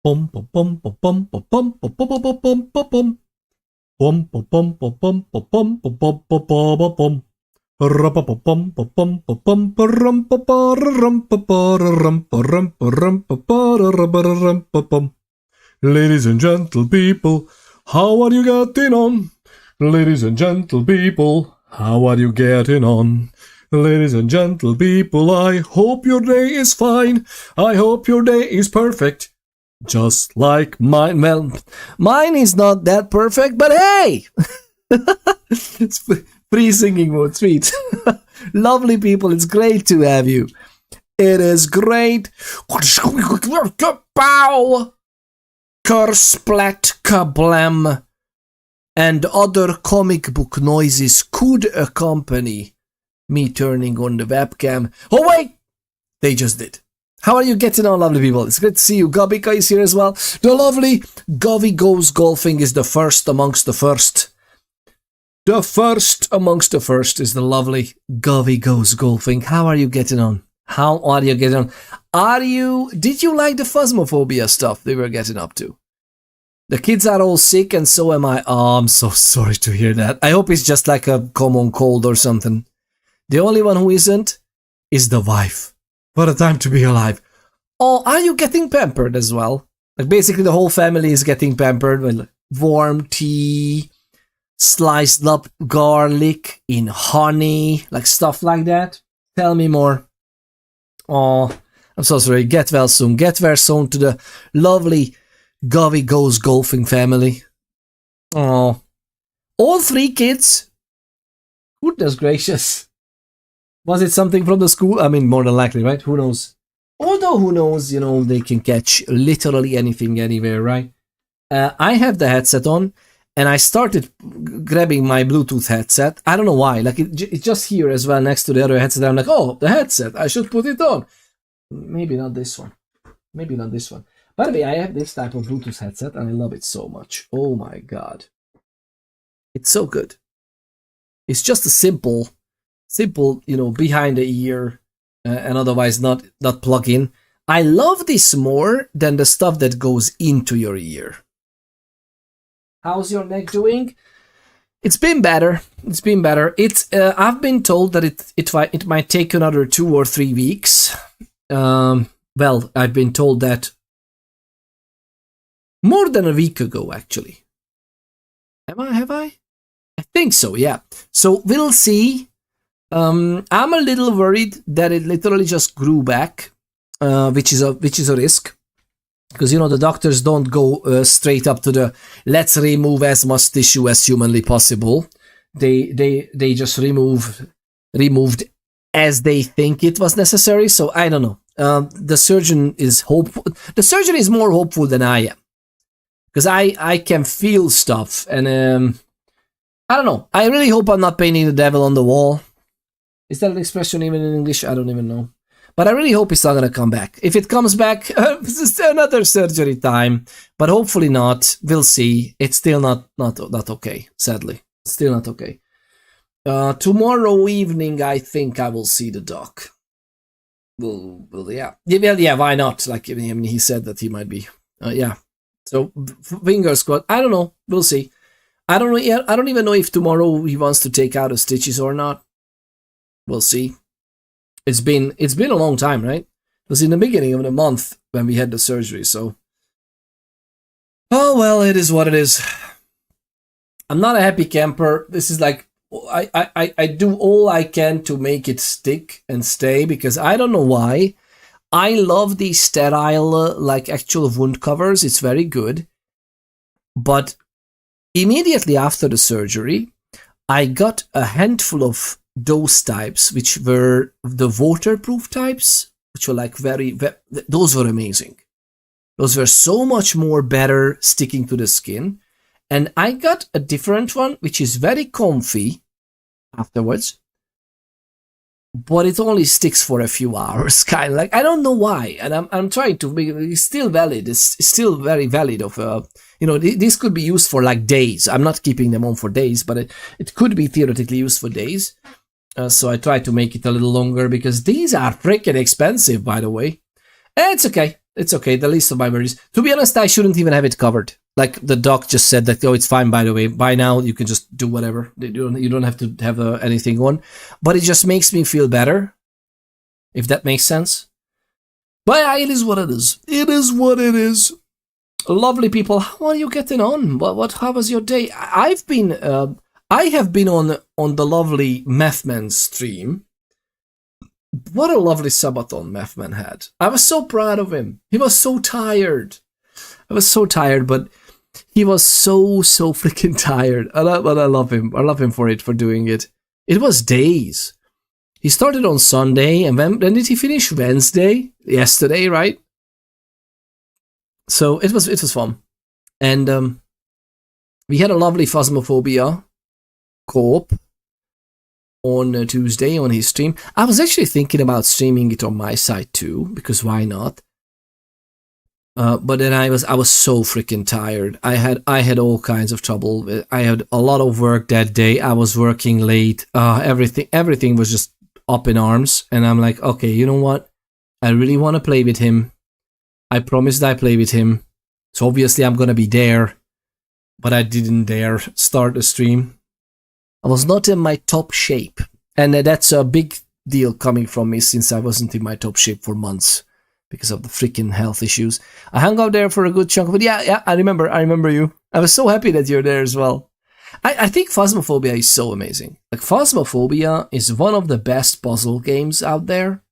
Bum bum bum bum bum bum bum bum bum bum bum bum bum. Bum bum bum bum bum bum bum bum bum bum bum. Ladies and gentle people, how are you getting on? Ladies and gentle people, how are you getting on? Ladies and gentle people, I hope your day is fine. I hope your day is perfect. Just like mine. Well, mine is not that perfect, but hey! It's free singing mode, sweet. Lovely people, it's great to have you. It is great. Pow! Curse, splat, kablam, and other comic book noises could accompany me turning on the webcam. Oh wait! They just did. How are you getting on, lovely people? It's great to see you. Gabika is here as well. The lovely Govy Goes Golfing is the first amongst the first. The first amongst the first is the lovely Govy Goes Golfing. How are you getting on? How are you getting on? Did you like the phasmophobia stuff they were getting up to? The kids are all sick and so am I. Oh, I'm so sorry to hear that. I hope it's just like a common cold or something. The only one who isn't is the wife. What a time to be alive. Oh, are you getting pampered as well? Like basically the whole family is getting pampered with warm tea, sliced up garlic in honey, like stuff like that. Tell me more. Oh, I'm so sorry. Get well soon. Get well soon to the lovely Govy Goes Golfing family. Oh, all 3 kids? Goodness gracious. Was it something from the school? I mean, more than likely, right? Who knows? Although, who knows, you know, they can catch literally anything anywhere, right? I have the headset on, and I started grabbing my Bluetooth headset. I don't know why. Like, it's just here as well, next to the other headset. I'm like, oh, the headset. I should put it on. Maybe not this one. Maybe not this one. By the way, I have this type of Bluetooth headset, and I love it so much. Oh, my God. It's so good. It's just a simple, you know, behind the ear and otherwise not plug in. I love this more than the stuff that goes into your ear. How's your neck doing? It's been better. It's been better. I've been told that it might take another 2 or 3 weeks. Well, I've been told that more than a week ago, actually. Have I? I think so, yeah. So we'll see. I'm a little worried that it literally just grew back, which is a risk, because you know the doctors don't go straight up to the let's remove as much tissue as humanly possible. They just removed as they think it was necessary. So I don't know. The surgeon is hopeful. The surgeon is more hopeful than I am, because I can feel stuff, and I don't know. I really hope I'm not painting the devil on the wall. Is that an expression even in English? I don't even know. But I really hope it's not going to come back. If it comes back, it's another surgery time. But hopefully not. We'll see. It's still not okay, sadly. Still not okay. Tomorrow evening, I think I will see the doc. Well, yeah. Yeah, why not? Like, I mean, he said that he might be. Yeah. So, fingers crossed. I don't know. We'll see. I don't even know if tomorrow he wants to take out the stitches or not. We'll see. It's been a long time, right? It was in the beginning of the month when we had the surgery, so. Oh well, it is what it is. I'm not a happy camper. This is like I do all I can to make it stick and stay, because I don't know why. I love these sterile like actual wound covers. It's very good. But immediately after the surgery, I got a handful of those types, which were the waterproof types, which were like those were amazing. Those were so much more better sticking to the skin. And I got a different one, which is very comfy afterwards, but it only sticks for a few hours, kind of like, I don't know why. And I'm trying to make it's still valid. It's still very valid of, you know, this could be used for like days. I'm not keeping them on for days, but it could be theoretically used for days. So I tried to make it a little longer, because these are freaking expensive, by the way. And it's okay. It's okay. The least of my worries. To be honest, I shouldn't even have it covered. Like the doc just said that, oh, it's fine, by the way. By now, you can just do whatever. You don't have to have anything on. But it just makes me feel better, if that makes sense. But yeah, it is what it is. It is what it is. Lovely people, how are you getting on? How was your day? I have been on the lovely Methman stream. What a lovely subathon Methman had. I was so proud of him. He was so tired. I was so tired, but he was so freaking tired. But I love him. I love him for doing it. It was days. He started on Sunday, and when did he finish? Wednesday? Yesterday, right? So it was fun. And we had a lovely Phasmophobia co-op on Tuesday on his stream. I was actually thinking about streaming it on my side too, because why not? But then I was so freaking tired. I had all kinds of trouble. I had a lot of work that day. I was working late. Everything was just up in arms. And I'm like, okay, you know what? I really want to play with him. I promised I play with him. So obviously I'm gonna be there. But I didn't dare start the stream. I was not in my top shape. And that's a big deal coming from me, since I wasn't in my top shape for months because of the freaking health issues. I hung out there for a good chunk, but yeah, I remember you. I was so happy that you're there as well. I think Phasmophobia is so amazing. Like, Phasmophobia is one of the best puzzle games out there,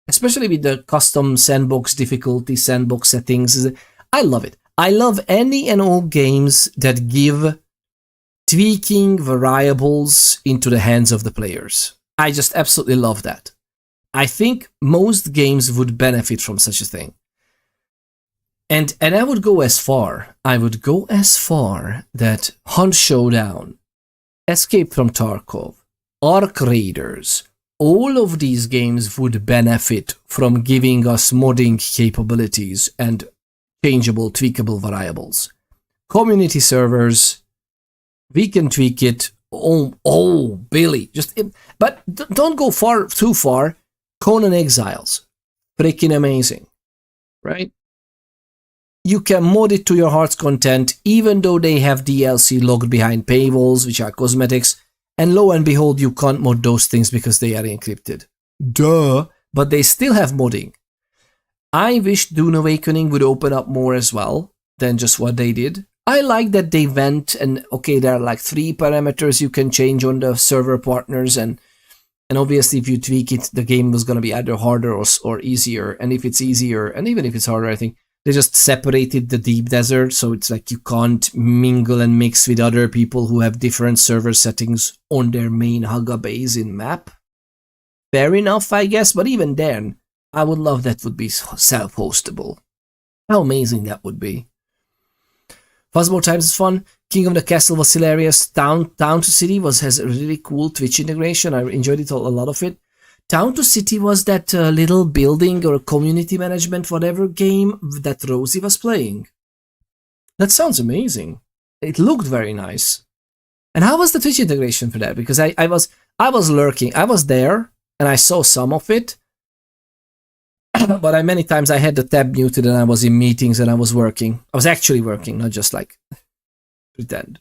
especially with the custom sandbox difficulty, sandbox settings. I love it. I love any and all games that give tweaking variables into the hands of the players. I just absolutely love that. I think most games would benefit from such a thing. And I would go as far that Hunt Showdown, Escape from Tarkov, Arc Raiders, all of these games would benefit from giving us modding capabilities and changeable, tweakable variables. Community servers, we can tweak it. Oh, Billy, but don't go too far. Conan Exiles, freaking amazing, right? You can mod it to your heart's content, even though they have DLC locked behind paywalls, which are cosmetics. And lo and behold, you can't mod those things because they are encrypted. Duh. But they still have modding. I wish Dune Awakening would open up more as well than just what they did. I like that they went and, okay, there are like 3 parameters you can change on the server partners, and obviously if you tweak it, the game was going to be either harder or easier. And if it's easier, and even if it's harder, I think they just separated the deep desert, so it's like you can't mingle and mix with other people who have different server settings on their main Haga base in map. Fair enough, I guess, but even then, I would love that would be self-hostable. How amazing that would be. Phasmo Times is fun. King of the Castle was hilarious. Town to City has a really cool Twitch integration. I enjoyed it a lot of it. Town to City was that little building or community management whatever game that Rosie was playing. That sounds amazing. It looked very nice. And how was the Twitch integration for that? Because I was lurking. I was there and I saw some of it. But many times I had the tab muted and I was in meetings and I was working. I was actually working, not just like pretend.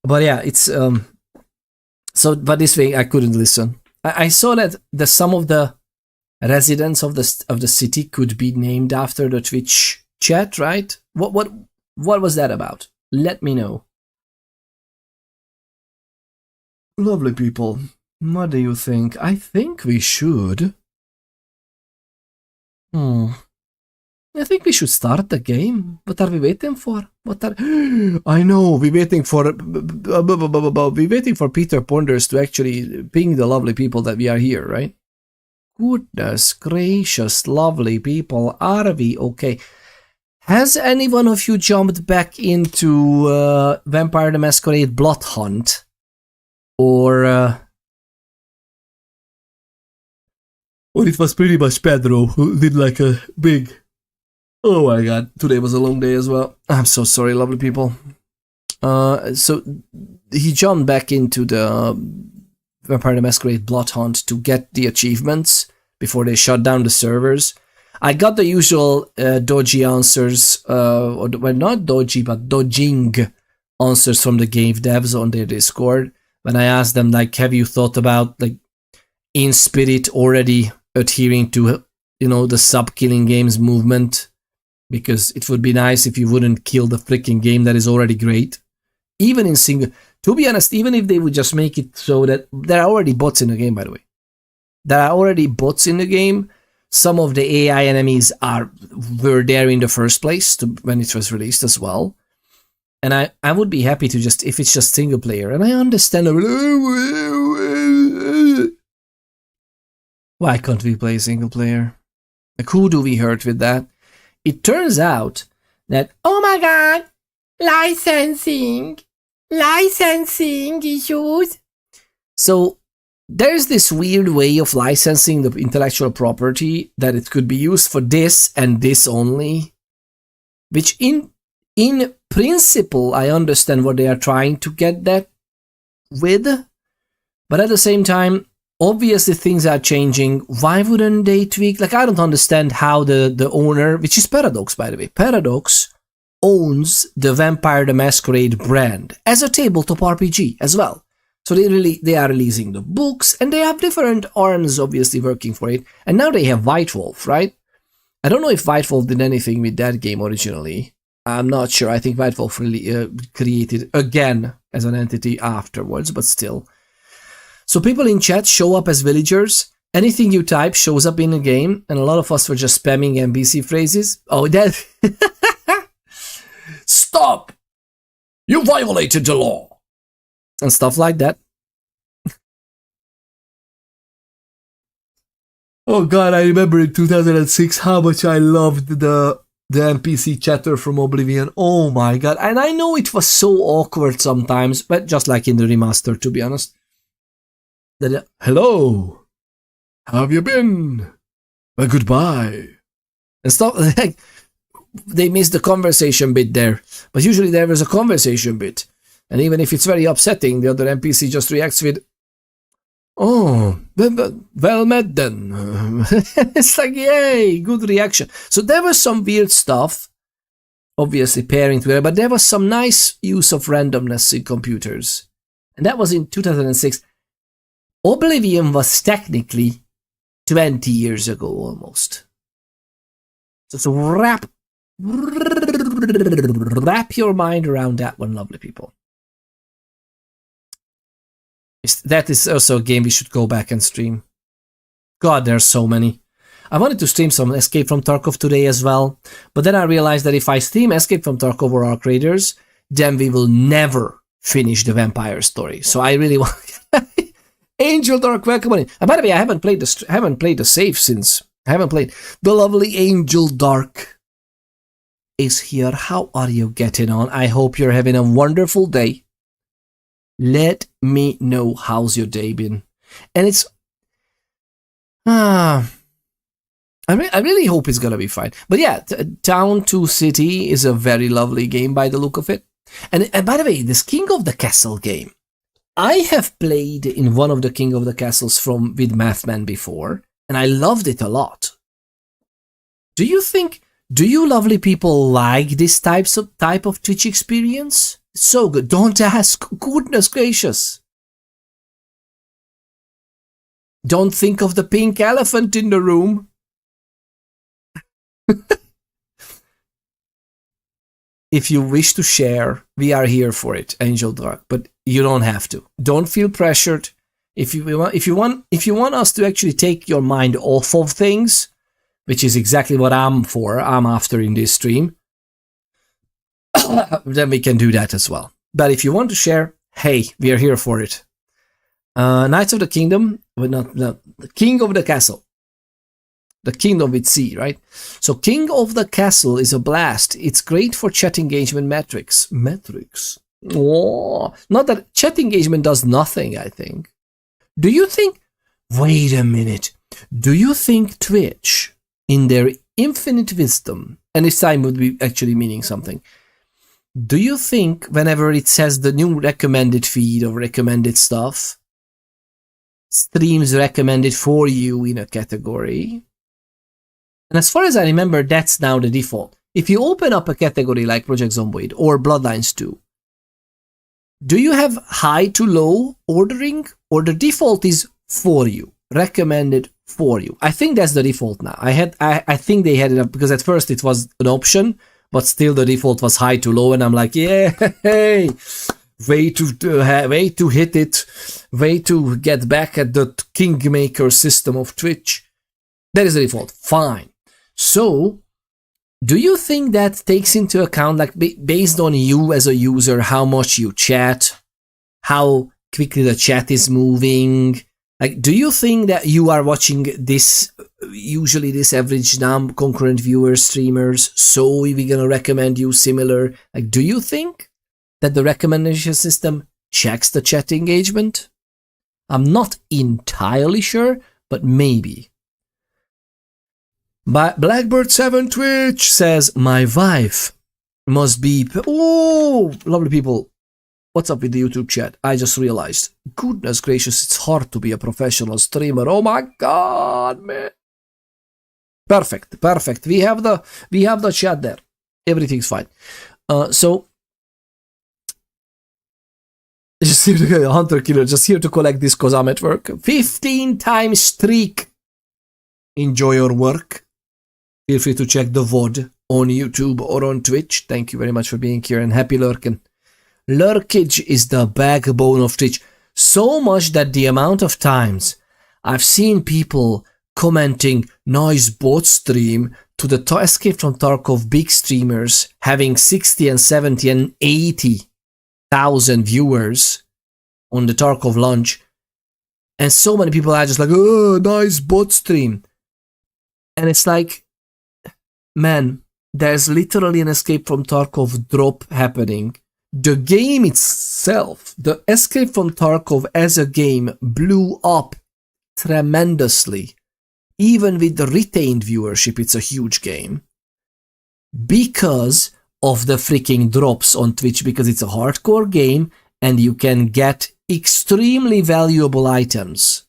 But yeah, it's but this way I couldn't listen. I saw that some of the residents of the city could be named after the Twitch chat, right? What was that about? Let me know. Lovely people. What do you think? I think we should. I think we should start the game. What are we waiting for? I know, we're waiting for Peter Ponders to actually ping the lovely people that we are here, right? Goodness gracious, lovely people, are we okay? Has any one of you jumped back into Vampire the Masquerade Bloodhunt? Or it was pretty much Pedro who did like a big... Oh my god, today was a long day as well. I'm so sorry, lovely people. So he jumped back into the Vampire the Masquerade Bloodhunt to get the achievements before they shut down the servers. I got the usual dodgy answers, well, not dodgy, but dodging answers from the game devs on their Discord. When I asked them, like, have you thought about, like, in spirit already adhering to, you know, the sub-killing games movement? Because it would be nice if you wouldn't kill the freaking game that is already great. Even in single... To be honest, even if they would just make it so that... There are already bots in the game, by the way. There are already bots in the game. Some of the AI enemies were there in the first place when it was released as well. And I would be happy to just... If it's just single player. And I understand... Why can't we play single player? Like, who do we hurt with that? It turns out that, oh my god, licensing issues. So there's this weird way of licensing the intellectual property that it could be used for this and this only, which in principle, I understand what they are trying to get that with, but at the same time, obviously things are changing. Why wouldn't they tweak? Like, I don't understand how the owner, which is Paradox, by the way. Paradox owns the Vampire the Masquerade brand as a tabletop RPG as well. So they are releasing the books, and they have different arms obviously working for it. And now they have White Wolf, right? I don't know if White Wolf did anything with that game originally. I'm not sure. I think White Wolf really created again as an entity afterwards, but still. So people in chat show up as villagers. Anything you type shows up in the game, and a lot of us were just spamming NPC phrases. Oh, that... Stop! You violated the law! And stuff like that. Oh god, I remember in 2006 how much I loved the NPC chatter from Oblivion. Oh my god. And I know it was so awkward sometimes, but just like in the remaster, to be honest. Hello, how have you been? Well, goodbye. And stuff like they missed the conversation bit there, but usually there was a conversation bit, and even if it's very upsetting, the other NPC just reacts with, "Oh, well met then." It's like, yay, good reaction. So there was some weird stuff, obviously pairing together, but there was some nice use of randomness in computers, and that was in 2006. Oblivion was technically 20 years ago almost. So wrap your mind around that one, lovely people. That is also a game we should go back and stream. God, there's so many. I wanted to stream some Escape from Tarkov today as well, but then I realized that if I stream Escape from Tarkov or Arc Raiders, then we will never finish the vampire story. So I really want... Angel Dark, welcome on in. And by the way, I haven't played the save since. I haven't played. The lovely Angel Dark is here. How are you getting on? I hope you're having a wonderful day. Let me know how's your day been. And it's... I really hope it's gonna be fine. But yeah, Town to City is a very lovely game by the look of it. And by the way, this King of the Castle game, I have played in one of the King of the Castles with Mathman before, and I loved it a lot. Do you lovely people like this type of Twitch experience? It's so good. Don't ask. Goodness gracious. Don't think of the pink elephant in the room. If you wish to share, we are here for it, Angel Dark, but you don't have to. Don't feel pressured. If you want us to actually take your mind off of things, which is exactly what I'm after in this stream, then we can do that as well. But if you want to share, hey, we are here for it. Knights of the Kingdom, but not the King of the Castle. The Kingdom with C, right? So King of the Castle is a blast. It's great for chat engagement metrics. Oh, not that chat engagement does nothing, I think. Do you think... Wait a minute. Do you think Twitch, in their infinite wisdom, and this time would be actually meaning something, do you think whenever it says the new recommended feed or recommended stuff, streams recommended for you in a category, And as far as I remember, that's now the default. If you open up a category like Project Zomboid or Bloodlines 2, do you have high to low ordering, or the default is for you, recommended for you? I think that's the default now. I think they had it up because at first it was an option, but still the default was high to low, and I'm like, yeah, hey, way to hit it, way to get back at the kingmaker system of Twitch. That is the default. Fine. So, do you think that takes into account, like, based on you as a user, how much you chat, how quickly the chat is moving? Like, do you think that you are watching this, usually this average concurrent viewers, streamers, so we're gonna recommend you similar? Like, do you think that the recommendation system checks the chat engagement? I'm not entirely sure, but maybe. But Blackbird7 Twitch says, my wife must be... Oh, lovely people. What's up with the YouTube chat? I just realized. Goodness gracious, it's hard to be a professional streamer. Oh my god, man. Perfect, perfect. We have the chat there. Everything's fine. So... Just here to Hunter Killer, just here to collect this because I'm at work. 15 times streak. Enjoy your work. Feel free to check the VOD on YouTube or on Twitch. Thank you very much for being here, and happy lurking. Lurkage is the backbone of Twitch. So much that the amount of times I've seen people commenting nice bot stream to the Escape from Tarkov big streamers having 60 and 70 and 80,000 viewers on the Tarkov launch. And so many people are just like, oh, nice bot stream. And it's like, man, there's literally an Escape from Tarkov drop happening. The game itself, the Escape from Tarkov as a game, blew up tremendously. Even with the retained viewership, it's a huge game. Because of the freaking drops on Twitch, because it's a hardcore game and you can get extremely valuable items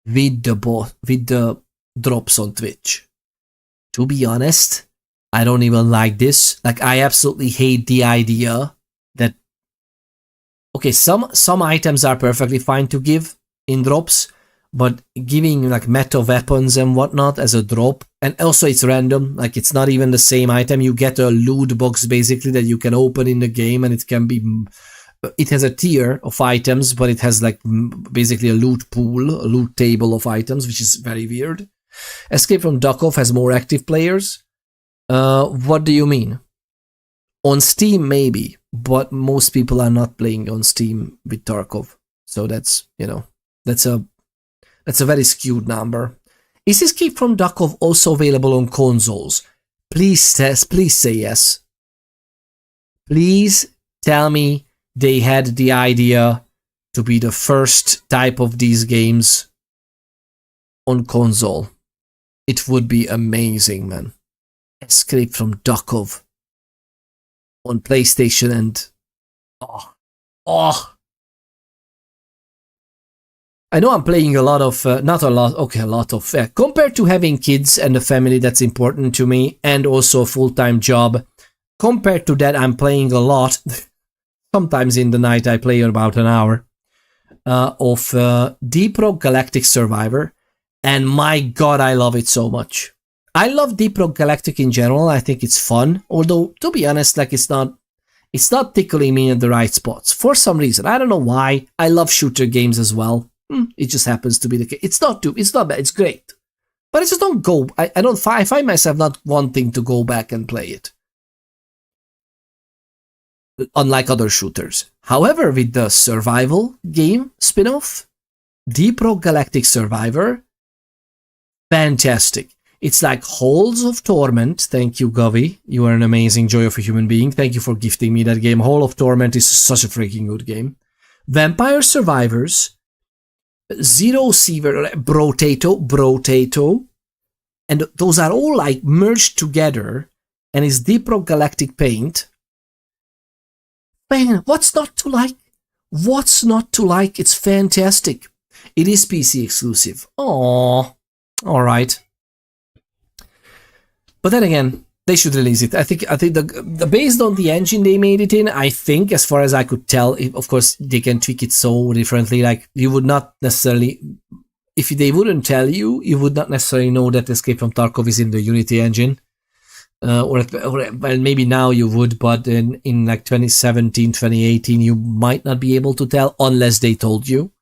with the drops on Twitch. To be honest, I don't even like this. Like, I absolutely hate the idea that... Okay, some items are perfectly fine to give in drops, but giving, like, meta weapons and whatnot as a drop, and also it's random, like, it's not even the same item. You get a loot box, basically, that you can open in the game, and it can be... It has a tier of items, but it has, like, basically a loot pool, a loot table of items, which is very weird. Escape from Tarkov has more active players. What do you mean? On Steam, maybe, but most people are not playing on Steam with Tarkov. So that's, you know, that's a very skewed number. Is Escape from Tarkov also available on consoles? Please say yes. Please tell me they had the idea to be the first type of these games on console. It would be amazing, man. Escape from Tarkov on PlayStation and... Oh. I know I'm playing a lot of... not a lot, okay, a lot of... compared to having kids and a family that's important to me, and also a full-time job, compared to that, I'm playing a lot. Sometimes in the night I play about an hour of Deep Rock Galactic Survivor. And my god, I love it so much. I love Deep Rock Galactic in general. I think it's fun. Although, to be honest, like, it's not tickling me in the right spots. For some reason. I don't know why. I love shooter games as well. It just happens to be the case. It's not bad. It's great. But I just don't go... I find myself not wanting to go back and play it. Unlike other shooters. However, with the survival game spin-off, Deep Rock Galactic Survivor... Fantastic. It's like Halls of Torment. Thank you, Govy. You are an amazing joy of a human being. Thank you for gifting me that game. Hall of Torment is such a freaking good game. Vampire Survivors. Zero Seaver. Brotato. And those are all like merged together. And it's Deep Rock Galactic Paint. Man, what's not to like? What's not to like? It's fantastic. It is PC exclusive. Aww. Alright. But then again, they should release it. I think the based on the engine they made it in, I think, as far as I could tell, of course they can tweak it so differently. Like you would not necessarily, if they wouldn't tell you, you would not necessarily know that Escape from Tarkov is in the Unity engine. Or well, maybe now you would, but in like 2017, 2018, you might not be able to tell unless they told you,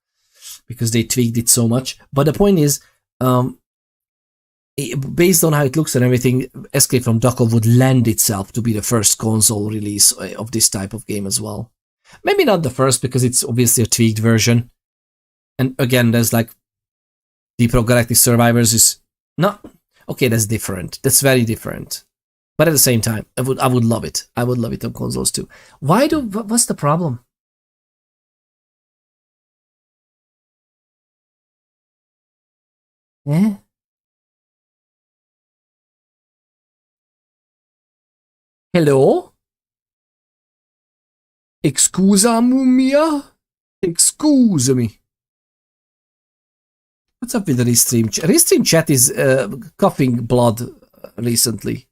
because they tweaked it so much. But the point is, based on how it looks and everything, Escape from Tarkov would lend itself to be the first console release of this type of game as well. Maybe not the first, because it's obviously a tweaked version. And again, there's like Deep Rock Galactic Survivors is not okay. That's different. That's very different. But at the same time, I would love it. I would love it on consoles too. What's the problem? Yeah. Hello? Excusami mia? Excuse me. What's up with the Restream chat? Restream chat is coughing blood recently.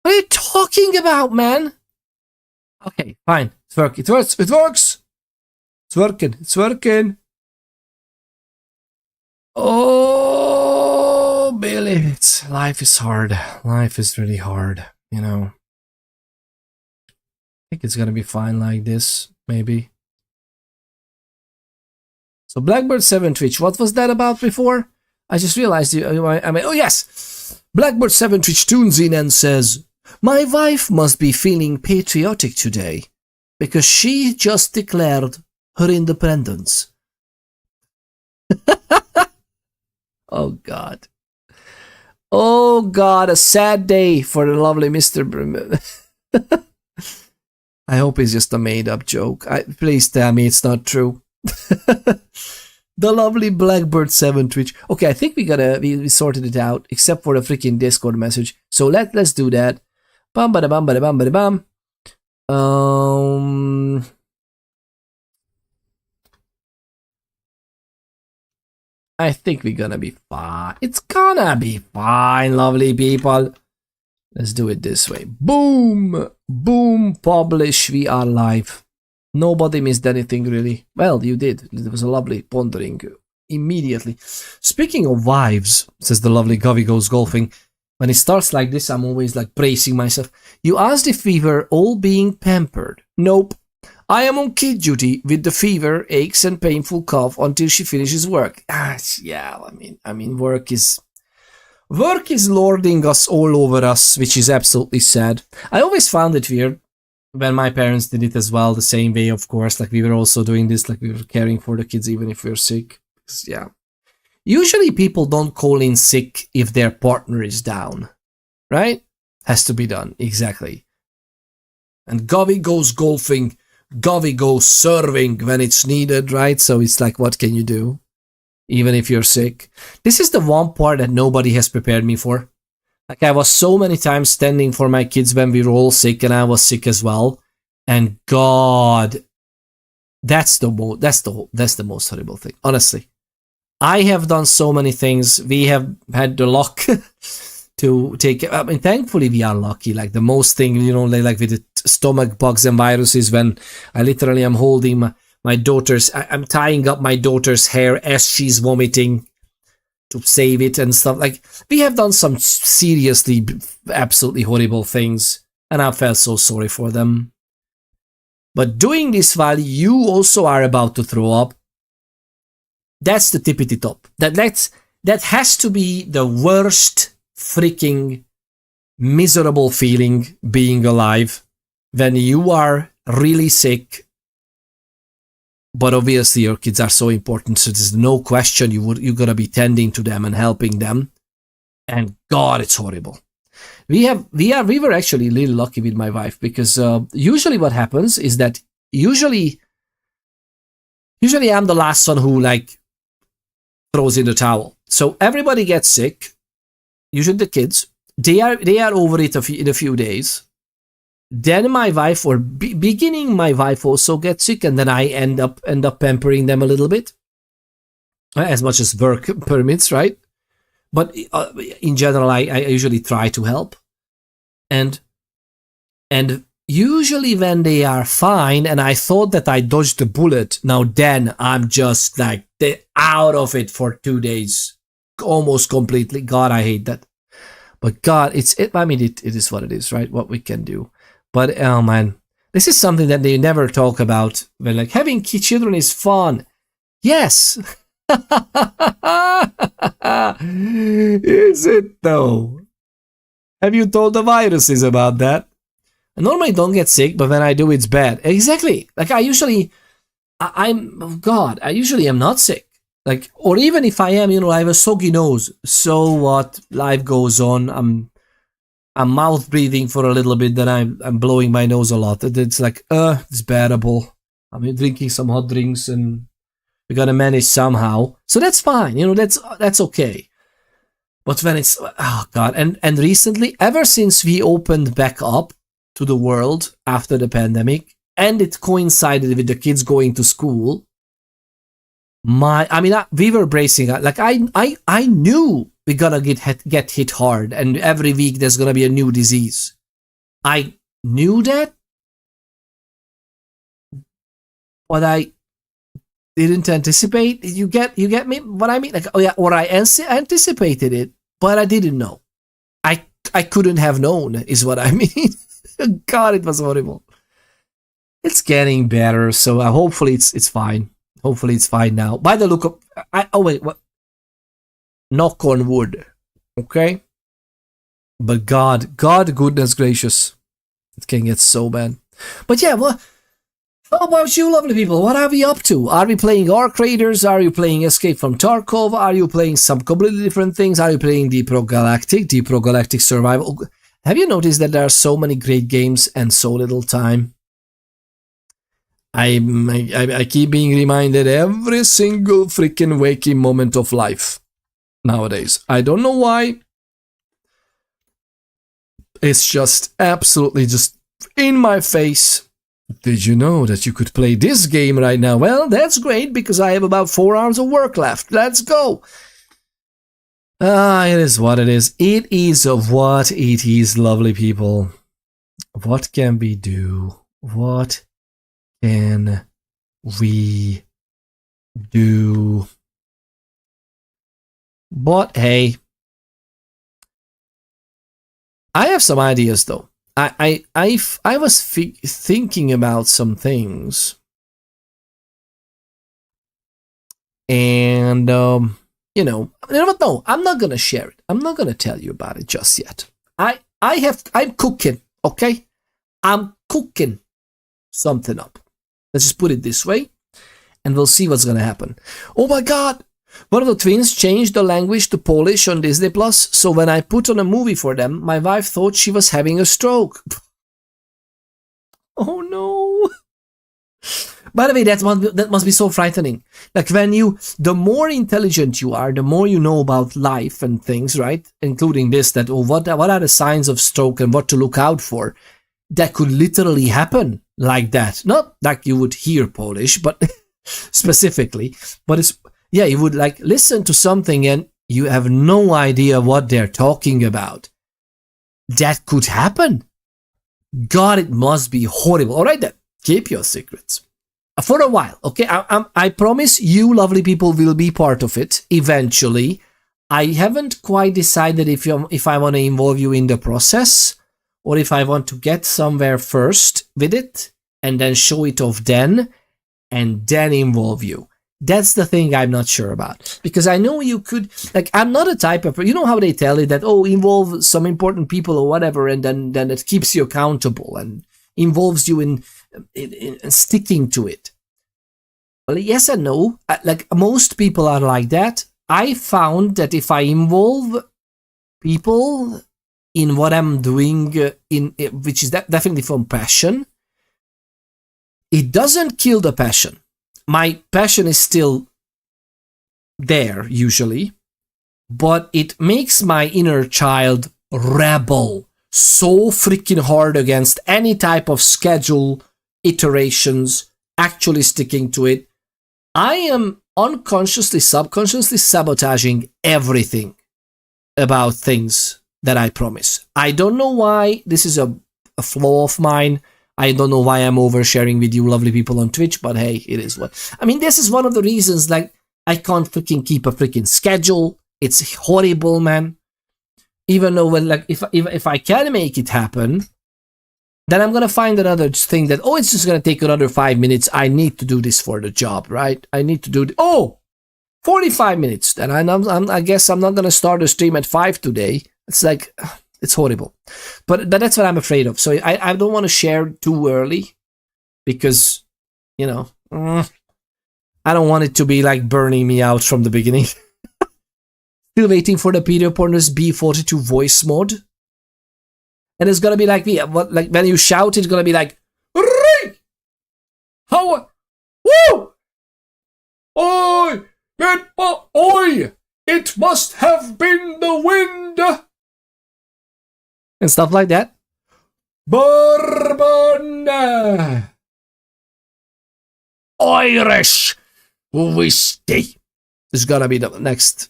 What are you talking about, man? Okay, fine. It's working. It works. It works. It's working. It's working. Oh, Billy, life is hard. Life is really hard, you know. I think it's gonna be fine like this, maybe. So Blackbird 7 Twitch, what was that about before? I just realized oh yes! Blackbird 7 Twitch tunes in and says, my wife must be feeling patriotic today, because she just declared her independence. Oh God. Oh God, a sad day for the lovely Mr. I hope it's just a made-up joke. Please tell me it's not true. The lovely Blackbird 7 Twitch. Okay, I think we sorted it out, except for the freaking Discord message. So let's do that. Bum bada bum bada bum bada bum. I think we're gonna be fine. It's gonna be fine, lovely people. Let's do it this way. Boom! Boom! Publish. We are live. Nobody missed anything, really. Well, you did. It was a lovely pondering immediately. Speaking of wives, says the lovely Govy Goes Golfing, when it starts like this, I'm always like bracing myself. You asked if we were all being pampered. Nope. I am on kid duty with the fever, aches, and painful cough until she finishes work. Yeah, I mean, work is lording us all over us, which is absolutely sad. I always found it weird when my parents did it as well, the same way, of course. Like we were also doing this, like we were caring for the kids even if we were sick. Yeah. Usually people don't call in sick if their partner is down, right? Has to be done, exactly. And Govy goes golfing. Govy goes serving when it's needed, right? So it's like, what can you do? Even if you're sick. This is the one part that nobody has prepared me for. Like I was so many times standing for my kids when we were all sick and I was sick as well. And God, that's the most horrible thing. Honestly. I have done so many things. We have had the luck to take, I mean, thankfully we are lucky. Like the most thing, you know, like with the stomach bugs and viruses, when I literally am holding my daughter's, I'm tying up my daughter's hair as she's vomiting to save it and stuff. Like we have done some seriously, absolutely horrible things, and I felt so sorry for them. But doing this while you also are about to throw up, that's the tippity top. That has to be the worst freaking miserable feeling being alive, when you are really sick, but obviously your kids are so important, so there's no question you're gonna be tending to them and helping them. And God, it's horrible. We were actually really lucky with my wife, because usually what happens is that usually I'm the last one who like throws in the towel. So everybody gets sick, usually the kids. They are over it in a few days. then my wife, or beginning, my wife also gets sick, and then I end up pampering them a little bit, as much as work permits, right? But in general, I usually try to help, and usually when they are fine, and I thought that I dodged the bullet, now then I'm just like out of it for 2 days, almost completely. God, I hate that. But God, I mean, it is what it is, right? What we can do. But oh man, this is something that they never talk about. When like having children is fun. Yes. Is it though? Have you told the viruses about that? I normally don't get sick, but when I do, it's bad. Exactly. Like I usually am not sick. Like, or even if I am, I have a soggy nose. So what? Life goes on. I'm mouth breathing for a little bit, then I'm blowing my nose a lot. It's like, it's bearable. I'm drinking some hot drinks, and we're gonna manage somehow. So that's fine. That's okay. But when it's, oh God, and recently, ever since we opened back up to the world after the pandemic, and it coincided with the kids going to school, we were bracing. Like I knew we're gonna get hit hard, and every week there's gonna be a new disease. I knew that, but I didn't anticipate. You get me? What I mean? Like, oh yeah, or I anticipated it, but I didn't know. I couldn't have known, is what I mean. God, it was horrible. It's getting better, so hopefully it's fine. Hopefully it's fine now. By the look of, what? Knock on wood, okay? But God, goodness gracious, it can get so bad. But yeah, well, how about you, lovely people? What are we up to? Are we playing Arc Raiders? Are you playing Escape from Tarkov? Are you playing some completely different things? Are you playing Deep Rock Galactic Survival? Have you noticed that there are so many great games and so little time? I keep being reminded every single freaking waking moment of life nowadays. I don't know why. It's just absolutely just in my face. Did you know that you could play this game right now? Well, that's great, because I have about 4 hours of work left. Let's go. It is what it is. It is what it is, lovely people. What can we do? What can we do? But hey, I have some ideas though. I was thinking about some things, and you know what? No, I'm not gonna share it. I'm not gonna tell you about it just yet. I'm cooking. Okay, I'm cooking something up. Let's just put it this way, and we'll see what's gonna happen. Oh my God! One of the twins changed the language to Polish on Disney Plus, so when I put on a movie for them, my wife thought she was having a stroke. Oh no! By the way, that must be so frightening. Like the more intelligent you are, the more you know about life and things, right? Including this, that what are the signs of stroke and what to look out for. That could literally happen like that. Not like you would hear Polish, but specifically. But it's, yeah, you would like listen to something and you have no idea what they're talking about. That could happen. God, it must be horrible. All right then, keep your secrets. For a while, okay? I promise you, lovely people, will be part of it eventually. I haven't quite decided if I want to involve you in the process, or if I want to get somewhere first with it, and then show it off then, and then involve you. That's the thing I'm not sure about. Because I know you could, like, I'm not a type of, you know how they tell you that, oh, involve some important people or whatever, and then it keeps you accountable and involves you in sticking to it. Well, yes and no. Like, most people are like that. I found that if I involve people in what I'm doing, which is definitely from passion, it doesn't kill the passion. My passion is still there, usually, but it makes my inner child rebel. so freaking hard against any type of schedule, iterations, actually sticking to it. I am unconsciously, subconsciously sabotaging everything about things that I promise. I don't know why. This is a flaw of mine. I don't know why I'm oversharing with you lovely people on Twitch, but hey, it is what... I mean, this is one of the reasons, like, I can't freaking keep a freaking schedule. It's horrible, man. Even though, when, like, if I can make it happen, then I'm gonna find another thing that, oh, it's just gonna take another 5 minutes. I need to do this for the job, right? I need to do... 45 minutes. Then I guess I'm not gonna start a stream at 5 today. It's like... It's horrible. But that's what I'm afraid of. So I don't want to share too early because, you know, I don't want it to be like burning me out from the beginning. Still waiting for the Peter Porner's B42 voice mode. And it's gonna be like me. Like when you shout, it's gonna be like, Ring! How? Woo! Oi! Oi! It must have been the wind! And stuff like that. Bourbon! Irish whiskey is gonna be the next.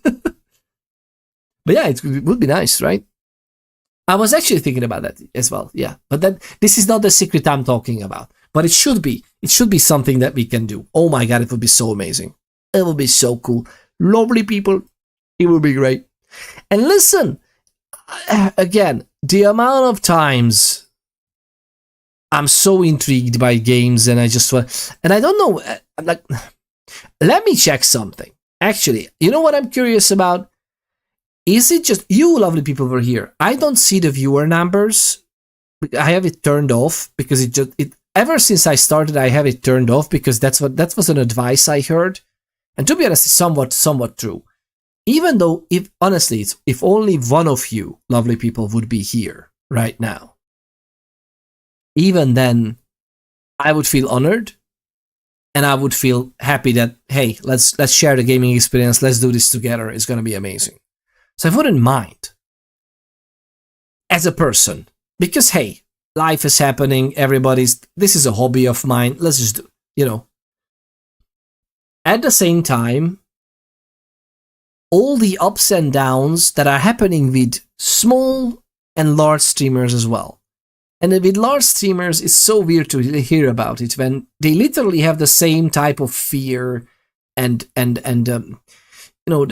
But yeah, it would be nice, right? I was actually thinking about that as well, yeah. But this is not the secret I'm talking about. But it should be. It should be something that we can do. Oh my god, it would be so amazing. It would be so cool. Lovely people. It would be great. And listen, again, the amount of times I'm so intrigued by games and I just want... And I don't know, I'm like, let me check something. Actually, you know what I'm curious about? Is it just you lovely people were here? I don't see the viewer numbers. I have it turned off because ever since I started, I have it turned off because that was an advice I heard. And to be honest, it's somewhat true. Even though, if honestly, if only one of you lovely people would be here right now, even then, I would feel honored, and I would feel happy that, hey, let's share the gaming experience. Let's do this together. It's gonna be amazing. So I wouldn't mind as a person, because hey, life is happening. This is a hobby of mine. Let's just do, you know. At the same time, all the ups and downs that are happening with small and large streamers as well. And with large streamers, it's so weird to hear about it when they literally have the same type of fear and you know,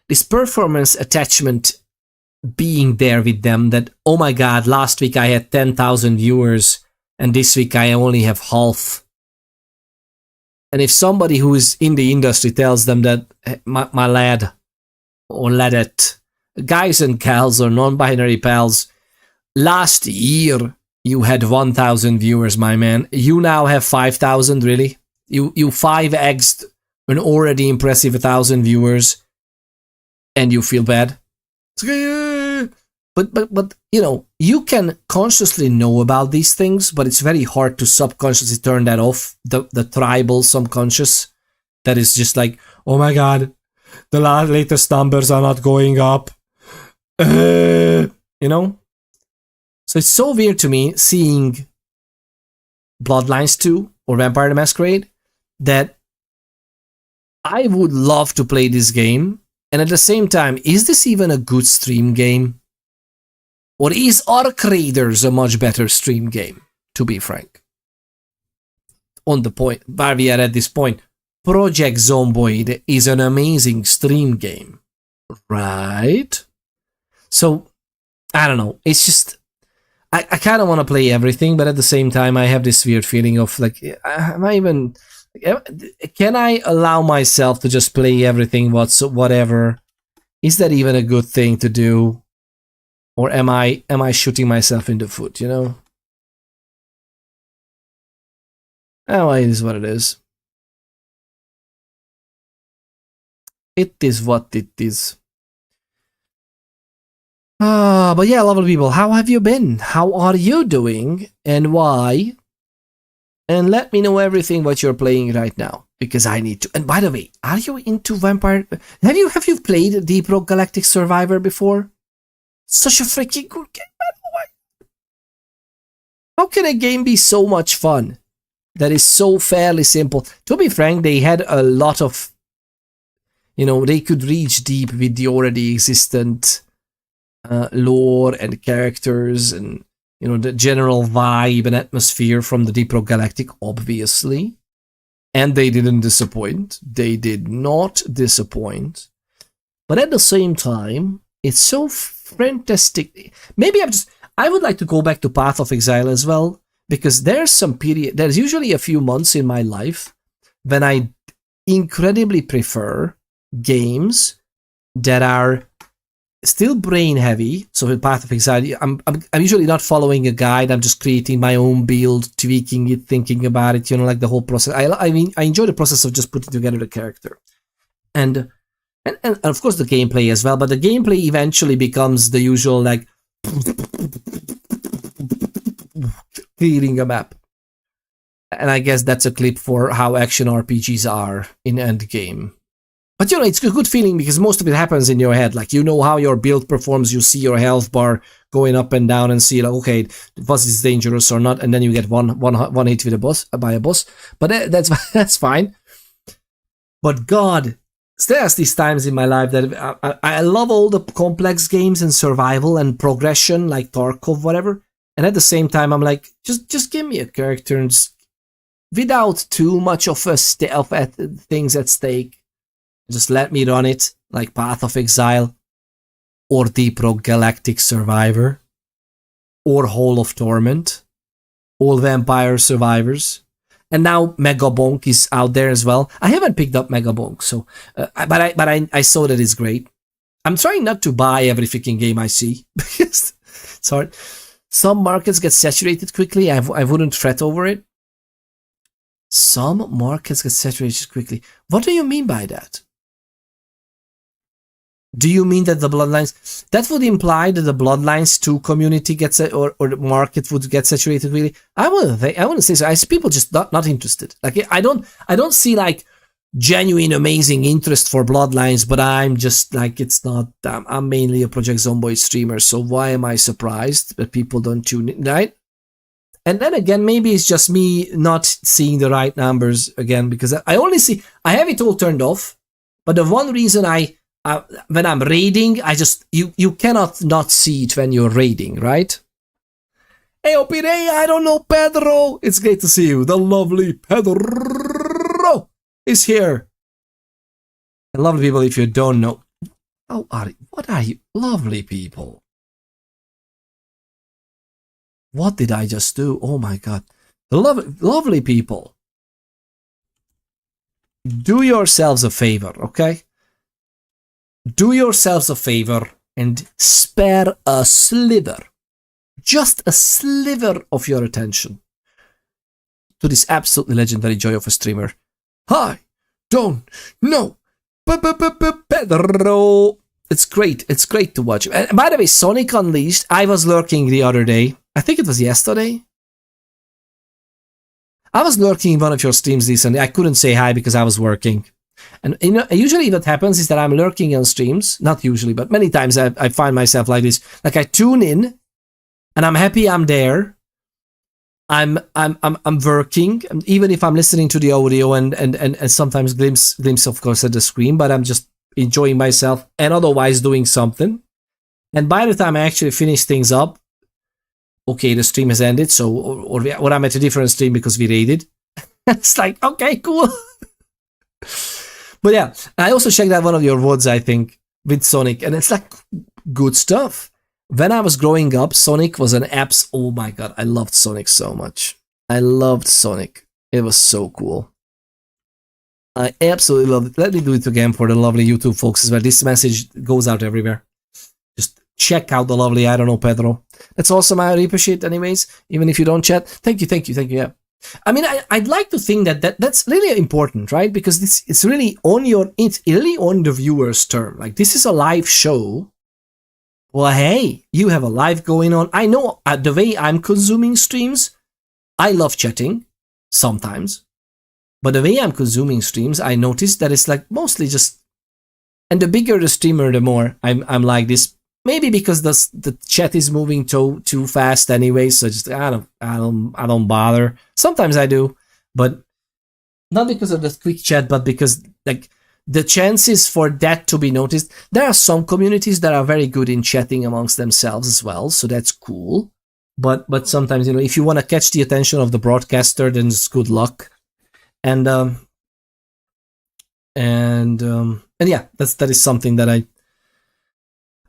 this performance attachment being there with them that, oh my god, last week I had 10,000 viewers and this week I only have half. And if somebody who is in the industry tells them that, my lad or ladette, guys and gals or non-binary pals, last year you had 1,000 viewers, my man. You now have 5,000, really? You 5x'd an already impressive 1,000 viewers and you feel bad? But you know, you can consciously know about these things, but it's very hard to subconsciously turn that off. The tribal subconscious that is just like, oh my god, the latest numbers are not going up. You know? So it's so weird to me seeing Bloodlines 2 or Vampire the Masquerade that I would love to play this game. And at the same time, is this even a good stream game? Or is Arc Raiders a much better stream game, to be frank? On the point, where we are at this point, Project Zomboid is an amazing stream game, right? So, I don't know, it's just, I kind of want to play everything, but at the same time, I have this weird feeling of like, can I allow myself to just play everything, whatever? Is that even a good thing to do? Or am I shooting myself in the foot, you know? Oh, it is what it is. It is what it is. But yeah, lovely people, how have you been? How are you doing? And why? And let me know everything what you're playing right now, because I need to. And by the way, are you into Vampire? Have you played Deep Rock Galactic Survivor before? Such a freaking good game. How can a game be so much fun that is so fairly simple? To be frank, they had a lot of, they could reach deep with the already existent lore and characters and, the general vibe and atmosphere from the Deep Rock Galactic, obviously. And they didn't disappoint. They did not disappoint. But at the same time, it's so fantastic. Maybe I would like to go back to Path of Exile as well, because there's usually a few months in my life when I incredibly prefer games that are still brain heavy. So with Path of Exile, I'm usually not following a guide. I'm just creating my own build, tweaking it, thinking about it, like the whole process. I enjoy the process of just putting together the character. And of course the gameplay as well, but the gameplay eventually becomes the usual, like, clearing a map. And I guess that's a clip for how action RPGs are in endgame. But it's a good feeling because most of it happens in your head. Like, how your build performs, you see your health bar going up and down and see, like, okay, was this dangerous or not? And then you get one hit with by a boss. But that's fine. But God, there's these times in my life that I love all the complex games and survival and progression, like Tarkov, whatever. And at the same time, I'm like, just give me a character and without too much of things at stake. Just let me run it, like Path of Exile, or Deep Rock Galactic Survivor, or Hall of Torment, or Vampire Survivors. And now Megabonk is out there as well. I haven't picked up Megabonk, so but I saw that it's great. I'm trying not to buy every freaking game I see because it's hard. Some markets get saturated quickly. I wouldn't fret over it. Some markets get saturated quickly. What do you mean by that? Do you mean that the Bloodlines... That would imply that the Bloodlines 2 community gets... Or the market would get saturated, really? I wouldn't say so. I see people just not interested. Like, I don't see, like, genuine, amazing interest for Bloodlines, but I'm just, like, it's not... I'm mainly a Project Zomboid streamer, so why am I surprised that people don't tune in, right? And then again, maybe it's just me not seeing the right numbers again, because I only see... I have it all turned off, but the one reason when I'm raiding, you cannot not see it when you're raiding, right? Hey, Opire, I don't know, Pedro. It's great to see you. The lovely Pedro is here. And lovely people, if you don't know, what are you? Lovely people. What did I just do? Oh my God. The lovely people. Do yourselves a favor, okay? Do yourselves a favor and spare a sliver, just a sliver of your attention to this absolutely legendary joy of a streamer. Hi, don't know, Pedro. It's great to watch. And by the way, Sonic Unleashed, I was lurking the other day. I think it was yesterday. I was lurking in one of your streams recently. I couldn't say hi because I was working. And usually what happens is that I'm lurking on streams. Not usually, but many times I find myself like this. Like, I tune in, and I'm happy I'm there. I'm working, even if I'm listening to the audio and sometimes glimpse of course at the screen. But I'm just enjoying myself and otherwise doing something. And by the time I actually finish things up, okay, the stream has ended. So or I'm at a different stream because we raided. It's like, okay, cool. But yeah, I also checked out one of your VODs, I think, with Sonic, and it's like good stuff. When I was growing up, Sonic was an apps. Oh my God, I loved Sonic so much. I loved Sonic. It was so cool. I absolutely loved it. Let me do it again for the lovely YouTube folks as well. This message goes out everywhere. Just check out the lovely, I don't know, Pedro. That's awesome. I really appreciate it anyways, even if you don't chat. Thank you, yeah. I mean, I'd like to think that's really important, right? Because it's really on the viewer's term. Like, this is a live show. Well, hey, you have a live going on. I know the way I'm consuming streams, I love chatting sometimes, but the way I'm consuming streams, I noticed that it's like mostly just, and the bigger the streamer, the more I'm like this. maybe because the chat is moving too fast anyway, so just I don't bother. Sometimes I do, but not because of the quick chat, but because like the chances for that to be noticed. There are some communities that are very good in chatting amongst themselves as well, so that's cool. But sometimes, you know, if you want to catch the attention of the broadcaster, then it's good luck. And yeah, that is something that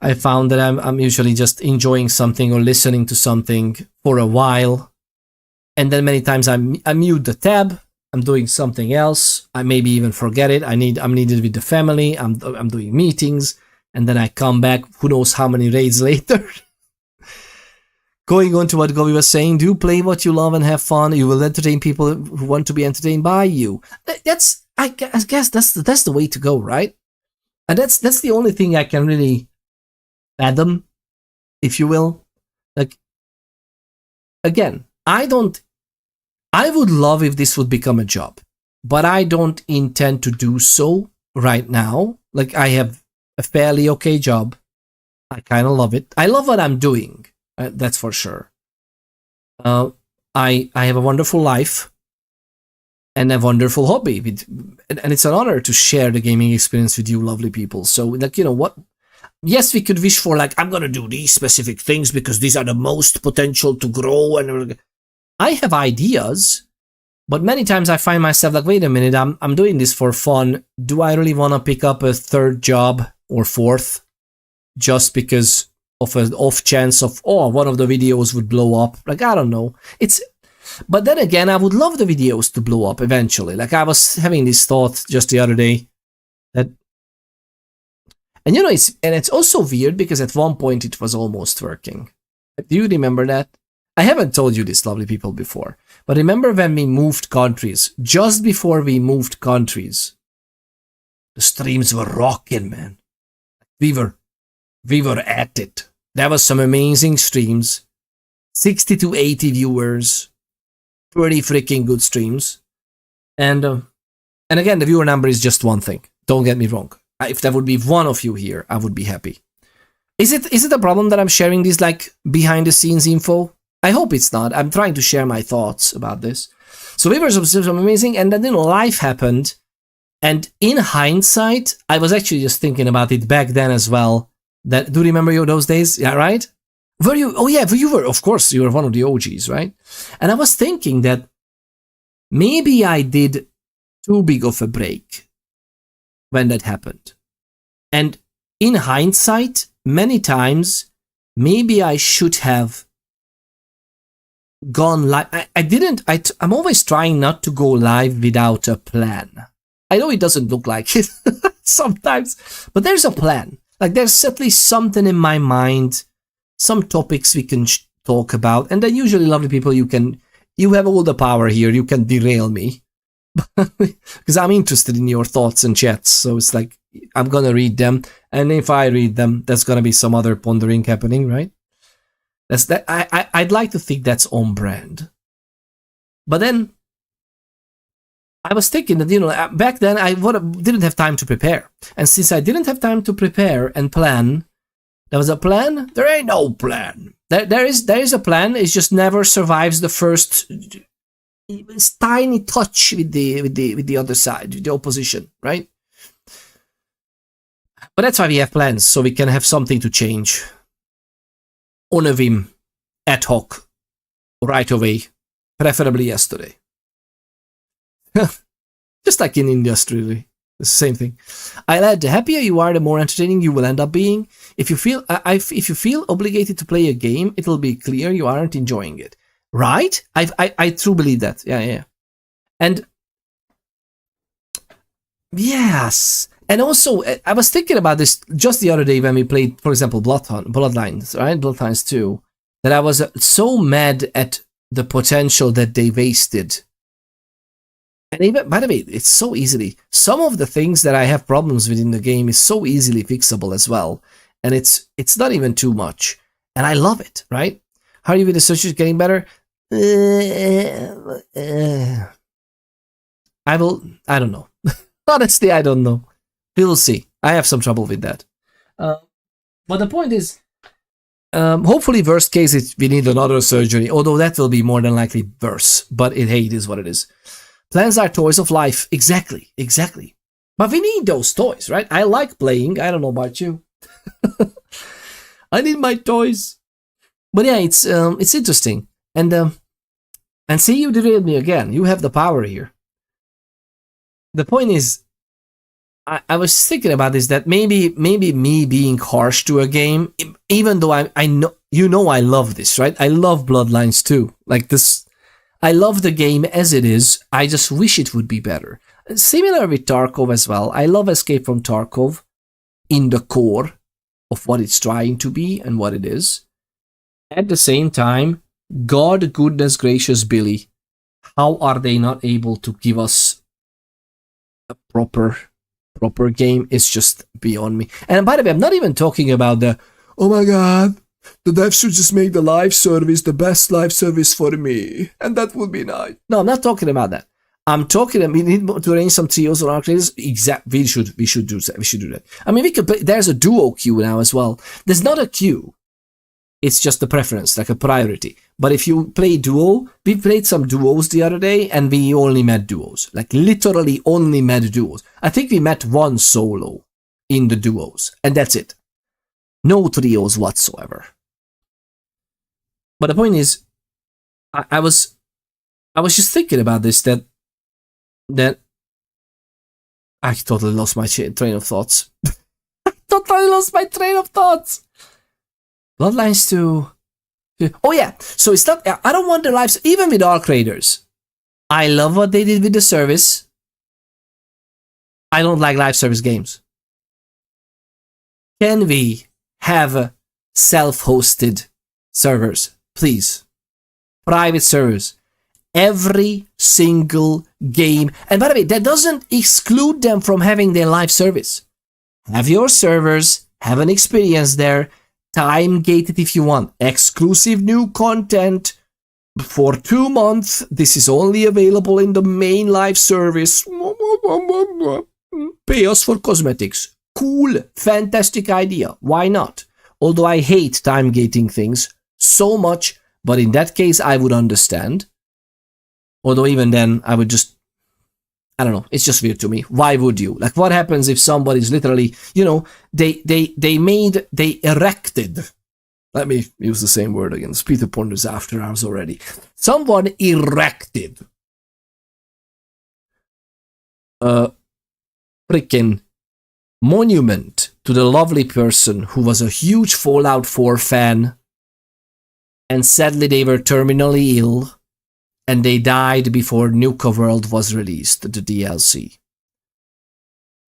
I found that I'm usually just enjoying something or listening to something for a while, and then many times I mute the tab. I'm doing something else. I maybe even forget it. I'm needed with the family. I'm doing meetings, and then I come back. Who knows how many raids later? Going on to what Gobi was saying, do play what you love and have fun. You will entertain people who want to be entertained by you. I guess that's the way to go, right? And that's the only thing I can really fathom, if you will. Like, again, I would love if this would become a job, but I don't intend to do so right now. Like, I have a fairly okay job. I kind of love it. I love what I'm doing. That's for sure. I have a wonderful life and a wonderful hobby, and it's an honor to share the gaming experience with you lovely people. So, like, you know what? Yes, we could wish for, like, I'm gonna do these specific things because these are the most potential to grow, and I have ideas, but many times I find myself like, wait a minute, I'm doing this for fun. Do I really want to pick up a third job or fourth just because of an off chance of, oh, one of the videos would blow up? Like, I don't know. But then again, I would love the videos to blow up eventually. Like, I was having this thought just the other day that, and you know, it's also weird because at one point it was almost working. Do you remember that? I haven't told you this, lovely people, before, but remember when we moved countries? Just before we moved countries, the streams were rocking, man. We were at it. There was some amazing streams, 60 to 80 viewers, pretty freaking good streams, and again, the viewer number is just one thing. Don't get me wrong. If there would be one of you here, I would be happy. Is it a problem that I'm sharing this like behind the scenes info? I hope it's not. I'm trying to share my thoughts about this. So viewers were amazing, and then, you know, life happened, and in hindsight, I was actually just thinking about it back then as well. Do you remember those days? Yeah, right? Were you? Oh yeah, you were. Of course, you were one of the OGs, right? And I was thinking that maybe I did too big of a break when that happened. And in hindsight, many times, maybe I should have gone live. I didn't. I'm always trying not to go live without a plan. I know it doesn't look like it sometimes, but there's a plan. Like, there's at least something in my mind, some topics we can talk about, and then usually, lovely people, you have all the power here. You can derail me because I'm interested in your thoughts and chats. So it's like, I'm gonna read them, and if I read them, there's gonna be some other pondering happening, right? That's that. I'd like to think that's on brand, but then I was thinking that, you know, back then I didn't have time to prepare, and since I didn't have time to prepare and plan, there was a plan. There ain't no plan. There is a plan. It just never survives the first tiny touch with the other side, with the opposition, right? But that's why we have plans, so we can have something to change on a whim, ad hoc, right away, preferably yesterday. Just like in industry, really. It's the same thing. I'll add, the happier you are, the more entertaining you will end up being. If you feel obligated to play a game, it'll be clear you aren't enjoying it. Right? I truly believe that. Yeah. And yes. And also, I was thinking about this just the other day when we played, for example, Bloodlines, right? Bloodlines 2, that I was so mad at the potential that they wasted. And even, by the way, it's so easily, some of the things that I have problems with in the game is so easily fixable as well. And it's not even too much. And I love it, right? How are you with the searches getting better? I don't know. Honestly, I don't know. We'll see. I have some trouble with that. But the point is, hopefully, worst case, we need another surgery, although that will be more than likely worse. But hey, it is what it is. Plans are toys of life. Exactly. But we need those toys, right? I like playing. I don't know about you. I need my toys. But yeah, it's interesting. And see, you derailed me again. You have the power here. The point is, I was thinking about this, that maybe me being harsh to a game, even though I know I love this, right? I love Bloodlines too. Like this, I love the game as it is. I just wish it would be better. Similar with Tarkov as well. I love Escape from Tarkov in the core of what it's trying to be and what it is. At the same time, God goodness gracious Billy, how are they not able to give us a proper game? Is just beyond me. And by the way, I'm not even talking about the, oh my god, the devs should just make the live service the best live service for me, and that would be nice. No, I'm not talking about that. I'm talking, we need to arrange some trios on our creators. We should do that. I mean, we could play, there's a duo queue now as well. There's not a queue. It's just a preference, like a priority. But if you play duo, we played some duos the other day, and we only met duos. Like, literally only met duos. I think we met one solo in the duos, and that's it. No trios whatsoever. But the point is, I was just thinking about this, that I totally lost my train of thoughts. Bloodlines 2. Oh yeah, so it's not, I don't want the lives, even with Arc Raiders. I love what they did with the service. I don't like live service games. Can we have self-hosted servers, please? Private servers. Every single game. And by the way, that doesn't exclude them from having their live service. Have your servers, have an experience there, time gated if you want, exclusive new content for 2 months. This is only available in the main live service. Pay us for cosmetics. Cool, fantastic idea. Why not? Although I hate time gating things so much, but in that case I would understand. Although even then, I would just, I don't know, it's just weird to me. Why would you? Like, what happens if somebody's literally, you know, they erected, let me use the same word again, Peter Ponders after hours already. Someone erected a freaking monument to the lovely person who was a huge Fallout 4 fan, and sadly they were terminally ill, and they died before Nuka World was released, the DLC.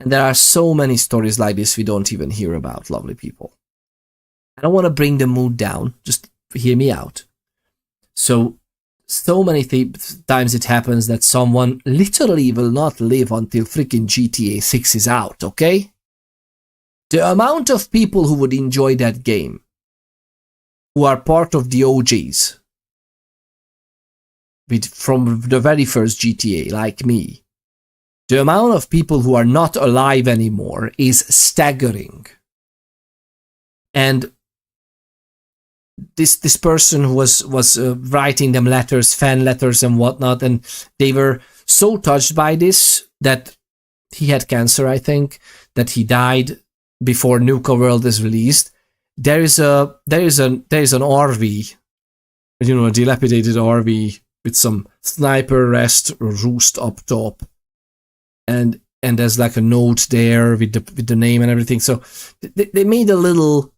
And there are so many stories like this we don't even hear about, lovely people. I don't want to bring the mood down, just hear me out. So many times it happens that someone literally will not live until freaking GTA 6 is out, okay? The amount of people who would enjoy that game, who are part of the OGs, from the very first GTA, like me, the amount of people who are not alive anymore is staggering. And this person who was writing them letters, fan letters and whatnot, and they were so touched by this that he had cancer, I think, that he died before Nuka World is released. There is an RV, you know, a dilapidated RV with some sniper roost up top, and there's like a note there with the name and everything. So they made a little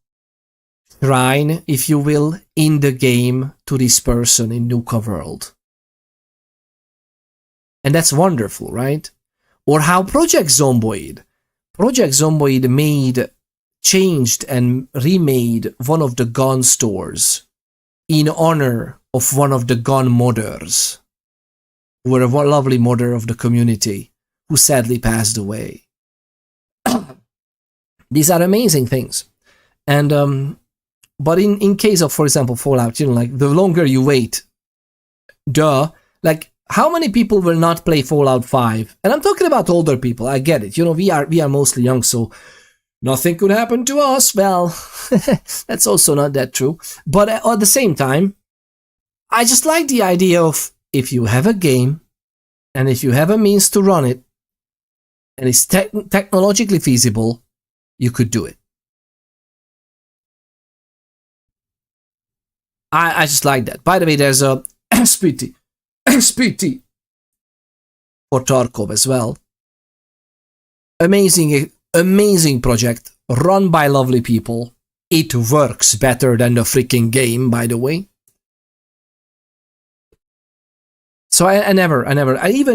shrine, if you will, in the game to this person in Nuka World, and that's wonderful, right? Or how Project Zomboid changed and remade one of the gun stores in honor of one of the gun modders, who were a lovely modder of the community, who sadly passed away. These are amazing things. And but in case of, for example, Fallout, you know, like, the longer you wait, like, how many people will not play Fallout 5? And I'm talking about older people, I get it. You know, we are mostly young, so nothing could happen to us. Well, that's also not that true. But at the same time, I just like the idea of if you have a game and if you have a means to run it and it's technologically feasible, you could do it. I just like that. By the way, there's a SPT for Tarkov as well. Amazing project run by lovely people. It works better than the freaking game, by the way. So I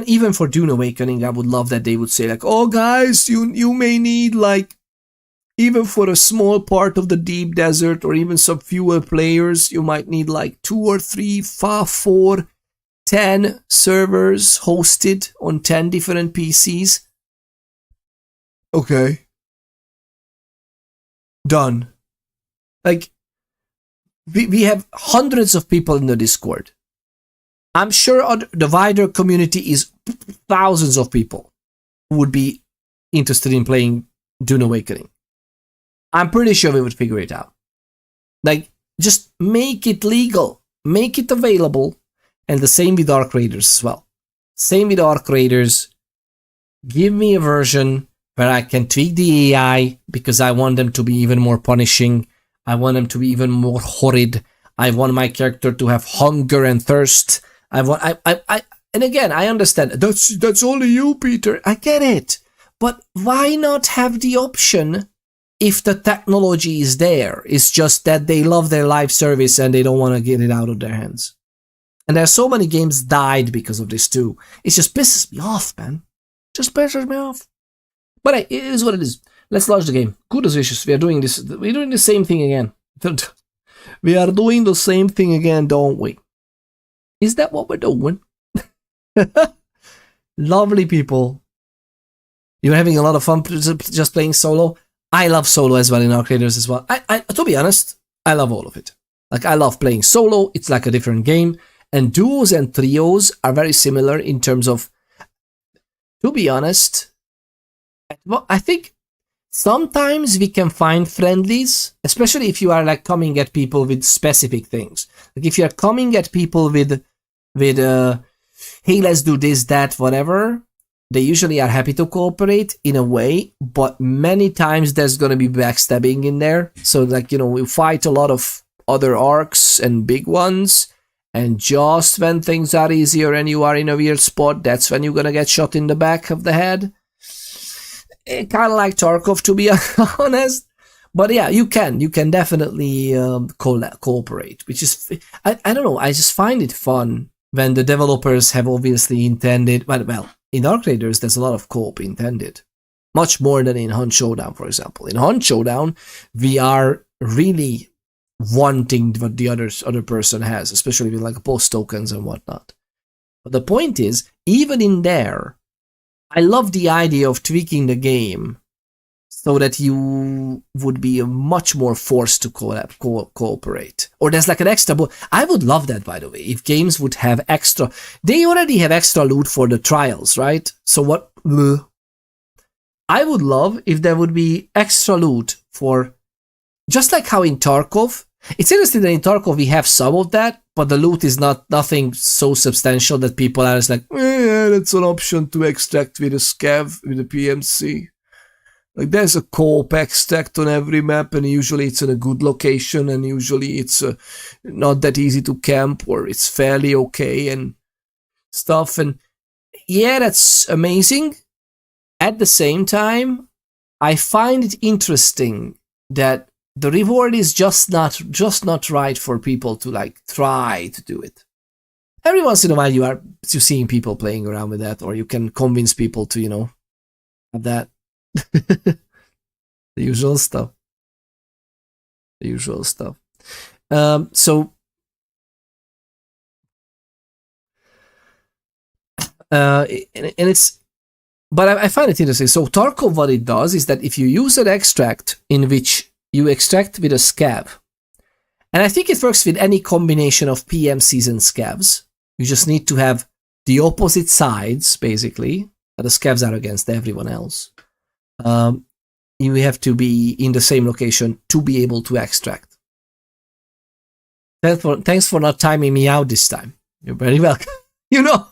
even for Dune Awakening, I would love that they would say like, oh guys, you may need like, even for a small part of the deep desert or even some fewer players, you might need like 2 or 3, 5, 4, 10 servers hosted on 10 different PCs. Okay. Done. Like, we have hundreds of people in the Discord. I'm sure the wider community is thousands of people who would be interested in playing Dune Awakening. I'm pretty sure we would figure it out. Like, just make it legal. Make it available. And the same with Arc Raiders as well. Same with Arc Raiders. Give me a version where I can tweak the AI because I want them to be even more punishing. I want them to be even more horrid. I want my character to have hunger and thirst. And again, I understand. That's only you, Peter. I get it. But why not have the option if the technology is there? It's just that they love their live service and they don't want to get it out of their hands. And there's so many games died because of this too. It just pisses me off, man. Just pisses me off. But hey, it is what it is. Let's launch the game. Goodness gracious, we are doing this. We're doing the same thing again. We are doing the same thing again, don't we? Is that what we're doing? Lovely people. You're having a lot of fun just playing solo. I love solo as well in Arc Raiders as well. I to be honest, I love all of it. Like, I love playing solo. It's like a different game. And duos and trios are very similar in terms of, to be honest, I think sometimes we can find friendlies, especially if you are like coming at people with specific things. Like if you are coming at people with hey, let's do this, that, whatever, they usually are happy to cooperate in a way, but many times there's going to be backstabbing in there. So like, you know, we fight a lot of other arcs and big ones, and just when things are easier and you are in a weird spot, that's when you're going to get shot in the back of the head. Kind of like Tarkov, to be honest. But yeah, you can definitely cooperate, which is, I don't know, I just find it fun when the developers have obviously intended, well, in Arc Raiders, there's a lot of co-op intended. Much more than in Hunt Showdown, for example. In Hunt Showdown, we are really wanting what the other person has, especially with like post tokens and whatnot. But the point is, even in there, I love the idea of tweaking the game so that you would be much more forced to cooperate. Or there's like an extra... I would love that, by the way, if games would have extra... They already have extra loot for the trials, right? So what... I would love if there would be extra loot for... Just like how in Tarkov... It's interesting that in Tarkov we have some of that, but the loot is nothing so substantial that people are just like, yeah, that's an option to extract with a scav, with a PMC. Like, there's a co-op extract on every map, and usually it's in a good location, and usually it's not that easy to camp, or it's fairly okay and stuff. And yeah, that's amazing. At the same time, I find it interesting that the reward is just not right for people to like try to do it. Every once in a while you're seeing people playing around with that, or you can convince people to, you know, have that. The usual stuff. So it's, but I find it interesting. So Tarkov, what it does is that if you use an extract in which you extract with a scav, and I think it works with any combination of PMCs and scavs. You just need to have the opposite sides, basically. The scavs are against everyone else. you have to be in the same location to be able to extract. Thanks for not timing me out this time. You're very welcome. You know,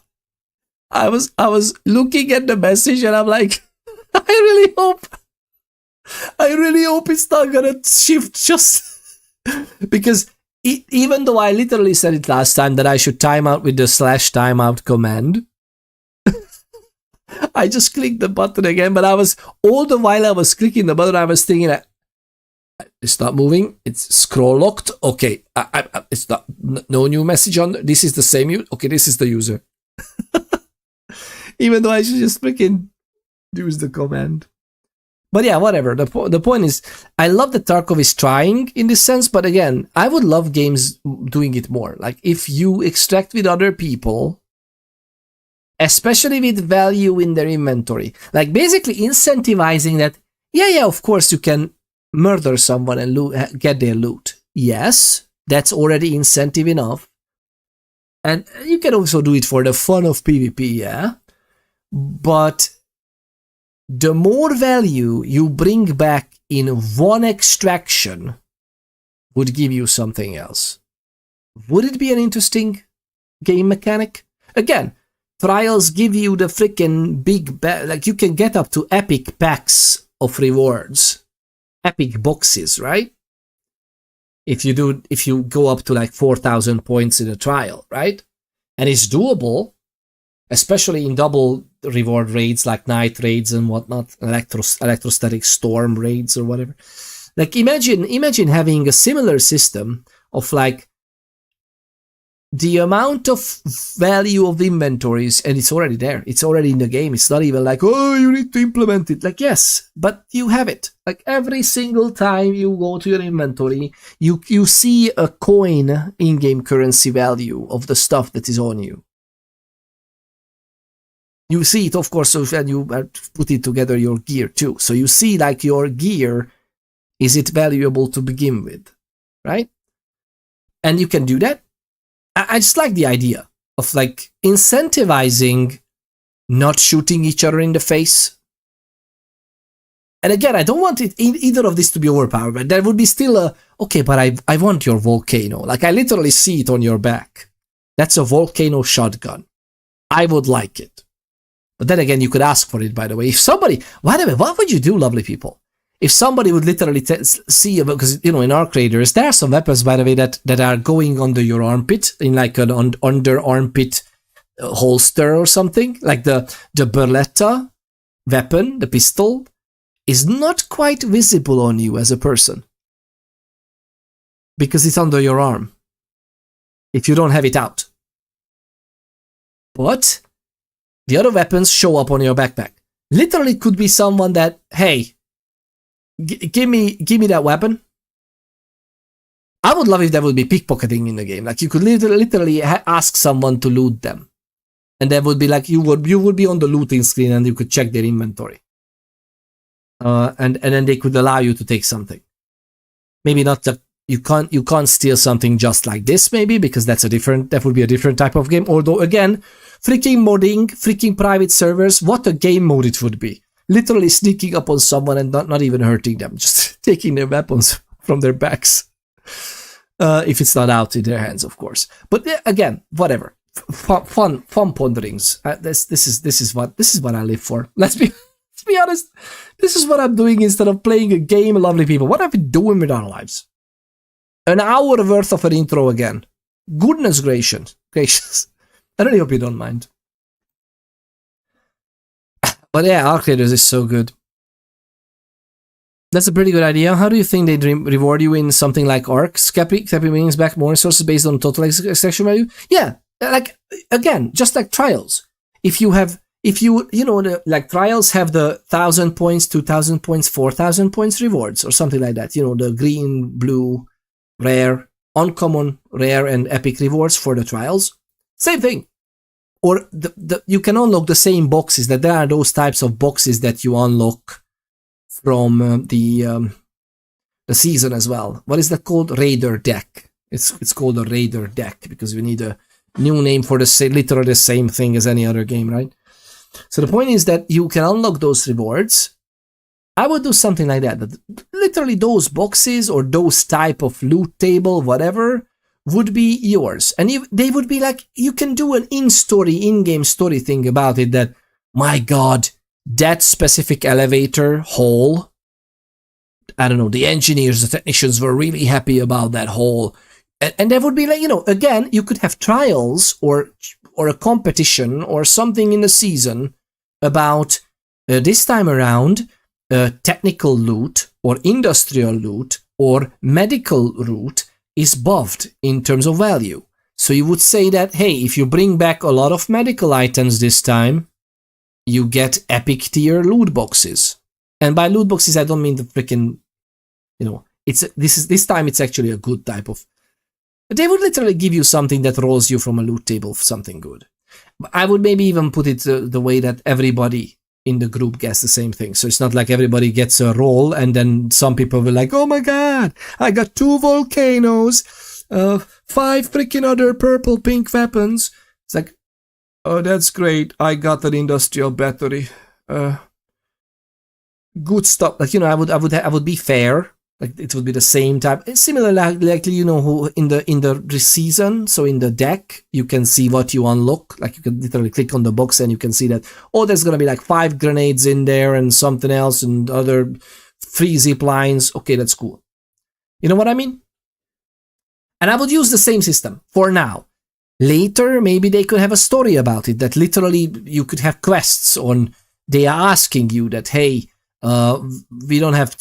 I was looking at the message and I'm like, I really hope it's not gonna shift just because even though I literally said it last time that I should time out with the /timeout command, I just clicked the button again, but all the while I was clicking the button, I was thinking that it's not moving, it's scroll locked, okay, it's not, no new message on, this is the same, okay, this is the user. Even though I should just freaking use the command. But yeah, whatever. The point is, I love that Tarkov is trying in this sense, but again, I would love games doing it more. Like, if you extract with other people, especially with value in their inventory, like basically incentivizing that, yeah, of course you can murder someone and get their loot. Yes, that's already incentive enough. And you can also do it for the fun of PvP, yeah? But the more value you bring back in one extraction would give you something else. Would it be an interesting game mechanic? Again, trials give you the freaking big, like you can get up to epic packs of rewards, epic boxes, right? If you go up to like 4,000 points in a trial, right? And it's doable, especially in double reward raids like night raids and whatnot, electrostatic storm raids or whatever. Like imagine having a similar system of like the amount of value of inventories, and it's already there. It's already in the game. It's not even like, oh, you need to implement it. Like, yes, but you have it. Like every single time you go to your inventory, you see a coin in-game currency value of the stuff that is on you. You see it, of course, when you put it together your gear too. So you see like your gear, is it valuable to begin with, right? And you can do that. I just like the idea of like incentivizing not shooting each other in the face. And again, I don't want either of this to be overpowered, but there would be still a, okay, but I want your volcano. Like I literally see it on your back. That's a volcano shotgun. I would like it. But then again, you could ask for it, by the way. If somebody, by the way, what would you do, lovely people? If somebody would literally see, because, you know, in Arc Raiders, there are some weapons, by the way, that are going under your armpit, in like an under armpit holster or something. Like the Beretta weapon, the pistol, is not quite visible on you as a person. Because it's under your arm. If you don't have it out. But the other weapons show up on your backpack. Literally could be someone that, hey, give me that weapon. I would love if there would be pickpocketing in the game. Like you could literally ask someone to loot them, and that would be like you would be on the looting screen and you could check their inventory, and then they could allow you to take something. Maybe not that you can't steal something just like this, maybe, because that would be a different type of game. Although again, freaking modding, freaking private servers, what a game mode it would be. Literally sneaking up on someone and not even hurting them, just taking their weapons from their backs. If it's not out in their hands, of course. But again, whatever. Fun ponderings. This is what I live for. Let's be honest. This is what I'm doing instead of playing a game, lovely people. What are we doing with our lives? An hour worth of an intro again. Goodness gracious. I really hope you don't mind. But yeah, Arc Raiders is so good. That's a pretty good idea. How do you think they'd reward you in something like Arc? Scappy brings back more resources based on total extraction value? Yeah, like, again, just like trials. Like trials have the 1,000 points, 2,000 points, 4,000 points rewards or something like that. You know, the green, blue, rare, uncommon, rare, and epic rewards for the trials. Same thing. Or you can unlock the same boxes. That there are those types of boxes that you unlock from the season as well. What is that called? Raider deck. It's called a Raider deck because we need a new name for literally the same thing as any other game, right? So the point is that you can unlock those rewards. I would do something like that. Literally those boxes or those type of loot table, whatever, would be yours. And they would be like, you can do an in-game story thing about it that, my God, that specific elevator hall, I don't know, the engineers, the technicians were really happy about that hall. And there would be like, again, you could have trials or a competition or something in the season about this time around, technical loot or industrial loot or medical loot is buffed in terms of value. So you would say that, hey, if you bring back a lot of medical items this time, you get epic tier loot boxes. And by loot boxes, I don't mean the freaking, this time it's actually a good type of. They would literally give you something that rolls you from a loot table for something good. I would maybe even put it the way that everybody in the group gets the same thing. So it's not like everybody gets a roll and then some people will like, oh my God, I got 2 volcanoes, 5 freaking other purple pink weapons. It's like, oh, that's great. I got an industrial battery. Good stuff. Like, I would be fair. Like it would be the same type. It's similar, like who in the season. So in the deck, you can see what you unlock. Like you can literally click on the box and you can see that. Oh, there's gonna be like 5 grenades in there and something else and other 3 zip lines. Okay, that's cool. You know what I mean? And I would use the same system for now. Later, maybe they could have a story about it that literally you could have quests on. They are asking you that, hey. We don't have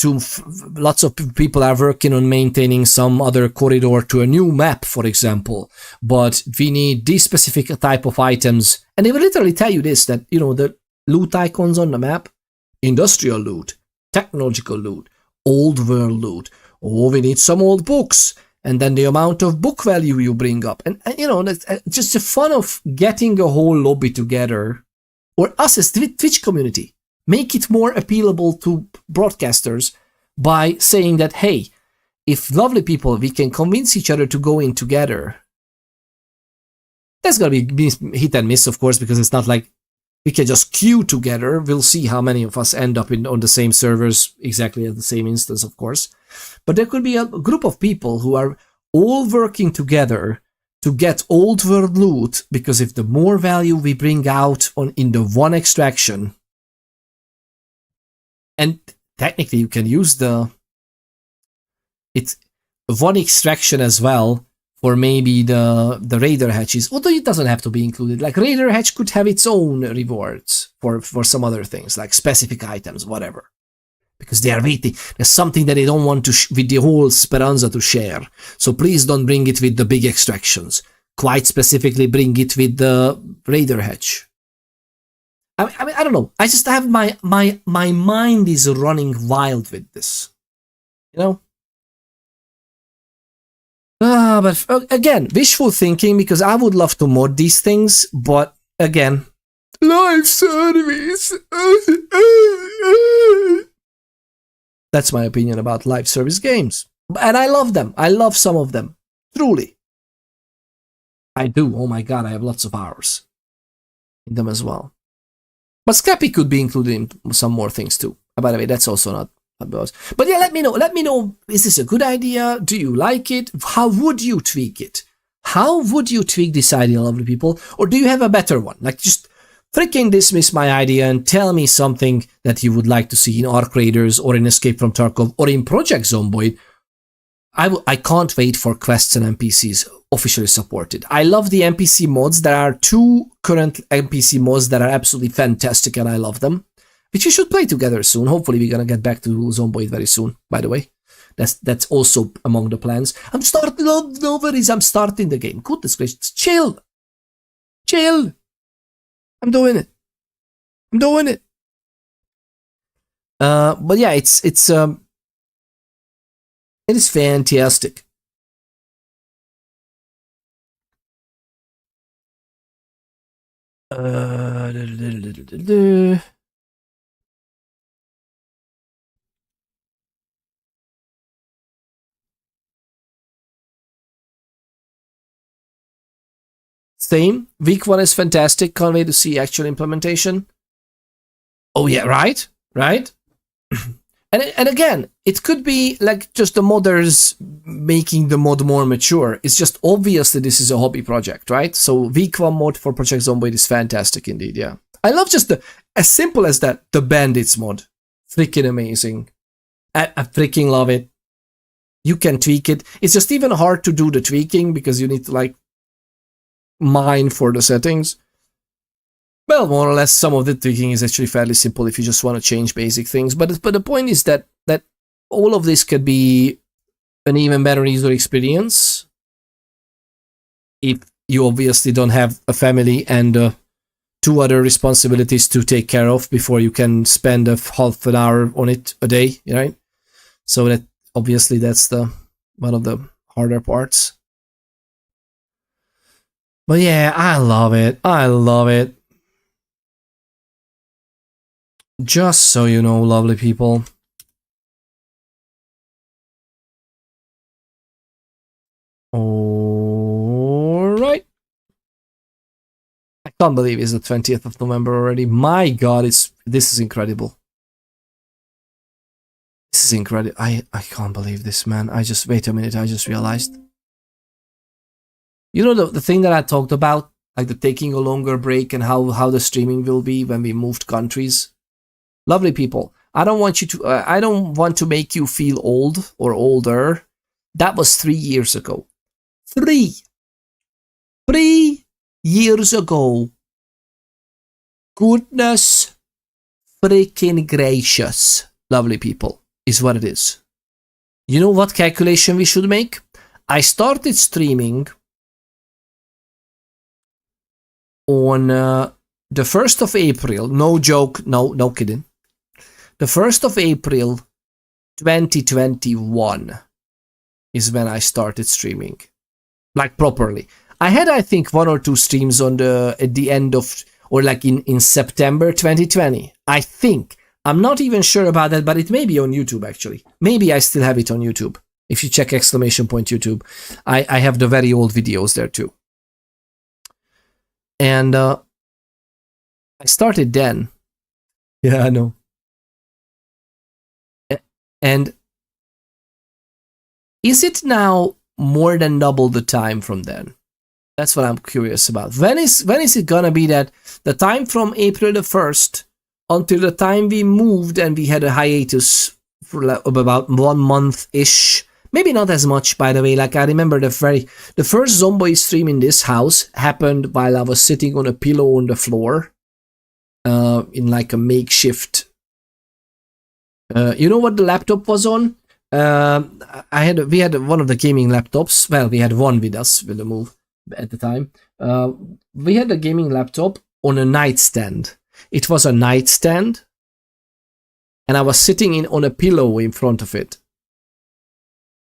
lots of people are working on maintaining some other corridor to a new map, for example, but we need this specific type of items. And they will literally tell you this, that, the loot icons on the map, industrial loot, technological loot, old world loot. Oh, we need some old books. And then the amount of book value you bring up. And that's just the fun of getting a whole lobby together, or us as Twitch community. Make it more appealable to broadcasters by saying that, hey, if lovely people, we can convince each other to go in together. That's going to be hit and miss, of course, because it's not like we can just queue together. We'll see how many of us end up on the same servers exactly at the same instance, of course. But there could be a group of people who are all working together to get old world loot, because if the more value we bring out in the one extraction, and technically you can use it's one extraction as well for maybe the Raider hatches, although it doesn't have to be included. Like Raider hatch could have its own rewards for some other things, like specific items, whatever. Because they are waiting. There's something that they don't want to with the whole Speranza to share. So please don't bring it with the big extractions. Quite specifically bring it with the Raider hatch. I mean, I don't know. I just have my mind is running wild with this, But again, wishful thinking, because I would love to mod these things, but again, live service. That's my opinion about live service games, and I love them. I love some of them, truly. I do. Oh my God, I have lots of hours in them as well. But Scrappy could be included in some more things too. By the way, that's also not about. But yeah, let me know. Let me know. Is this a good idea? Do you like it? How would you tweak it? How would you tweak this idea, lovely people? Or do you have a better one? Like, just freaking dismiss my idea and tell me something that you would like to see in Arc Raiders or in Escape from Tarkov or in Project Zomboid. I can't wait for quests and NPCs officially supported. I love the NPC mods. There are 2 current NPC mods that are absolutely fantastic, and I love them, which we should play together soon. Hopefully we're gonna get back to Zomboid very soon, by the way. That's also among the plans. I'm starting, no worries, I'm starting the game. Goodness gracious, chill. I'm doing it. But yeah, it is fantastic. Same. Week 1 is fantastic. Can't wait to see actual implementation. Oh yeah, right? And again, it could be like just the modders making the mod more mature. It's just obviously this is a hobby project, right? So week 1 mod for Project Zomboid is fantastic indeed, yeah. I love just as simple as that, the bandits mod. Freaking amazing. I freaking love it. You can tweak it. It's just even hard to do the tweaking because you need to like mine for the settings. Well, more or less, some of the tweaking is actually fairly simple if you just want to change basic things. But the point is that all of this could be an even better user experience if you obviously don't have a family and 2 other responsibilities to take care of before you can spend half an hour on it a day, right? So that obviously that's one of the harder parts. But yeah, I love it. I love it. Just so you know, lovely people. Alright. I can't believe it's the 20th of November already. My god, this is incredible. This is incredible. I can't believe this, man. Wait a minute, I just realized. You know the thing that I talked about? Like the taking a longer break and how the streaming will be when we moved countries? Lovely people, I don't want to make you feel old or older. That was 3 years ago. 3 years ago. Goodness freaking gracious, lovely people, is what it is. You know what calculation we should make? I started streaming on the 1st of April. No joke, no kidding. The 1st of April 2021 is when I started streaming. Like properly. I had, I think, 1 or 2 streams at the end of, or like in September 2020. I think. I'm not even sure about that, but it may be on YouTube actually. Maybe I still have it on YouTube. If you check ! YouTube, I have the very old videos there too. And I started then. Yeah, I know. And is it now more than double the time from then? That's what I'm curious about. When is it gonna be that the time from April the 1st until the time we moved and we had a hiatus for about 1 month-ish? Maybe not as much, by the way. Like I remember the first zombie stream in this house happened while I was sitting on a pillow on the floor, in like a makeshift. You know what the laptop was on? We had one of the gaming laptops. Well, we had one with us with the move at the time. We had a gaming laptop on a nightstand. It was a nightstand, and I was sitting on a pillow in front of it.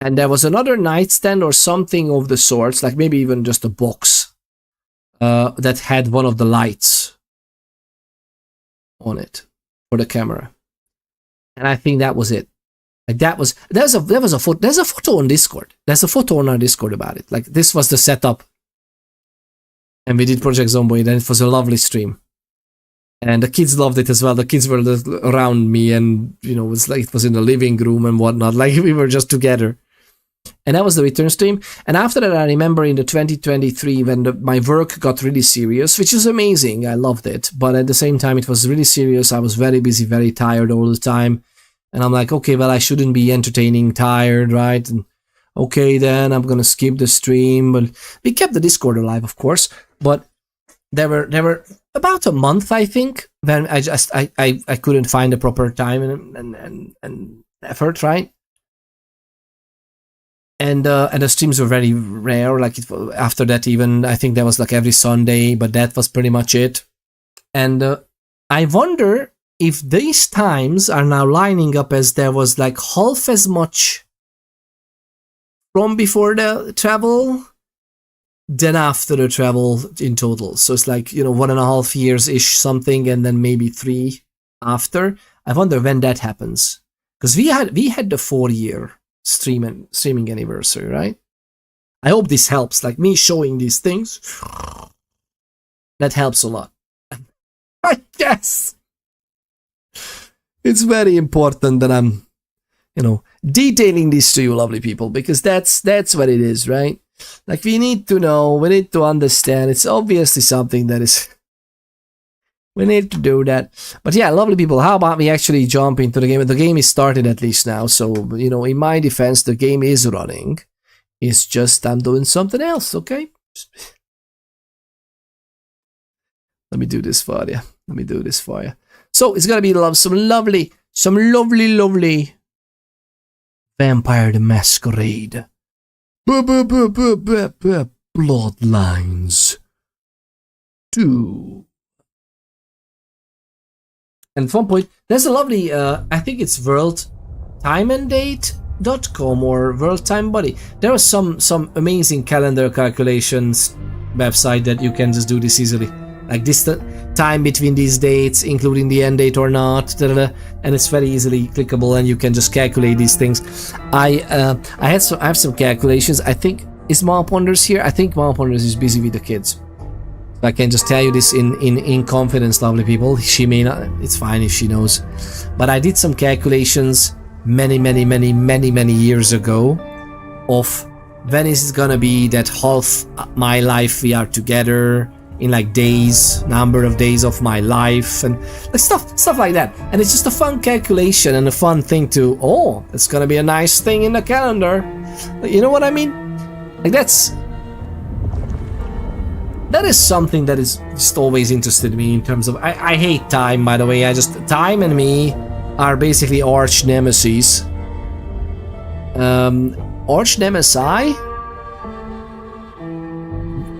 And there was another nightstand or something of the sorts, like maybe even just a box, that had one of the lights on it for the camera. And I think that was it. Like there's a photo on Discord. There's a photo on our Discord about it. Like this was the setup. And we did Project Zomboid, and it was a lovely stream. And the kids loved it as well. The kids were around me, and you know, it was in the living room and whatnot. Like we were just together. And that was the return stream. And after that, I remember in the 2023 when my work got really serious, which is amazing. I loved it. But at the same time, it was really serious. I was very busy, very tired all the time. And I'm like, okay, well, I shouldn't be entertaining tired, right? And okay, then I'm going to skip the stream. But we kept the Discord alive, of course. But there were about a month, I think, when I couldn't find the proper time and effort, right? And the streams were very rare. Like after that, even I think that was like every Sunday, but that was pretty much it. And I wonder if these times are now lining up as there was like half as much from before the travel than after the travel in total. So it's like, you know, 1.5 years ish something, and then maybe 3 after. I wonder when that happens, because we had the 4-year streaming anniversary, right? I hope this helps, like me showing these things. That helps a lot. I guess it's very important that I'm you know, detailing this to you, lovely people, because that's what it is, right? Like, we need to know, we need to understand. It's obviously something that is... We need to do that. But yeah, lovely people, how about we actually jump into the game? The game is started at least now, so, you know, in my defense, the game is running. It's just I'm doing something else, okay? Let me do this for you. Let me do this for you. So, it's gonna be some lovely Vampire the Masquerade. Bloodlines 2. And at one point, there's a lovely, I think it's worldtimeanddate.com or World Time Buddy. There are some amazing calendar calculations website that you can just do this easily. Like this time between these dates, including the end date or not, and it's very easily clickable, and you can just calculate these things. I have some calculations. I think, is Mom Ponders here? I think Mom Ponders is busy with the kids. I can just tell you this in confidence, lovely people. She may not, it's fine if she knows. But I did some calculations many years ago of when is it gonna be that half my life we are together, in like days, number of days of my life, and like stuff like that. And it's just a fun calculation and a fun thing to, oh, it's gonna be a nice thing in the calendar. You know what I mean? Like that is something that is just always interested me in terms of, I hate time, by the way. Time and me are basically arch nemesis. Arch nemesis?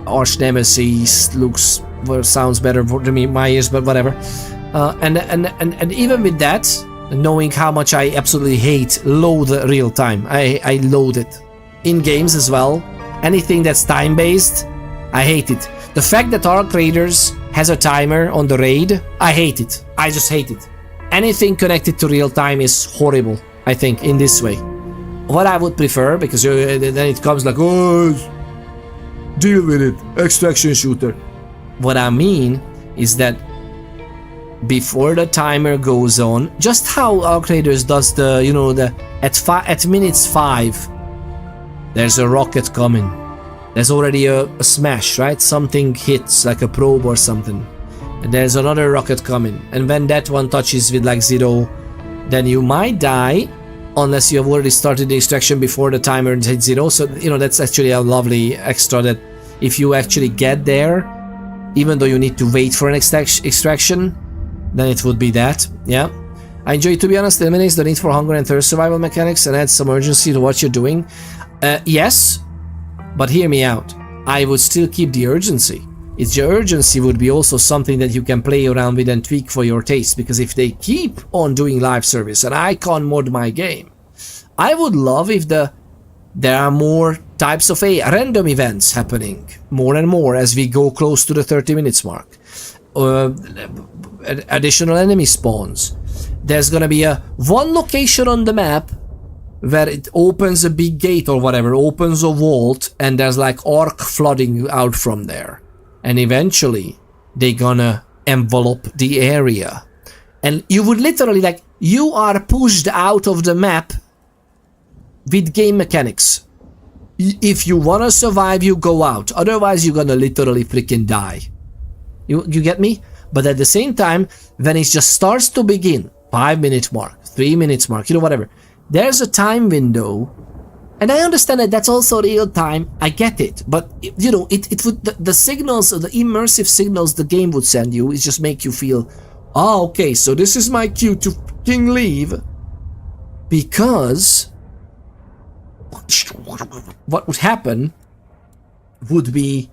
Arch nemesis sounds better to me, my ears, but whatever. And even with that, knowing how much I absolutely loathe real time. I loathe it. In games as well. Anything that's time-based, I hate it. The fact that Arc Raiders has a timer on the raid, I hate it. I just hate it. Anything connected to real time is horrible, I think, in this way. What I would prefer, because then it comes like, oh, deal with it, extraction shooter. What I mean is that before the timer goes on, just how Arc Raiders does the, you know, at minutes 5, there's a rocket coming. There's already a smash, right? Something hits, like a probe or something. And there's another rocket coming. And when that one touches with like 0, then you might die, unless you have already started the extraction before the timer hits 0. So, you know, that's actually a lovely extra that if you actually get there, even though you need to wait for an extraction, then it would be that, yeah. I enjoy, to be honest, eliminates the need for hunger and thirst survival mechanics and adds some urgency to what you're doing. Yes. But hear me out, I would still keep the urgency. It's the urgency would be also something that you can play around with and tweak for your taste, because if they keep on doing live service and I can't mod my game, I would love if there are more types of random events happening, more and more as we go close to the 30 minutes mark. Additional enemy spawns. There's gonna be one location on the map where it opens a big gate or whatever, opens a vault, and there's like arc flooding out from there. And eventually, they're gonna envelop the area. And you would literally, like, you are pushed out of the map with game mechanics. If you wanna survive, you go out. Otherwise, you're gonna literally freaking die. You get me? But at the same time, when it just starts to begin, 5 minute mark, 3 minutes mark, you know, whatever, there's a time window, and I understand that that's also real time. I get it, but you know, it would the signals, the immersive signals the game would send you, is just make you feel, oh, okay, so this is my cue to fucking leave, because what would happen would be.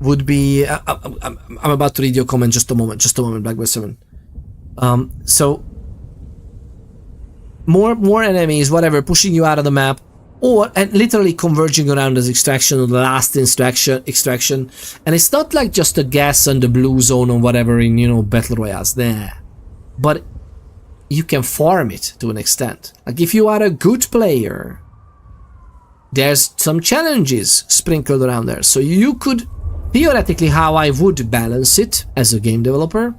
I'm about to read your comment. Just a moment, Blackbird 7. So. More enemies, whatever, pushing you out of the map, and literally converging around this extraction or the last extraction. And it's not like just a gas and the blue zone or whatever in, you know, battle royales there. But you can farm it to an extent. Like if you are a good player, there's some challenges sprinkled around there. So you could, theoretically, how I would balance it as a game developer,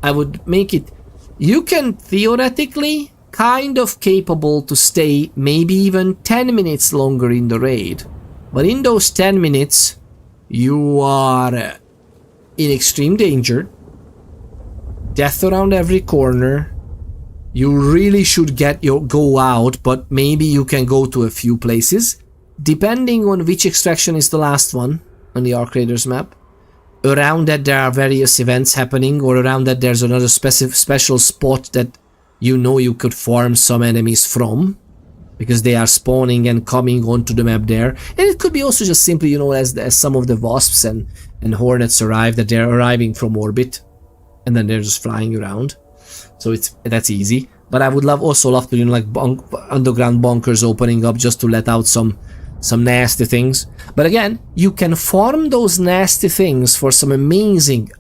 I would make it, you can theoretically kind of capable to stay maybe even 10 minutes longer in the raid. But in those 10 minutes, you are in extreme danger. Death around every corner. You really should go out, but maybe you can go to a few places. Depending on which extraction is the last one on the Arc Raiders map. Around that there are various events happening, or around that there's another special spot that you know you could farm some enemies from, because they are spawning and coming onto the map there. And it could be also just simply, you know, as some of the wasps and hornets arrive, that they're arriving from orbit, and then they're just flying around. So that's easy. But I would also love to, you know, like underground bunkers opening up just to let out some nasty things. But again, you can farm those nasty things for some amazing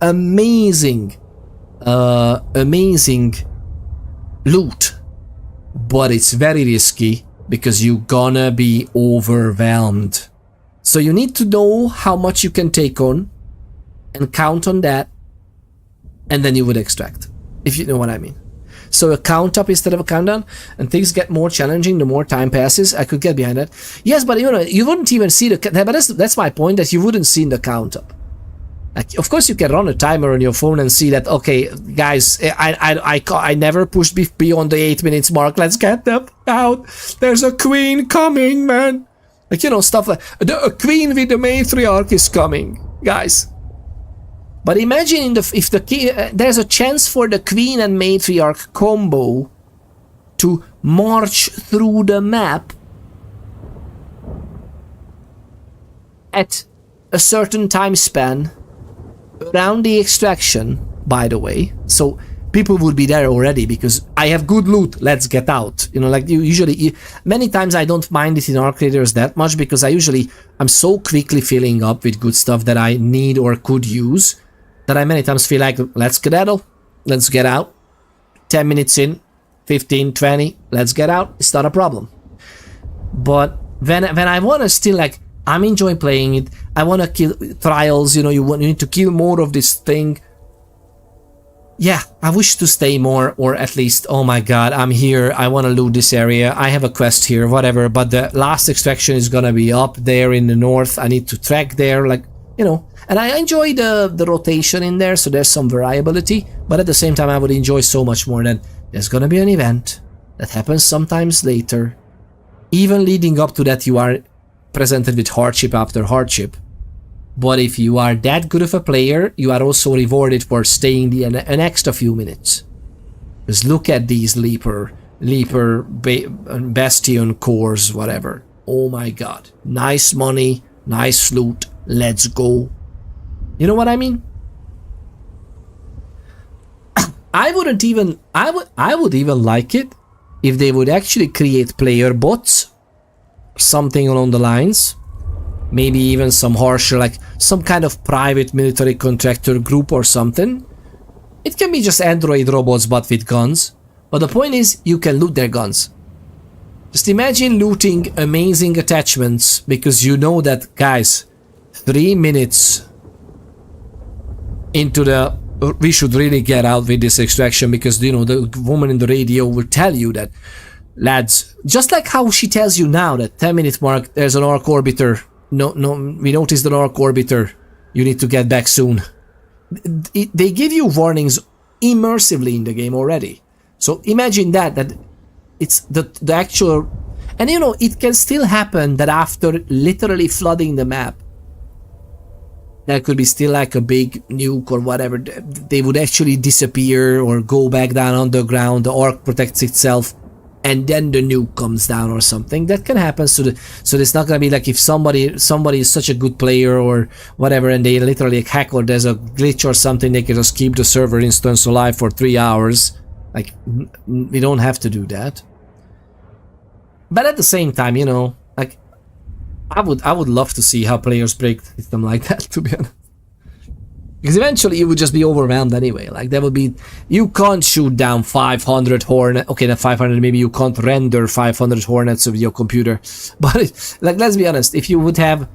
loot. But it's very risky because you're gonna be overwhelmed. So you need to know how much you can take on and count on that, and then you would extract, if you know what I mean. So a count up instead of a countdown, and things get more challenging the more time passes. I could get behind that. Yes, but you know, you wouldn't even see but that's my point, that you wouldn't see the count up. Like, of course you can run a timer on your phone and see that, okay, guys, I never pushed beyond the 8 minutes mark. Let's get them out. There's a queen coming, man. Like, you know, stuff like a queen with the matriarch is coming, guys. But imagine if there's a chance for the queen and matriarch combo to march through the map at a certain time span around the extraction, by the way. So people would be there already because I have good loot, let's get out. You know, like many times I don't mind it in Arc Raiders that much because I'm so quickly filling up with good stuff that I need or could use, that I many times feel like, let's skedaddle, let's get out. 10 minutes in, 15, 20, let's get out. It's not a problem. But when I want to still, like, I'm enjoying playing it, I want to kill trials, you know, you need to kill more of this thing. Yeah, I wish to stay more, or at least, oh my god, I'm here, I want to loot this area, I have a quest here, whatever, but the last extraction is gonna be up there in the north, I need to track there, like, you know. And I enjoy the rotation in there, so there's some variability, but at the same time I would enjoy so much more that there's gonna be an event that happens sometimes later. Even leading up to that, you are presented with hardship after hardship. But if you are that good of a player, you are also rewarded for staying an extra few minutes. Just look at these Leaper, Bastion cores, whatever. Oh my god. Nice money, nice loot, let's go. You know what I mean? I would even like it if they would actually create player bots, something along the lines. Maybe even some harsher, like some kind of private military contractor group or something. It can be just android robots but with guns. But the point is, you can loot their guns. Just imagine looting amazing attachments because you know that, guys, 3 minutes into we should really get out with this extraction, because, you know, the woman in the radio will tell you that, lads, just like how she tells you now that 10-minute mark, there's an Arc Orbiter. No, we noticed an Arc Orbiter. You need to get back soon. They give you warnings immersively in the game already. So imagine that it's the actual... And, you know, it can still happen that after literally flooding the map, there could be still like a big nuke or whatever. They would actually disappear or go back down underground. The Arc protects itself, and then the nuke comes down or something. That can happen. So it's not gonna be like if somebody is such a good player or whatever, and they literally hack or there's a glitch or something, they can just keep the server instance alive for 3 hours. Like, we don't have to do that. But at the same time, you know, like, I would love to see how players break the system like that, to be honest. Because eventually you would just be overwhelmed anyway. Like, there would be... You can't shoot down 500 Hornets. Okay, not 500, maybe you can't render 500 Hornets with your computer. But, like, let's be honest. If you would have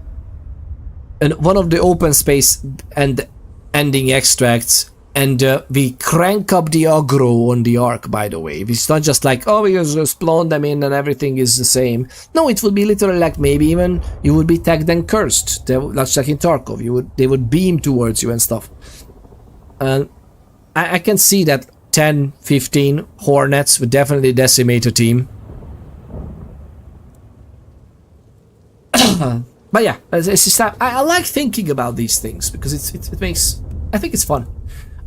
one of the open space and ending extracts And we crank up the aggro on the arc, by the way. It's not just like, oh, we just spawn them in and everything is the same. No, it would be literally like maybe even you would be tagged and cursed. That's like in Tarkov. They would beam towards you and stuff. And I can see that 10, 15 Hornets would definitely decimate a team. But yeah, I like thinking about these things because it makes... I think it's fun.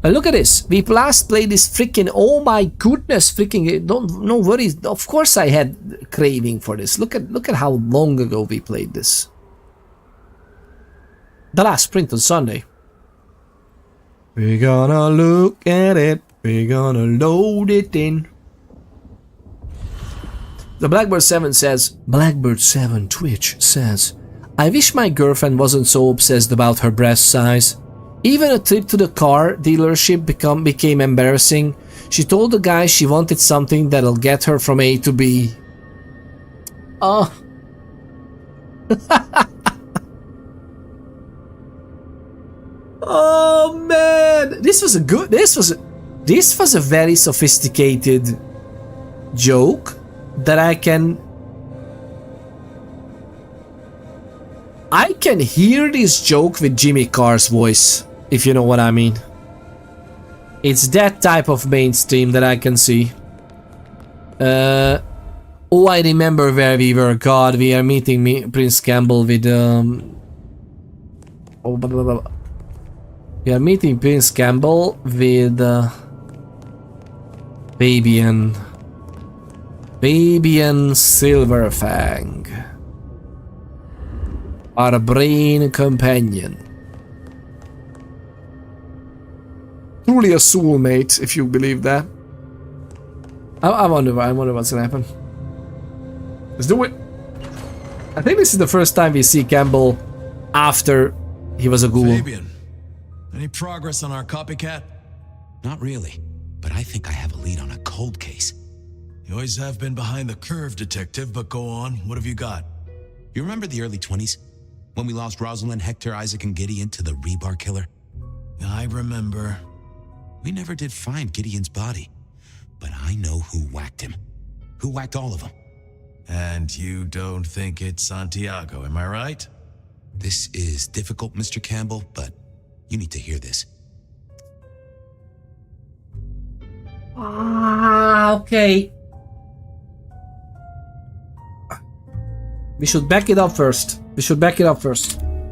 Look at this. We last played this freaking... Oh my goodness, freaking... No worries. Of course I had craving for this. Look at how long ago we played this. The last sprint on Sunday. We're gonna look at it. We're gonna load it in. The Blackbird 7 says... Blackbird 7 Twitch says... I wish my girlfriend wasn't so obsessed about her breast size. Even a trip to the car dealership became embarrassing. She told the guy she wanted something that'll get her from A to B. Oh. Oh man, this was a very sophisticated joke that I can hear this joke with Jimmy Carr's voice, if you know what I mean. It's that type of mainstream that I can see. Oh, I remember where we were. God, we are meeting Prince Campbell with we are meeting Prince Campbell with Fabian Silverfang, our brain companion. Truly a soulmate, if you believe that. I wonder what's gonna happen. Let's do it. I think this is the first time we see Campbell after he was a ghoul. Fabian, any progress on our copycat? Not really, but I think I have a lead on a cold case. You always have been behind the curve, detective, but go on. What have you got? You remember the early 20s? When we lost Rosalind, Hector, Isaac, and Gideon to the rebar killer? I remember. We never did find Gideon's body, but I know who whacked him. Who whacked all of them. And you don't think it's Santiago, am I right? This is difficult, Mr. Campbell, but you need to hear this. Okay. We should back it up first.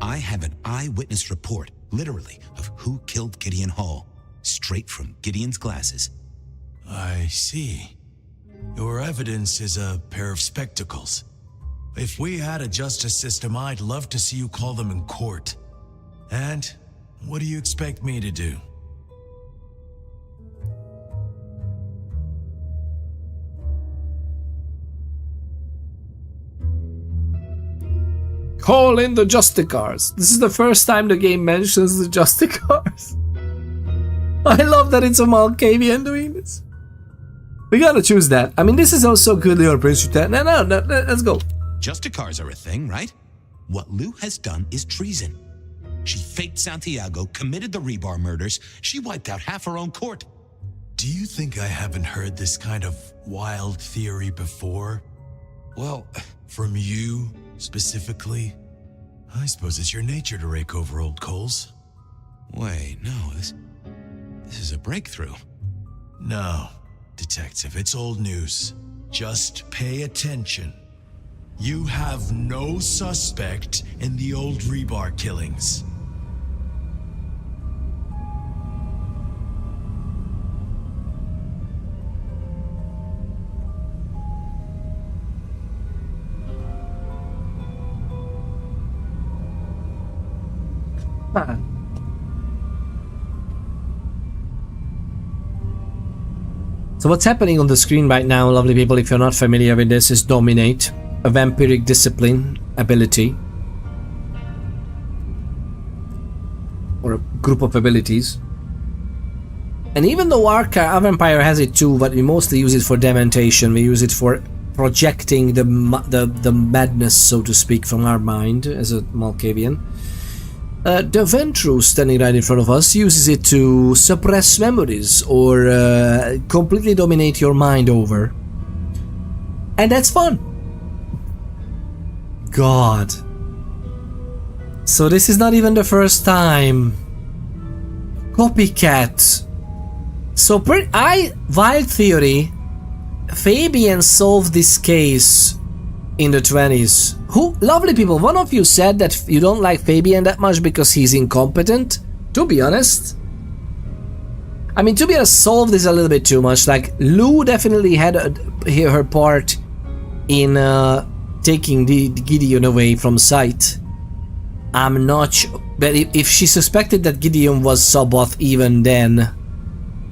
I have an eyewitness report, literally, of who killed Gideon Hall, straight from Gideon's glasses. I see. Your evidence is a pair of spectacles. If we had a justice system, I'd love to see you call them in court. And what do you expect me to do? Call in the Justicars. This is the first time the game mentions the Justicars. I love that it's a Malkavian doing this. We gotta choose that. I mean, this is also good, Leo Prince. No, let's go. Justicars are a thing, right? What Lou has done is treason. She faked Santiago, committed the rebar murders. She wiped out half her own court. Do you think I haven't heard this kind of wild theory before? Well, from you, specifically? I suppose it's your nature to rake over old coals. Wait, no, this is a breakthrough. No, detective, it's old news. Just pay attention. You have no suspect in the old rebar killings. So what's happening on the screen right now, lovely people, if you're not familiar with this, is Dominate, a vampiric discipline ability, or a group of abilities. And even though our vampire has it too, but we mostly use it for dementation, we use it for projecting the madness, so to speak, from our mind as a Malkavian. The Ventru standing right in front of us uses it to suppress memories or completely dominate your mind over. And that's fun. God. So this is not even the first time. Copycat. So wild theory, Fabian solved this case in the 20s. Lovely people, one of you said that you don't like Fabian that much because he's incompetent. To be honest, I mean, to be honest, solved is a little bit too much. Like, Lou definitely had her part in taking the Gideon away from sight. I'm not sure, but if she suspected that Gideon was Sabaoth even then,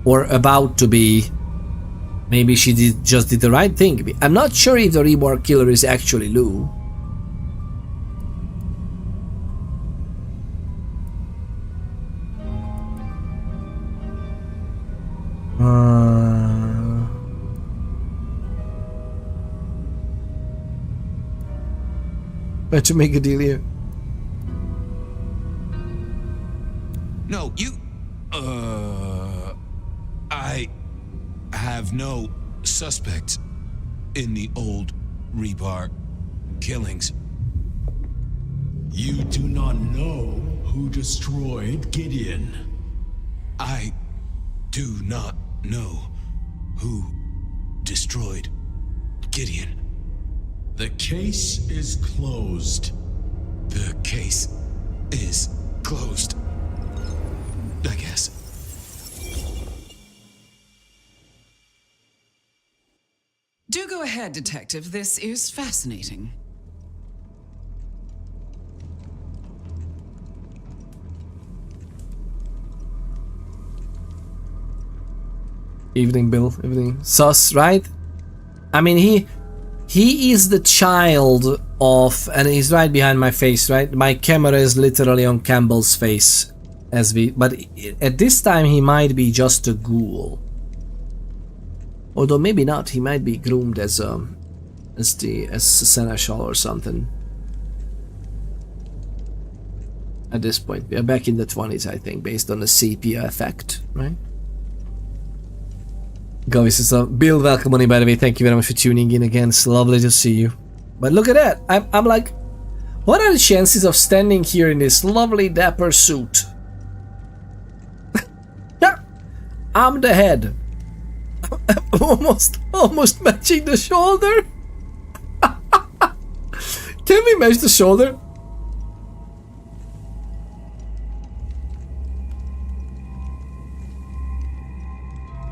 or about to be, maybe she just did the right thing. I'm not sure if the reborn killer is actually Lou. Better make a deal here. No, you... I have no suspects in the old rebar killings. You do not know who destroyed Gideon. I do not know who destroyed Gideon. The case is closed. The case is closed, I guess. Do go ahead, Detective. This is fascinating. Evening, Bill. Evening. Sus, right? I mean, he is the child of, and he's right behind my face, right? My camera is literally on Campbell's face, but at this time he might be just a ghoul. Although maybe not, he might be groomed as seneschal or something. At this point, we are back in the 20s, I think, based on the sepia effect, right? Guys, it's Bill, welcome on in, by the way. Thank you very much for tuning in again. It's lovely to see you. But look at that. I'm like, what are the chances of standing here in this lovely dapper suit? Yeah, I'm the head. almost matching the shoulder. Can we match the shoulder?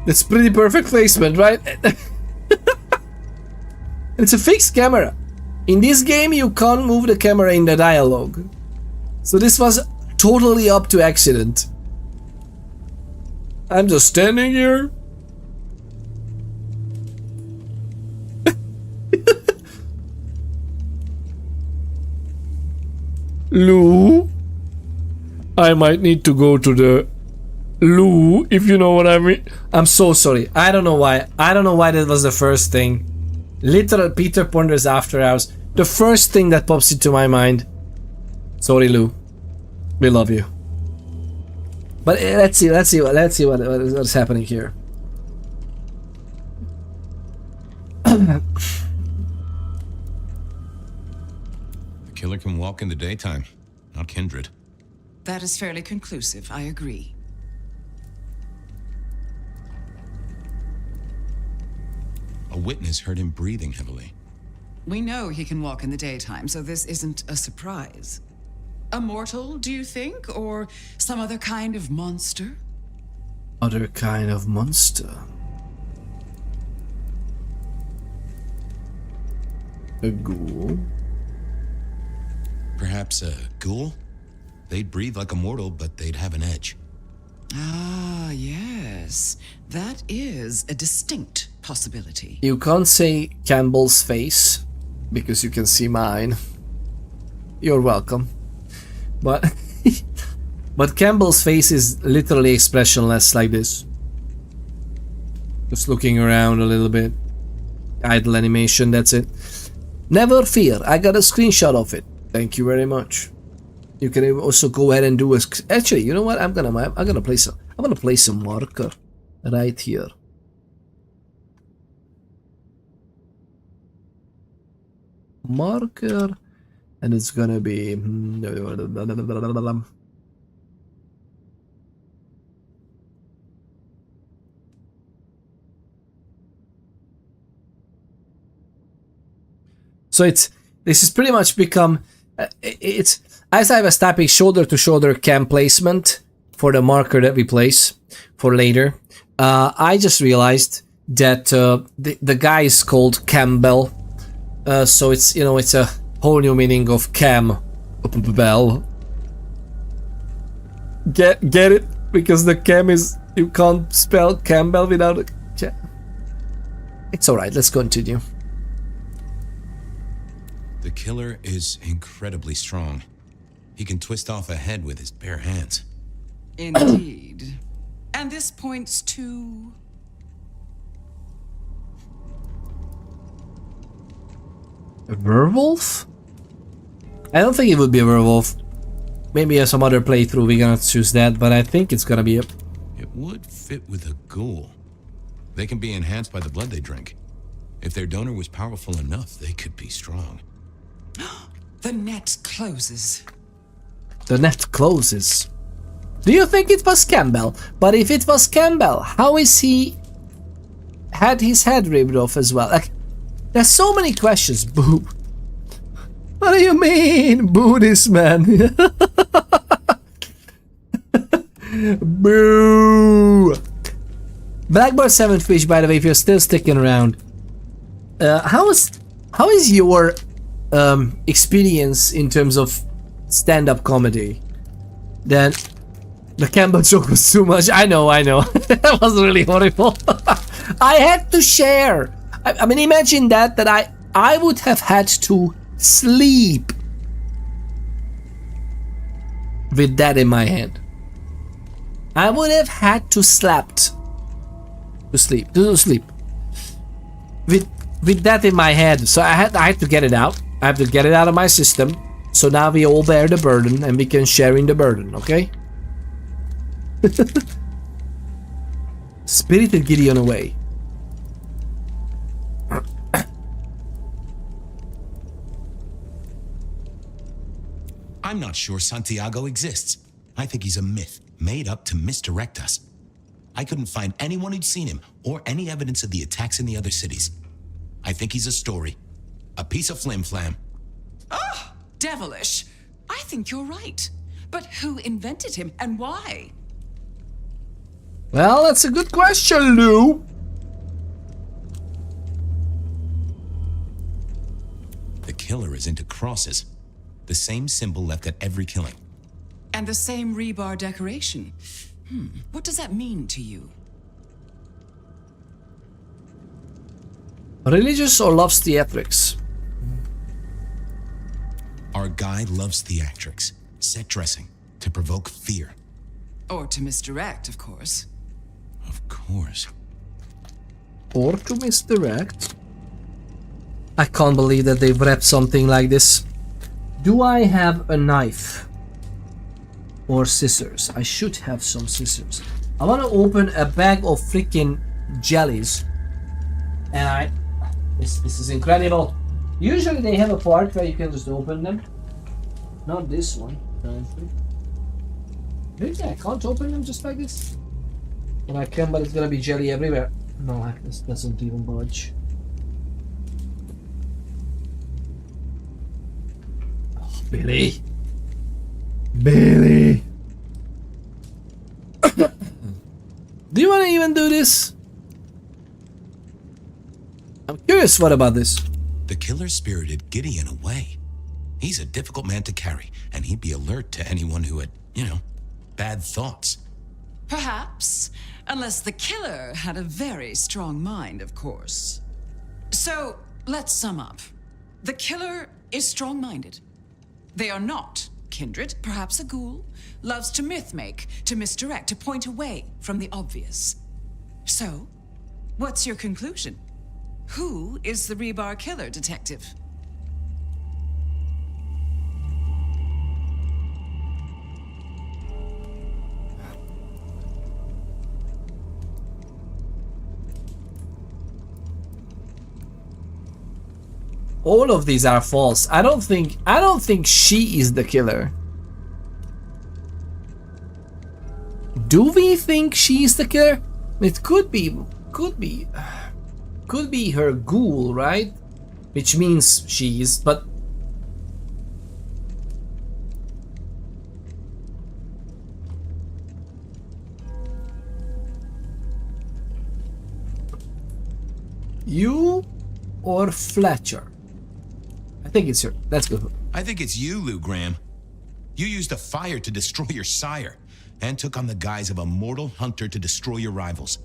That's pretty perfect placement, right? It's a fixed camera. In this game, you can't move the camera in the dialogue. So this was totally up to accident. I'm just standing here. Lou, I might need to go to the loo, if you know what I mean. I'm so sorry. I don't know why. That was the first thing. Literal Peter Ponders After Hours. The first thing that pops into my mind. Sorry, Lou. We love you. But let's see what's happening here. The killer can walk in the daytime, not Kindred. That is fairly conclusive, I agree. A witness heard him breathing heavily. We know he can walk in the daytime, so this isn't a surprise. A mortal, do you think? Or some other kind of monster? Other kind of monster. A ghoul? Perhaps a ghoul? They'd breathe like a mortal, but they'd have an edge. Ah, yes. That is a distinct possibility. You can't say Campbell's face, because you can see mine. You're welcome. But but Campbell's face is literally expressionless like this. Just looking around a little bit. Idle animation, that's it. Never fear, I got a screenshot of it. Thank you very much. You can also go ahead and do a... Actually, you know what? I'm gonna place a marker right here. Marker, and it's gonna be... So this has pretty much become, it's, as I was typing shoulder to shoulder cam placement for the marker that we place for later, I just realized that the guy is called Campbell, so it's, you know, it's a whole new meaning of cam bell. Get it? Because the cam is, you can't spell Campbell without a... It's alright, let's continue. The killer is incredibly strong. He can twist off a head with his bare hands. Indeed. And this points to... A werewolf? I don't think it would be a werewolf. Maybe some other playthrough we're gonna choose that, but I think it's gonna be a... It would fit with a ghoul. They can be enhanced by the blood they drink. If their donor was powerful enough, they could be strong. The net closes. The net closes. Do you think it was Campbell? But if it was Campbell, how is he had his head ripped off as well? Like, there's so many questions. Boo. What do you mean, boo this man? Boo. Blackbird 7 Fish, by the way, if you're still sticking around, how is your experience in terms of stand-up comedy? Then the Campbell joke was too much. I know. That was really horrible. I had to share. I mean, imagine that I would have had to sleep with that in my hand. I would have had to sleep with that in my head. So I had to get it out. I have to get it out of my system. So now we all bear the burden and we can share in the burden, okay? Spirited Gideon away. I'm not sure Santiago exists. I think he's a myth made up to misdirect us. I couldn't find anyone who'd seen him or any evidence of the attacks in the other cities. I think he's a story. A piece of flim-flam. Oh, devilish. I think you're right. But who invented him and why? Well, that's a good question, Lou. The killer is into crosses. The same symbol left at every killing. And the same rebar decoration. What does that mean to you? Religious or loves theatrics? Our guide loves theatrics, set dressing, to provoke fear. Or to misdirect, of course. Of course. Or to misdirect? I can't believe that they've wrapped something like this. Do I have a knife? Or scissors? I should have some scissors. I want to open a bag of freaking jellies. And this is incredible. Usually they have a part where you can just open them. Not this one. Maybe I can't open them just like this. But I can, but it's gonna be jelly everywhere. No, this doesn't even budge. Oh, Billy. Billy. Do you want to even do this? I'm curious, what about this? The killer spirited Gideon away. He's a difficult man to carry, and he'd be alert to anyone who had, bad thoughts. Perhaps, unless the killer had a very strong mind, of course. So, let's sum up. The killer is strong-minded. They are not kindred, perhaps a ghoul, loves to myth-make, to misdirect, to point away from the obvious. So, what's your conclusion? Who is the rebar killer, Detective? All of these are false. I don't think she is the killer. Do we think she is the killer? It could be her ghoul, right? Which means she is, but you or Fletcher? I think it's her. Let's go. I think it's you, Lou Graham. You used a fire to destroy your sire, and took on the guise of a mortal hunter to destroy your rivals.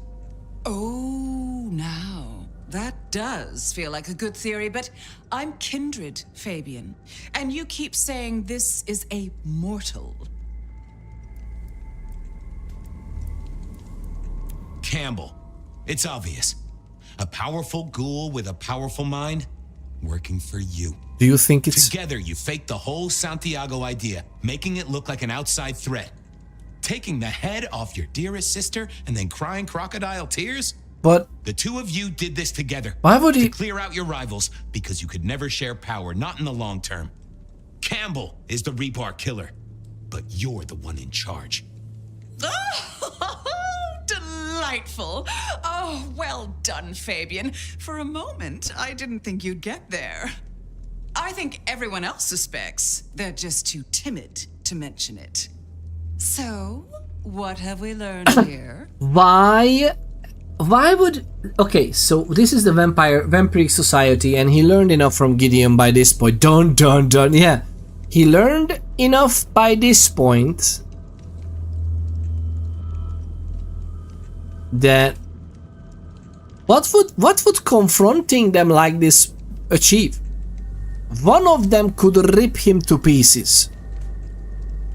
Oh, now, that does feel like a good theory, but I'm Kindred, Fabian. And you keep saying this is a mortal. Campbell. It's obvious. A powerful ghoul with a powerful mind, working for you. Do you think it's... Together, you faked the whole Santiago idea, making it look like an outside threat. Taking the head off your dearest sister and then crying crocodile tears? But... The two of you did this together. Why would he... To clear out your rivals, because you could never share power, not in the long term. Campbell is the rebar killer, but you're the one in charge. Oh, delightful. Oh, well done, Fabian. For a moment, I didn't think you'd get there. I think everyone else suspects. They're just too timid to mention it. So, what have we learned here? Why would... Okay, so this is the vampiric society, and he learned enough from Gideon by this point. Dun. Yeah, he learned enough by this point that what would confronting them like this achieve? One of them could rip him to pieces,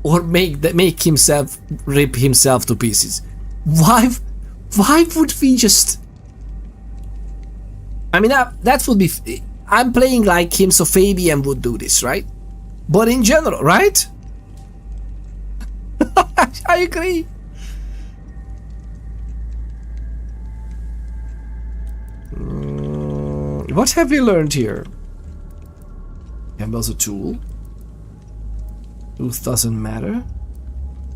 or make himself rip himself to pieces. Why would we just... I mean, that would be... I'm playing like him, so Fabian would do this, right? But in general, right? I agree. What have we learned here? Campbell's a tool. Truth doesn't matter.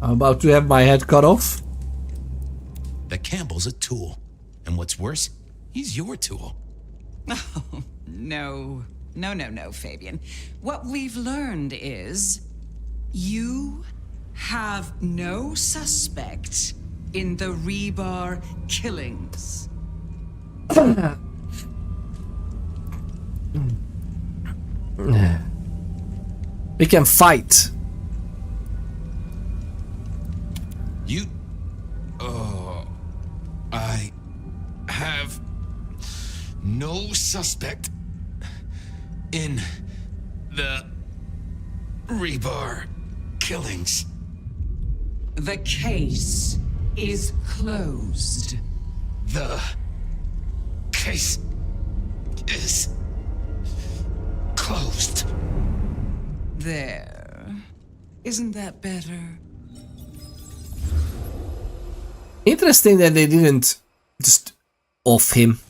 I'm about to have my head cut off. That Campbell's a tool. And what's worse, he's your tool. Oh, no, Fabian. What we've learned is you have no suspect in the rebar killings. We can fight. You... I have no suspect in the rebar killings. The case is closed. The case is closed. There. Isn't that better? Interesting that they didn't just off him.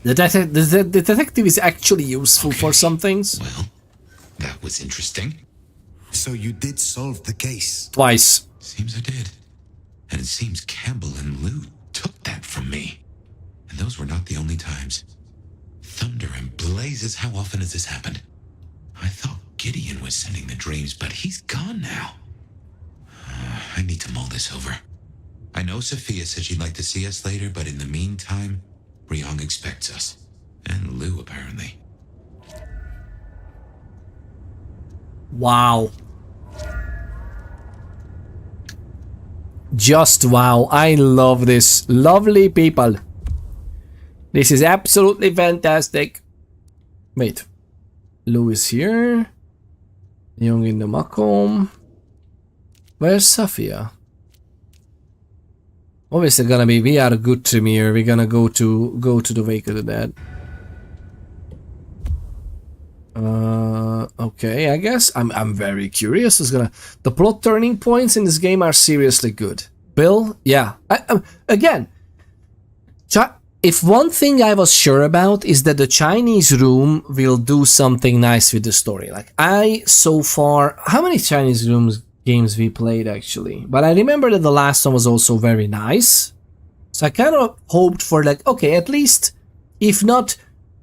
The detective is actually useful for some things. Well, that was interesting. So you did solve the case? Twice. Seems I did. And it seems Campbell and Lou took that from me. And those were not the only times. Thunder and blazes, how often has this happened? I thought Gideon was sending the dreams, but he's gone now. I need to mull this over. I know Sophia said she'd like to see us later, but in the meantime, Ryong expects us. And Lou, apparently. Wow. Just wow. I love this. Lovely people. This is absolutely fantastic. Wait. Lou is here. Young in the Macomb. Where's Sophia? Obviously gonna be, we are good Tremere. We're gonna go to the Wake of the Dead. Okay, I guess I'm very curious. The plot turning points in this game are seriously good. Bill, yeah. Again, if one thing I was sure about is that the Chinese room will do something nice with the story. Like so far, how many Chinese rooms games we played actually? But I remember that the last one was also very nice. So I kind of hoped for like, okay, at least, if not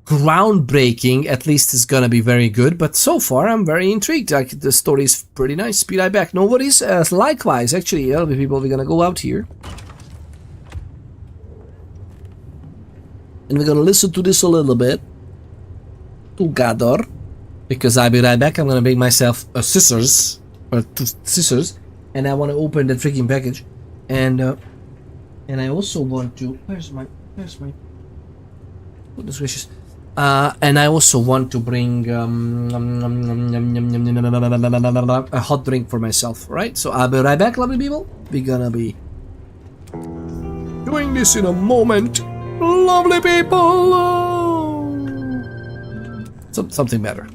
groundbreaking, at least it's gonna be very good. But so far, I'm very intrigued. Like the story is pretty nice. Be right back. No worries. Likewise, actually, LB people, we're gonna go out here. And we're gonna listen to this a little bit together, because I'll be right back. I'm gonna make myself a scissors, or two scissors, and I want to open that freaking package, and I also want to. Where's my? Goodness gracious! And I also want to bring a hot drink for myself. Right? So I'll be right back, lovely people. We're gonna be doing this in a moment. Lovely people! Something better.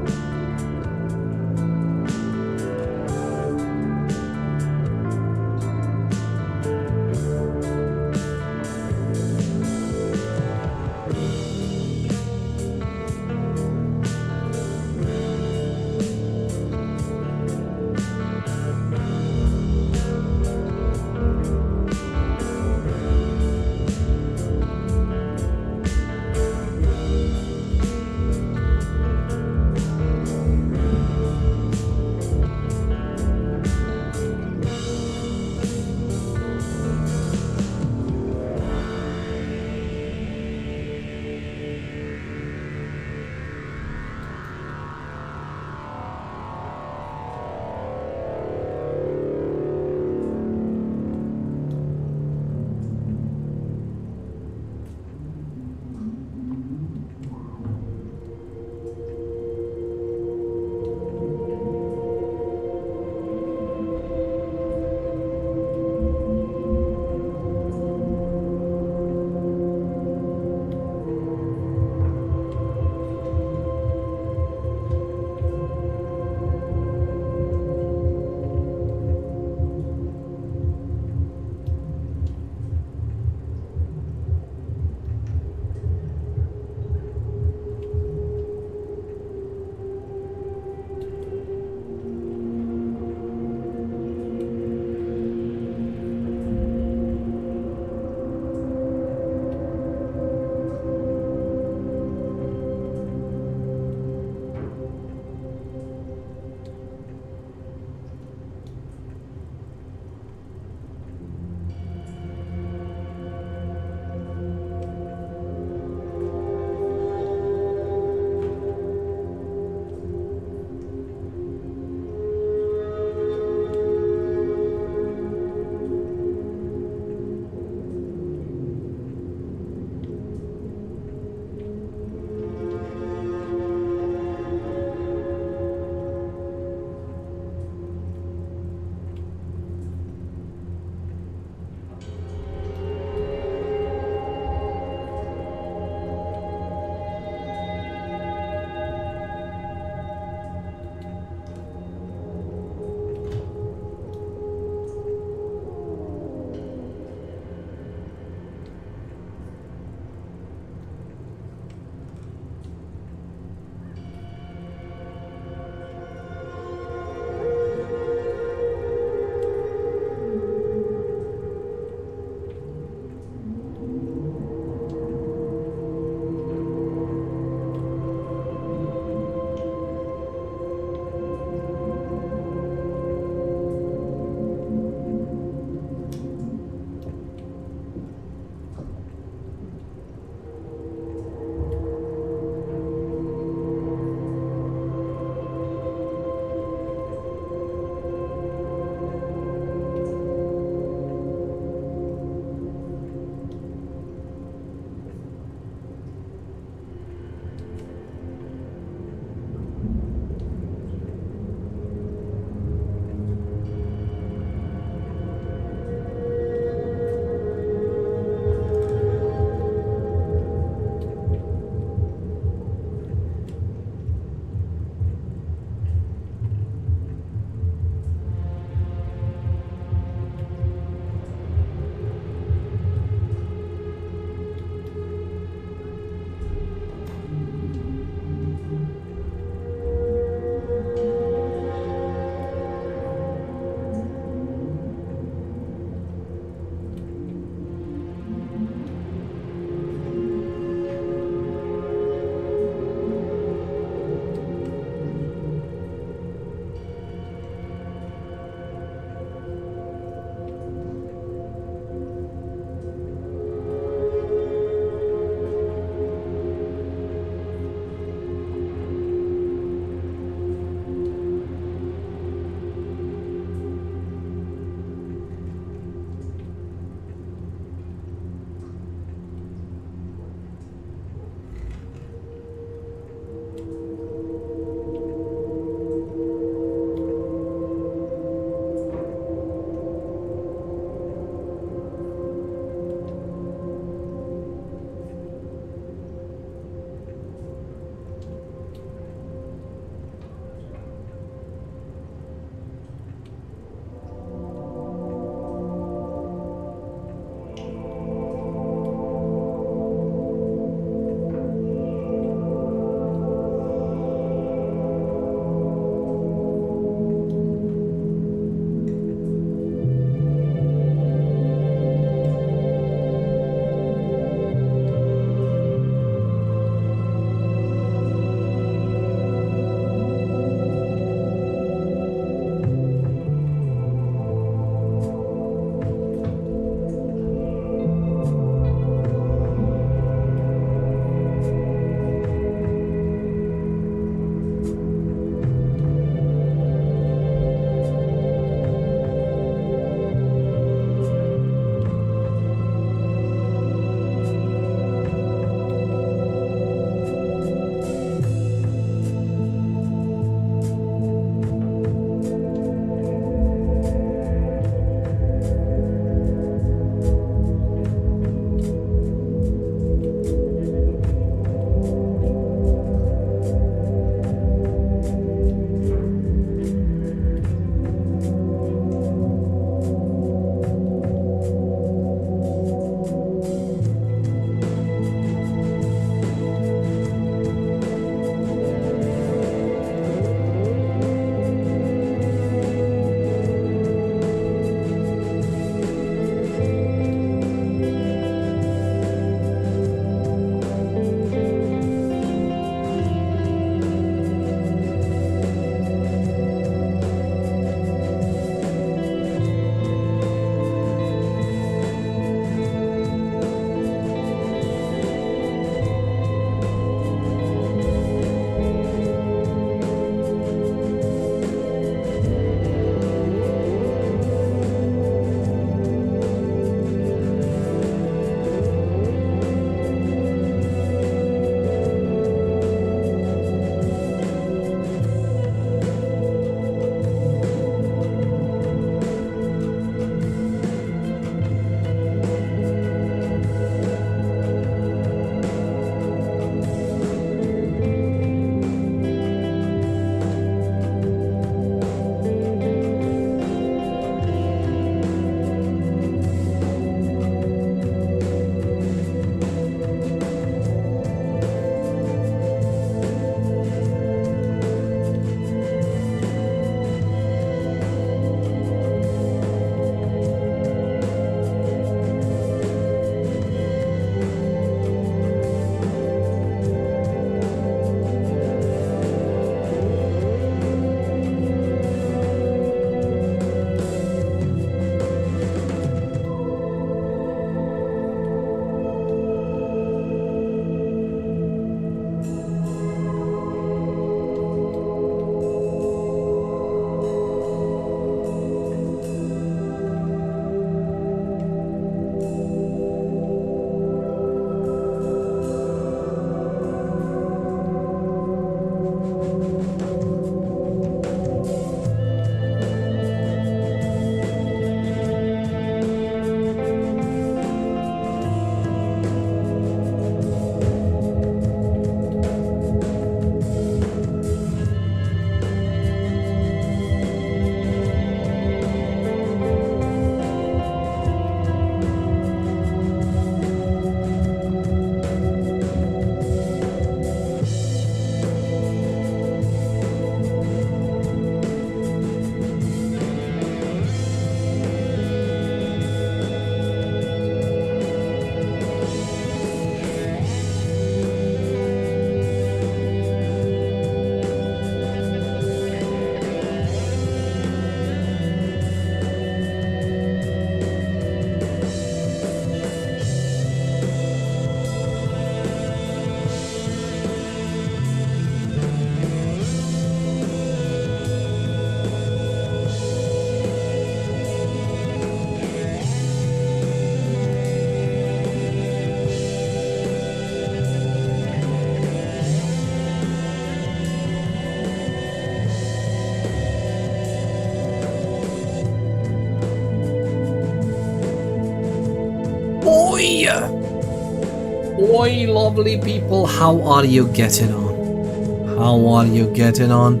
Oi, lovely people, how are you getting on? How are you getting on?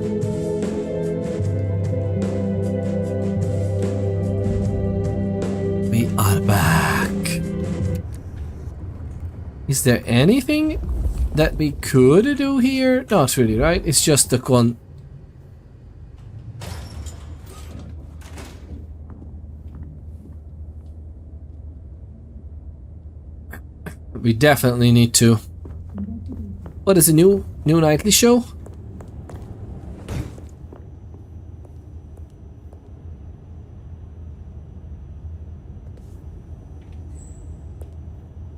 We are back. Is there anything that we could do here? Not really, right? It's just the con. We definitely need to. What is a new nightly show?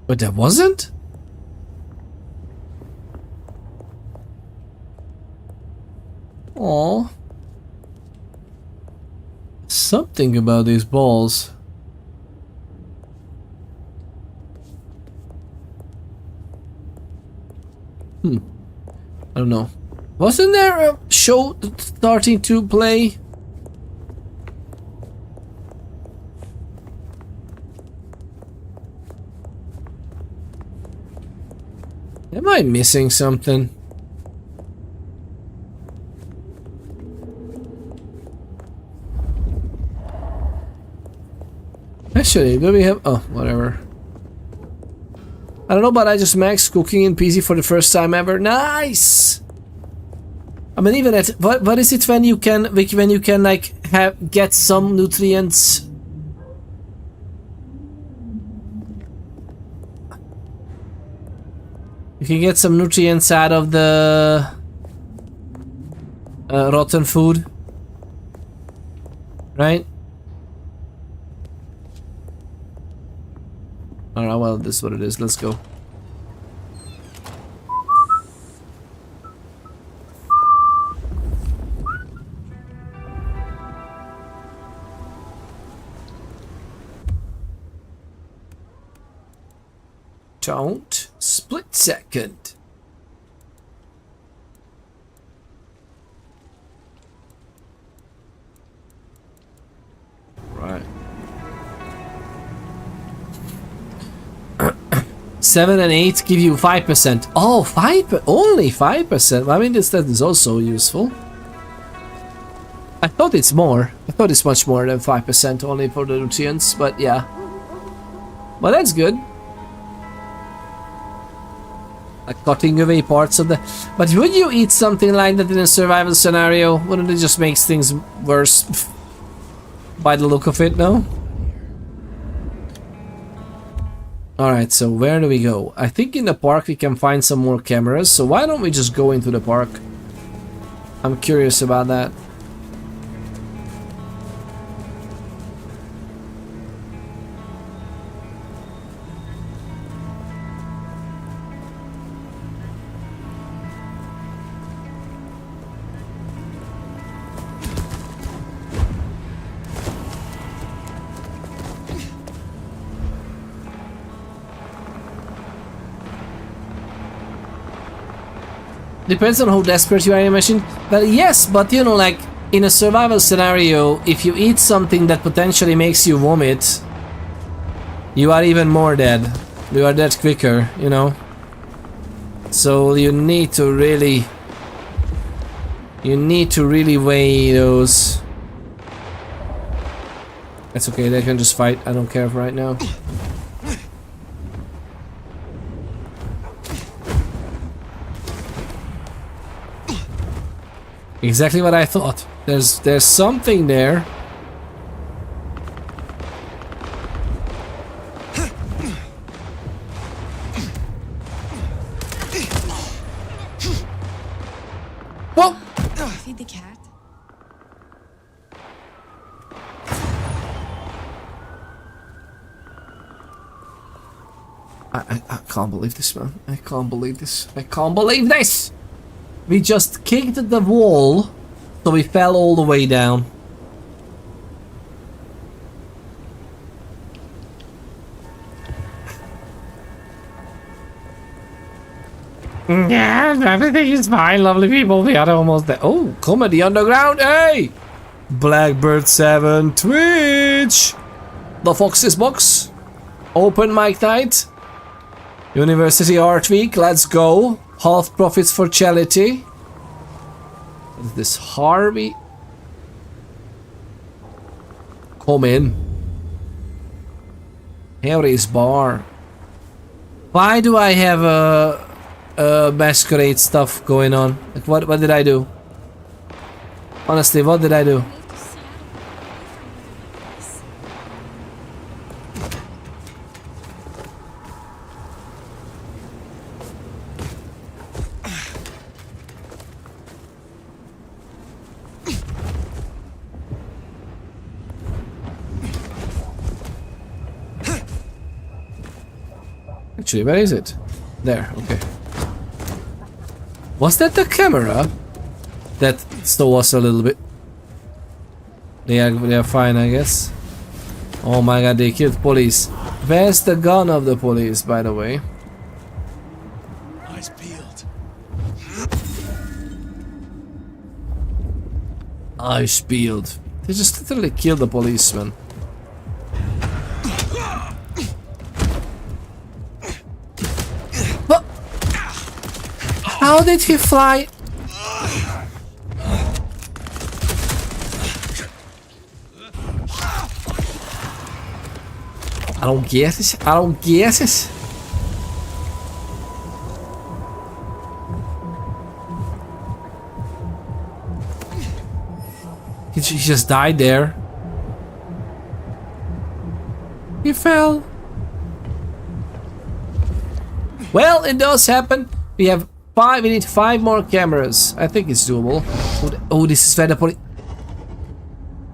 But there wasn't? Aww. Something about these balls. I don't know. Wasn't there a show starting to play? Am I missing something? Actually, do we have... Oh, whatever. I don't know, but I just maxed cooking in PC for the first time ever. Nice! I mean, even at... What is it when you can like get some nutrients? You can get some nutrients out of the rotten food, right? Alright, well, this is what it is. Let's go. Don't split second. Right. 7 and 8 give you 5%. Oh, only 5%. I mean, that is also useful. I thought it's more. I thought it's much more than 5% only for the nutrients, but yeah. Well, that's good. Like cutting away parts of the... But would you eat something like that in a survival scenario? Wouldn't it just make things worse? By the look of it, no? Alright, so where do we go? I think in the park we can find some more cameras, so why don't we just go into the park? I'm curious about that. Depends on how desperate you are, I imagine. But yes, but you know, like in a survival scenario, if you eat something that potentially makes you vomit, you are even more dead. You are dead quicker, you know. So you need to really weigh those. That's okay, they can just fight. I don't care for right now. Exactly what I thought. There's something there. Whoa! Feed the cat. I can't believe this, man. I can't believe this. I can't believe this! We just kicked the wall, so we fell all the way down. Yeah, everything is fine, lovely people. We are almost there. Oh, comedy underground, hey! Blackbird 7 Twitch! The Fox's box. Open mic night. University Art Week, let's go. Half profits for charity. What is this, Harvey? Come in. Harry's bar. Why do I have a Masquerade stuff going on? Like what did I do? Honestly, what did I do? Actually, where is it? There, okay. Was that the camera that stole us a little bit? They are fine, I guess. Oh my god, they killed police. Where's the gun of the police, by the way? Eyes peeled. Eyes peeled. They just literally killed the policeman. What? How did he fly? I don't get it. I don't get it. He just died there. He fell. Well, it does happen. We have 5. We need 5 more cameras. I think it's doable. Oh, this is where the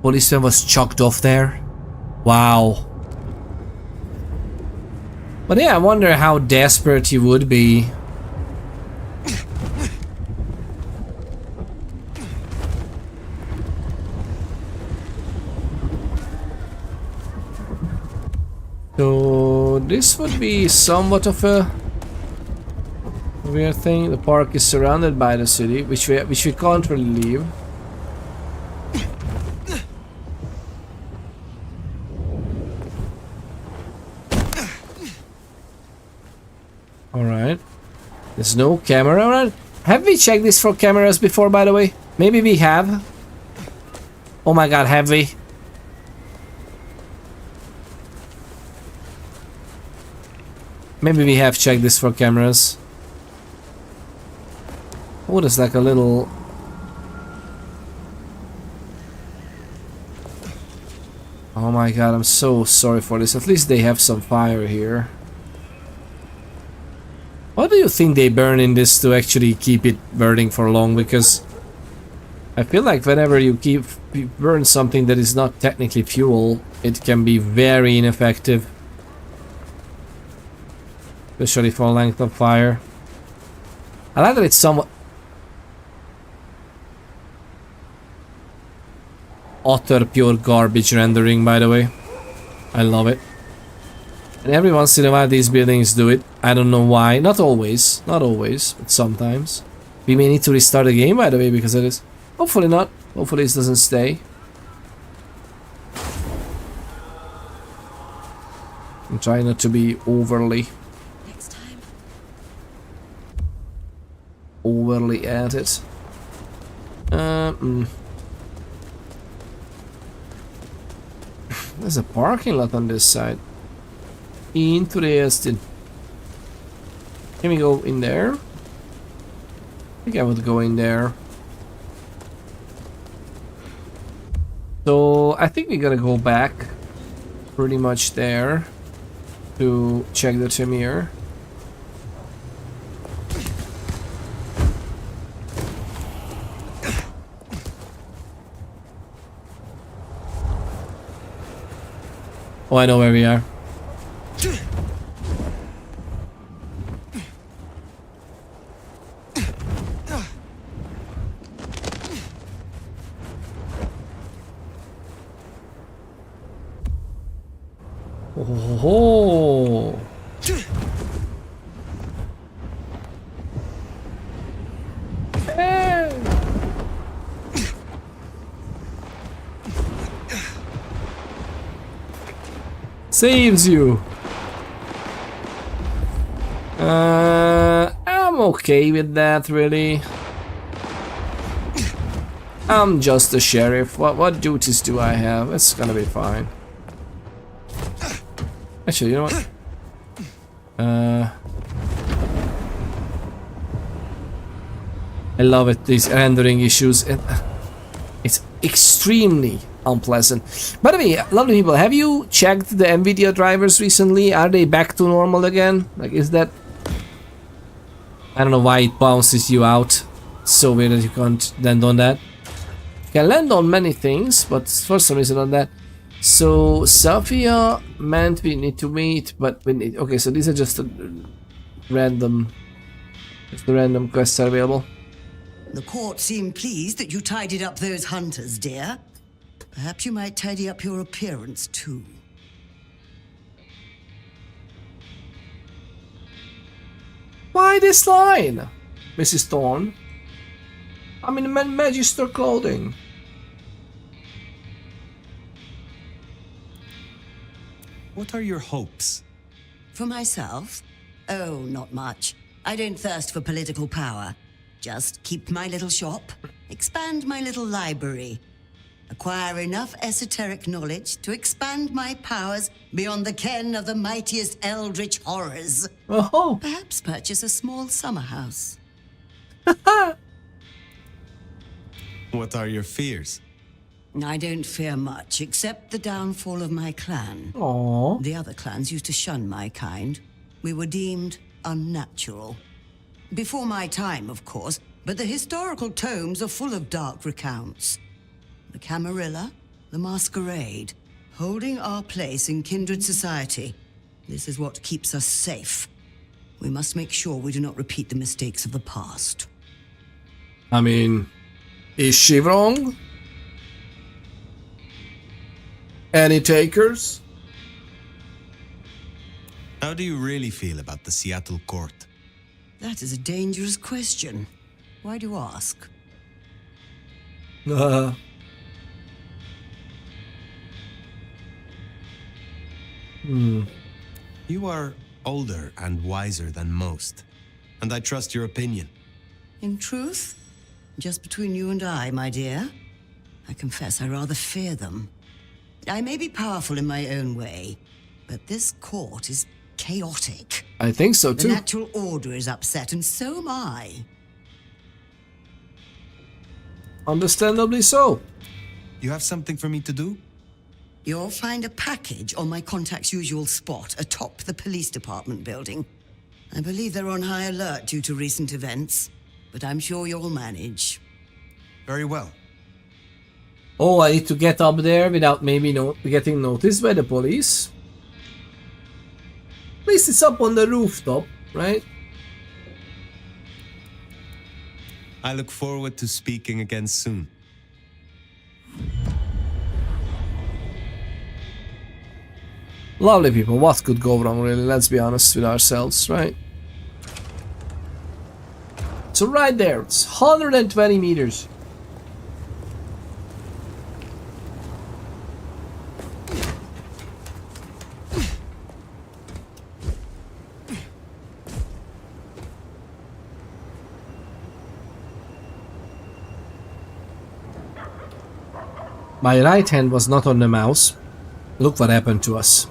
policeman was chucked off there. Wow. But yeah, I wonder how desperate he would be. So this would be somewhat of a weird thing. The park is surrounded by the city, which we can't really leave. Alright. There's no camera around. Have we checked this for cameras before, by the way? Maybe we have. Oh my god, have we? Maybe we have checked this for cameras. Oh, there's like a little... Oh my god, I'm so sorry for this. At least they have some fire here. What do you think they burn in this to actually keep it burning for long? Because I feel like whenever you burn something that is not technically fuel, it can be very ineffective. Especially for length of fire. I like that it's somewhat utter pure garbage rendering, by the way. I love it. And every once in a while these buildings do it. I don't know why. Not always. Not always, but sometimes. We may need to restart the game, by the way, because it is. Hopefully not. Hopefully this doesn't stay. I'm trying not to be overly at it. There's a parking lot on this side. Interesting. Can we go in there? I think I would go in there. So I think we gotta go back pretty much there to check the Tremere. Oh, I know where we are. Oh. Hey. Saves you. I'm okay with that, really. I'm just a sheriff. What duties do I have? It's gonna be fine. Actually, you know what? I love it, these rendering issues. It's extremely unpleasant. By the way, lovely people, have you checked the NVIDIA drivers recently? Are they back to normal again? Like, is that... I don't know why it bounces you out. It's so weird that you can't land on that. You can land on many things, but for some reason on that. So, Sophia meant we need to meet, but we need... Okay, so these are just a random... Just the random quests are available. The court seemed pleased that you tidied up those hunters, dear. Perhaps you might tidy up your appearance, too. Why this line, Mrs. Thorne? I'm in Magister clothing. What are your hopes? For myself? Oh, not much. I don't thirst for political power. Just keep my little shop, expand my little library, acquire enough esoteric knowledge to expand my powers beyond the ken of the mightiest eldritch horrors. Oh. Perhaps purchase a small summer house. What are your fears? I don't fear much, except the downfall of my clan. Aww. The other clans used to shun my kind. We were deemed unnatural. Before my time, of course, but the historical tomes are full of dark recounts. The Camarilla, the Masquerade, holding our place in kindred society. This is what keeps us safe. We must make sure we do not repeat the mistakes of the past. I mean, is she wrong? Any takers? How do you really feel about the Seattle court? That is a dangerous question. Why do you ask? You are older and wiser than most, and I trust your opinion. In truth, just between you and I, my dear, I confess I rather fear them. I may be powerful in my own way, but this court is chaotic. I think so The too. natural order is upset, and so am I. Understandably so. You have something for me to do? You'll find a package on my contact's usual spot atop the police department building. I believe they're on high alert due to recent events, but I'm sure you'll manage. Very well. Oh, I need to get up there without maybe getting noticed by the police. At least it's up on the rooftop, right? I look forward to speaking again soon. Lovely people, what could go wrong really? Let's be honest with ourselves, right? So right there, it's 120 meters. My right hand was not on the mouse. Look what happened to us.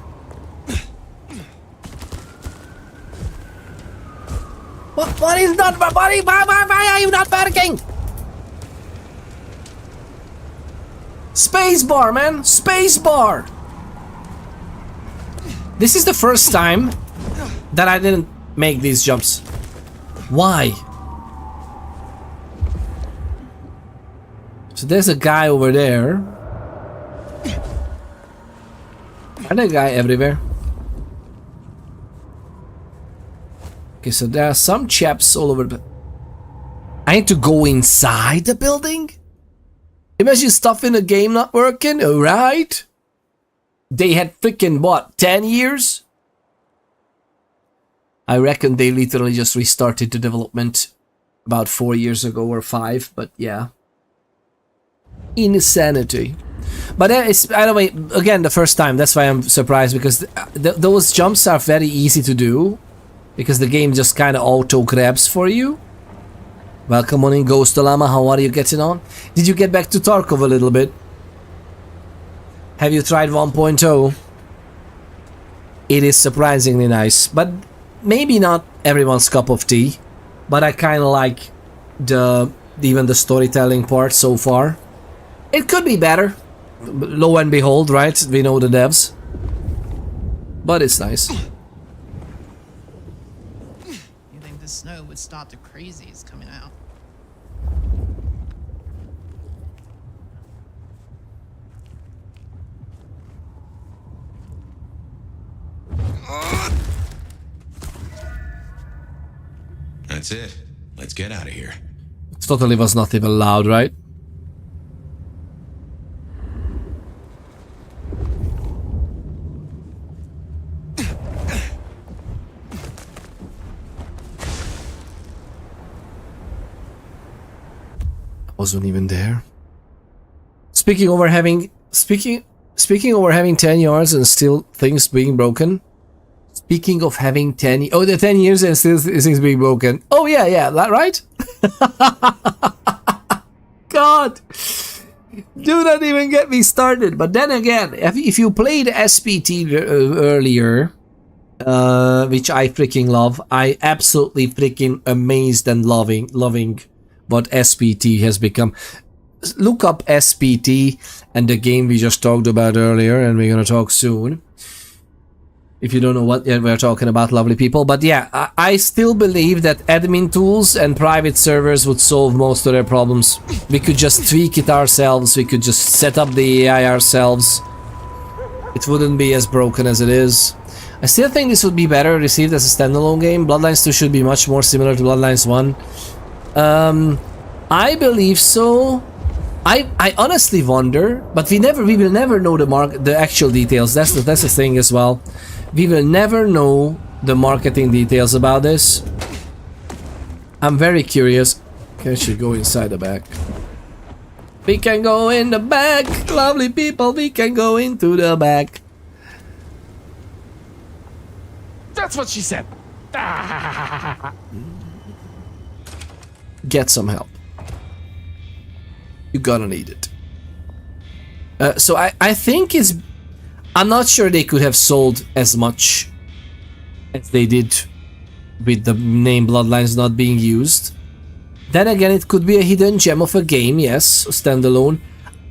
What is not buddy? Why are you not barking? Spacebar, man! Spacebar! This is the first time that I didn't make these jumps. Why? So there's a guy over there. And a guy everywhere. Okay, so there are some chaps all over the... I need to go inside the building? Imagine stuff in the game not working, alright? They had freaking, what, 10 years? I reckon they literally just restarted the development about 4 years ago or 5, but yeah. Insanity. But it's, by the way, again, the first time, that's why I'm surprised, because those jumps are very easy to do. because the game just kind of auto grabs for you. Welcome on in, Ghost Llama. How are you getting on? Did you get back to Tarkov a little bit? Have you tried 1.0? It is surprisingly nice, but maybe not everyone's cup of tea. But I kind of like even the storytelling part so far. It could be better. Lo and behold, right? We know the devs. But it's nice. You think the snow would stop the crazies coming out? That's it. Let's get out of here. It totally was not even loud, right? Wasn't even there. Speaking over having 10 yards and still things being broken. Speaking of having 10, oh, the 10 years and still things being broken. Oh yeah, that right? God, do not even get me started. But then again, if you played SPT earlier, which I freaking love, I absolutely freaking amazed and loving what SPT has become. Look up SPT and the game we just talked about earlier, and we're gonna talk soon. If you don't know what we're talking about, lovely people. But yeah, I still believe that admin tools and private servers would solve most of their problems. We could just tweak it ourselves. We could just set up the AI ourselves. It wouldn't be as broken as it is. I still think this would be better received as a standalone game. Bloodlines 2 should be much more similar to Bloodlines 1. I believe so. I honestly wonder, but we will never know the actual details. That's the thing as well. We will never know the marketing details about this. I'm very curious. Can she go inside the back? We can go in the back, lovely people. We can go into the back. That's what she said. Get some help. You're gonna need it. So I think it's... I'm not sure they could have sold as much as they did with the name Bloodlines not being used. Then again, it could be a hidden gem of a game, yes, standalone.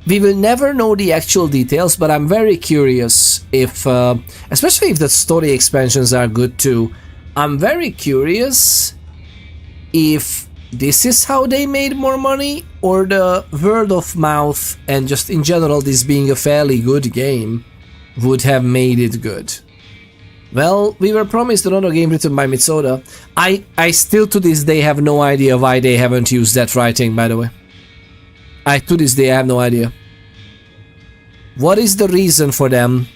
We will never know the actual details, but I'm very curious if... especially if the story expansions are good too. I'm very curious if this is how they made more money, or the word of mouth and just in general this being a fairly good game would have made it good. Well, we were promised another game written by Mitsoda. I still to this day have no idea why they haven't used that writing, by the way. To this day I have no idea. What is the reason for them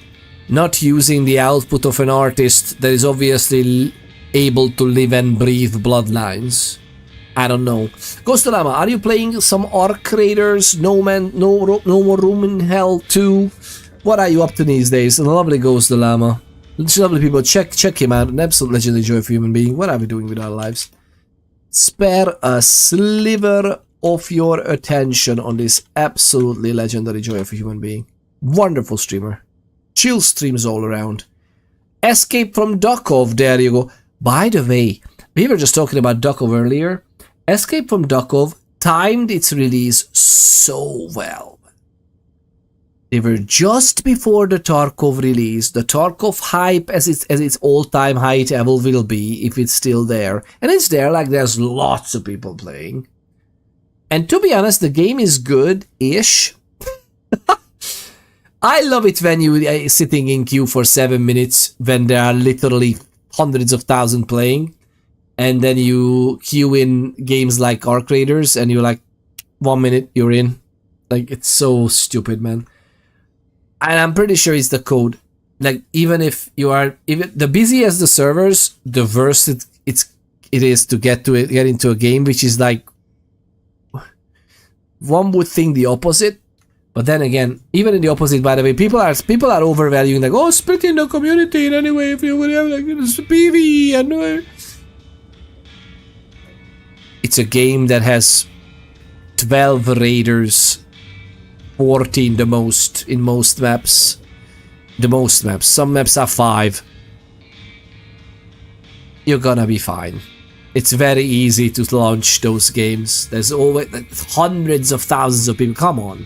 not using the output of an artist that is obviously able to live and breathe Bloodlines? I don't know. Ghost Llama, are you playing some Arc Raiders? No More Room in Hell 2? What are you up to these days? Lovely Ghost Llama. Lovely people, check him out. An absolute legendary joy of human being. What are we doing with our lives? Spare a sliver of your attention on this absolutely legendary joy of a human being. Wonderful streamer. Chill streams all around. Escape from Tarkov, there you go. By the way, we were just talking about Tarkov earlier. Escape from Tarkov timed its release so well. They were just before the Tarkov release. The Tarkov hype as its all-time height ever will be, if it's still there. And it's there, like there's lots of people playing. And to be honest, the game is good-ish. I love it when you sitting in queue for 7 minutes when there are literally hundreds of thousands playing. And then you queue in games like Arc Raiders and you're like, 1 minute, you're in. Like, it's so stupid, man. And I'm pretty sure it's the code. Like, even if you are... the busier the servers, the worse it is to get into a game, which is like... One would think the opposite. But then again, even in the opposite, by the way, people are overvaluing, like, oh, split in the community in any way, if you would have, like, it's PvE, and it's a game that has 12 raiders, 14 the most in most maps. The most maps. Some maps are 5. You're gonna be fine. It's very easy to launch those games. There's always hundreds of thousands of people. Come on.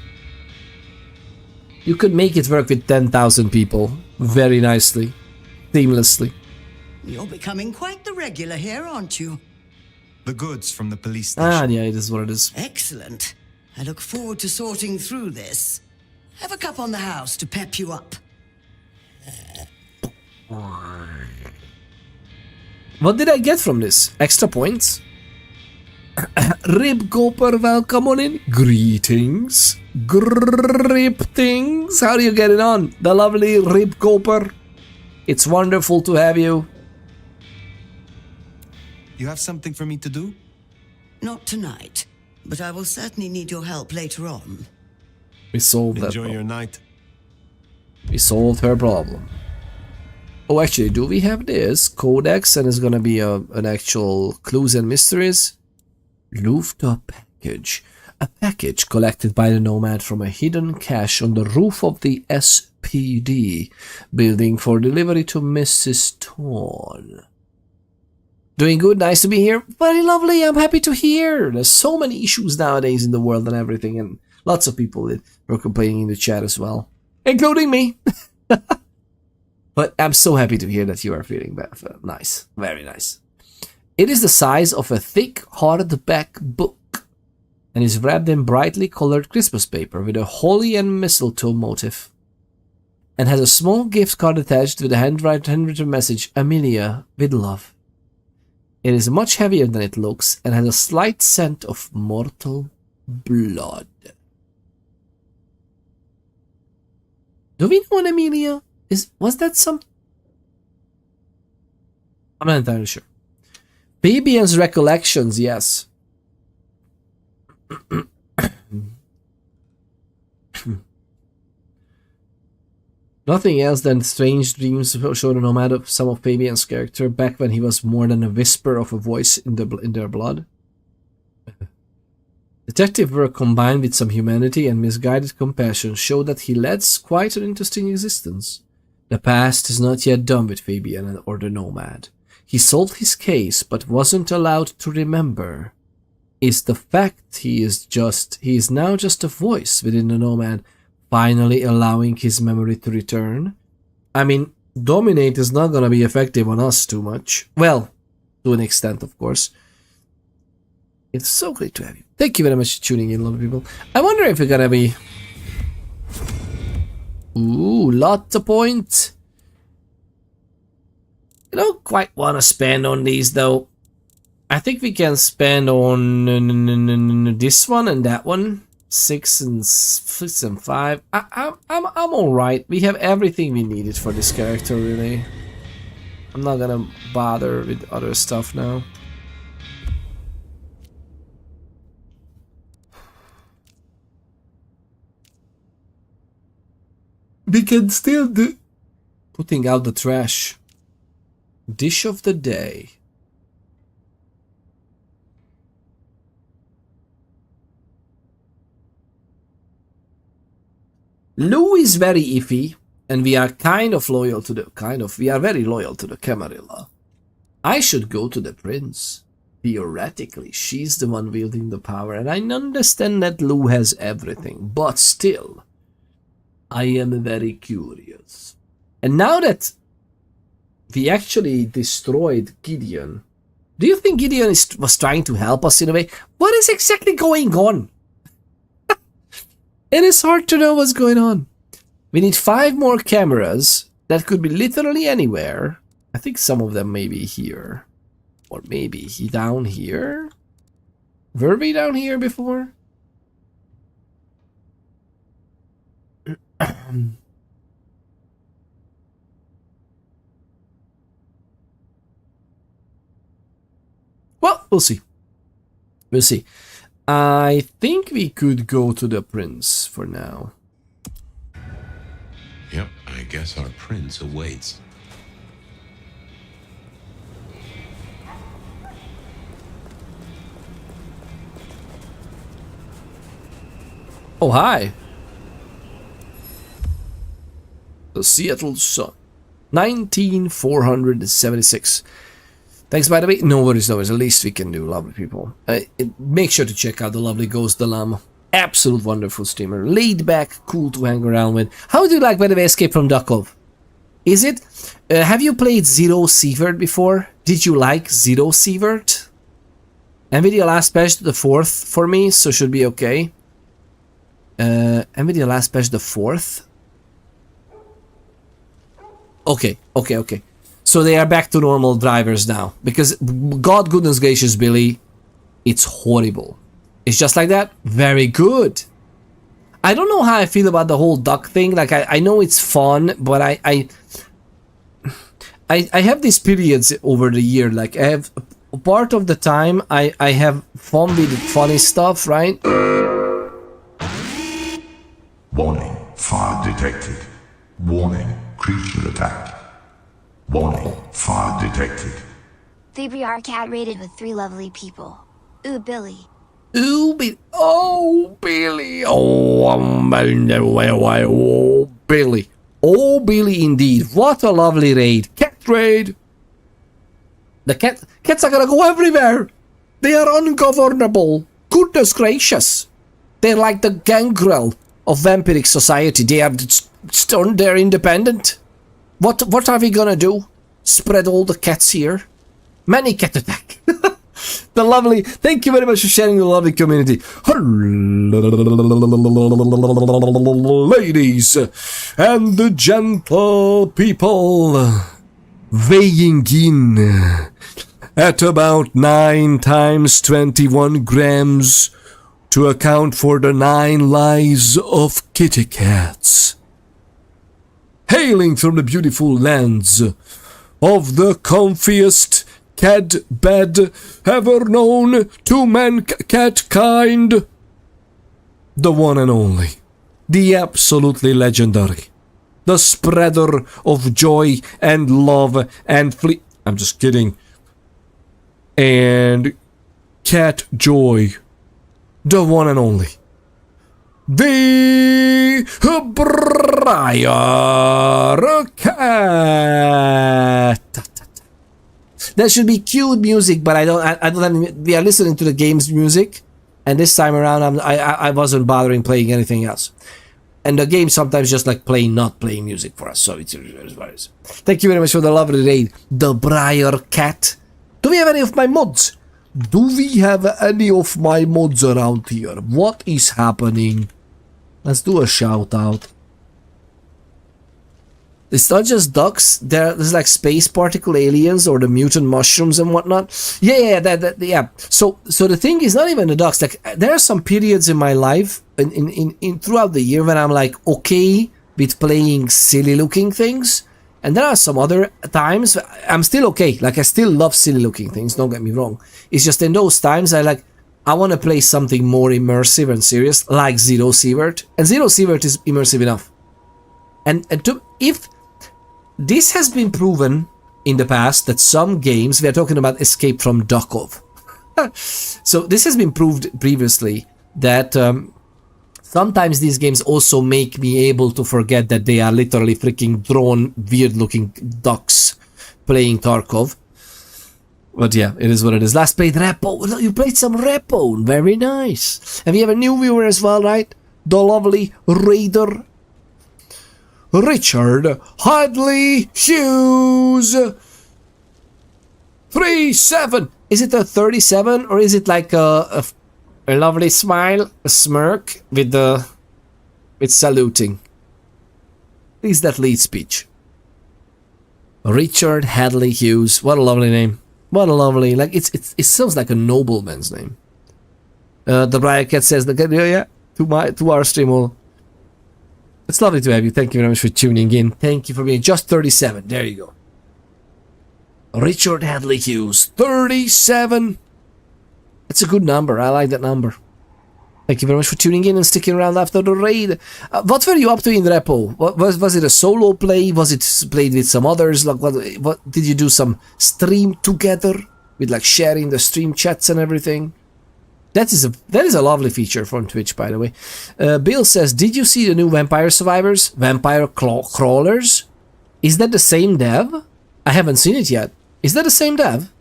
You could make it work with 10,000 people very nicely, seamlessly. You're becoming quite the regular here, aren't you? The goods from the police station. Ah, yeah, it is what it is. Excellent. I look forward to sorting through this. Have a cup on the house to pep you up. What did I get from this? Extra points? Rib Cooper, welcome on in. Greetings. Grip things. How are you getting on? The lovely Rib Cooper. It's wonderful to have you. You have something for me to do? Not tonight, but I will certainly need your help later on. We solved that Enjoy problem. your night. We solved her problem. Oh, actually, do we have this? Codex, and it's gonna be an actual clues and mysteries. Rooftop package. A package collected by the Nomad from a hidden cache on the roof of the SPD building for delivery to Mrs. Torn. Doing good, nice to be here. Very lovely, I'm happy to hear. There's so many issues nowadays in the world and everything, and lots of people that were complaining in the chat as well, including me. But I'm so happy to hear that you are feeling nice. Very nice. It is the size of a thick hardback book and is wrapped in brightly colored Christmas paper with a holly and mistletoe motif, and has a small gift card attached with a handwritten message, Amelia, with love. It is much heavier than it looks and has a slight scent of mortal blood. Do we know an Amelia? Was that some... I'm not entirely sure. Fabian's recollections, yes. Nothing else than strange dreams showed a nomad of some of Fabian's character back when he was more than a whisper of a voice in their blood. Detective work combined with some humanity and misguided compassion showed that he led quite an interesting existence. The past is not yet done with Fabian or the Nomad. He solved his case but wasn't allowed to remember. Is the fact he is now just a voice within the Nomad finally allowing his memory to return? I mean, Dominate is not gonna be effective on us too much. Well, to an extent, of course. It's so great to have you. Thank you very much for tuning in, lovely people. I wonder if we're gonna be... Ooh, lots of points. I don't quite want to spend on these though. I think we can spend on this one and that one. 6 and 5. I'm all right. We have everything we needed for this character, really. I'm not gonna bother with other stuff now. We can still do... Putting out the trash. Dish of the day. Lou is very iffy, and we are kind of loyal to the... We are very loyal to the Camarilla. I should go to the prince. Theoretically, she's the one wielding the power, and I understand that Lou has everything, but still... I am very curious. And now that we actually destroyed Gideon, do you think Gideon was trying to help us in a way? What is exactly going on? It is hard to know what's going on. We need 5 more cameras that could be literally anywhere. I think some of them may be here. Or maybe down here? Were we down here before? Well, we'll see. We'll see. I think we could go to the prince for now. Yep, I guess our prince awaits. Oh, hi. The Seattle Sun. 19476. Thanks, by the way. No worries, no worries. The least we can do, lovely people. Make sure to check out the lovely Ghost Dilemma. Absolute wonderful streamer. Laid back, cool to hang around with. How do you like, by the way, Escape from Tarkov? Is it? Have you played Zero Sievert before? Did you like Zero Sievert? NVIDIA last patch the 4th for me, so should be okay. NVIDIA last patch the 4th? Okay. So they are back to normal drivers now. Because, God goodness gracious, Billy, it's horrible. It's just like that? Very good. I don't know how I feel about the whole duck thing. Like, I know it's fun, but I have these periods over the year. Like, I have part of the time I have fun with funny stuff, right? Warning, fire detected. Warning, creature attack. Warning, fire detected. TBR cat rated with 3 lovely people. Ooh, Billy. Ooh, oh, Billy. Oh, Billy. Oh, Billy, indeed. What a lovely raid. Cat raid. The cats are gonna go everywhere. They are ungovernable. Goodness gracious. They're like the gangrel of vampiric society. They're independent. What are we gonna do? Spread all the cats here? Many cat attack. The lovely, thank you very much for sharing the lovely community. Ladies and the gentle people, weighing in at about 9 times 21 grams to account for the 9 lives of kitty cats. Hailing from the beautiful lands of the comfiest cat bed ever known to man-cat kind, the one and only, the absolutely legendary, the spreader of joy and love and I'm just kidding. And cat joy, the one and only, the Briar Cat. There should be cute music, but I don't. We are listening to the game's music, and this time around, I wasn't bothering playing anything else. And the game sometimes just like not playing music for us. So it's what it is. Thank you very much for the lovely raid, the Briar Cat. Do we have any of my mods? Do we have any of my mods around here? What is happening? Let's do a shout out. It's not just ducks. There's like space particle aliens or the mutant mushrooms and whatnot. Yeah. So the thing is not even the ducks. Like there are some periods in my life, in throughout the year when I'm like okay with playing silly looking things, and there are some other times I'm still okay. Like I still love silly looking things. Don't get me wrong. It's just in those times I want to play something more immersive and serious, like Zero Sievert, and Zero Sievert is immersive enough. If this has been proven in the past that some games, we are talking about Escape from Tarkov. So this has been proved previously that sometimes these games also make me able to forget that they are literally freaking drawn, weird-looking ducks playing Tarkov. But yeah, it is what it is. Last played Repo. You played some Repo. Very nice. And we have a new viewer as well, right? The lovely Raider Richard Hadley Hughes 37. Is it a 37 or is it like a lovely smile, a smirk with saluting? Is that lead speech? Richard Hadley Hughes. What a lovely name. What a lovely, like it sounds like a nobleman's name. The Briar Cat says yeah, to our stream all. It's lovely to have you. Thank you very much for tuning in. Thank you for being just 37. There you go. Richard Hadley Hughes, 37. It's a good number. I like that number. Thank you very much for tuning in and sticking around after the raid. What were you up to in Repo? Was it a solo play? Was it played with some others? Like what did you do? Some stream together with like sharing the stream chats and everything? That is a lovely feature from Twitch, by the way. Bill says, did you see the new Vampire Survivors? Vampire Crawlers? Is that the same dev? I haven't seen it yet. Is that the same dev?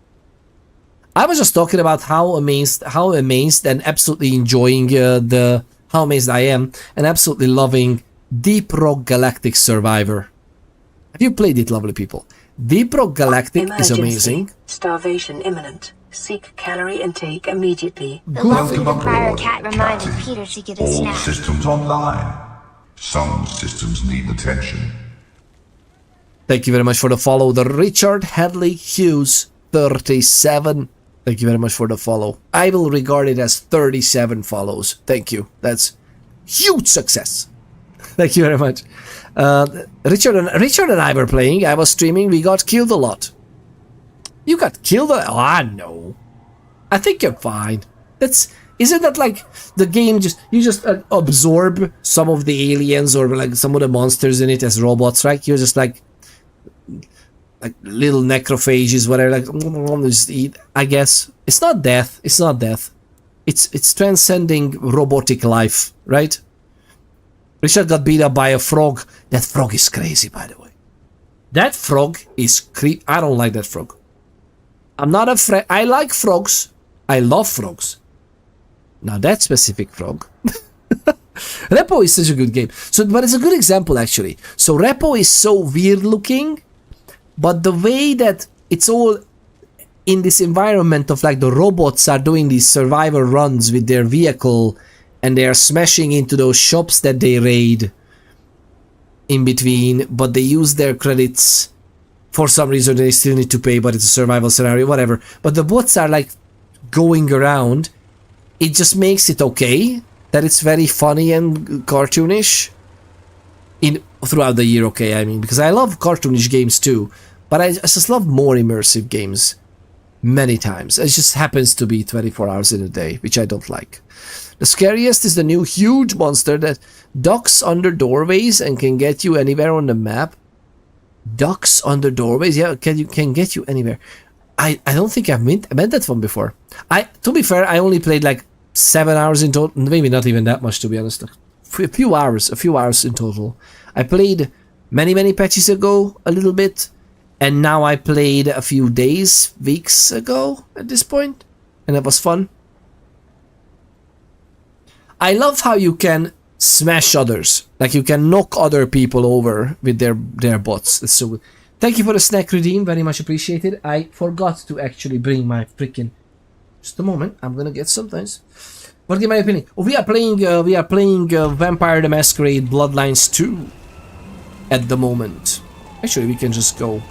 I was just talking about how amazed and absolutely enjoying how amazed I am and absolutely loving Deep Rock Galactic Survivor. Have you played it, lovely people? Deep Rock Galactic is amazing. Starvation imminent. Seek calorie intake immediately. The lovely vampire cat reminded Peter to get a All snack. systems online. Some systems need attention. Thank you very much for the follow. The Richard Hadley Hughes 37. Thank you very much for the follow. I will regard it as 37 follows. Thank you. That's huge success. Thank you very much. Richard and I were playing. I was streaming. We got killed a lot. You got killed? No. I think you're fine. Isn't that like the game you just absorb some of the aliens or like some of the monsters in it as robots, right? You're just like little necrophages, whatever, like just eat. I guess it's not death. It's not death. It's transcending robotic life, right? Richard got beat up by a frog. That frog is crazy, by the way. That frog is I don't like that frog. I'm not afraid. I like frogs. I love frogs. Now that specific frog. Repo is such a good game. But it's a good example actually. So Repo is so weird looking, but the way that it's all in this environment of like the robots are doing these survivor runs with their vehicle and they are smashing into those shops that they raid in between, but they use their credits. For some reason they still need to pay, but it's a survival scenario, whatever. But the bots are like going around. It just makes it okay that it's very funny and cartoonish throughout the year, okay, I mean, because I love cartoonish games too, but I just love more immersive games many times. It just happens to be 24 hours in a day, which I don't like. The scariest is the new huge monster that ducks under doorways and can get you anywhere on the map. Ducks under doorways? Yeah, can get you anywhere. I don't think I've met that one before. To be fair, I only played like 7 hours in total. Maybe not even that much, to be honest. A few hours in total. I played many patches ago a little bit, and now I played a few days, weeks ago at this point, and it was fun. I love how you can smash others, like you can knock other people over with their bots. So thank you for the snack redeem, very much appreciated. I forgot to actually bring my freaking, just a moment, I'm gonna get some things. What game are you playing? Oh, we are playing Vampire the Masquerade Bloodlines 2 at the moment. Actually, we can just go.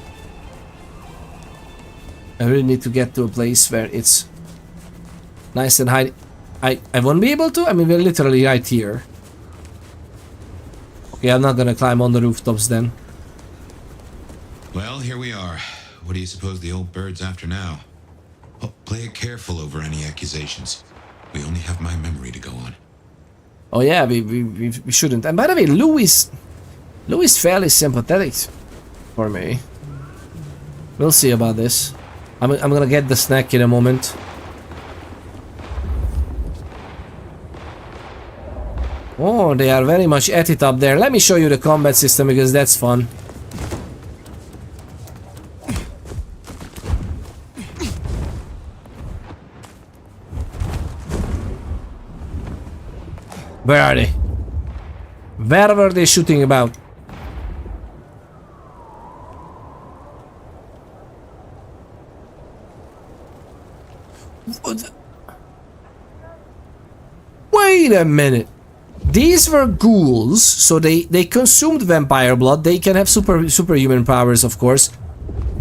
I really need to get to a place where it's nice and high. I won't be able to. I mean, we're literally right here. Okay, I'm not gonna climb on the rooftops then. Well, here we are. What do you suppose the old bird's after now? Oh, play it careful over any accusations. We only have my memory to go on. Oh yeah, we shouldn't. And by the way, Lou is fairly sympathetic for me. We'll see about this. I'm gonna get the snack in a moment. Oh, they are very much at it up there. Let me show you the combat system because that's fun. Where are they? Where were they shooting about? Wait a minute. These were ghouls, so they consumed vampire blood. They can have superhuman powers, of course.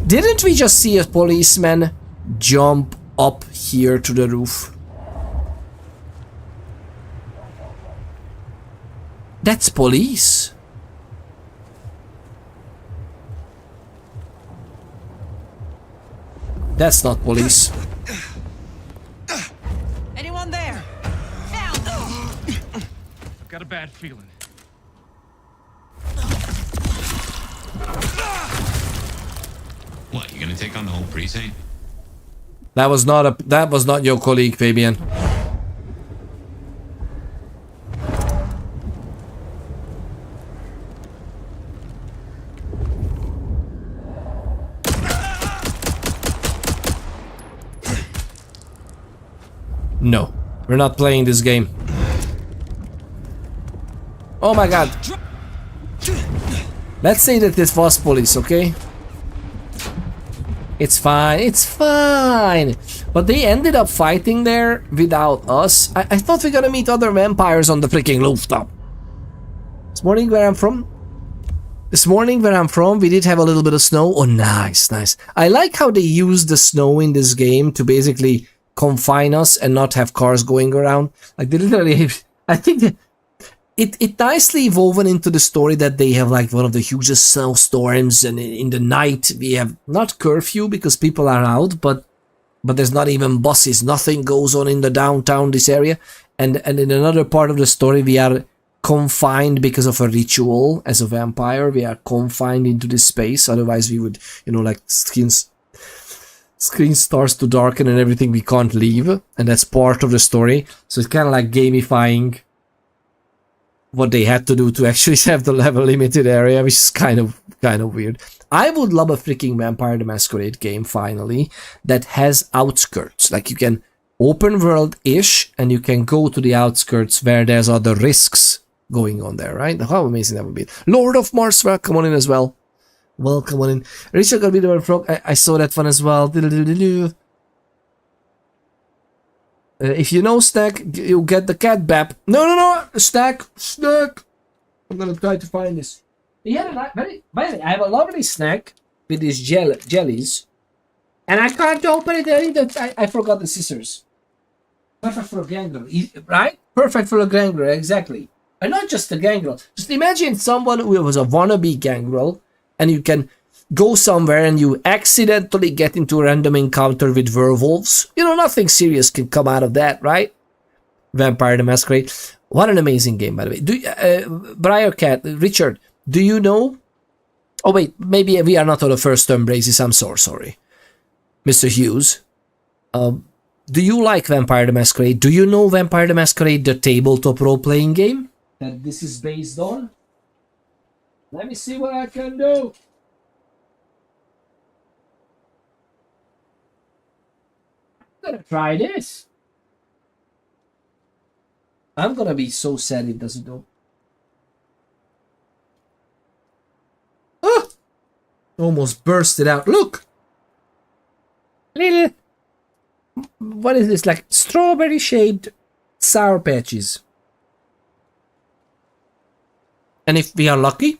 Didn't we just see a policeman jump up here to the roof? That's police. That's not police. Anyone there? I've got a bad feeling. What, you gonna take on the whole precinct? That was not your colleague, Fabian. No, we're not playing this game. Oh my god. Let's say that this was police, okay? It's fine, it's fine. But they ended up fighting there without us. I thought we were gonna meet other vampires on the freaking rooftop. This morning where I'm from, we did have a little bit of snow. Oh, nice, nice. I like how they use the snow in this game to basically confine us and not have cars going around. Like, they literally, I think that it nicely woven into the story that they have like one of the hugest snowstorms, and in the night we have not curfew because people are out, but there's not even buses. Nothing goes on in the downtown, this area. And in another part of the story, we are confined because of a ritual. As a vampire, we are confined into this space. Otherwise, we would, you know, like screen starts to darken and everything. We can't leave, and that's part of the story. So it's kind of like gamifying what they had to do to actually have the level limited area, which is kind of weird. I would love a freaking Vampire the Masquerade game finally that has outskirts. Like, you can open world-ish and you can go to the outskirts where there's other risks going on there, right? How amazing that would be. Lord of Mars, welcome on in as well. Welcome on in. Richard got video frog. I saw that one as well. If you know Snack, you get the cat bap. No, Snack. I'm gonna try to find this. Yeah, by the way, I have a lovely snack with these jellies, and I can't open it either. I forgot the scissors. Perfect for a gangrel, right? Perfect for a gangrel, exactly. And not just a gangrel. Just imagine someone who was a wannabe gangrel, and you can go somewhere and you accidentally get into a random encounter with werewolves. You know, nothing serious can come out of that, right? Vampire the Masquerade. What an amazing game, by the way. Briarcat, Richard, do you know? Oh wait, maybe we are not on the first term basis. I'm so sorry. Mr. Hughes, do you like Vampire the Masquerade? Do you know Vampire the Masquerade, the tabletop role-playing game that this is based on? Let me see what I can do. I'm gonna try this. I'm gonna be so sad it doesn't do. Oh! Almost burst it out. Look! Little... What is this? Like strawberry shaped Sour Patches. And if we are lucky,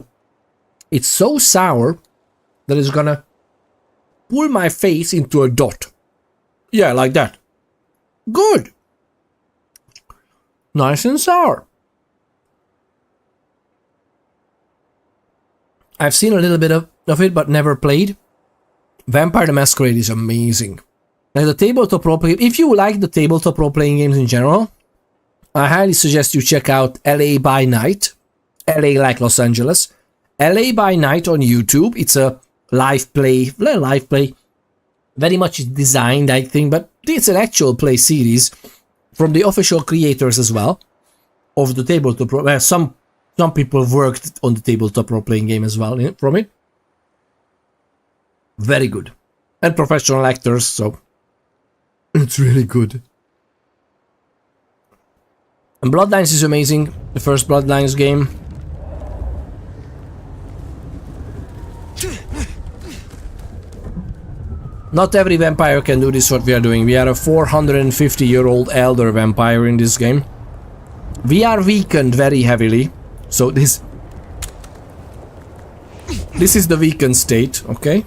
it's so sour that it's gonna pull my face into a dot. Yeah, like that. Good. Nice and sour. I've seen a little bit of it, but never played. Vampire the Masquerade is amazing. Like the tabletop role-playing, if you like the tabletop role-playing games in general, I highly suggest you check out LA by Night. LA like Los Angeles. LA by Night on YouTube. It's a live play. Very much designed, I think, but it's an actual play series from the official creators as well of the tabletop. Well, some people worked on the tabletop role-playing game as well from it. Very good. And professional actors, so it's really good. And Bloodlines is amazing. The first Bloodlines game. Not every vampire can do this what we are doing. We are a 450-year-old elder vampire in this game. We are weakened very heavily. So this is the weakened state, okay?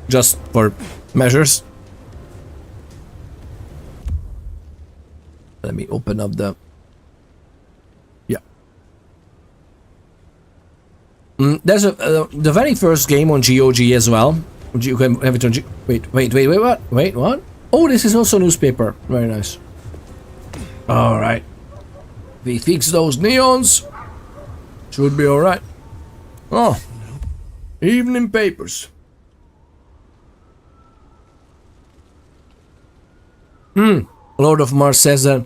Just for measures. Let me open up the... There's the very first game on GOG as well. You can have it on Wait, what? Oh, this is also newspaper. Very nice. Alright. We fix those neons. Should be alright. Oh. Evening papers. Lord of Mars says that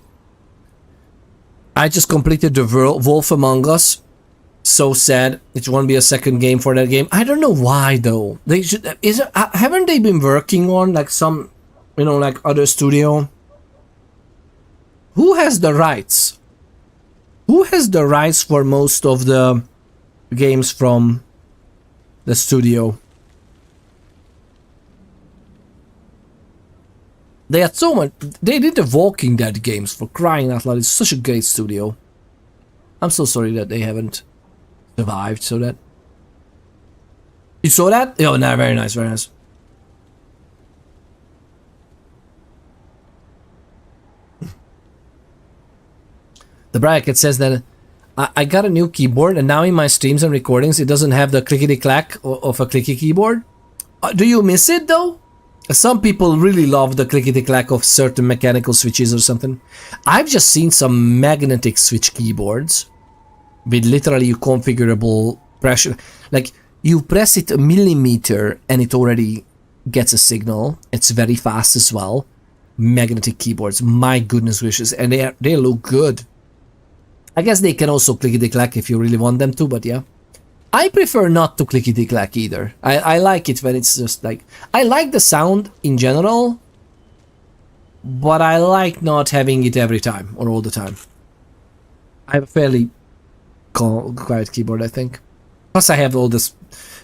I just completed the Wolf Among Us. So sad. It won't be a second game for that game. I don't know why though. They should. Haven't they been working on like some, you know, like other studio? Who has the rights? Who has the rights for most of the games from the studio? They had so much. They did the Walking Dead games, for crying out loud. It's such a great studio. I'm so sorry that they haven't survived. So that you saw that? Oh, no, very nice, very nice. The bracket says that I got a new keyboard, and now in my streams and recordings, it doesn't have the clickety clack of a clicky keyboard. Do you miss it though? Some people really love the clickety-clack of certain mechanical switches or something. I've just seen some magnetic switch keyboards with literally configurable pressure. Like, you press it a millimeter and it already gets a signal. It's very fast as well. Magnetic keyboards, my goodness gracious. And they look good. I guess they can also clickety-clack if you really want them to, but yeah. I prefer not to clickety-clack either. I like it when it's just like... I like the sound in general, but I like not having it every time or all the time. I have a fairly quiet keyboard, I think. Plus I have all this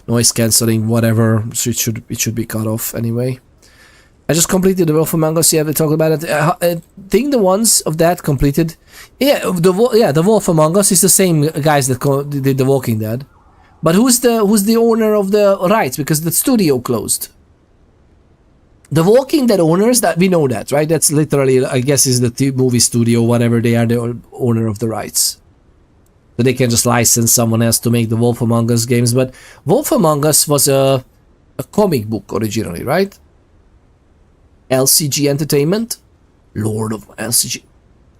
noise cancelling, whatever, so it should be cut off anyway. I just completed the Wolf Among Us. Yeah, we talked about it. I think the ones of that completed... Yeah, the Wolf Among Us is the same guys that did The Walking Dead. But who's the owner of the rights? Because the studio closed. The Walking Dead owners, that we know that, right? That's literally, I guess, is the movie studio, whatever. They are the owner of the rights, so they can just license someone else to make the Wolf Among Us games. But Wolf Among Us was a comic book originally, right? LCG Entertainment, Lord of LCG.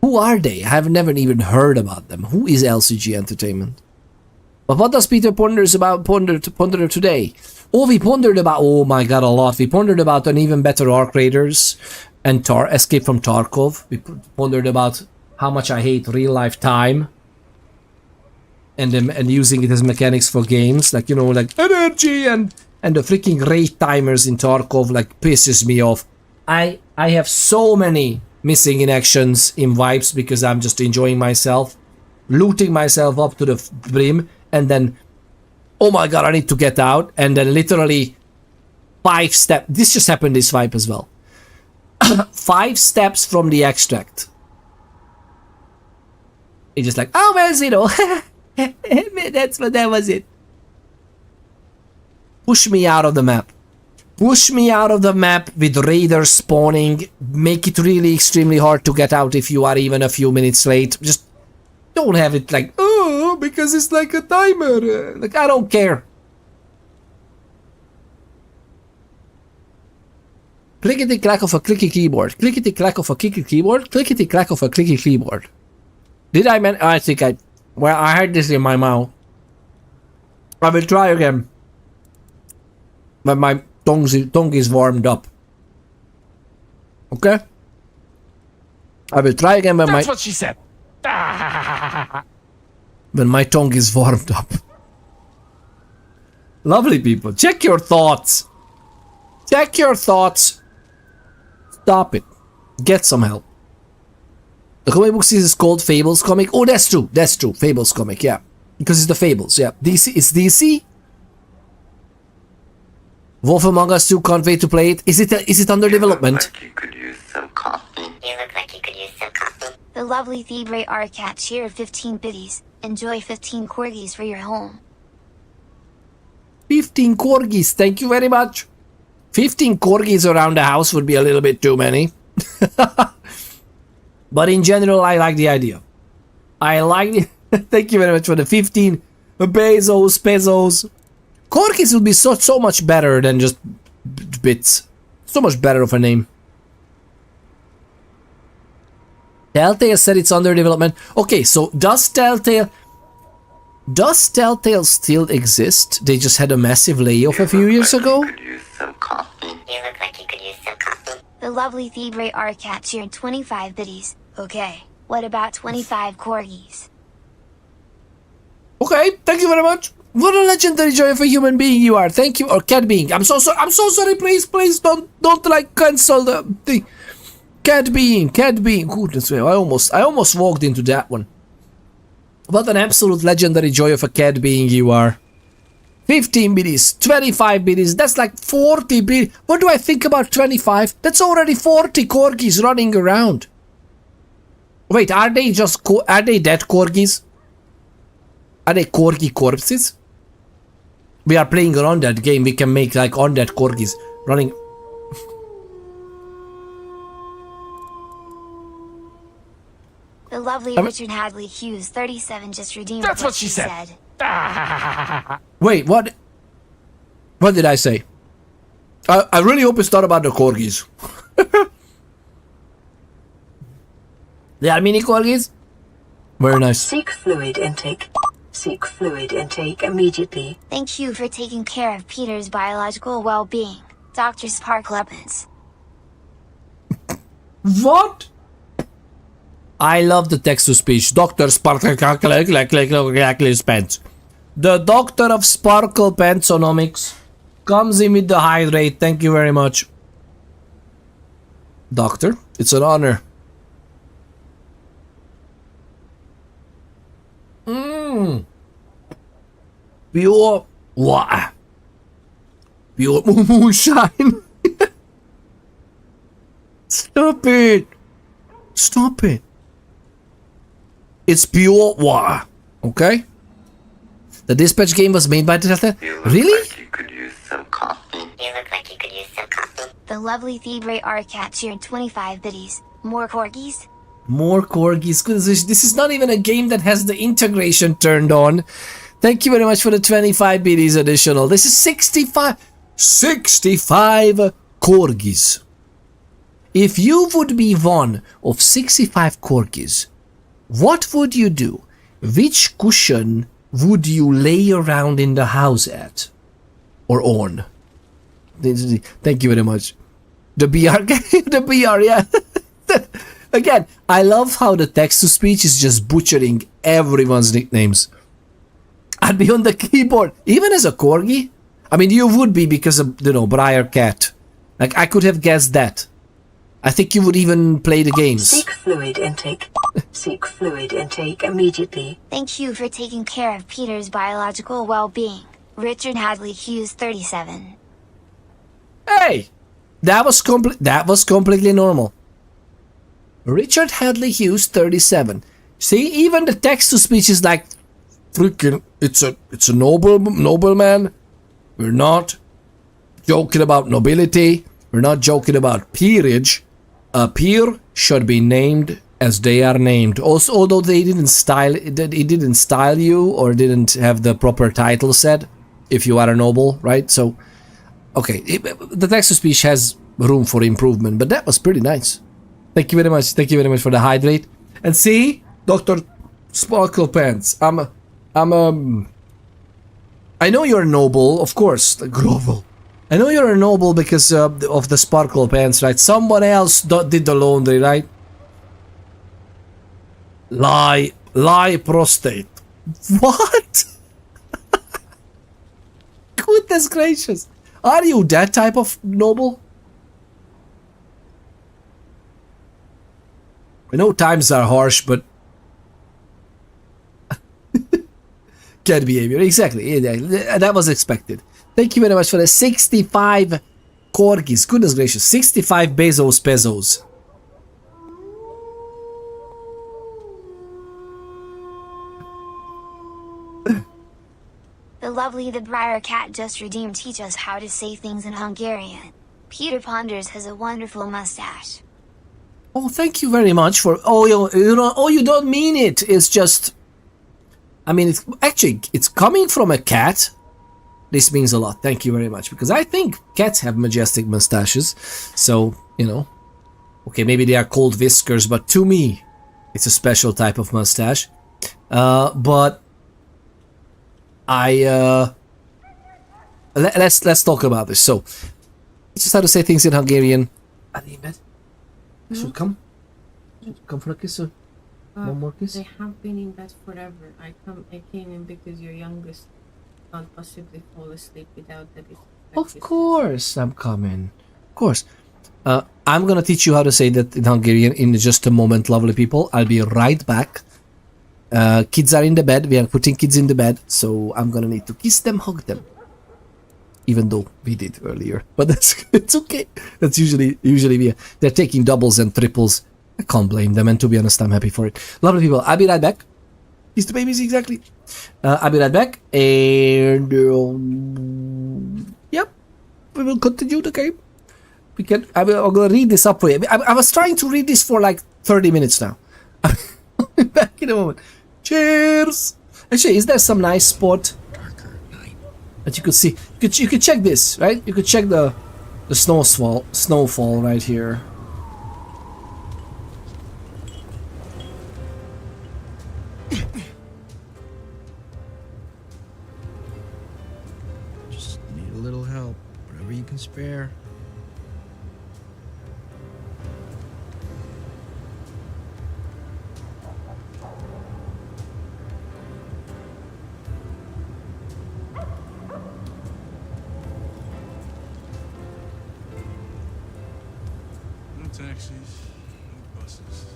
Who are they? I have never even heard about them. Who is LCG Entertainment? But what does Peter ponder today? Oh, we pondered about, oh my god, a lot. We pondered about an even better Arc Raiders and Escape from Tarkov. We pondered about how much I hate real-life time and using it as mechanics for games, like, you know, like energy and the freaking rate timers in Tarkov, like, pisses me off. I have so many missing in actions in Vibes because I'm just enjoying myself, looting myself up to the brim. And then, oh my god, I need to get out. And then literally 5 steps. This just happened this vibe as well. 5 steps from the extract. It's just like, oh, well, Zero. That was it. Push me out of the map. Push me out of the map with raiders spawning. Make it really extremely hard to get out if you are even a few minutes late. Just don't have it like, oh, because it's like a timer. Like, I don't care. Clickety-clack of a clicky keyboard. Clickety-clack of a clicky keyboard. Clickety-clack of a clicky keyboard. Did I mention? I think I... Well, I had this in my mouth. I will try again. But my tongue is warmed up. Okay? I will try again when That's what she said. When my tongue is warmed up. Lovely people, check your thoughts. Check your thoughts. Stop it. Get some help. The comic book series is called Fables comic. Oh, that's true. That's true. Fables comic, yeah. Because it's the Fables, yeah. DC, it's DC. Wolf Among Us 2, can't wait to play it. Is it under development? You look like you could use some coffee. You look like you could use some coffee. The lovely Thebre Arcat cheered 15 biddies. Enjoy 15 corgis for your home. 15 corgis, thank you very much. 15 corgis around the house would be a little bit too many. But in general, I like the idea. I like the... Thank you very much for the 15 pesos. Corgis would be so much better than just bits. So much better of a name. Telltale said it's under development. Okay, so does Telltale still exist? They just had a massive layoff a few years ago. You could use some coffee. You look like you could use some coffee. The lovely Thebre Arcat cheered 25 biddies. Okay, what about 25 corgis? Okay, thank you very much. What a legendary joy of a human being you are. Thank you, or cat being. I'm so sorry. I'm so sorry. Please don't like cancel the thing. Cat being. Goodness me, I almost walked into that one. What an absolute legendary joy of a cat being you are. 15 biddies, 25 biddies. That's like 40 biddies. What do I think about 25? That's already 40 corgis running around. Wait, are they dead corgis? Are they corgi corpses? We are playing an undead game. We can make like undead corgis running. The lovely Richard Hadley Hughes 37 just redeemed. That's what she said. Wait, what? What did I say? I really hope it's not about the corgis. They are mini corgis? Very nice. Seek fluid intake. Seek fluid intake immediately. Thank you for taking care of Peter's biological well-being, Dr. Sparkle Pants. What? I love the text-to-speech. Dr. Sparkle Pants. The Doctor of Sparkle Pantsonomics comes in with the hydrate. Thank you very much. Doctor, it's an honor. Pure water. Pure moonshine. Stop it. Stop it. It's pure water. Okay? The dispatch game was made by Delta. Really? Like you could use some coffee. You look like you could use some coffee. The lovely Thebre Arcat cheered 25 biddies. More corgis? More corgis. This is not even a game that has the integration turned on. Thank you very much for the 25 biddies additional. This is 65 corgis. If you would be one of 65 corgis, what would you do? Which cushion would you lay around in the house at? Or on? Thank you very much. The BR, the BR, yeah. Again, I love how the text-to-speech is just butchering everyone's nicknames. I'd be on the keyboard, even as a corgi. I mean, you would be because of, you know, Briar Cat. Like, I could have guessed that. I think you would even play the games. Seek fluid intake. Seek fluid intake immediately. Thank you for taking care of Peter's biological well-being, Richard Hadley Hughes 37. Hey! That was completely normal. Richard Hadley Hughes 37. See, even the text-to-speech is like, freaking, it's a nobleman. We're not joking about nobility. We're not joking about peerage. A peer should be named as they are named. Also, although they didn't style you or didn't have the proper title set, if you are a noble, right? So, okay, the text-to-speech has room for improvement, but that was pretty nice. Thank you very much. Thank you very much for the hydrate. And see, Dr. Sparkle Pants, I know you're noble, of course, the Grovel. I know you're a noble because of the Sparkle Pants, right? Someone else did the laundry, right? Lie prostate. What? Goodness gracious. Are you that type of noble? I know times are harsh, but cat behavior, exactly. That was expected. Thank you very much for the 65 corgis. Goodness gracious, 65 pesos. The lovely The Briar Cat just redeemed teach us how to say things in Hungarian. Peter Ponders has a wonderful mustache. Oh, thank you very much for. You don't mean it. It's just. I mean, it's coming from a cat. This means a lot. Thank you very much, because I think cats have majestic mustaches. So, you know, okay, maybe they are called whiskers, but to me, it's a special type of mustache. But let's talk about this. So, let's just how to say things in Hungarian. Are they in bed? Should come for a kiss. One more kiss? They have been in bed forever. I came in because your youngest can't possibly fall asleep without that. Of course I'm coming. Of course. I'm gonna teach you how to say that in Hungarian in just a moment, lovely people. I'll be right back. Kids are in the bed. We are putting kids in the bed, so I'm gonna need to kiss them, hug them. Even though we did earlier, but it's okay. That's usually they're taking doubles and triples. I can't blame them, and to be honest, I'm happy for it. Lovely people, I'll be right back. Kiss the babies, exactly. I'll be right back, and yep, we will continue the game. I'm gonna read this up for you. I was trying to read this for like 30 minutes now. I'll be back in a moment. Cheers! Actually, is there some nice spot that you could see? You could check this, right? You could check the snowfall right here. Just need a little help, whatever you can spare. Taxis, no buses.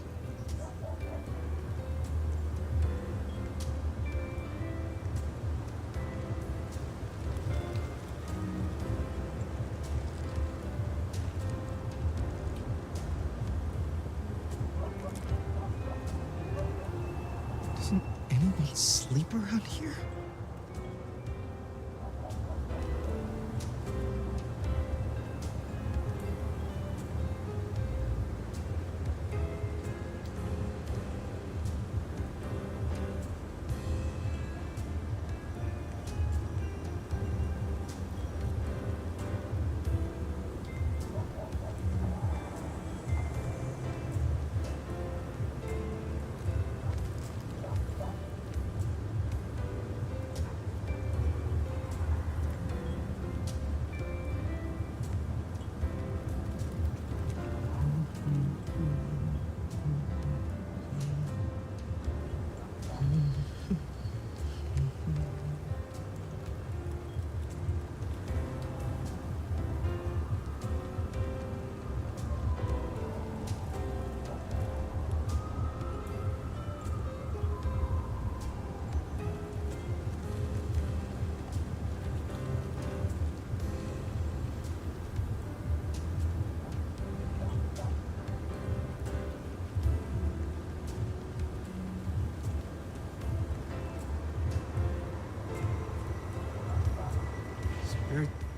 Doesn't anyone sleep around here?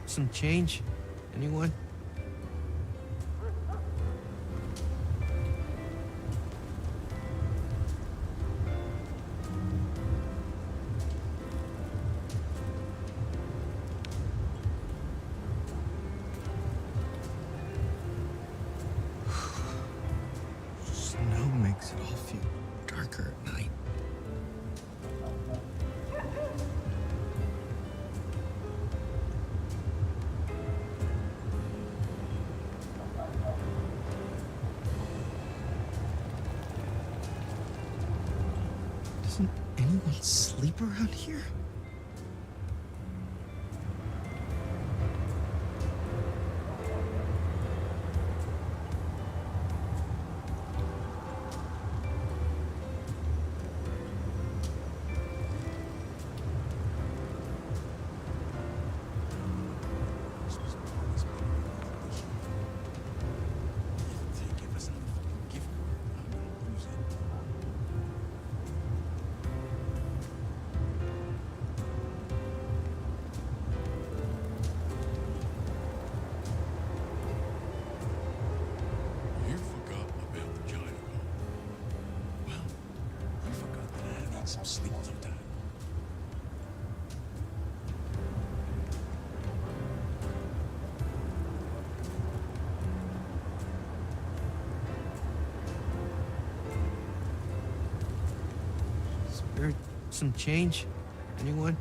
Some change? Anyone? Snow makes it all feel darker at night. Doesn't anyone sleep around here? Some sleep sometime. Spare some change? Anyone?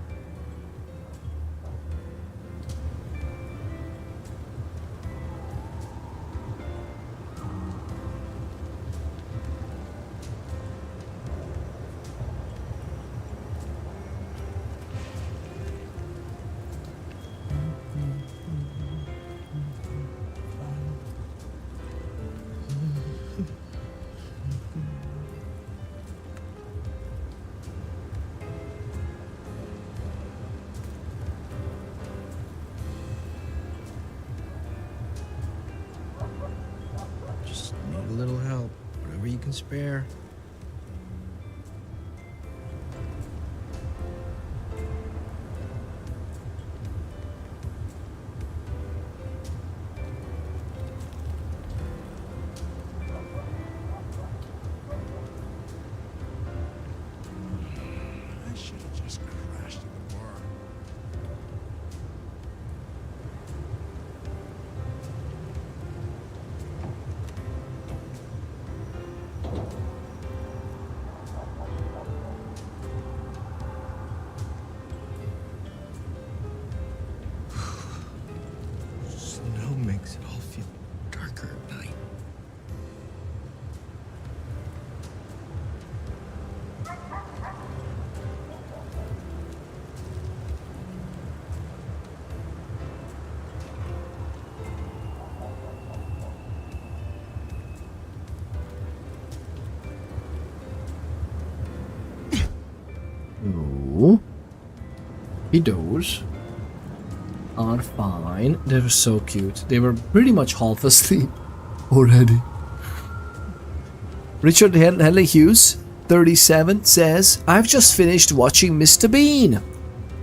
can spare. I should have just crashed at the bar. Snow makes it all feel darker at night. No. Those are fine. They were so cute. They were pretty much half asleep already. Richard Henley Hughes, 37, says, I've just finished watching Mr. Bean.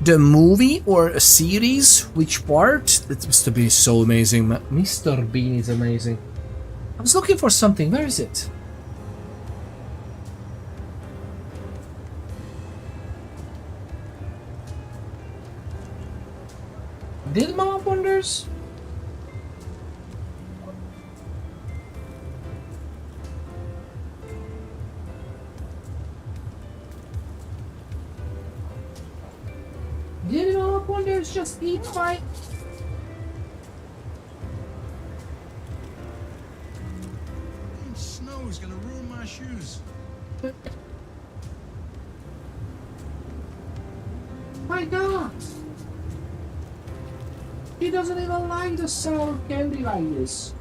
The movie or a series? Which part? Mr. Bean is so amazing. Mr. Bean is amazing. I was looking for something. Where is it? Did Mama Wonders? Did Mama Wonders just eat my... Snow is gonna ruin my shoes. My God! He doesn't even like the sour candy like this.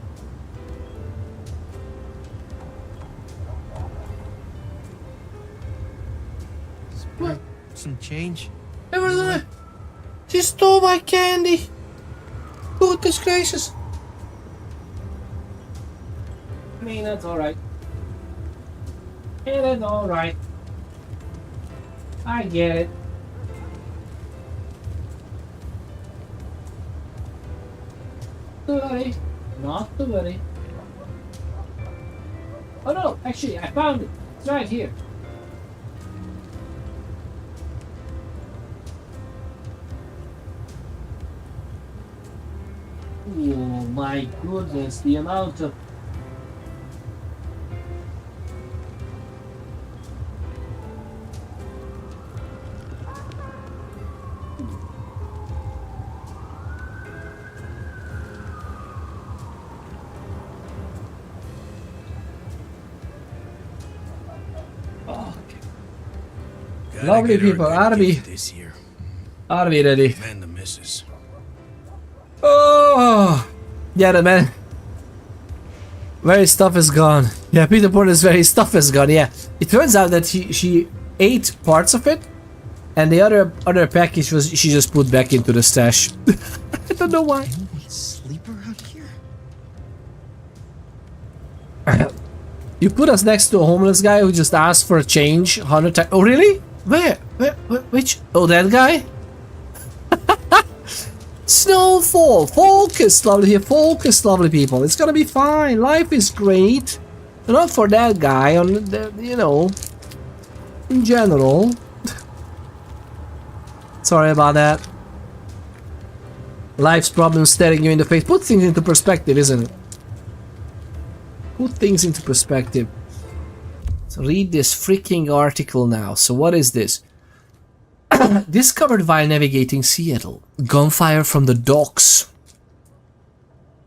What? Some change? She stole my candy! Goodness gracious! I mean, that's alright. Yeah, that's alright. I get it. Not to worry. Not to worry. Oh no, actually, I found it. It's right here. Oh my goodness, the amount of... Lovely people, Arby. Arby ready. And the missus. Oh, yeah, the man. Very stuff is gone. Yeah, Peter Porter's very stuff is gone. Yeah, it turns out that she ate parts of it, and the other package was she just put back into the stash. I don't know why. Sleeper out here? You put us next to a homeless guy who just asked for a change 100 times. Oh, really? Where? Which? Oh, that guy? Snowfall! Focus, lovely here. Focus, lovely people. It's gonna be fine. Life is great. Not for that guy, on the, you know, in general. Sorry about that. Life's problems staring you in the face. Put things into perspective, isn't it? Put things into perspective. So read this freaking article now. So what is this? Discovered while navigating Seattle. Gunfire from the docks.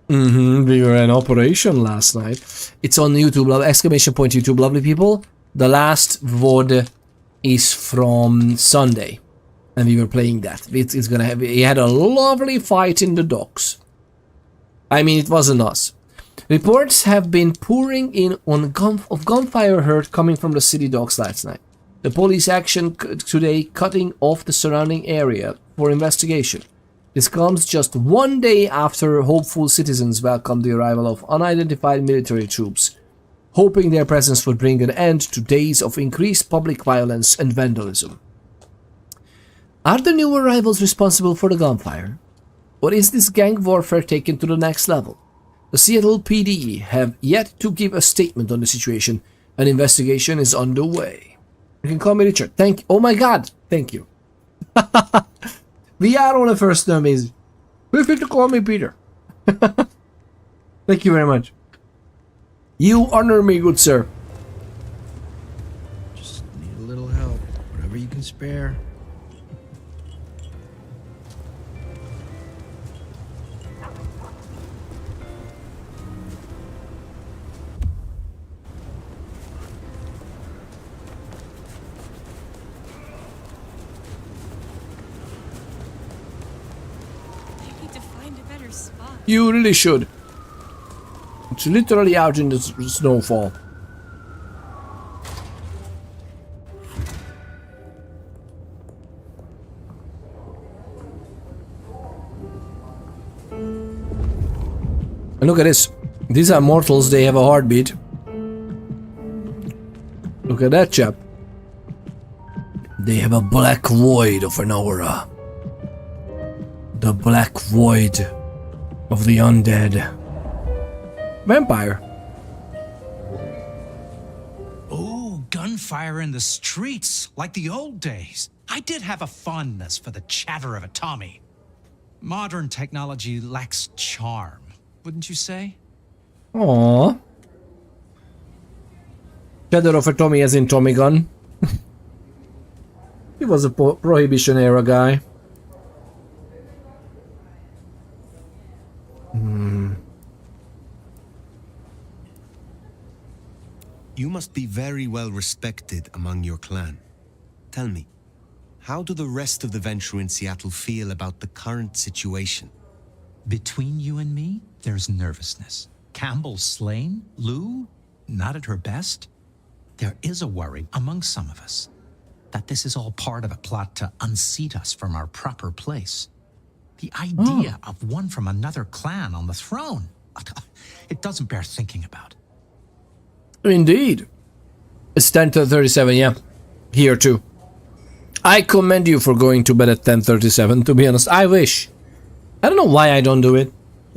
We were in operation last night. It's on YouTube, exclamation point YouTube, lovely people. The last VOD is from Sunday. And we were playing that. It's gonna have, he had a lovely fight in the docks. I mean, it wasn't us. Reports have been pouring in on gunfire heard coming from the city docks last night. The police action today cutting off the surrounding area for investigation. This comes just one day after hopeful citizens welcomed the arrival of unidentified military troops hoping their presence would bring an end to days of increased public violence and vandalism. Are the new arrivals responsible for the gunfire? Or is this gang warfare taken to the next level? The Seattle PD have yet to give a statement on the situation. An investigation is underway. You can call me Richard. Oh my god! Thank you. We are on a first name is. Feel free to call me Peter. Thank you very much. You honor me, good sir. Just need a little help. Whatever you can spare. You really should. It's literally out in the snowfall. And look at this. These are mortals, they have a heartbeat. Look at that chap. They have a black void of an aura. The black void of the undead. Vampire. Oh, gunfire in the streets, like the old days. I did have a fondness for the chatter of a Tommy. Modern technology lacks charm, wouldn't you say? Aww. Chatter of a Tommy as in Tommy gun. He was a Prohibition era guy. You must be very well respected among your clan. Tell me, how do the rest of the venture in Seattle feel about the current situation? Between you and me, there's nervousness. Campbell slain? Lou, not at her best? There is a worry among some of us that this is all part of a plot to unseat us from our proper place. The idea of one from another clan on the throne, it doesn't bear thinking about. Indeed. It's 10:37, yeah. Here too. I commend you for going to bed at 10:37, to be honest. I wish. I don't know why I don't do it.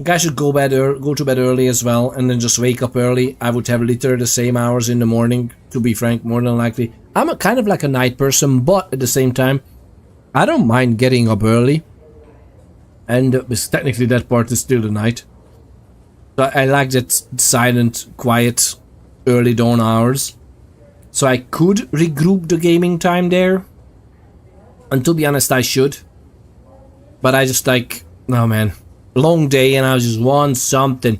I should go to bed early as well, and then just wake up early. I would have literally the same hours in the morning, to be frank, more than likely. I'm kind of like a night person, but at the same time, I don't mind getting up early. And technically that part is still the night. So I like that silent, quiet, early dawn hours. So I could regroup the gaming time there. And to be honest, I should. But I just like, oh man, long day and I just want something.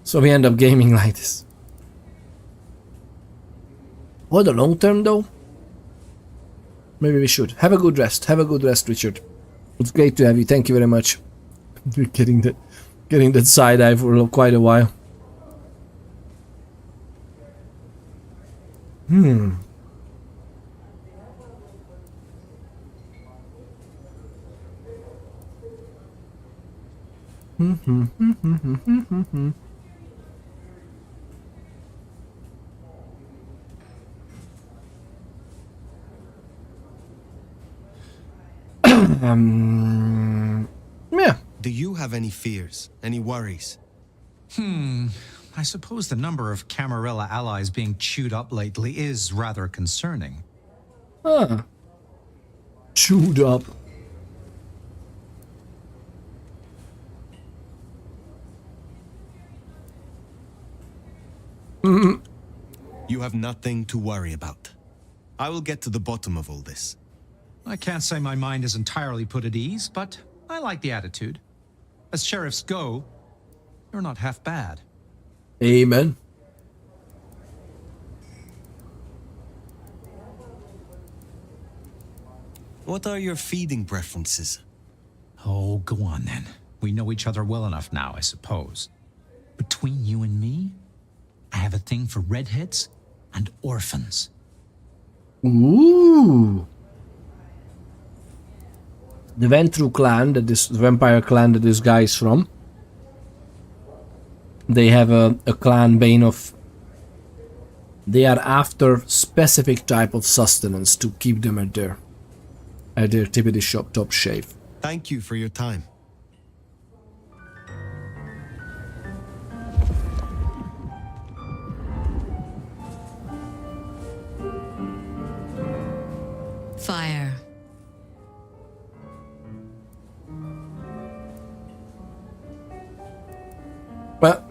So we end up gaming like this. For the long term though, maybe we should. Have a good rest. Have a good rest, Richard. It's great to have you. Thank you very much. We're getting that side eye for quite a while. Yeah. Do you have any fears, any worries? I suppose the number of Camarilla allies being chewed up lately is rather concerning. Chewed up. You have nothing to worry about. I will get to the bottom of all this. I can't say my mind is entirely put at ease, but I like the attitude. As sheriffs go, you're not half bad. Amen. What are your feeding preferences? Oh, go on then. We know each other well enough now, I suppose. Between you and me, I have a thing for redheads and orphans. Ooh. The Ventru clan, the vampire clan that this guy is from. they have a clan bane of they are after specific type of sustenance to keep them at their tippity top shape. Thank you for your time. Fire. But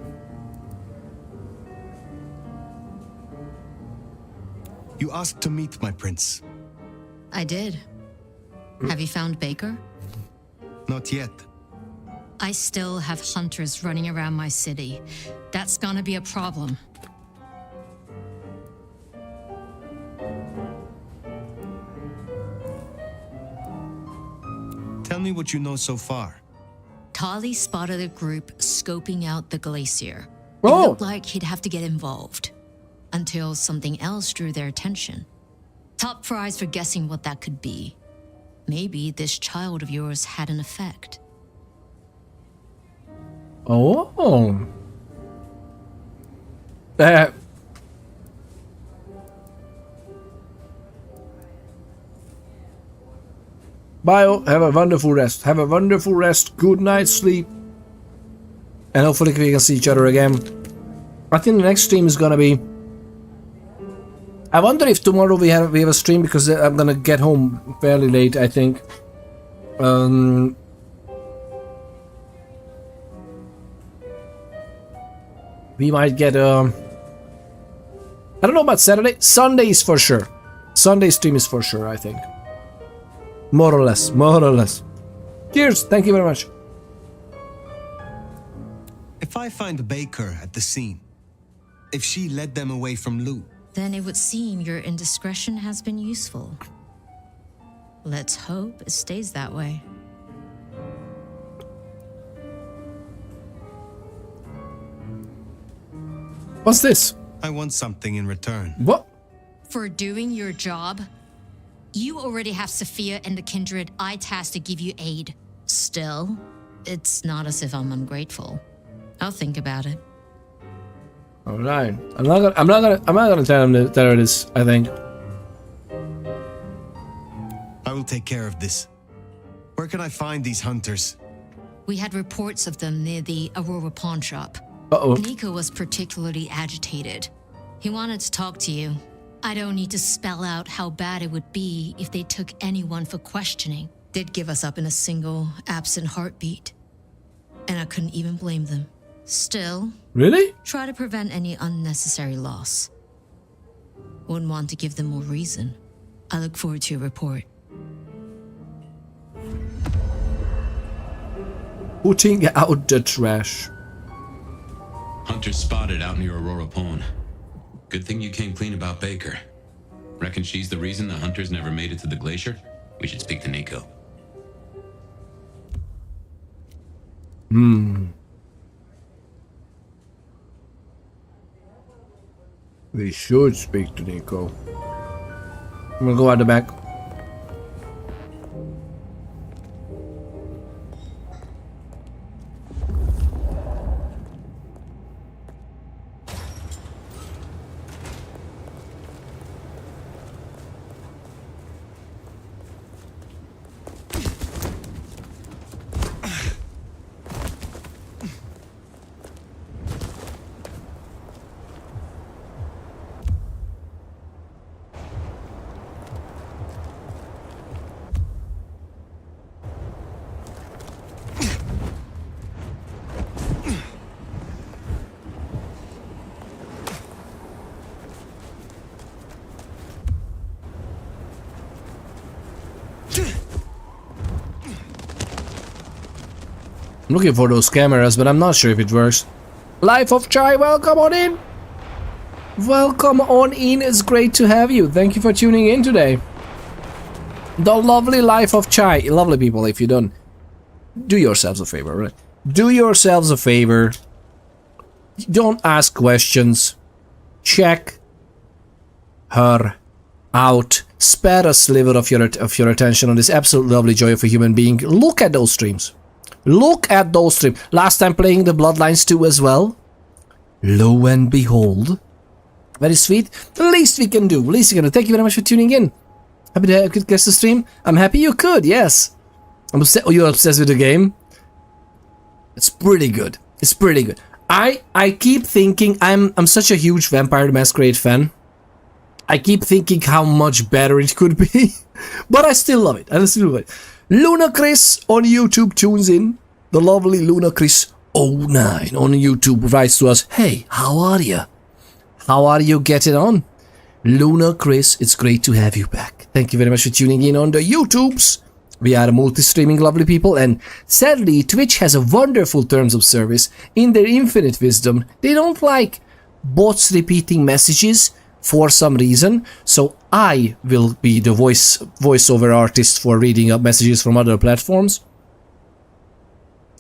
you asked to meet my prince. I did. Have you found Baker? Not yet. I still have hunters running around my city. That's gonna be a problem. Tell me what you know so far. Tali spotted a group scoping out the glacier. Oh. It looked like he'd have to get involved. Until something else drew their attention. Top prize for guessing what that could be. Maybe this child of yours had an effect. Oh. Bye, have a wonderful rest. Have a wonderful rest. Good night's sleep. And hopefully we can see each other again. I think the next stream is gonna be... I wonder if tomorrow we have a stream, because I'm gonna get home fairly late, I think. We might get I don't know about Saturday. Sunday is for sure. Sunday stream is for sure, I think. More or less. More or less. Cheers. Thank you very much. If I find Baker at the scene, if she led them away from Lou, Then it would seem your indiscretion has been useful. Let's hope it stays that way. What's this? I want something in return. What? For doing your job, you already have Sophia and the Kindred I tasked to give you aid. Still, it's not as if I'm ungrateful. I'll think about it. All right. I'm not gonna tell him that there it is. I think. I will take care of this. Where can I find these hunters? We had reports of them near the Aurora pawn shop. Uh-oh. Nico was particularly agitated. He wanted to talk to you. I don't need to spell out how bad it would be if they took anyone for questioning. They'd give us up in a single, absent heartbeat. And I couldn't even blame them. Still, really? Try to prevent any unnecessary loss. Wouldn't want to give them more reason. I look forward to your report. Putting out the trash. Hunter spotted out near Aurora Pawn. Good thing you came clean about Baker. Reckon she's the reason the hunters never made it to the glacier? We should speak to Nico. We should speak to Nico. I'm gonna go out the back. I'm looking for those cameras, but I'm not sure if it works. Life of Chai, welcome on in! Welcome on in, it's great to have you. Thank you for tuning in today. The lovely Life of Chai. Lovely people, if you don't... Do yourselves a favor, right? Do yourselves a favor. Don't ask questions. Check her out. Spare a sliver of your attention on this absolute lovely joy of a human being. Look at those streams. Look at those streams. Last time playing the Bloodlines 2 as well. Lo and behold. Very sweet. The least we can do. The least we can do. Thank you very much for tuning in. Happy to could guest the stream. I'm happy you could, yes. I'm upset. Oh, you're obsessed with the game? It's pretty good. It's pretty good. I keep thinking I'm such a huge Vampire the Masquerade fan. I keep thinking how much better it could be. But I still love it. I still love it. Luna Chris on YouTube tunes in. The lovely Luna Chris 09 on YouTube writes to us, hey, how are you? How are you getting on? Luna Chris, it's great to have you back. Thank you very much for tuning in on the YouTubes. We are multi-streaming lovely people, and sadly Twitch has a wonderful terms of service. In their infinite wisdom, they don't like bots repeating messages for some reason, so I will be the voiceover artist for reading up messages from other platforms.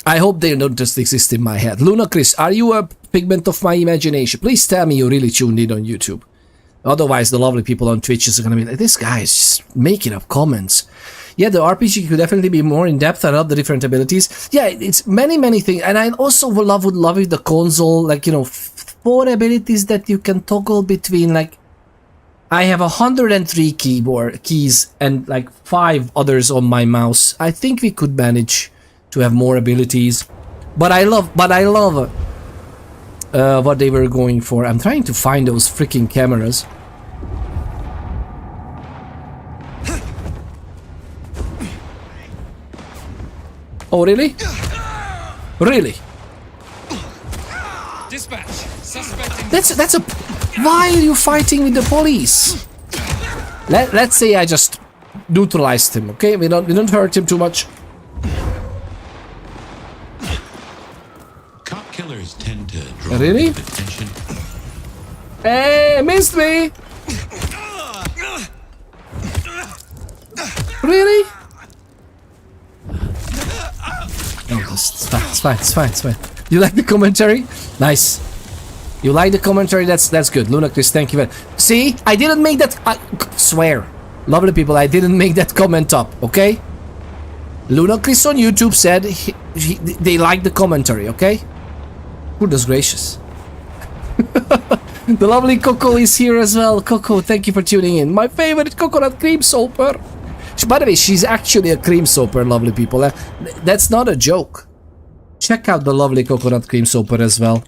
I hope they don't just exist in my head. Luna Chris, are you a figment of my imagination? Please tell me you really tuned in on YouTube. Otherwise, the lovely people on Twitch is gonna be like, this guy is just making up comments. Yeah, the RPG could definitely be more in depth about the different abilities. Yeah, it's many things, and I also would love if the console, like, you know, 4 abilities that you can toggle between. Like, I have 103 keyboard keys and like 5 others on my mouse. I think we could manage to have more abilities, but I love what they were going for. I'm trying to find those freaking cameras. Oh, really? Really? Dispatch. Suspect. That's a. Why are you fighting with the police? Let's say I just neutralized him. Okay, we don't hurt him too much. Cop killers tend to draw Really? attention. Hey, missed me. Really? No, it's fine. You like the commentary? Nice. You like the commentary? That's good. Luna Chris, thank you. See, I didn't make that. I swear, lovely people, I didn't make that comment up. Okay. Luna Chris on YouTube said they like the commentary. Okay. Goodness gracious. The lovely Coco is here as well. Coco, thank you for tuning in. My favorite coconut cream soaper. By the way, she's actually a cream soaper, lovely people. That's not a joke. Check out the lovely coconut cream soaper as well.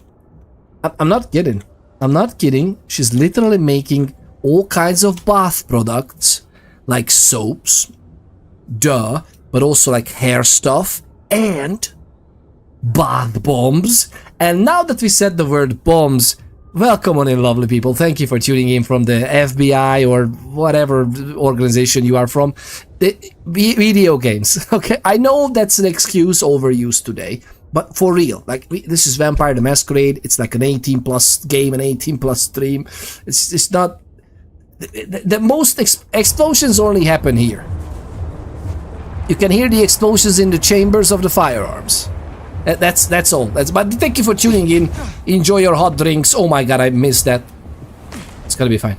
I'm not kidding. I'm not kidding. She's literally making all kinds of bath products, like soaps, but also like hair stuff and bath bombs. And now that we said the word bombs, welcome on in, lovely people. Thank you for tuning in from the FBI or whatever organization you are from. The video games. Okay, I know that's an excuse overused today, but for real, like, this is Vampire the Masquerade. It's like an 18+ game, an 18+ stream. It's not. The most explosions only happen here. You can hear the explosions in the chambers of the firearms. That's all. But thank you for tuning in. Enjoy your hot drinks. Oh my god, I missed that. It's gonna be fine.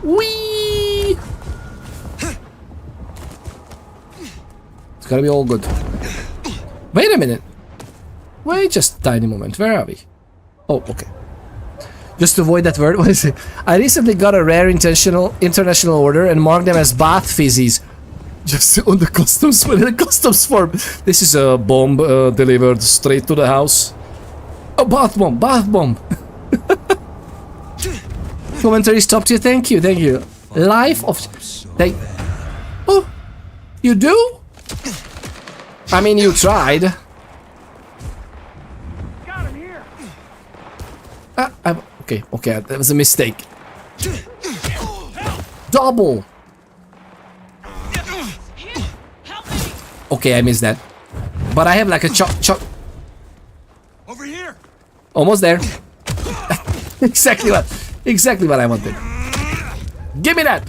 Whee! It's gonna be all good. Wait a minute. Wait just a tiny moment. Where are we? Oh, okay. Just to avoid that word, what is it? I recently got a rare international order and marked them as bath fizzies. Just on the customs form. This is a bomb delivered straight to the house. Oh, bath bomb. Commentary stopped you. Thank you. Life of. Oh, you do? I mean, you tried. Got him here. Okay, that was a mistake. Double. Okay, I missed that. But I have like a chop. Over here. Almost there. Exactly what I wanted. Give me that.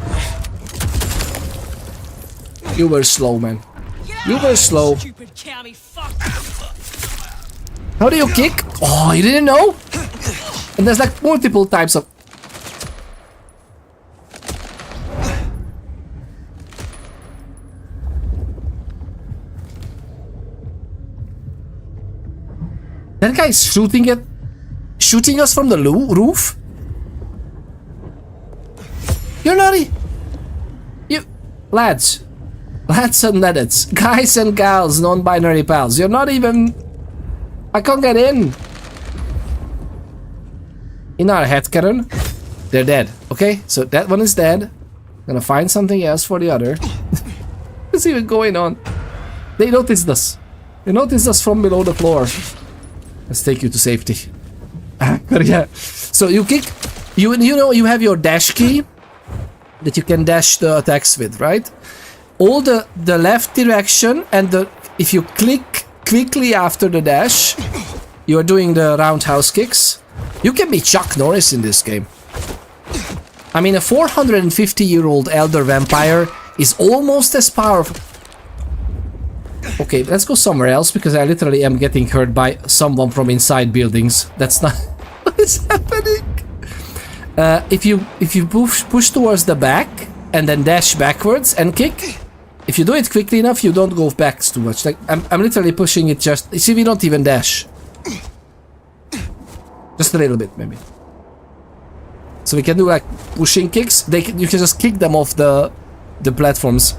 You were slow, man. You were slow. How do you kick? Oh, you didn't know? And there's like multiple types of. That guy's shooting us from the roof? You're naughty! Lads and lads, guys and gals, non-binary pals, you're not even... I can't get in. In our head, Karen. They're dead, okay? So that one is dead. I'm gonna find something else for the other. What's even going on? They noticed us. They noticed us from below the floor. Let's take you to safety. But yeah. So you kick... You know you have your dash key that you can dash the attacks with, right? All the left direction and if you click quickly after the dash, you are doing the roundhouse kicks. You can be Chuck Norris in this game. I mean, a 450-year-old elder vampire is almost as powerful. Okay, let's go somewhere else because I literally am getting hurt by someone from inside buildings. That's not what is happening. If you push towards the back and then dash backwards and kick, if you do it quickly enough, you don't go back too much. Like I'm literally pushing it just. You see, we don't even dash. Just a little bit, maybe. So we can do like pushing kicks. You can just kick them off the platforms.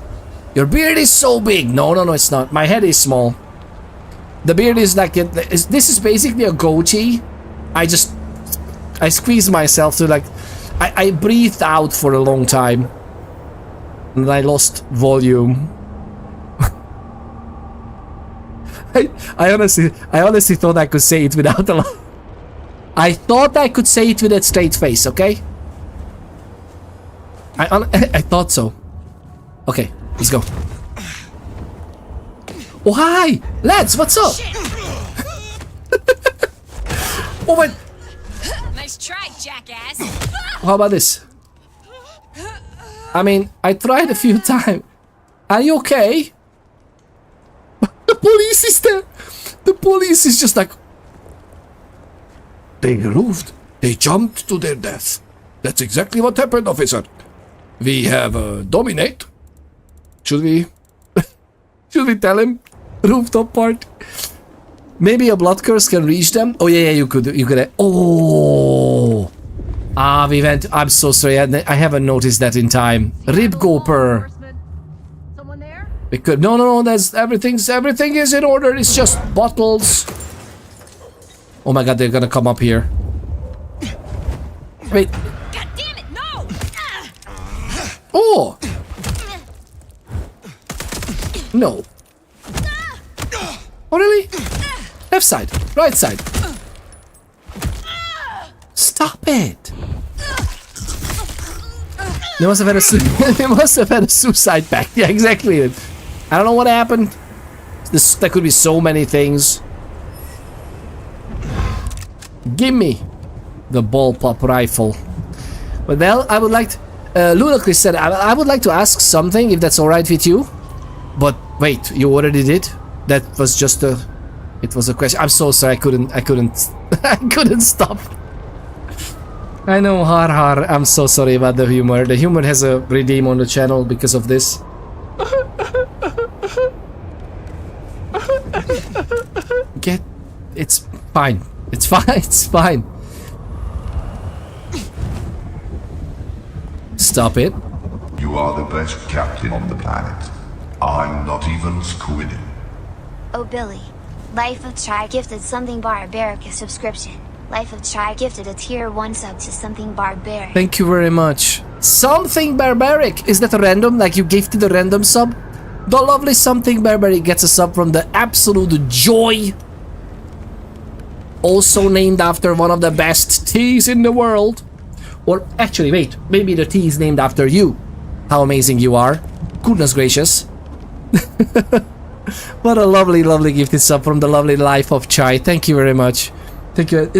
Your beard is so big. No, it's not. My head is small. The beard is like this is basically a goatee. I squeezed myself to like I breathed out for a long time and I lost volume. I honestly thought I could say it without a lot. I thought I could say it with a straight face, okay? I thought so. Okay, let's go. Oh hi! Lads, what's up? Oh my... Nice try, jackass. How about this? I mean, I tried a few times. Are you okay? The police is there. The police is just like... They roofed. They jumped to their death. That's exactly what happened, officer. We have dominate. Should we... Should we tell him? Rooftop part. Maybe a blood curse can reach them. Oh yeah, you could. Oh. Ah, we went. I'm so sorry. I haven't noticed that in time. Rib Goper. Someone there? We could. No. That's everything is in order. It's just bottles. Oh my god, they're gonna come up here. Wait. God damn it! No. Oh. No. Oh really? Left side, right side. Stop it! They must have had a suicide pact. Yeah, exactly. I don't know what happened. There could be so many things. Give me the bullpup rifle. But well, I would like to, Ludacris said I would like to ask something if that's alright with you. But wait, you already did? That was just a... It was a question. I'm so sorry, I couldn't I couldn't stop. I know, har. I'm so sorry about the humor. The humor has a redeem on the channel because of this. It's fine. It's fine. It's fine. Stop it. You are the best captain on the planet. I'm not even squidding. Oh Billy. Life of Chai gifted something barbaric a subscription. Life of Chai gifted a tier 1 sub to something barbaric. Thank you very much. Something barbaric. Is that a random? Like you gifted a random sub? The lovely something barbaric gets a sub from the absolute joy. Also named after one of the best teas in the world. Or actually, wait. Maybe the tea is named after you. How amazing you are. Goodness gracious. What a lovely, lovely gifted sub from the lovely Life of Chai. Thank you very much. Thank you.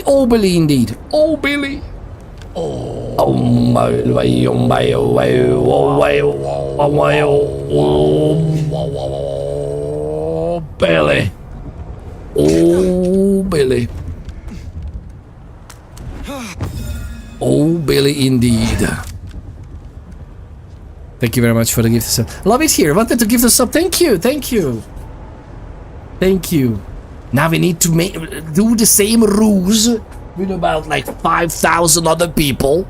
Oh, Billy, indeed. Oh, Billy. Oh, Billy. Oh, Billy. Oh, Billy, indeed. Thank you very much for the gift. Love it here. Wanted to give the sub. Thank you. Thank you. Thank you. Now we need to do the same ruse with about like 5,000 other people,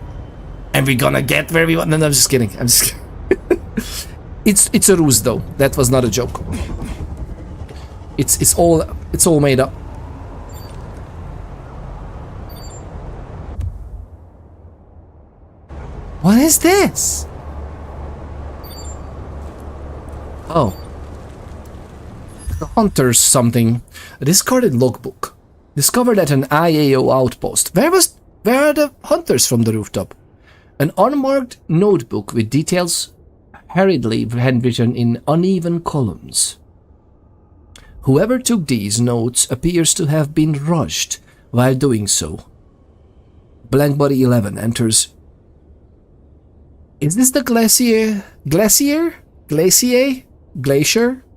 and we're gonna get where we want. No, I'm just kidding. I'm just kidding. It's a ruse though. That was not a joke. It's all made up. What is this? Oh. The Hunter's something. A discarded logbook. Discovered at an IAO outpost. Where are the hunters from the rooftop? An unmarked notebook with details hurriedly handwritten in uneven columns. Whoever took these notes appears to have been rushed while doing so. Blank Body 11 enters. Is this the Glacier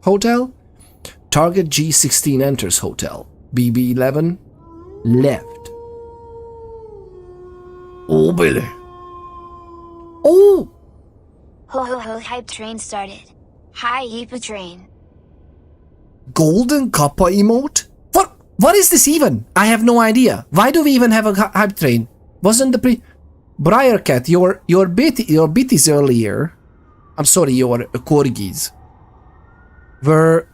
Hotel? Target G16 enters hotel. BB11 left. Oh, Billy. Oh! Ho ho ho, hype train started. Hi, Yeepa train. Golden Kappa emote? What is this even? I have no idea. Why do we even have a hype train? Wasn't the Briarcat, your bitties earlier, I'm sorry, your corgis, were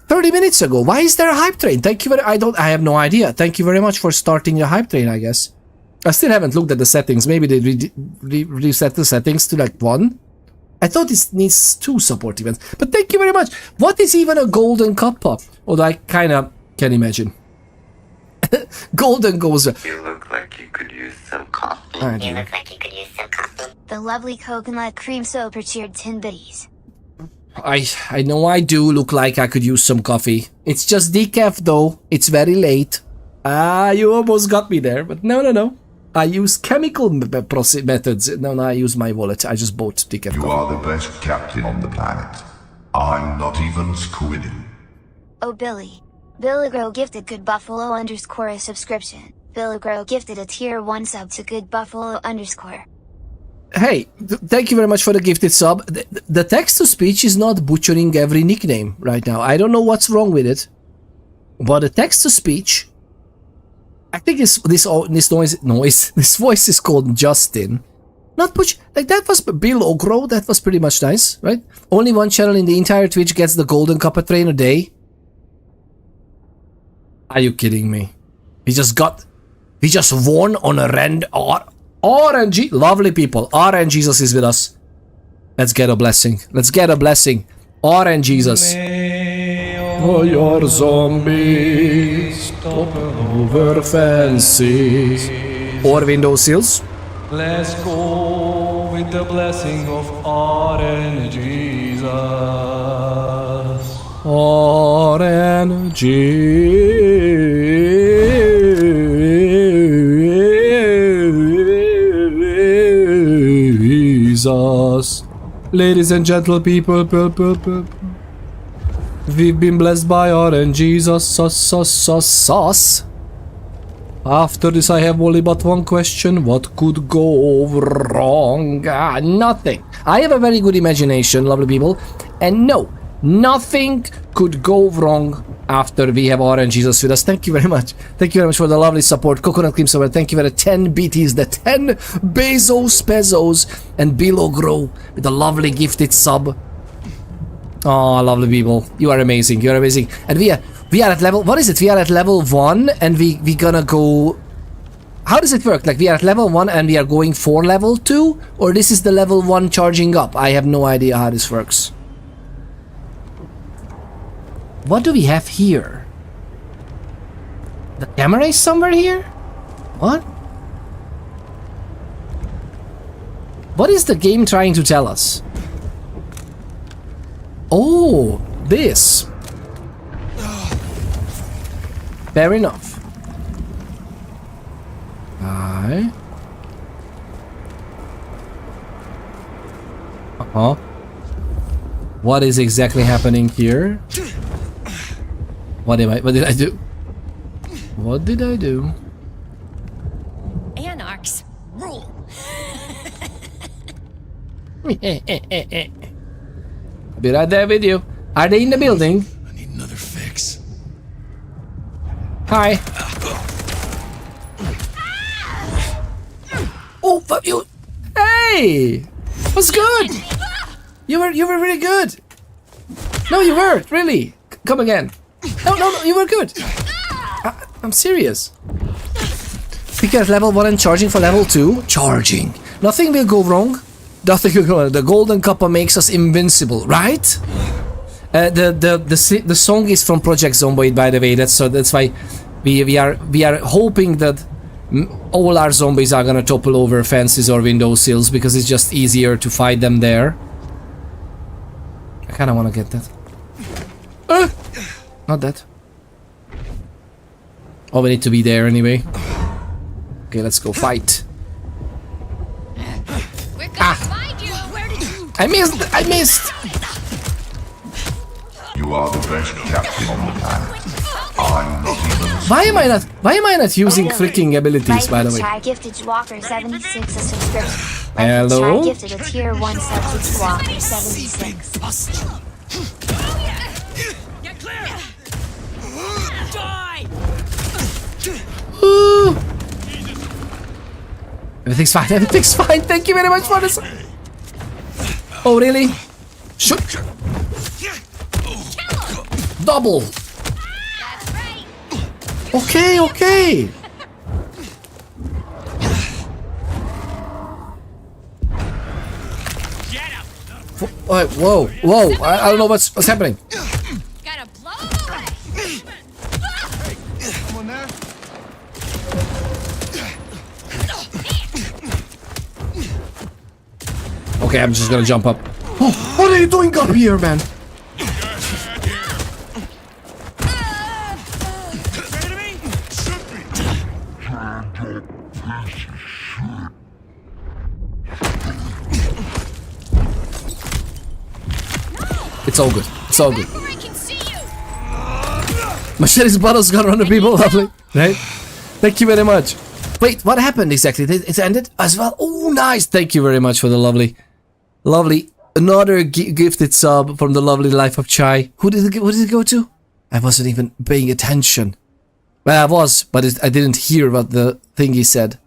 30 minutes ago. Why is there a hype train? Thank you I have no idea. Thank you very much for starting a hype train, I guess. I still haven't looked at the settings. Maybe they reset the settings to like 1. I thought this needs 2 support events. But thank you very much. What is even a golden kappa? Although I kinda can imagine. Golden goes. You look like you could use some coffee. You look like you could use some coffee. The lovely coconut cream soda cheered 10 biddies. I know I do look like I could use some coffee. It's just decaf though. It's very late. You almost got me there, but no. I use chemical methods. No, I use my wallet. I just bought decaf coffee. You are the best captain on the planet. I'm not even squidding. Oh, Billy. Billigro gifted Good Buffalo _ a subscription. Billigro gifted a tier 1 sub to Good Buffalo _ Hey, thank you very much for the gifted sub. The text-to-speech is not butchering every nickname right now. I don't know what's wrong with it. But the text-to-speech... I think this voice is called Justin. Not butch... Like, that was Bill Ogro. That was pretty much nice, right? Only one channel in the entire Twitch gets the Golden Kappa train a day. Are you kidding me? We just won on a RNG. Lovely people. RN Jesus is with us. Let's get a blessing. Let's get a blessing. RN Jesus. Oh, your zombies stop over fences or window sills. Let's go with the blessing of RN Jesus. RN Jesus. Ladies and gentle people, we've been blessed by RN Jesus. After this, I have only but one question. What could go wrong? Nothing. I have a very good imagination, lovely people. And no, nothing could go wrong after we have RN Jesus with us. Thank you very much. Thank you very much for the lovely support. Coconut Cream Soda, thank you for the 10 BTs, the 10 Pesos, and Below Grow with the lovely gifted sub. Oh, lovely people. You are amazing. You are amazing. And we are at level... What is it? We are at level 1 and we gonna go... How does it work? Like, we are at level 1 and we are going for level 2? Or this is the level 1 charging up? I have no idea how this works. What do we have here? The camera is somewhere here? What? What is the game trying to tell us? Oh, this. Fair enough. Aye. Uh-huh. What is exactly happening here? What did I do? What did I do? Anarchs rule. Be right there with you. Are they in the building? I need another fix. Hi. Oh, but you. Hey, was good. You were really good. No, you weren't really. Come again. No, you were good. I'm serious. Pick at level 1 and charging for level 2. Charging. Nothing will go wrong. Nothing will go wrong. The golden copper makes us invincible, right? The song is from Project Zomboid, by the way. That's why we are hoping that all our zombies are gonna topple over fences or window sills because it's just easier to fight them there. I kinda wanna get that. Not that. Oh, we need to be there anyway. Okay, let's go fight. I missed! You are the best captain on the planet. I'm not even... Why am I not using freaking abilities, by the way? Chai gifted Walker 76 a subscription. Hello? Chai gifted a tier 1 sub to Walker 76. Ooh. Everything's fine, everything's fine. Thank you very much for this. Oh, really? Shoot. Double. Okay. Whoa. I don't know what's happening. Okay, I'm just gonna jump up. Oh, what are you doing up here, man? It's all good. It's all good. Machete's bottle's gonna run the people, lovely. Right? Thank you very much. Wait, what happened exactly? It ended as well? Oh, nice. Thank you very much for the lovely. Another gifted sub from the lovely Life of Chai. What did it go to? I wasn't even paying attention. Well, I was, but I didn't hear what the thing he said.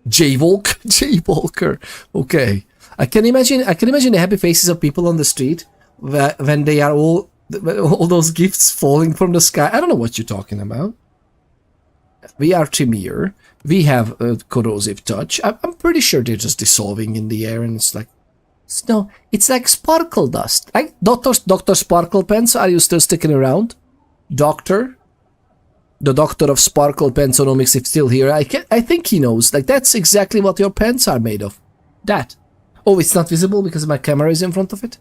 J-Walker. Okay. I can imagine the happy faces of people on the street when they are all those gifts falling from the sky. I don't know what you're talking about. We are Tremere. We have a corrosive touch. I'm pretty sure they're just dissolving in the air, and it's like no, it's like sparkle dust. Like Dr. Sparkle Pants. Are you still sticking around, Doctor? The Doctor of Sparkle Pensonomics is still here. I think he knows. Like that's exactly what your pants are made of. That. Oh, it's not visible because my camera is in front of it.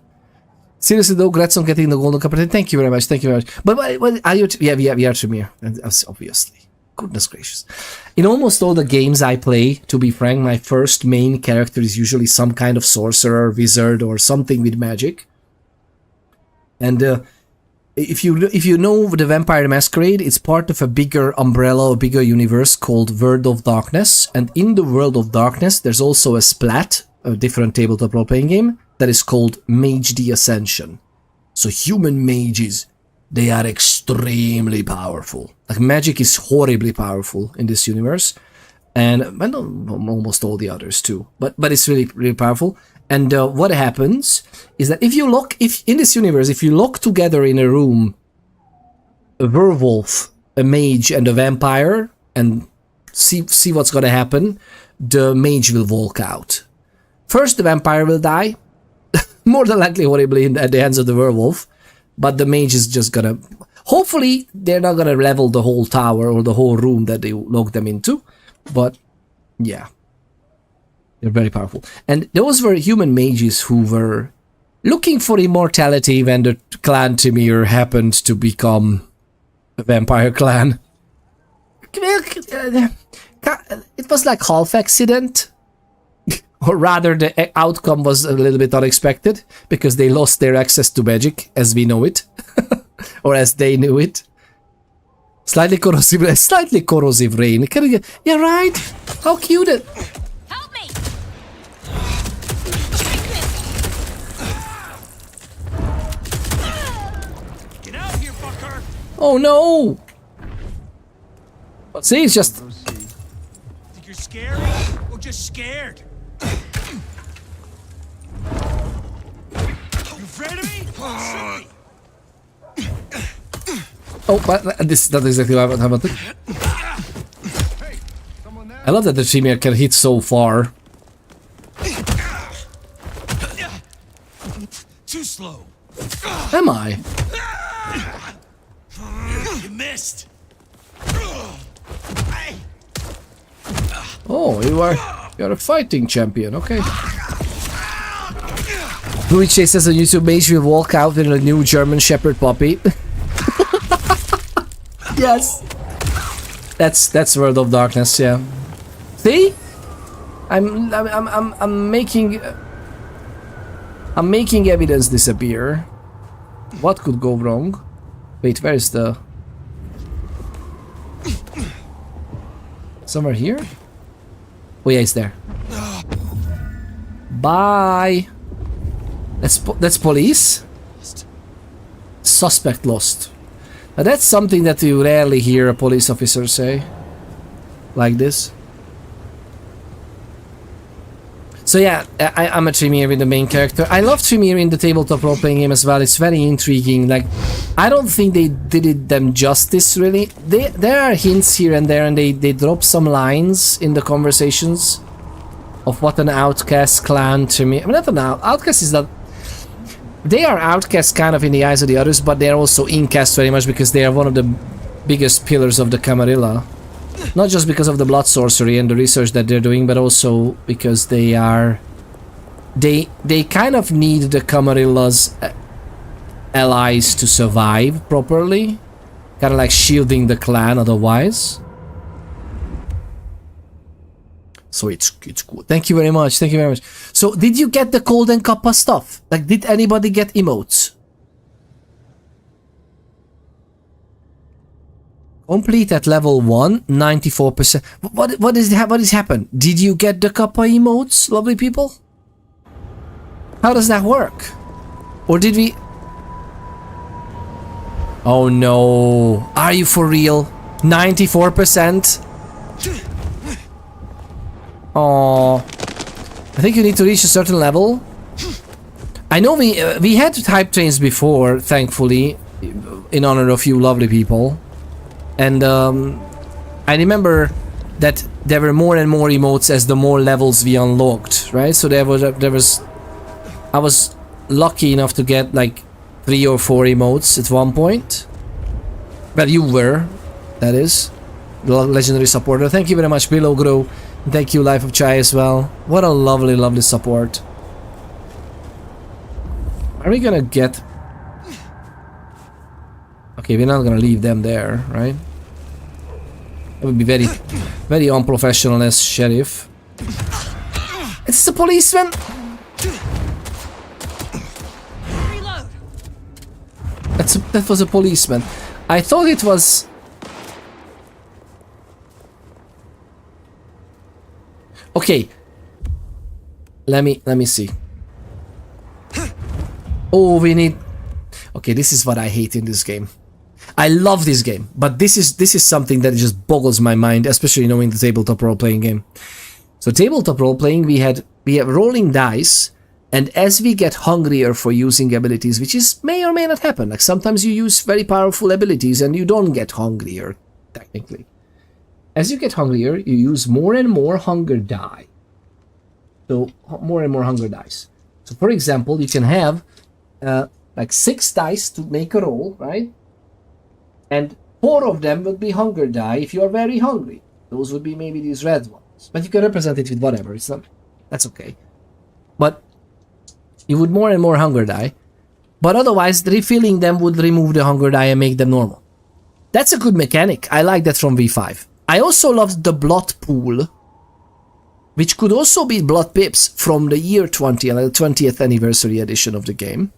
Seriously though, congrats on getting the golden copper. Thank you very much. Thank you very much. But what are you? Yeah, we are Tremere, obviously. Goodness gracious. In almost all the games I play, to be frank, my first main character is usually some kind of sorcerer, wizard, or something with magic. And if you know the Vampire Masquerade, it's part of a bigger umbrella, a bigger universe called World of Darkness. And in the World of Darkness, there's also a splat, a different tabletop role-playing game, that is called Mage the Ascension. So human mages, they are extremely powerful. Like magic is horribly powerful in this universe, and almost all the others too. But it's really powerful. And what happens is that if in this universe, if you lock together in a room a werewolf, a mage, and a vampire, and see what's gonna happen, the mage will walk out. First, the vampire will die, more than likely horribly at the hands of the werewolf. But the mage is just gonna... Hopefully, they're not gonna level the whole tower or the whole room that they lock them into. But, yeah. They're very powerful. And those were human mages who were looking for immortality when the clan Tremere happened to become a vampire clan. It was like half accident. Or rather, the outcome was a little bit unexpected, because they lost their access to magic as we know it. Or as they knew it. Slightly corrosive rain. Yeah, right? How cute it. Help me! Get out of here, fucker! Oh no! See, it's just... Think you're scary or just scared? You afraid of me? Oh, but this not exactly what I wanted. I love that the Tremere can hit so far. Too slow. Am I? You missed. Oh, you're a fighting champion, okay. Louis Chase says on YouTube, Mage will walk out with a new German Shepherd puppy. Yes. That's World of Darkness, yeah. See? I'm making evidence disappear. What could go wrong? Wait, where is the... Somewhere here? Oh yeah, it's there. Bye. That's police. Suspect lost. Now that's something that you rarely hear a police officer say. Like this. So yeah, I'm a Tremere with the main character. I love Tremere in the tabletop role-playing game as well. It's very intriguing. Like, I don't think they did them justice, really. There are hints here and there, and they drop some lines in the conversations of what an outcast clan Tremere... I mean, not an outcast is not... They are outcasts kind of in the eyes of the others, but they are also incast very much because they are one of the biggest pillars of the Camarilla. Not just because of the blood sorcery and the research that they're doing, but also because they are... They kind of need the Camarilla's allies to survive properly. Kind of like shielding the clan otherwise. So it's cool. Thank you very much. Thank you very much. So did you get the Golden Kappa stuff? Like, did anybody get emotes? Complete at level 1, 94%. What is happened? Did you get the Kappa emotes, lovely people? How does that work? Or did we... Oh no. Are you for real? 94%? Oh, I think you need to reach a certain level. I know we had hype trains before, thankfully, in honor of you lovely people. And I remember that there were more and more emotes as the more levels we unlocked, right? So there was I was lucky enough to get like 3 or 4 emotes at one point. Well, you were, that is, the legendary supporter. Thank you very much, Below Grow. Thank you, Life of Chai, as well. What a lovely, lovely support. Are we gonna get... Okay, we're not gonna leave them there, right? It would be very, very unprofessional as sheriff. It's a policeman! Reload. That was a policeman. I thought it was... Okay. Let me see. Oh, we need... Okay, this is what I hate in this game. I love this game, but this is something that just boggles my mind, especially knowing the tabletop role-playing game. So tabletop role-playing, we have rolling dice, and as we get hungrier for using abilities, which is may or may not happen, like sometimes you use very powerful abilities and you don't get hungrier, technically. As you get hungrier, you use more and more hunger die. So more and more hunger dice. So for example, you can have like 6 dice to make a roll, right? And 4 of them would be hunger die if you are very hungry. Those would be maybe these red ones. But you can represent it with whatever. It's not... That's okay. But you would more and more hunger die. But otherwise, refilling them would remove the hunger die and make them normal. That's a good mechanic. I like that from V5. I also loved the blood pool, which could also be blood pips from the year 20 and the 20th anniversary edition of the game.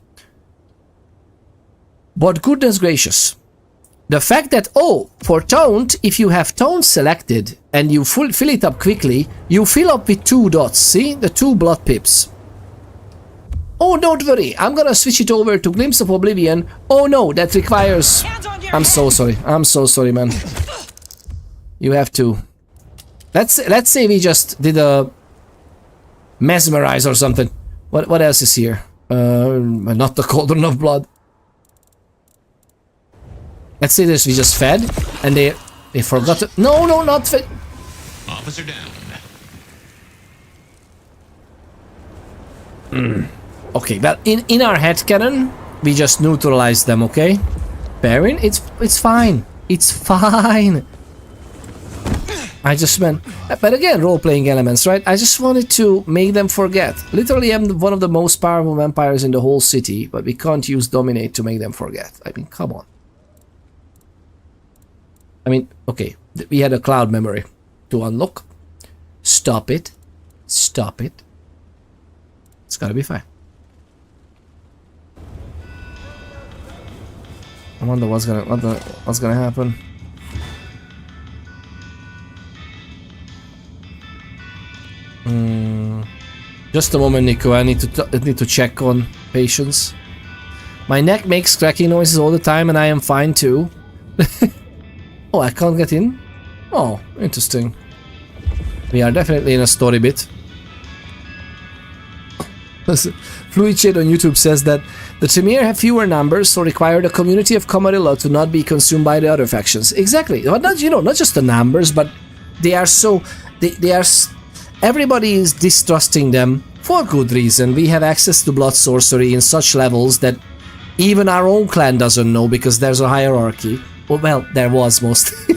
But goodness gracious. The fact that, oh, for taunt, if you have taunt selected and you fill it up quickly, you fill up with 2 dots, see? The 2 blood pips. Oh, don't worry, I'm gonna switch it over to Glimpse of Oblivion. Oh no, that requires... I'm so sorry, man. You have to... Let's say we just did a mesmerize or something. What else is here? Not the Cauldron of Blood. Let's say this, we just fed, and they forgot to... No, not fed. Officer down. Okay, well, in our headcanon, we just neutralized them, okay? Baron, it's fine. It's fine. I just meant... But again, role-playing elements, right? I just wanted to make them forget. Literally, I'm one of the most powerful vampires in the whole city, but we can't use Dominate to make them forget. I mean, come on. I mean, okay, we had a cloud memory to unlock. Stop it. Stop it. It's gotta be fine. I wonder what's gonna happen. Just a moment, Nico. I need to check on patience. My neck makes cracking noises all the time, and I am fine too. Oh, I can't get in? Oh, interesting. We are definitely in a story bit. Fluid Shade on YouTube says that the Tremere have fewer numbers, so require the community of Camarilla to not be consumed by the other factions. Exactly. But not, you know, not just the numbers, but they are so... They are... Everybody is distrusting them for good reason. We have access to blood sorcery in such levels that even our own clan doesn't know because there's a hierarchy. Well, there was mostly.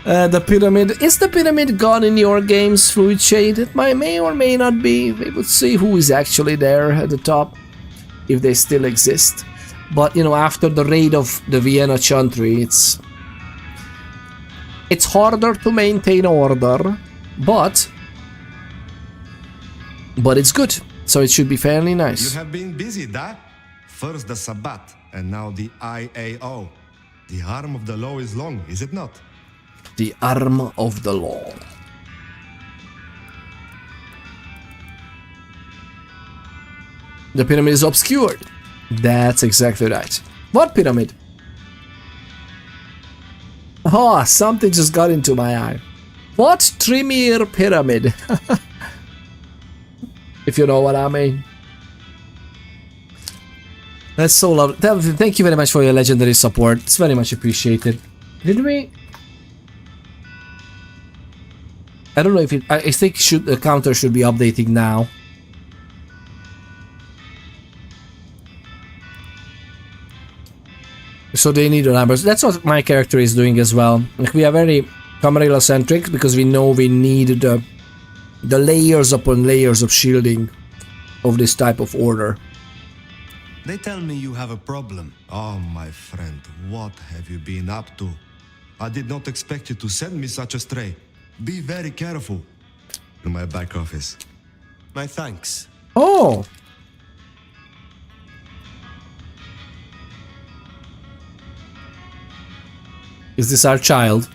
The pyramid. Is the pyramid gone in your games, Fluid Shade? It may or may not be. We would see who is actually there at the top, if they still exist. But, you know, after the raid of the Vienna Chantry, it's harder to maintain order, but it's good. So it should be fairly nice. You have been busy, da? First the Sabbat, and now the IAO. The arm of the law is long, is it not? The arm of the law. The pyramid is obscured. That's exactly right. What pyramid? Oh, something just got into my eye. What Tremere pyramid? If you know what I mean. That's so lovely. Thank you very much for your legendary support. It's very much appreciated. Did we? I don't know if it... I think the counter should be updating now. So they need the numbers. That's what my character is doing as well. Like, we are very Camarilla centric because we know we need the layers upon layers of shielding of this type of order. They tell me you have a problem. Oh, my friend, what have you been up to? I did not expect you to send me such a stray. Be very careful. In my back office. My thanks. Oh! Is this our child?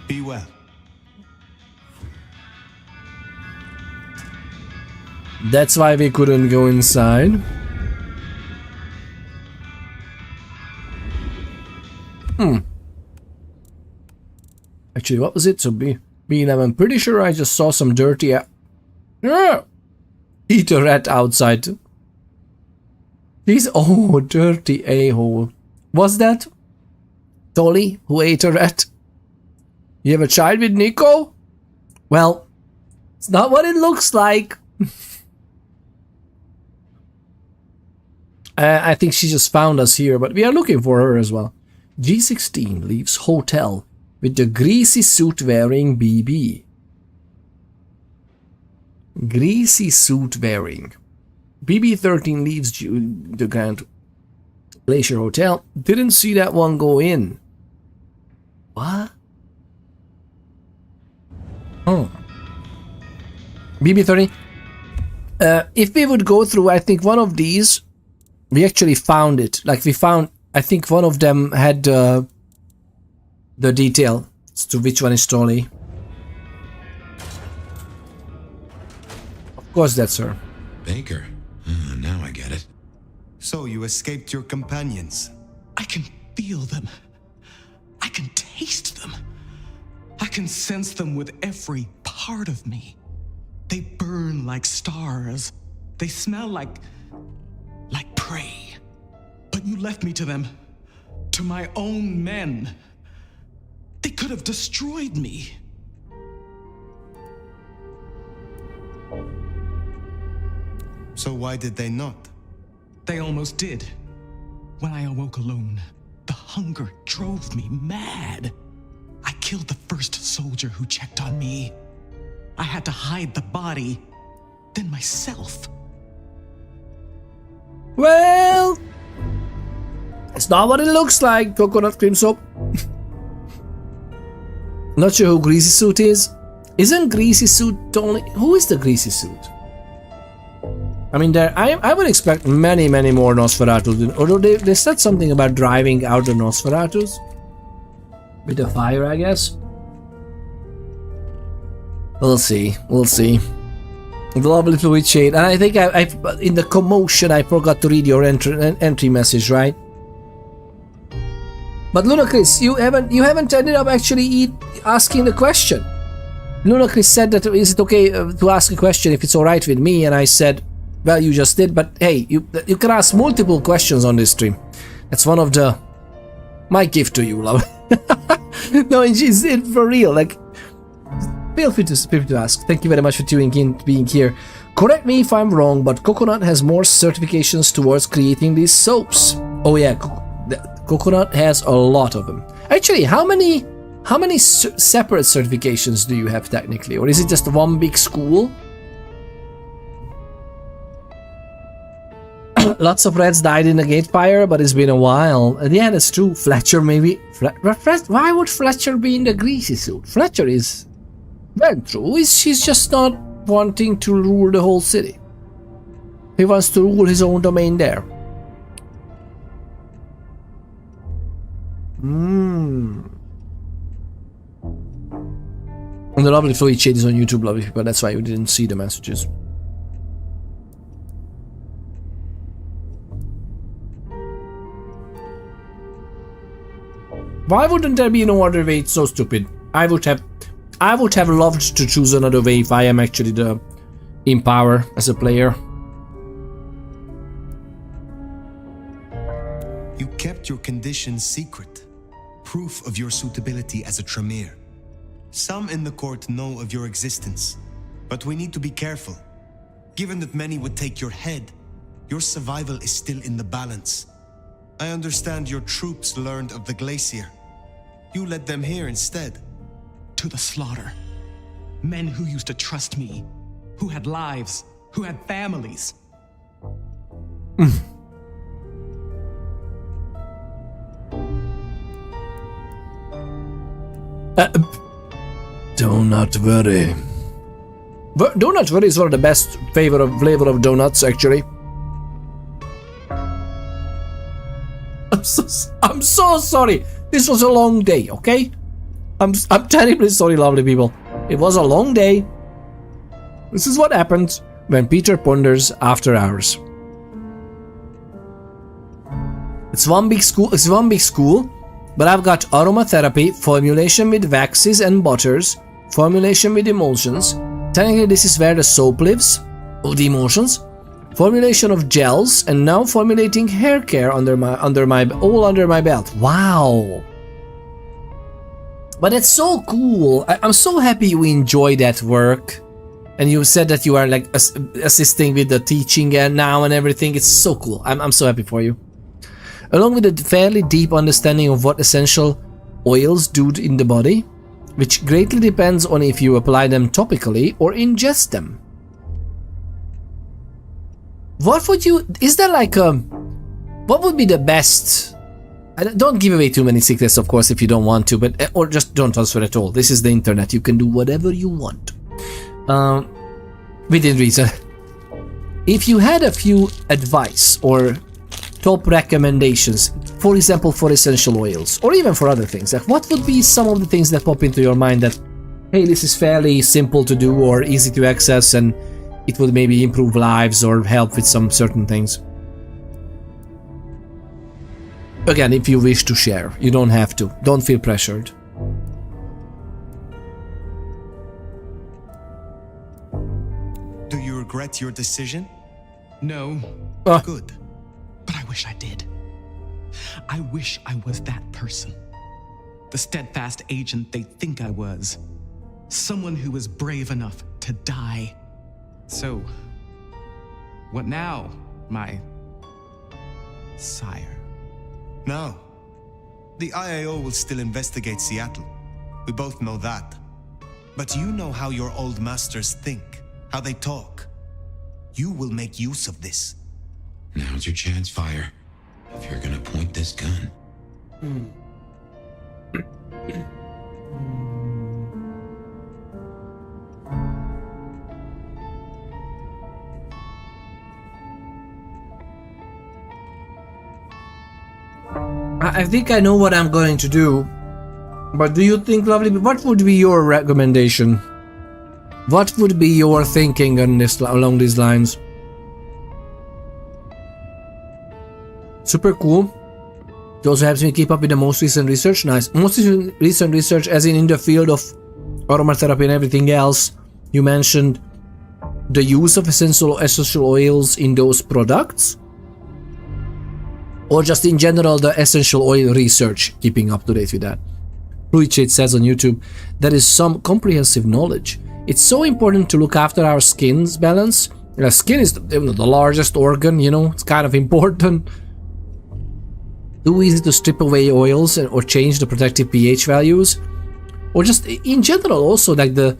Be well. That's why we couldn't go inside. Actually, what was it? So I'm pretty sure I just saw some dirty eat a rat outside. He's dirty a-hole. Was that Tolly who ate a rat? You have a child with Nico? Well, it's not what it looks like. I think she just found us here, but we are looking for her as well. G16 leaves hotel with the greasy suit wearing BB. Greasy suit wearing. BB13 leaves the Grand Glacier Hotel. Didn't see that one go in. What? Oh. BB30. If we would go through, I think one of these, we actually found it. Like we found, I think one of them had the detail as to which one is Tolly. Of course that's her. Baker. Now I get it. So you escaped your companions. I can feel them. I can taste taste them. I can sense them with every part of me. They burn like stars. They smell like prey. But you left me to them, to my own men. They could have destroyed me. So why did they not? They almost did. When I awoke alone, the hunger drove me mad. I killed the first soldier who checked on me. I had to hide the body, then myself. Well, it's not what it looks like, coconut cream soap. Not sure who Greasy Suit is. Isn't Greasy Suit only... Who is the Greasy Suit? I mean, I would expect many more Nosferatus, although they said something about driving out the Nosferatus. With a fire, I guess. We'll see. The lovely fluid shade. And I think I in the commotion I forgot to read your entry message, right? But Lunacris, you haven't ended up actually asking the question. Lunacris said that is it okay to ask a question if it's alright with me, and I said, well, you just did, but hey, you can ask multiple questions on this stream. That's one of my gift to you, love. No, it's for real. Like, feel free to ask. Thank you very much for tuning in, being here. Correct me if I'm wrong, but Coconut has more certifications towards creating these soaps. Oh yeah, Coconut has a lot of them. Actually, how many separate certifications do you have technically, or is it just one big school? Lots of reds died in the gate fire, but it's been a while. Yeah, that's true. Fletcher maybe. Why would Fletcher be in the Greasy Suit? Fletcher is well true. He's just not wanting to rule the whole city. He wants to rule his own domain there. And the lovely fluid shade is on YouTube, lovely people. That's why you didn't see the messages. Why wouldn't there be no other way? It's so stupid. I would have loved to choose another way if I am actually in power as a player. You kept your conditions secret. Proof of your suitability as a Tremere. Some in the court know of your existence, but we need to be careful. Given that many would take your head, your survival is still in the balance. I understand your troops learned of the glacier. You led them here instead. To the slaughter. Men who used to trust me, who had lives, who had families. Do not worry. Do not worry is one of the best flavor of donuts, actually. I'm so sorry. This was a long day, okay? I'm terribly sorry, lovely people. It was a long day. This is what happens when Peter ponders after hours. It's one big school, but I've got aromatherapy, formulation with waxes and butters, formulation with emulsions. Technically, this is where the soap lives, or the emulsions. Formulation of gels, and now formulating hair care under my belt. Wow. But it's so cool. I'm so happy you enjoy that work. And you said that you are like assisting with the teaching and now and everything. It's so cool. I'm so happy for you. Along with a fairly deep understanding of what essential oils do in the body, which greatly depends on if you apply them topically or ingest them. What would you... Is there like a... What would be the best... Don't give away too many secrets, of course, if you don't want to, but... Or just don't transfer at all. This is the internet. You can do whatever you want. Within reason. If you had a few advice or top recommendations, for example, for essential oils, or even for other things, like what would be some of the things that pop into your mind that, hey, this is fairly simple to do or easy to access and it would maybe improve lives or help with some certain things? Again, if you wish to share, you don't have to. Don't feel pressured. regret your decision? No. Good. But I wish I did. I wish I was that person. The steadfast agent they think I was. Someone who was brave enough to die. So, what now, my sire? No. The IAO will still investigate Seattle. We both know that. But you know how your old masters think, how they talk. You will make use of this. Now's your chance, Fire. If you're gonna point this gun. I think I know what I'm going to do. But do you think, Lovely, what would be your recommendation? What would be your thinking on this, along these lines? Super cool. It also helps me keep up with the most recent research. Nice. Most recent research as in the field of aromatherapy and everything else. You mentioned the use of essential oils in those products? Or just in general the essential oil research, keeping up to date with that? Fluidshade says on YouTube, there is some comprehensive knowledge. It's so important to look after our skin's balance. The skin is the largest organ, you know, it's kind of important. Too easy to strip away oils or change the protective pH values. Or just in general also, like the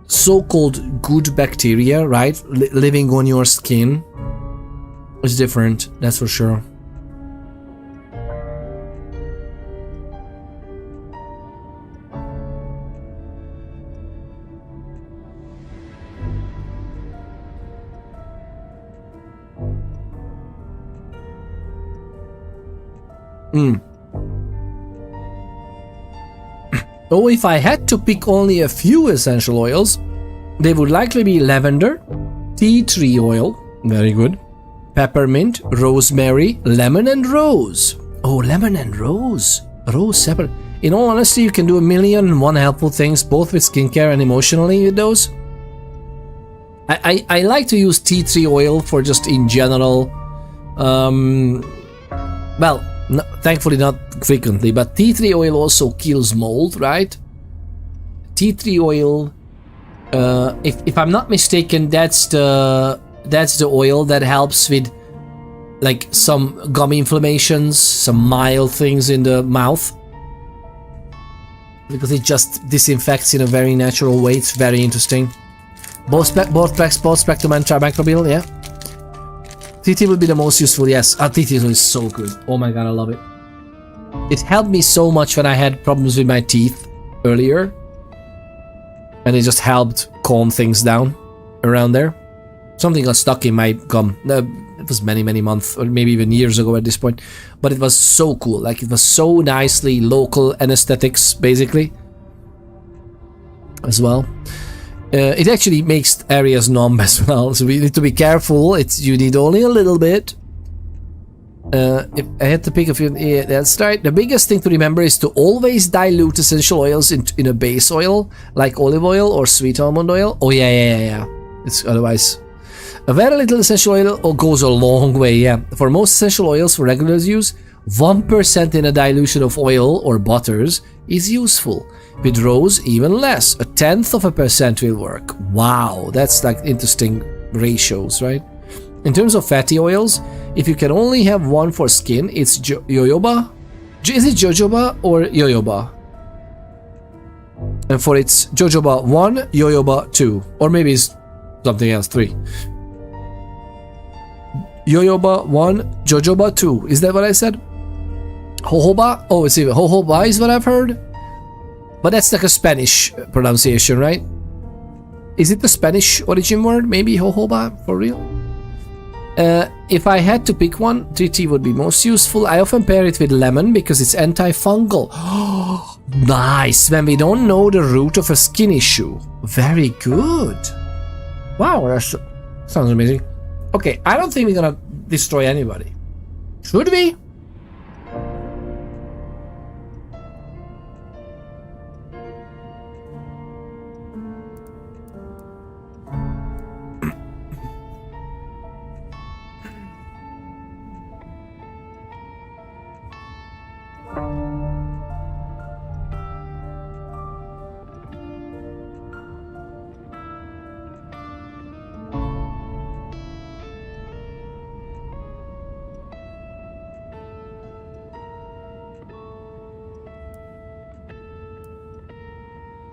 so-called good bacteria, right, living on your skin is different, that's for sure. Oh, if I had to pick only a few essential oils, they would likely be lavender, tea tree oil, very good, peppermint, rosemary, lemon and rose. Oh, lemon and rose. Rose separate. In all honesty, you can do 1,000,001 helpful things, both with skincare and emotionally with those. I like to use tea tree oil for just in general, well, no, thankfully not frequently, but tea tree oil also kills mold, right? Tea tree oil, if I'm not mistaken, that's the oil that helps with like some gum inflammations, some mild things in the mouth, because it just disinfects in a very natural way. It's very interesting. Both spectrum and trimicrobial, yeah. TT would be the most useful, yes. TT is so good. Oh my god, I love it. It helped me so much when I had problems with my teeth earlier. And it just helped calm things down around there. Something got stuck in my gum. It was many months, or maybe even years ago at this point. But it was so cool. Like, it was so nicely local anesthetics, basically. As well. It actually makes areas numb as well, so we need to be careful. You need only a little bit. If I had to pick a few, yeah, that's right. The biggest thing to remember is to always dilute essential oils in a base oil, like olive oil or sweet almond oil. Oh yeah. It's otherwise a very little essential oil goes a long way. Yeah, for most essential oils for regular use, 1% in a dilution of oil or butters is useful. With rose, even less. 0.1% will work. Wow, that's like interesting ratios, right? In terms of fatty oils, if you can only have one for skin, it's jojoba. Is it jojoba or yoyoba? And for it's jojoba 1, yoyoba 2, or maybe it's something else, 3. Yoyoba 1, jojoba 2. Is that what I said? Jojoba? Oh, it's even jojoba is what I've heard. But that's like a Spanish pronunciation, right? Is it the Spanish origin word? Maybe jojoba, for real? If I had to pick one, TT would be most useful. I often pair it with lemon because it's antifungal. Nice, when we don't know the root of a skin issue. Very good. Wow, that sounds amazing. Okay, I don't think we're gonna destroy anybody. Should we?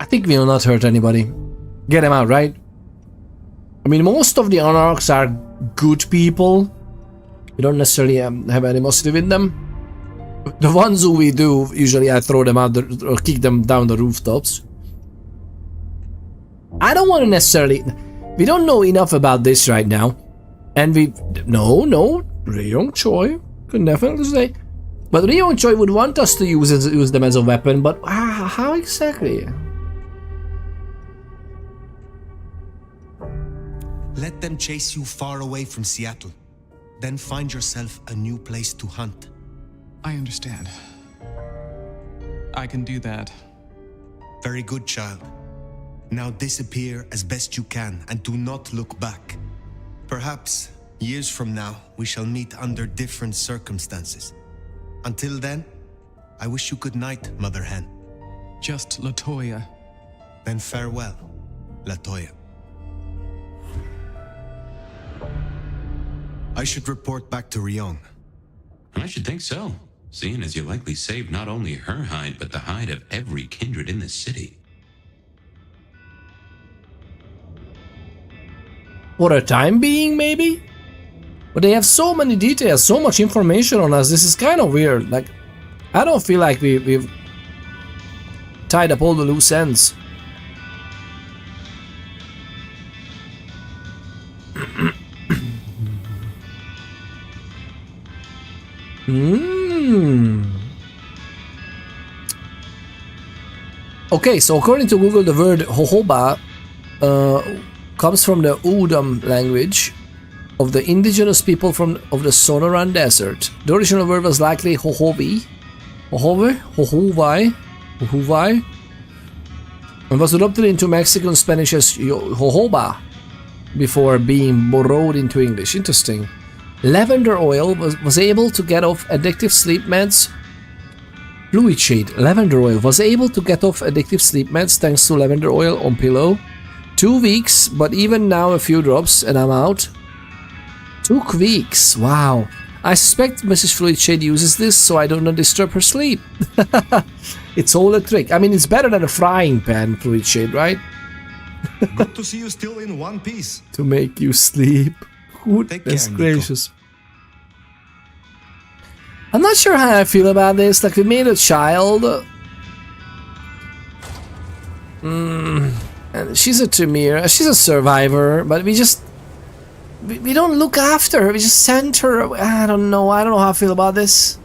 think we will not hurt anybody. Get them out, right? I mean, most of the Anarchs are good people. We don't necessarily have animosity with them. The ones who we do, usually I throw them out or kick them down the rooftops. I don't want to necessarily... We don't know enough about this right now. And we... No, Ryong Choi could definitely say. But Ryong Choi would want us to use them as a weapon, but how exactly? Let them chase you far away from Seattle. Then find yourself a new place to hunt. I understand. I can do that. Very good, child. Now disappear as best you can and do not look back. Perhaps, years from now, we shall meet under different circumstances. Until then, I wish you good night, Mother Hen. Just Latoya. Then farewell, Latoya. I should report back to Ryong. I should think so, seeing as you likely saved not only her hide, but the hide of every kindred in this city. For a time being, maybe? But they have so many details, so much information on us, this is kind of weird. Like, I don't feel like we've tied up all the loose ends. Okay, so according to Google, the word jojoba comes from the Udam language of the indigenous people of the Sonoran Desert. The original word was likely jojovi, jojovai, and was adopted into Mexican Spanish as jojoba before being borrowed into English. Interesting. Lavender oil was able to get off addictive sleep meds. Fluid shade. Lavender oil was able to get off addictive sleep meds thanks to lavender oil on pillow. 2 weeks, but even now a few drops and I'm out. 2 weeks. Wow. I suspect Mrs. Fluid Shade uses this so I do not disturb her sleep. It's all a trick. I mean, it's better than a frying pan, Fluid Shade, right? Good to see you still in one piece. To make you sleep. Goodness gracious. I'm not sure how I feel about this. Like, we made a child. And she's a Tremere. She's a survivor, but we don't look after her. We just send her. I don't know how I feel about this.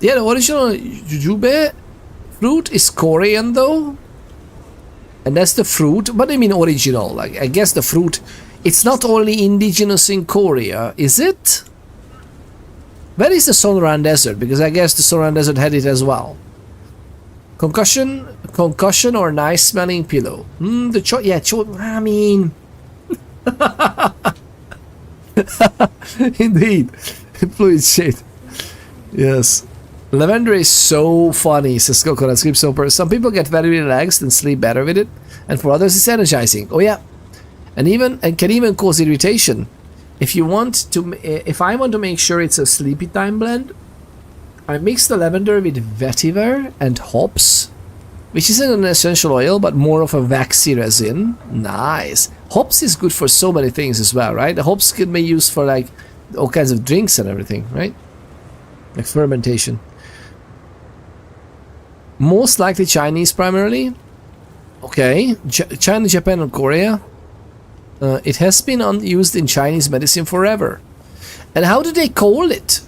Yeah, the original jujube fruit is Korean though. And that's the fruit, but I mean original. Like, I guess the fruit, it's not only indigenous in Korea, is it? Where is the Sonoran Desert? Because I guess the Sonoran Desert had it as well. Concussion or nice smelling pillow. I mean... Indeed. Fluid shade. Yes. Lavender is so funny, says Coconut Script Soper. Some people get very relaxed and sleep better with it, and for others it's energizing. Oh yeah. And can even cause irritation. If I want to make sure it's a sleepy time blend, I mix the lavender with vetiver and hops, which isn't an essential oil, but more of a waxy resin. Nice. Hops is good for so many things as well, right? The hops can be used for like all kinds of drinks and everything, right? Like fermentation. Most likely Chinese primarily. Okay, China, Japan, and Korea. It has been used in Chinese medicine forever. And how do they call it?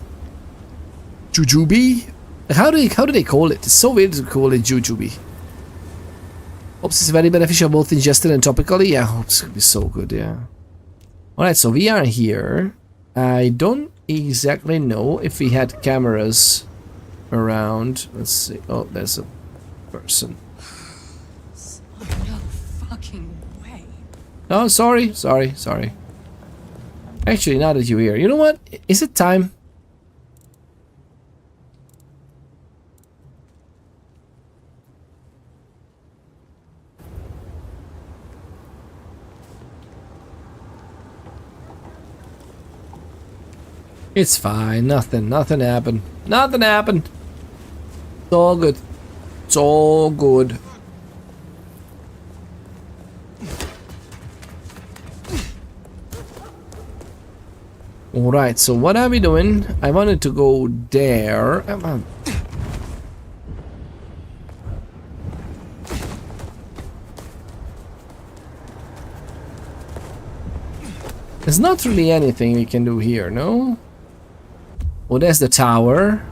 Jujubi? How do they call it? It's so weird to call it jujubi. Hops is very beneficial both ingested and topically. Yeah, hops could be so good, yeah. Alright, so we are here. I don't exactly know if we had cameras around. Let's see. Oh, there's a person. No fucking way. Oh, sorry. Actually, now that you're here, you know what? Is it time? It's fine. Nothing happened. Nothing happened. It's all good. It's all good. Alright, so what are we doing? I wanted to go there. There's not really anything we can do here, no? Oh, there's the tower.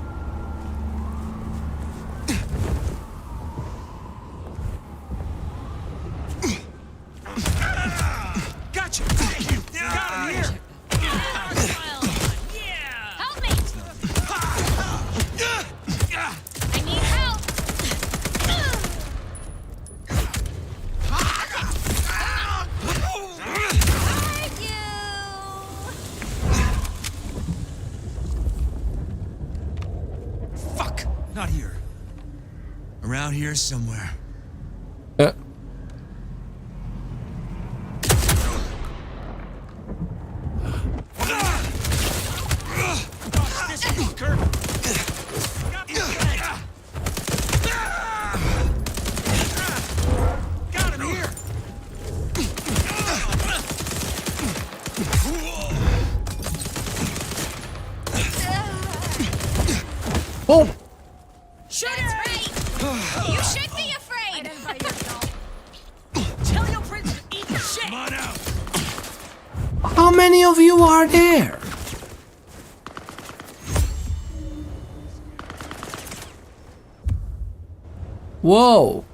Gotcha! Thank you! Got him here! Help me! I need help! Fuck! Not here. Around here somewhere. Oh! Shoot it right! You should be afraid! Tell your prince to eat the shit! Come on out! How many of you are there? Whoa!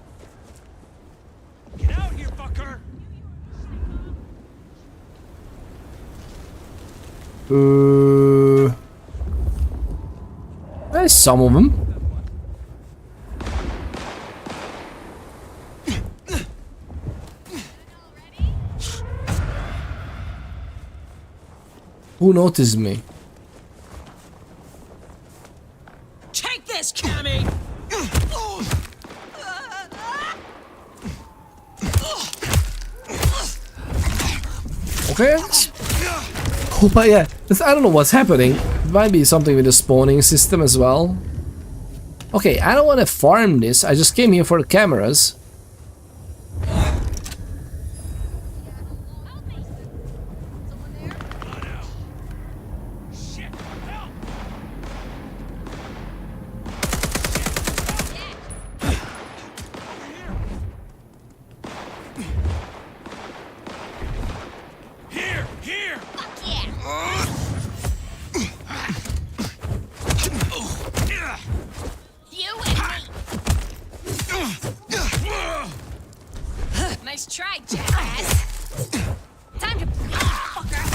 Get out here, fucker! There's some of them. Who noticed me? Take this, Cammy! Okay. Oh, but yeah, I don't know what's happening. It might be something with the spawning system as well. Okay, I don't want to farm this. I just came here for the cameras. Nice try, jackass. Time to fucker.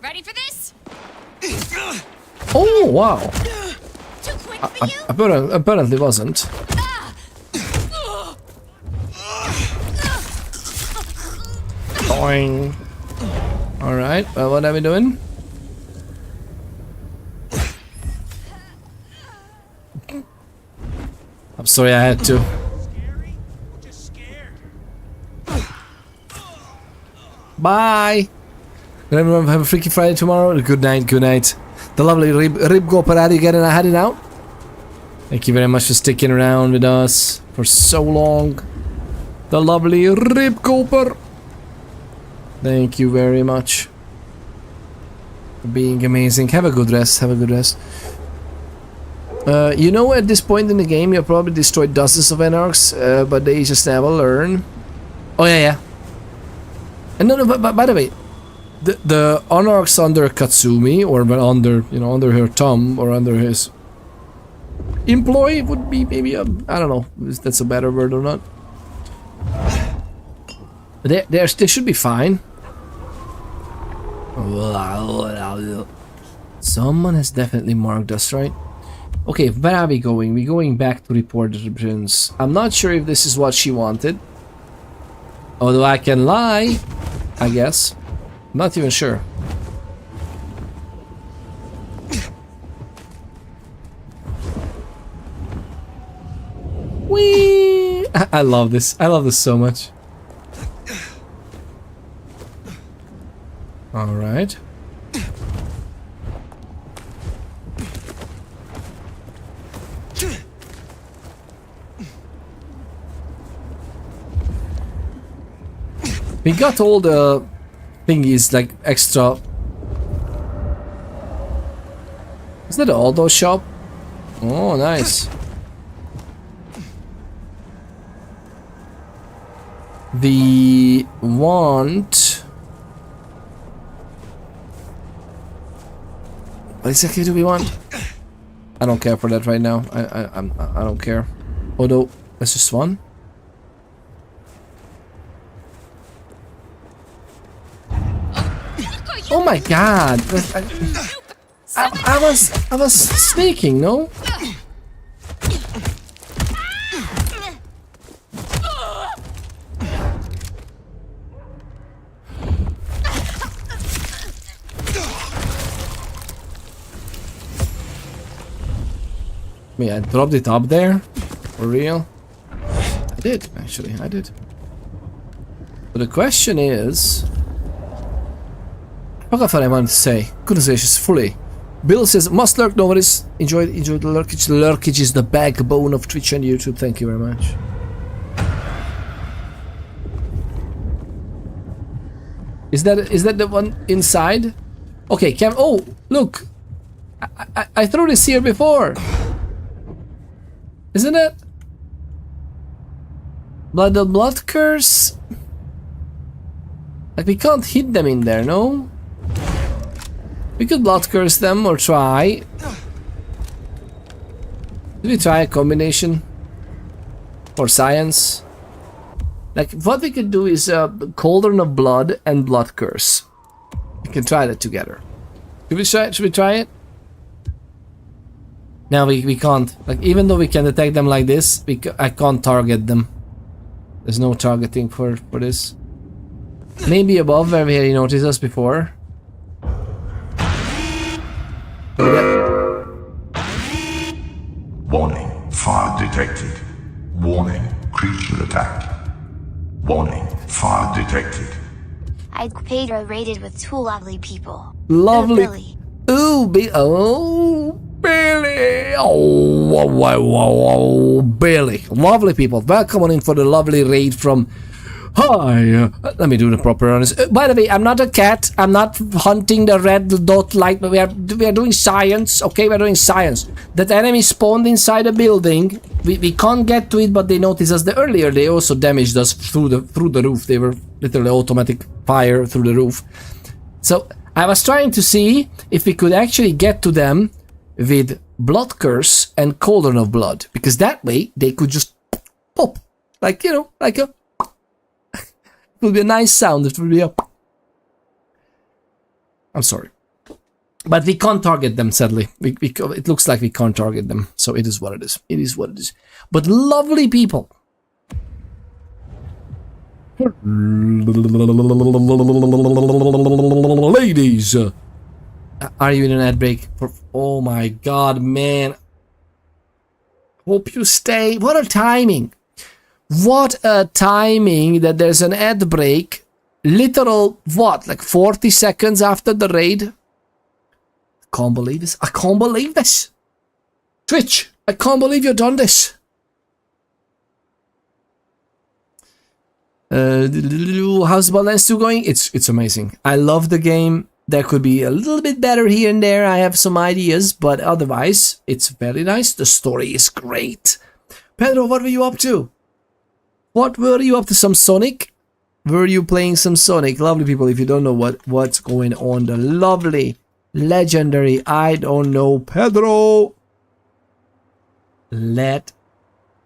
Ready for this? Oh wow! Too quick for you? Apparently wasn't. Boing. Alright, well, what are we doing? I'm sorry I had to. Bye! Remember, have a Freaky Friday tomorrow? Good night, good night. The lovely Rib Go Paradi getting heading out. Thank you very much for sticking around with us for so long. The lovely Rib Cooper. Thank you very much for being amazing. Have a good rest. Have a good rest. You know, at this point in the game, you probably destroyed dozens of anarchs, but they just never learn. Oh yeah, yeah. And no, but by the way, the anarchs under Katsumi, or under, you know, under her thumb or under his employ would be maybe a, I don't know if that's a better word or not. They should be fine. Someone has definitely marked us, right? Okay, where are we going? We're going back to report the prince. I'm not sure if this is what she wanted. Although I can lie, I guess. I'm not even sure. Whee! I love this. I love this so much. All right. We got all the thingies, like extra. Is that an auto shop? Oh, nice. We want... What exactly do we want? I don't care for that right now. I don't care. Although, that's just one. Oh my god! I was sneaking, no? I dropped it up there? For real? I did, actually, I did. But the question is... I forgot what I wanted to say. Goodness gracious, fully. Bill says, must lurk, no worries. Enjoy the lurkage. The lurkage is the backbone of Twitch and YouTube. Thank you very much. Is that the one inside? Okay, oh, look! I threw this here before! Isn't it? The blood curse? Like, we can't hit them in there, no? We could blood curse them or try. Did we try a combination? For science? Like, what we could do is Cauldron of Blood and Blood Curse. We can try that together. Should we try it? No, we can't. Like, even though we can attack them like this, I can't target them. There's no targeting for this. Maybe above where he noticed us before. Warning, fire detected. Warning, creature attack. Warning, fire detected. Pedro raided with two lovely people. Lovely. Billy. Ooh, Billy. Oh, Billy. Lovely people. Welcome on in for the lovely raid from... Hi. Let me do the proper honest. By the way, I'm not a cat. I'm not hunting the red dot light. But we are doing science. Okay, we're doing science. That enemy spawned inside a building. We can't get to it, but they noticed us. Earlier they also damaged us through the roof. They were literally automatic fire through the roof. So I was trying to see if we could actually get to them with Blood Curse and Cauldron of Blood, because that way they could just pop, like, you know, like a... It would be a nice sound. It would be a... I'm sorry. But we can't target them, sadly. It looks like we can't target them. So it is what it is. It is what it is. But lovely people. Ladies. Are you in an ad break? Oh my god, man. Hope you stay. What a timing. What a timing that there's an ad break. Literal, what, like 40 seconds after the raid? Can't believe this. I can't believe this. Twitch, I can't believe you've done this. How's Bloodlines 2 going? It's amazing. I love the game. There could be a little bit better here and there. I have some ideas, but otherwise, it's very nice. The story is great. Pedro, what were you up to? What were you up to? Some Sonic? Were you playing some Sonic? Lovely people, if you don't know what's going on, the lovely, legendary, I don't know, Pedro. Let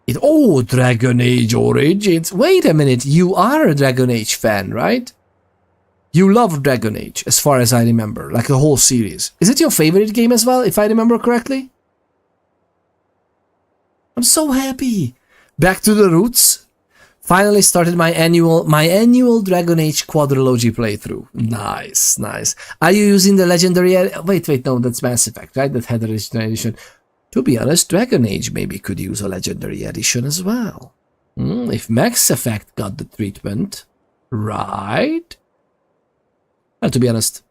it... Oh, Dragon Age Origins. Wait a minute, you are a Dragon Age fan, right? You love Dragon Age, as far as I remember, like the whole series. Is it your favorite game as well, if I remember correctly? I'm so happy. Back to the roots. Finally started my annual Dragon Age quadrilogy playthrough. Nice, nice. Are you using the legendary... Wait, no, that's Mass Effect, right? That had the legendary edition. To be honest, Dragon Age maybe could use a legendary edition as well. If Mass Effect got the treatment, right? Well, to be honest,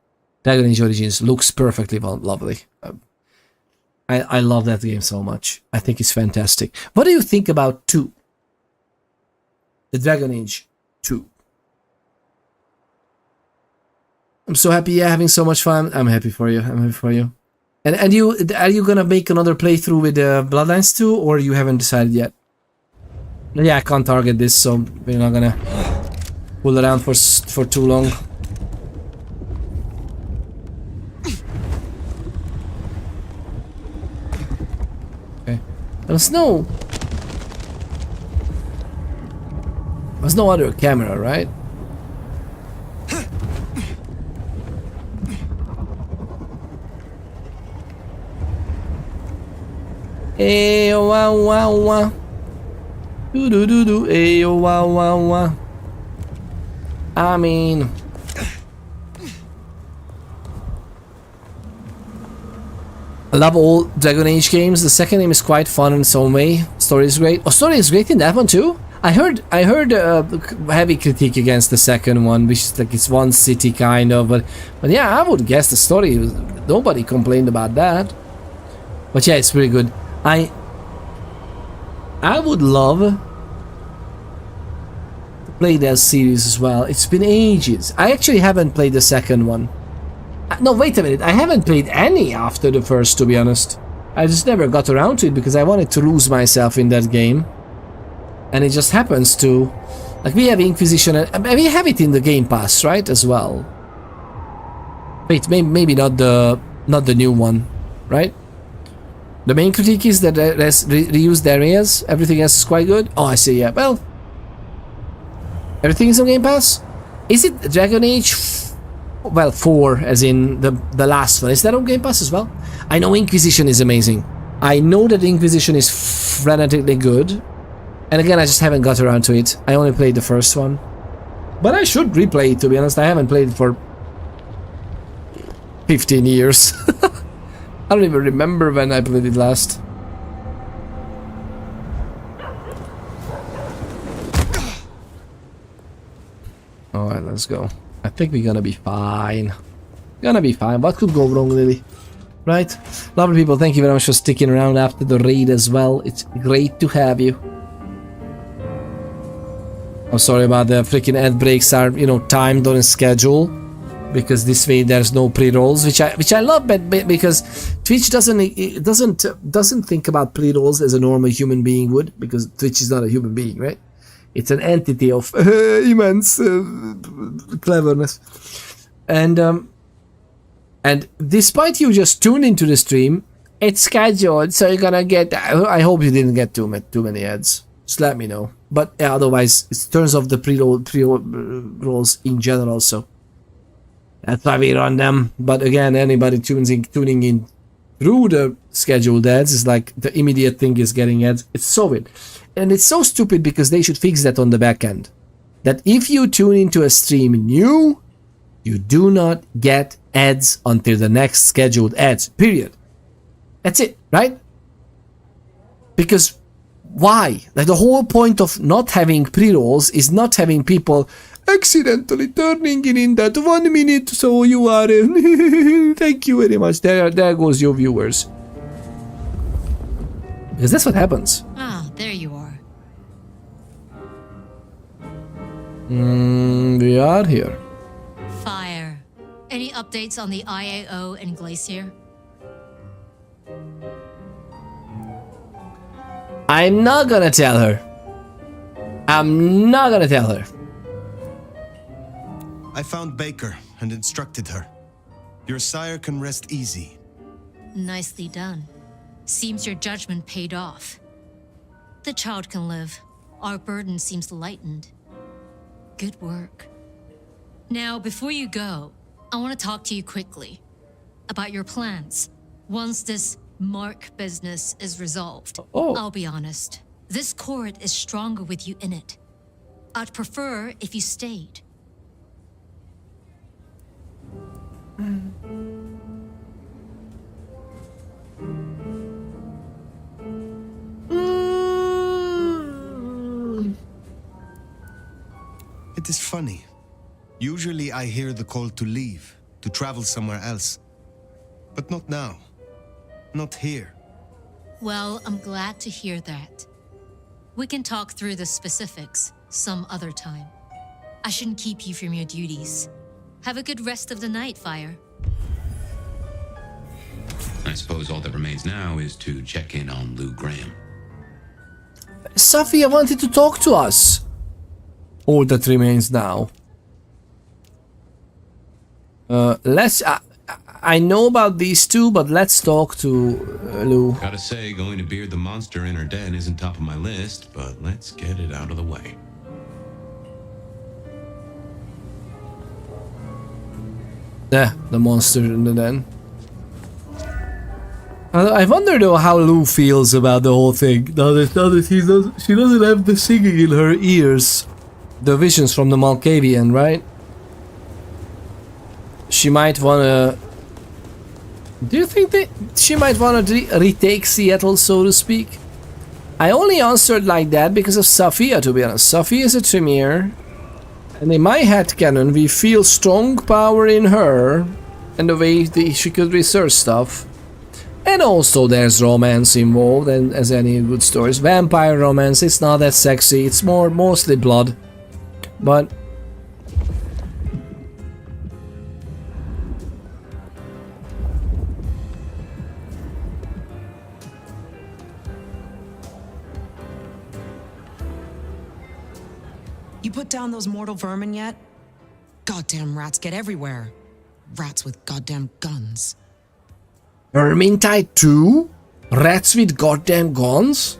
Dragon Age Origins looks perfectly lovely. I love that game so much. I think it's fantastic. What do you think about 2? The Dragon Age 2. I'm so happy. Yeah, having so much fun. I'm happy for you. I'm happy for you. And are you gonna make another playthrough with Bloodlines 2, or you haven't decided yet? Yeah, I can't target this, so we're not gonna pull around for too long. Okay. There's no other camera, right? Hey, wow, wow, wow. Do do do do. Hey, wow, wow, wow. I mean, I love all Dragon Age games. The second game is quite fun in its own way. Story is great. Oh, story is great in that one too. I heard heavy critique against the second one, which is like it's one city kind of, but yeah, I would guess the story. Nobody complained about that. But yeah, it's really good. I would love to play that series as well. It's been ages. I actually haven't played the second one. No, wait a minute. I haven't played any after the first, to be honest. I just never got around to it because I wanted to lose myself in that game. And it just happens to... Like, we have Inquisition, and we have it in the Game Pass, right, as well? Wait, maybe not the new one, right? The main critique is that there's reused areas. Everything else is quite good. Oh, I see, yeah. Well, everything is on Game Pass? Is it Dragon Age... Well, 4, as in the last one. Is that on Game Pass as well? I know Inquisition is amazing. I know that Inquisition is frenetically good. And again, I just haven't got around to it. I only played the first one. But I should replay it, to be honest. I haven't played it for 15 years. I don't even remember when I played it last. Alright, let's go. I think we're gonna be fine. Gonna be fine. What could go wrong, really? Right? Lovely people, thank you very much for sticking around after the raid as well. It's great to have you. I'm sorry about the freaking ad breaks are, you know, timed on a schedule. Because this way there's no pre-rolls, which I love, but because Twitch doesn't think about pre-rolls as a normal human being would, because Twitch is not a human being, right? It's an entity of immense cleverness, and despite you just tuned into the stream, it's scheduled, so you're gonna get. I hope you didn't get too many ads. Just let me know. But yeah, otherwise, it turns off the pre-rolls in general, so. That's why we run them. But again, anybody tuning in through the scheduled ads is like the immediate thing is getting ads. It's so weird. And it's so stupid because they should fix that on the back end. That if you tune into a stream new, you do not get ads until the next scheduled ads. Period. That's it, right? Because why? Like the whole point of not having pre-rolls is not having people accidentally turning in that 1 minute, so you are thank you very much. There goes your viewers. Because that's what happens. Ah, there you are. We are here. Fire. Any updates on the IAO and Glacier? I'm not gonna tell her. I'm not gonna tell her. I found Baker and instructed her. Your sire can rest easy. Nicely done. Seems your judgment paid off. The child can live. Our burden seems lightened. Good work. Now, before you go, I want to talk to you quickly about your plans. Once this Mark business is resolved, I'll be honest. This court is stronger with you in it. I'd prefer if you stayed. It is funny. Usually I hear the call to leave, to travel somewhere else. But not now. Not here. Well, I'm glad to hear that. We can talk through the specifics some other time. I shouldn't keep you from your duties. Have a good rest of the night, Fire. I suppose all that remains now is to check in on Lou Graham. Sophia wanted to talk to us. All that remains now. I know about these two, but let's talk to Lou. Gotta say, going to beard the monster in her den isn't top of my list, but let's get it out of the way. Yeah, the monster in the den. I wonder though how Lou feels about the whole thing. Now that she doesn't have the singing in her ears. The visions from the Malkavian, right? She might wanna... Do you think that she might wanna retake Seattle, so to speak? I only answered like that because of Sophia, to be honest. Sophia is a Tremere. And in my headcanon, we feel strong power in her. And the way she could research stuff. And also there's romance involved, and as any good stories. Vampire romance, it's not that sexy, it's mostly blood. But... You put down those mortal vermin yet? Goddamn rats get everywhere. Rats with goddamn guns. Vermintide 2? Rats with goddamn guns?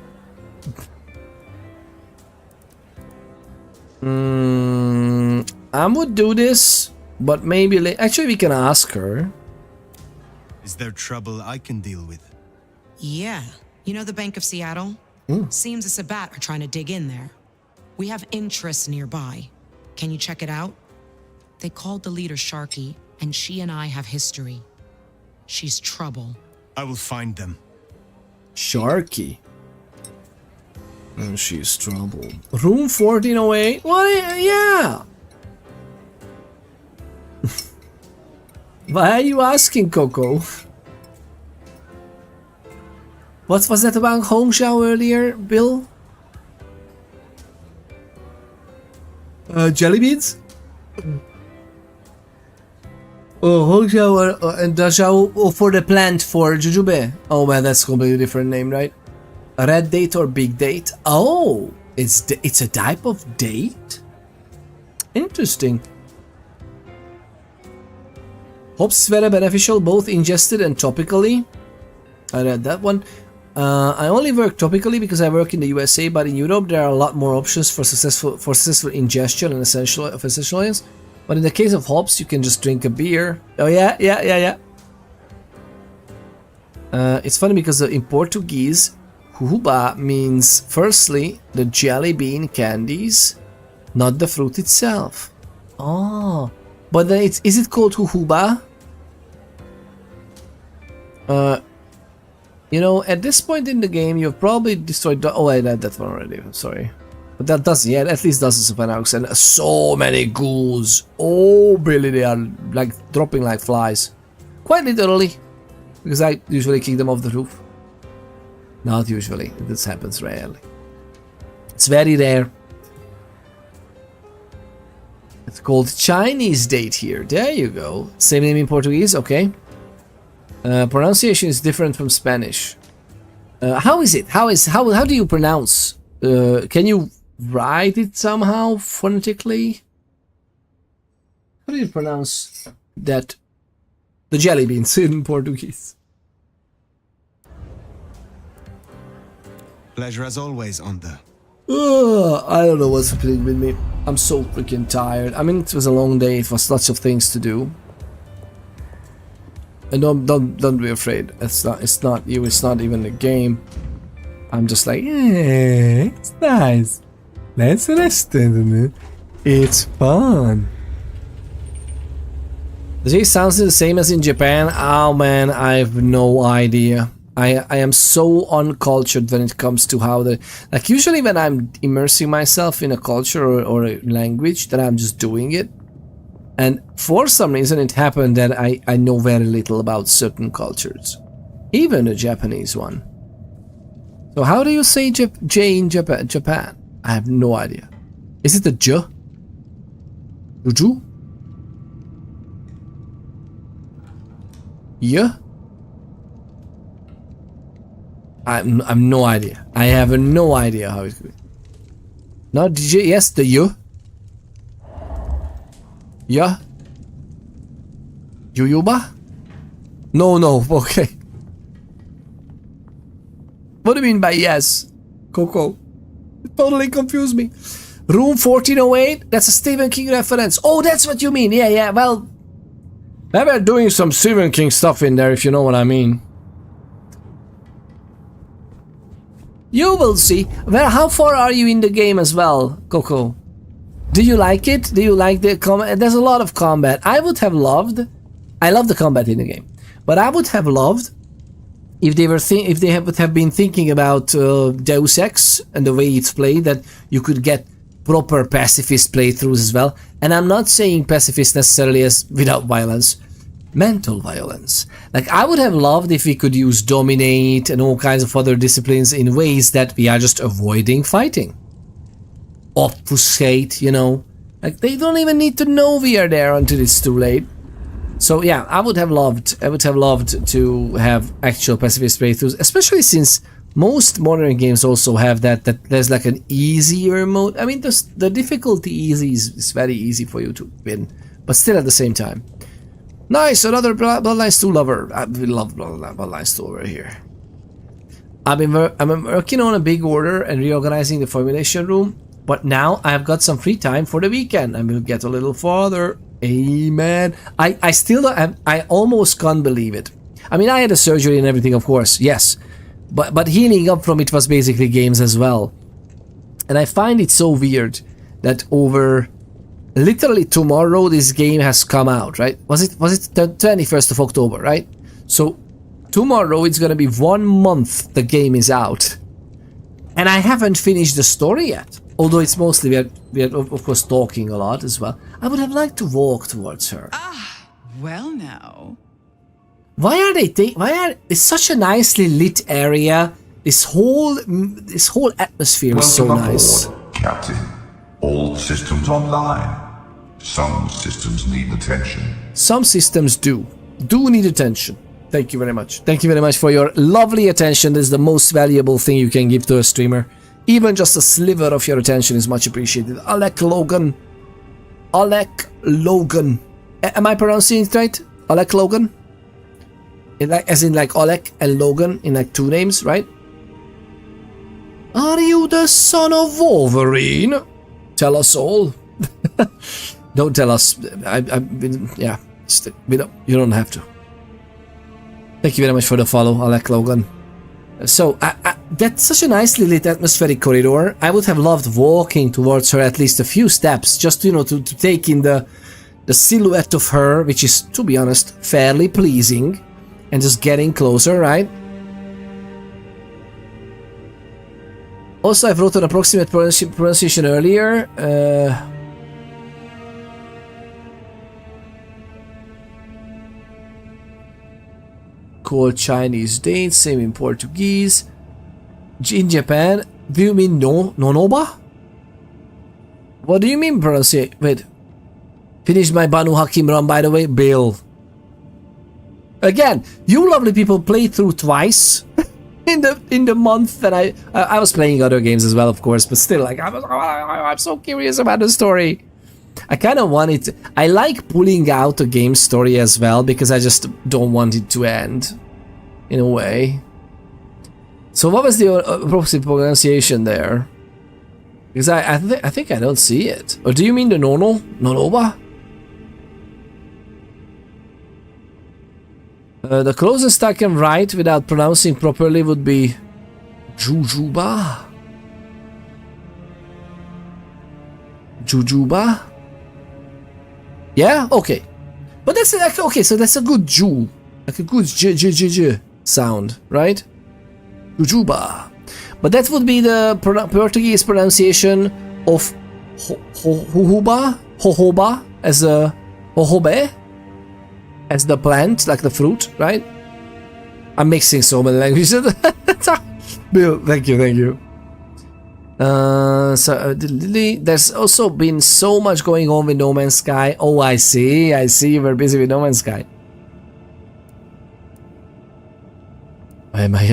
I would do this, but maybe actually we can ask her. Is there trouble I can deal with? Yeah. You know the Bank of Seattle? Seems the Sabbat are trying to dig in there. We have interests nearby. Can you check it out? They called the leader Sharky, and she and I have history. She's trouble. I will find them. Sharky. And she's trouble. Room 1408? What? Yeah. Why are you asking, Coco? What was that about Hongxiao earlier, Bill? Jelly beans? Oh, Hongxiao and Dazhao for the plant for Jujube. Oh man, that's a completely different name, right? A red date or big date? Oh, it's a type of date? Interesting. Hops is very beneficial, both ingested and topically. I read that one. I only work topically because I work in the USA, but in Europe there are a lot more options for successful ingestion and essential oils. But in the case of hops, you can just drink a beer. Oh yeah. It's funny because in Portuguese, jujuba means firstly the jelly bean candies, not the fruit itself. Oh, but then is it called jujuba? You know, at this point in the game, you've probably destroyed. Oh, I read that one already. I'm sorry. But that does, yeah, at least dozens of anarchs and so many ghouls. Oh, Billy, they are like dropping like flies. Quite literally. Because I usually kick them off the roof. Not usually. This happens rarely. It's very rare. It's called Chinese date here. There you go. Same name in Portuguese, okay. Pronunciation is different from Spanish. How is it? How do you pronounce? Can you write it somehow phonetically? How do you pronounce that? The jelly beans in Portuguese. Pleasure as always, Onda. I don't know what's happening with me. I'm so freaking tired. I mean, it was a long day. It was lots of things to do. And don't be afraid. It's not you. It's not even a game. I'm just like, yeah, it's nice. Let's rest in it. It's fun. Does it sound the same as in Japan? Oh man, I have no idea. I am so uncultured when it comes to how the... Like usually when I'm immersing myself in a culture or a language, then I'm just doing it. And for some reason it happened that I know very little about certain cultures. Even a Japanese one. So how do you say J in Japan? I have no idea. Is it a J? Juju? Yeah? I've no idea. I have no idea how it could be. No, did you? Yes, the you. Yeah? Yuyuba? No, okay. What do you mean by yes? Coco. It totally confused me. Room 1408? That's a Stephen King reference. Oh, that's what you mean. Yeah, well... Maybe we're doing some Stephen King stuff in there, if you know what I mean. You will see. Well, how far are you in the game as well, Coco? Do you like it? Do you like the combat? There's a lot of combat. I would have loved... I love the combat in the game. But I would have loved if they would have been thinking about Deus Ex and the way it's played, that you could get proper pacifist playthroughs as well. And I'm not saying pacifist necessarily as without violence. Mental violence. Like, I would have loved if we could use dominate and all kinds of other disciplines in ways that we are just avoiding fighting. Obfuscate, you know. Like, they don't even need to know we are there until it's too late. So yeah, I would have loved to have actual pacifist playthroughs, especially since most modern games also have that there's like an easier mode. I mean, the difficulty easy is very easy for you to win, but still at the same time. Nice, another Bloodlines 2 lover. We love Bloodlines 2 over here. I'm working on a big order and reorganizing the formulation room, but now I have got some free time for the weekend and we'll get a little farther. Amen. I still don't I almost can't believe it. I mean, I had a surgery and everything, of course, yes. But healing up from it was basically games as well. And I find it so weird that over literally tomorrow this game has come out, right? Was it the 21st of October, right? So tomorrow it's gonna be 1 month the game is out. And I haven't finished the story yet. Although it's mostly, we are of course talking a lot as well. I would have liked to walk towards her. Ah, well now. Why are it's such a nicely lit area. This whole atmosphere is so nice. Aboard, Captain. All systems online. Some systems need attention. Some systems do need attention. Thank you very much. Thank you very much for your lovely attention. This is the most valuable thing you can give to a streamer. Even just a sliver of your attention is much appreciated. Alec Logan. Alec Logan. Am I pronouncing it right? Alec Logan? As in like Alec and Logan in like two names, right? Are you the son of Wolverine? Tell us all. Don't tell us. Yeah. You don't have to. Thank you very much for the follow, Alec Logan. So, that's such a nicely lit atmospheric corridor. I would have loved walking towards her at least a few steps, just, you know, to take in the silhouette of her, which is, to be honest, fairly pleasing, and just getting closer, right? Also, I've wrote an approximate pronunciation earlier. Called Chinese date, same in Portuguese. In Japan, do you mean nonoba? What do you mean pronunciate? Wait. Finished my Banu Hakim run, by the way. Bill. Again, you lovely people play through twice in the month that I was playing other games as well, of course, but still, like, I'm so curious about the story. I kind of want it. I like pulling out a game story as well because I just don't want it to end, in a way. So what was the approximate pronunciation there? Because I think I don't see it. Or do you mean the nonoba? The closest I can write without pronouncing properly would be Jujuba. Jujuba. Yeah, okay. But that's like, okay, so that's a good Ju. Like a good J sound, right? Jujuba. But that would be the Portuguese pronunciation of Jojoba as a jojobe as the plant, like the fruit, right? I'm mixing so many languages. Bill, thank you. So there's also been so much going on with No Man's Sky. Oh, I see. You were busy with No Man's Sky. Am I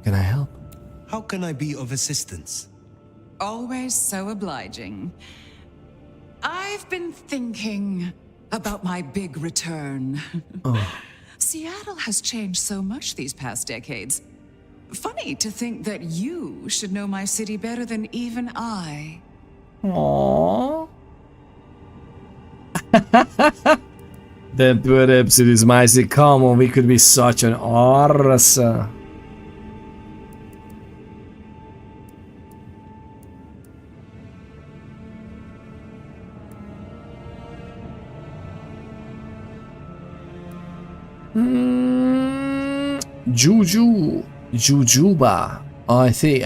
can I help? How can I be of assistance? Always so obliging. I've been thinking about my big return. Seattle has changed so much these past decades. Funny to think that you should know my city better than even I. Aww. That poor episode is mighty. Come on, we could be such an arse. Jujuba. Oh, I see.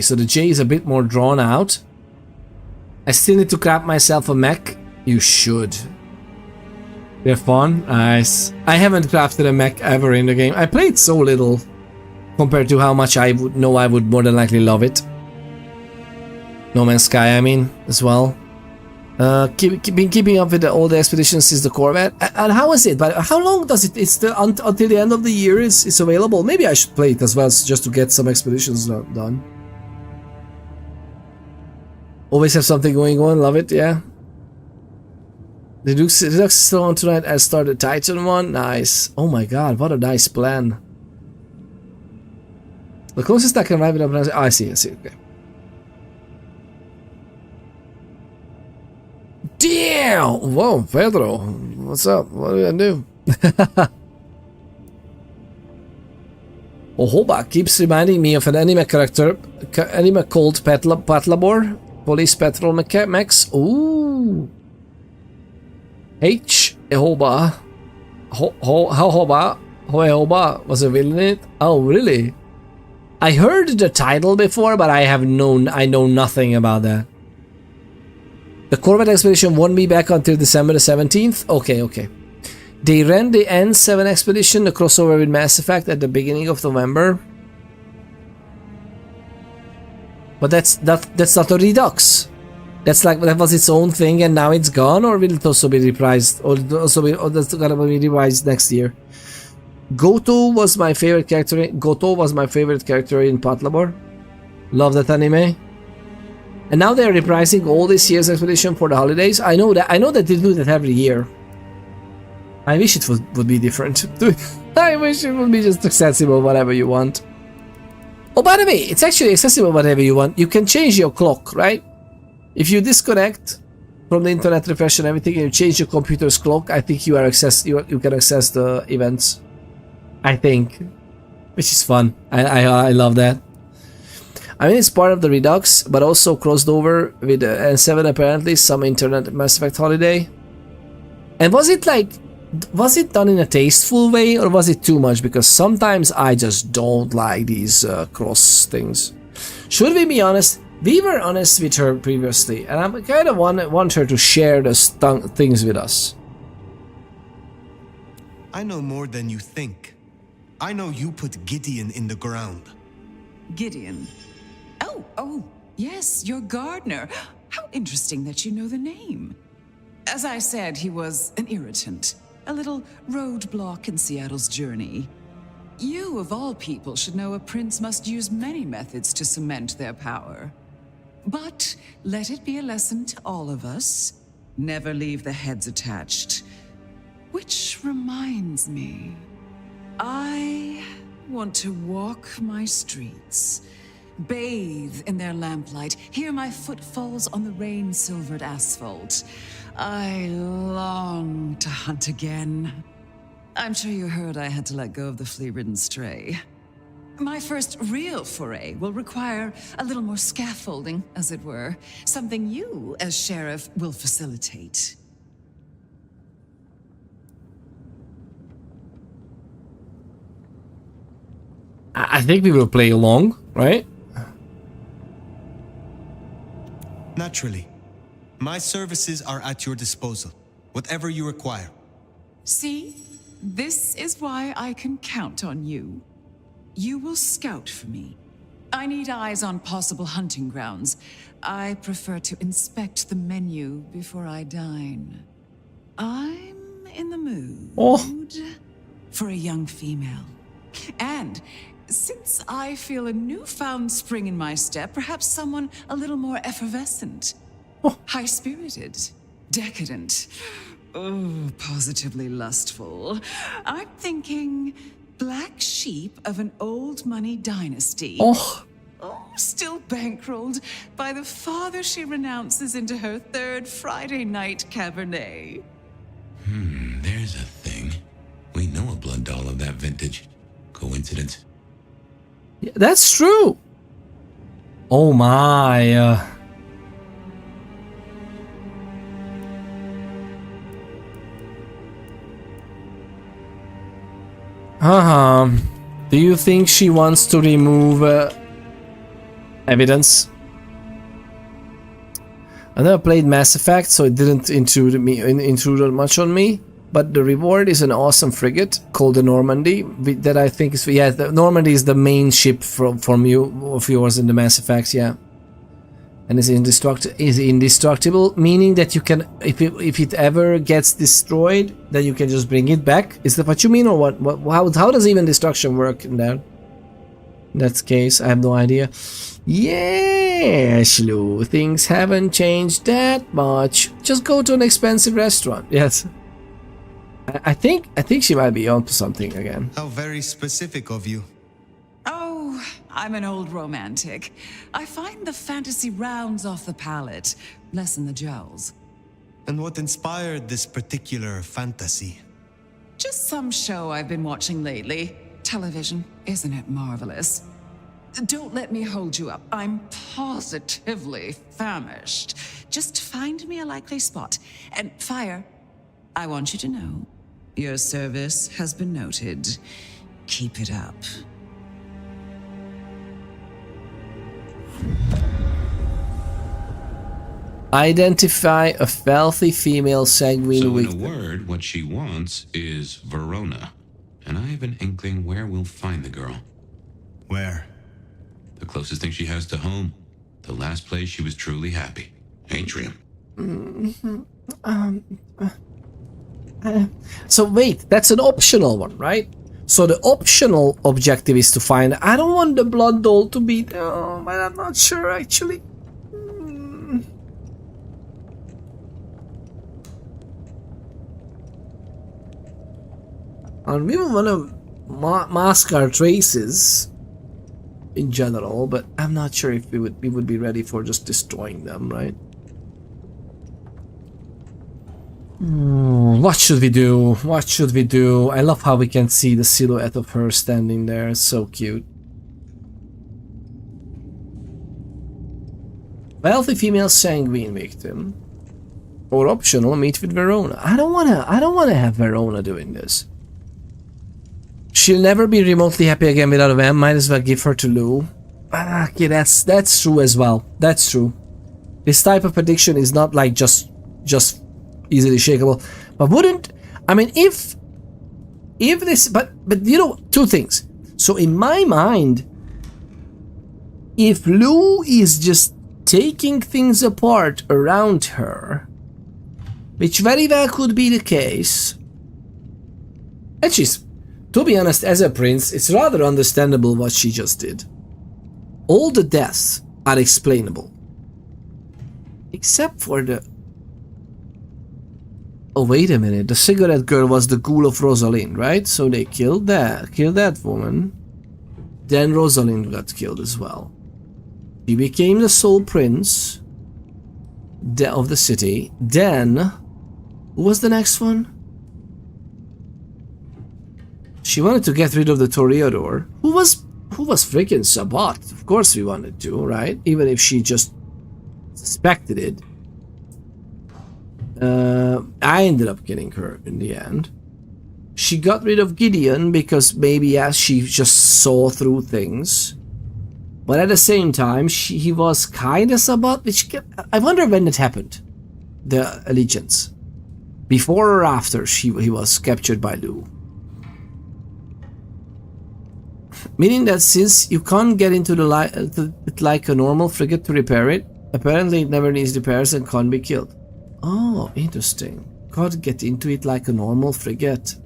So the J is a bit more drawn out. I still need to craft myself a mech. You should. They're fun. Nice. I haven't crafted a mech ever in the game. I played so little compared to how much I would know I would more than likely love it. No Man's Sky, I mean, as well. Been keeping up with all the expeditions since the Corvette. And how is it? But how long does it? It's until the end of the year is available. Maybe I should play it as well, just to get some expeditions done. Always have something going on. Love it. Yeah. The Duke's still on tonight. I started Titan one. Nice. Oh my god, what a nice plan. The closest I can arrive at. Oh, I see. Okay. Damn! Whoa, Pedro. What's up? What did I do? Ohoba keeps reminding me of an anime character, anime called Patlabor, Police Patrol Mechs. Ooh. Hohoba was a villain in it? Oh, really? I heard the title before, but I know nothing about that. The Corvette expedition won't be back until December the 17th? Okay. They ran the N7 expedition, the crossover with Mass Effect, at the beginning of November. But that's not a Redux. That was its own thing and now it's gone, or will it also be reprised? Or that's gonna be revised next year? Goto was my favorite character in Patlabor. Love that anime. And now they're reprising all this year's expedition for the holidays. I know that they do that every year. I wish it would be different. I wish it would be just accessible whatever you want. Oh, by the way, it's actually accessible whatever you want. You can change your clock, right? If you disconnect from the internet refresh and everything and you change your computer's clock, I think you can access the events. I think. Which is fun. I love that. I mean, it's part of the Redux, but also crossed over with N7 apparently, some internet Mass Effect holiday. And was it done in a tasteful way, or was it too much? Because sometimes I just don't like these cross things. Should we be honest? We were honest with her previously, and I kind of want her to share the things with us. I know more than you think. I know you put Gideon in the ground. Gideon? Oh, yes, your gardener. How interesting that you know the name. As I said, he was an irritant, a little roadblock in Seattle's journey. You, of all people, should know a prince must use many methods to cement their power. But let it be a lesson to all of us. Never leave the heads attached. Which reminds me, I want to walk my streets, bathe in their lamplight, hear my footfalls on the rain-silvered asphalt. I long to hunt again. I'm sure you heard I had to let go of the flea-ridden stray. My first real foray will require a little more scaffolding, as it were. Something you, as sheriff, will facilitate. I think we will play along, right? Naturally. My services are at your disposal. Whatever you require. See? This is why I can count on you. You will scout for me. I need eyes on possible hunting grounds. I prefer to inspect the menu before I dine. I'm in the mood. Oh. for a young female. And since I feel a newfound spring in my step, perhaps someone a little more effervescent, high-spirited, decadent, oh, positively lustful. I'm thinking black sheep of an old money dynasty. Oh, still bankrolled by the father she renounces into her third Friday night Cabernet. There's a thing. We know a blood doll of that vintage. Coincidence? yeah, that's true. Oh my. Do you think she wants to remove evidence? I never played Mass Effect, so it didn't intrude much on me. But the reward is an awesome frigate called the Normandy. That I think is the Normandy is the main ship from yours in the Mass Effect, yeah. And is indestructible, meaning that you can, if it ever gets destroyed, then you can just bring it back. Is that what you mean, or what? How does even destruction work in that? In that case, I have no idea. Yeah, Shlu, things haven't changed that much. Just go to an expensive restaurant. Yes. I think she might be onto something again. How very specific of you. Oh, I'm an old romantic. I find the fantasy rounds off the palate, lessen the jowls. And what inspired this particular fantasy? Just some show I've been watching lately. Television, isn't it marvelous? Don't let me hold you up. I'm positively famished. Just find me a likely spot. And Fire, I want you to know, your service has been noted. Keep it up. Identify a wealthy female sanguine So with... in a word, what she wants is Verona. And I have an inkling where we'll find the girl. Where? The closest thing she has to home. The last place she was truly happy. Atrium. So wait, that's an optional one, right? So the optional objective is to find... I don't want the blood doll to be... Oh, but I'm not sure, actually. And we want to mask our traces in general, but I'm not sure if we would be ready for just destroying them, right? What should we do? What should we do? I love how we can see the silhouette of her standing there. It's so cute. Wealthy female sanguine victim. Or optional, meet with Verona. I don't wanna have Verona doing this. She'll never be remotely happy again without a van. Might as well give her to Lou. Okay, that's true as well. That's true. This type of prediction is not like just easily shakeable. But wouldn't, I mean, if this, but you know, two things. So in my mind, if Lou is just taking things apart around her, which very well could be the case, and she's, to be honest, as a prince, it's rather understandable what she just did. All the deaths are explainable. Except for the... Oh, wait a minute. The cigarette girl was the ghoul of Rosalind, right? So they killed that woman. Then Rosalind got killed as well. He became the sole prince of the city. Then... Who was the next one? She wanted to get rid of the Toreador. Who was freaking Sabat? Of course we wanted to, right? Even if she just suspected it. I ended up getting her in the end. She got rid of Gideon because maybe, yes, she just saw through things. But at the same time, he was kind of Sabat, which I wonder when it happened. The allegiance. Before or after he was captured by Lou. Meaning that since you can't get into it like a normal frigate to repair it, apparently it never needs repairs and can't be killed. Oh, interesting. Can't get into it like a normal frigate.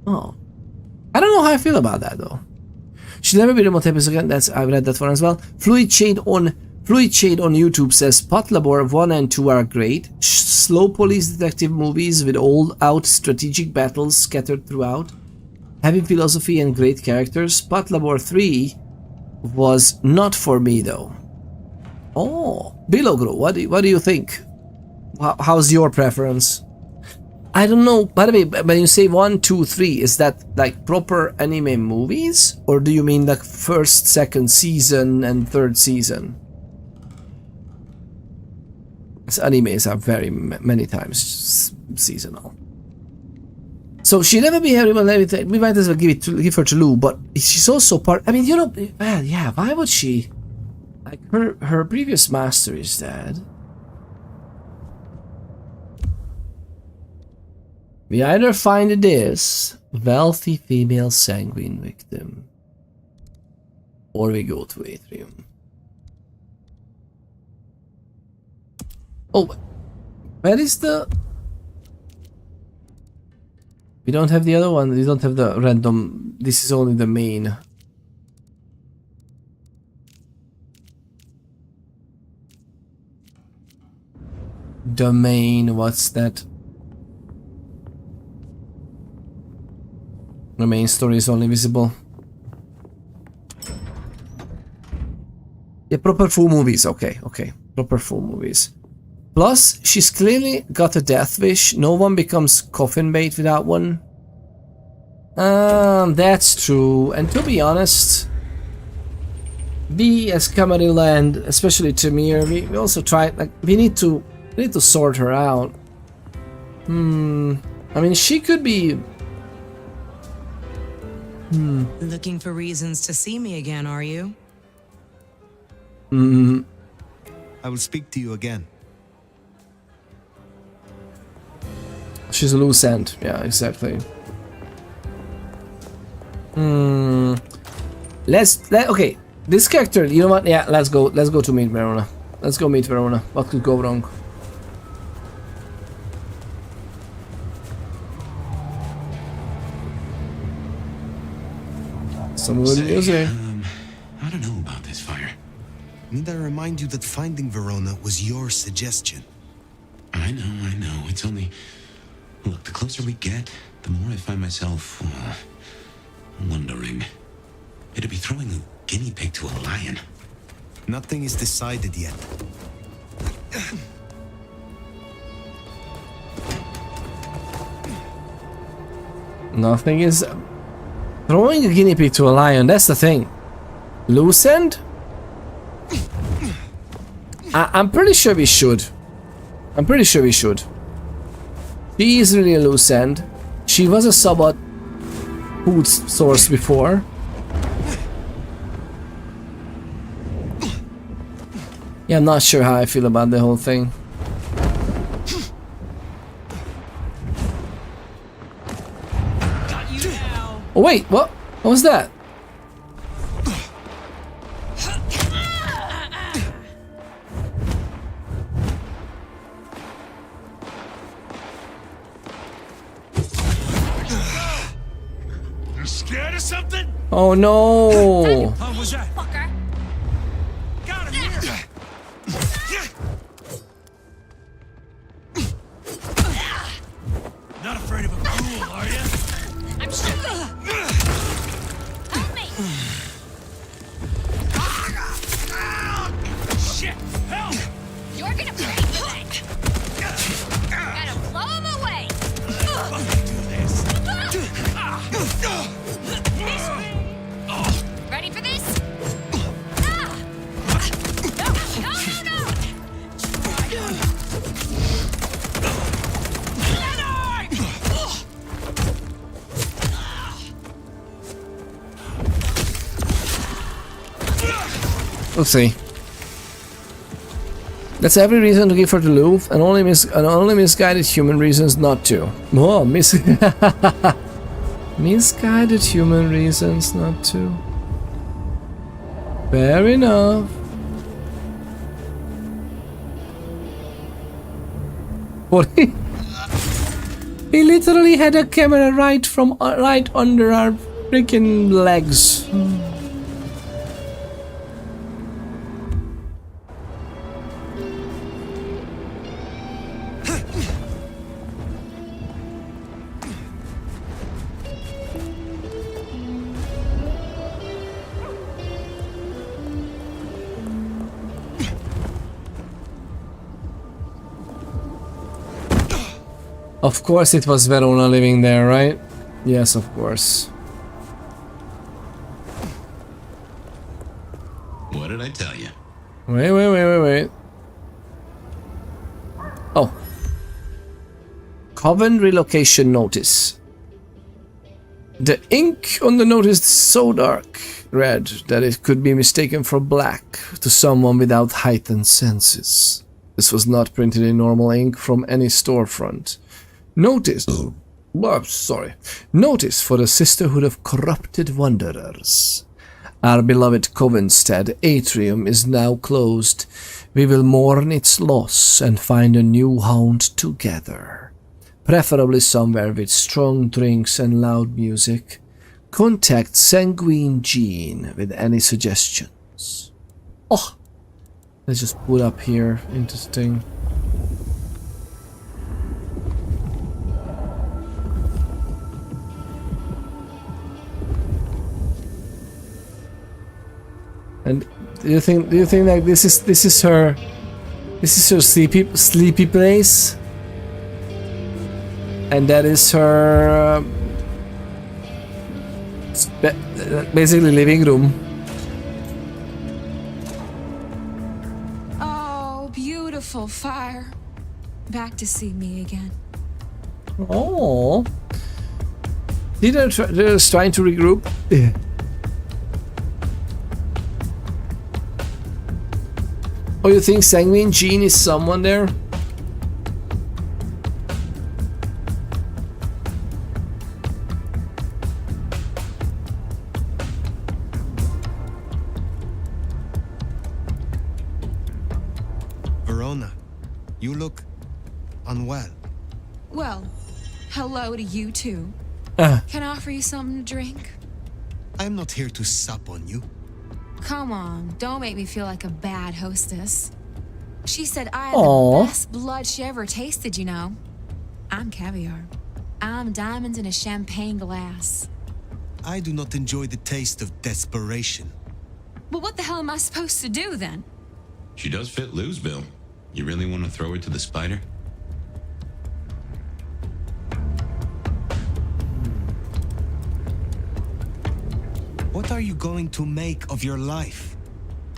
Oh. I don't know how I feel about that though. Should never be remote episode again. That's I've read that one as well. Fluid Shade on YouTube says Pot Labor 1 and 2 are great. Slow police detective movies with all out strategic battles scattered throughout. Having philosophy and great characters. Pot Labor 3 was not for me though. Oh, Bilogro, what do you think? How's your preference? I don't know. By the way, when you say 1, 2, 3, is that like proper anime movies, or do you mean like first, second season, and third season? Because animes are very many times seasonal. So she never be here. We might as well give her to Lou, but she's also part. I mean, you know, well, yeah. Why would she? Like her previous master is dead. We either find this wealthy female sanguine victim, or we go to Atrium. Oh, where is the... We don't have the other one, we don't have the random, this is only the main. Domain, what's that? The main story is only visible. Yeah, proper full movies. Okay. Proper full movies. Plus, she's clearly got a death wish. No one becomes coffin bait without one. That's true. And to be honest, we as Camarilla and especially Tremere, we also try, like, we need to sort her out. I mean, she could be... Looking for reasons to see me again, are you? I will speak to you again. She's a loose end. Yeah, exactly. Okay. This character, you know what? Yeah, let's go to meet Verona. Let's go meet Verona. What could go wrong? Some good music. I don't know about this fire. Need I remind you that finding Verona was your suggestion? I know. It's only... Look, the closer we get, the more I find myself... wondering. It'd be throwing a guinea pig to a lion. Nothing is decided yet. Nothing is... Throwing a guinea pig to a lion, that's the thing. Loose end? I'm pretty sure we should. She is really a loose end. She was a Sabbath food source before. Yeah, I'm not sure how I feel about the whole thing. Oh wait, what? What was that? You scared of something? Oh no! How was that? Fucker. Got him here. Not afraid of a ghoul, are you? I'm shooting. Help me. Shit! Help! You're gonna pay for that. Gotta blow him away. Ready for this? No. We'll see. That's every reason to give her the Louvre, and only misguided human reasons not to. Oh, misguided human reasons not to. Fair enough. What? He literally had a camera right under our freaking legs. Of course it was Verona living there, right? Yes, of course. What did I tell you? Wait. Oh. Coven relocation notice. The ink on the notice is so dark red that it could be mistaken for black to someone without heightened senses. This was not printed in normal ink from any storefront. Notice for the Sisterhood of Corrupted Wanderers. Our beloved Covenstead atrium is now closed. We will mourn its loss and find a new haunt together. Preferably somewhere with strong drinks and loud music. Contact Sanguine Jean with any suggestions. Oh, let's just put up here. Interesting. And do you think like this is her sleepy place, and that is her basically living room? Oh, beautiful fire! Back to see me again. Oh, they're just trying to regroup. Yeah. Oh, you think Sanguine Jean is someone there? Verona, you look unwell. Well, hello to you too. Can I offer you something to drink? I'm not here to sup on you. Come on, don't make me feel like a bad hostess. She said I had the best blood she ever tasted, you know. I'm caviar. I'm diamonds in a champagne glass. I do not enjoy the taste of desperation. Well, what the hell am I supposed to do then? She does fit Lou's bill. You really want to throw her to the spider? What are you going to make of your life?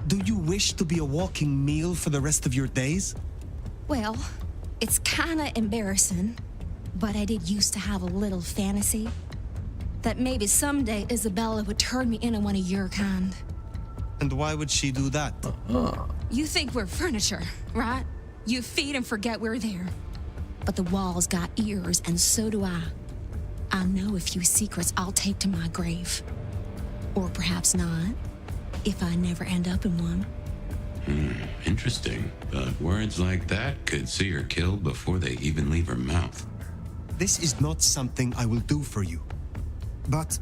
Do you wish to be a walking meal for the rest of your days? Well, it's kinda embarrassing, but I did used to have a little fantasy that maybe someday Isabella would turn me into one of your kind. And why would she do that? You think we're furniture, right? You feed and forget we're there. But the walls got ears, and so do I. I know a few secrets I'll take to my grave. Or perhaps not, if I never end up in one. Interesting. But words like that could see her killed before they even leave her mouth. This is not something I will do for you. But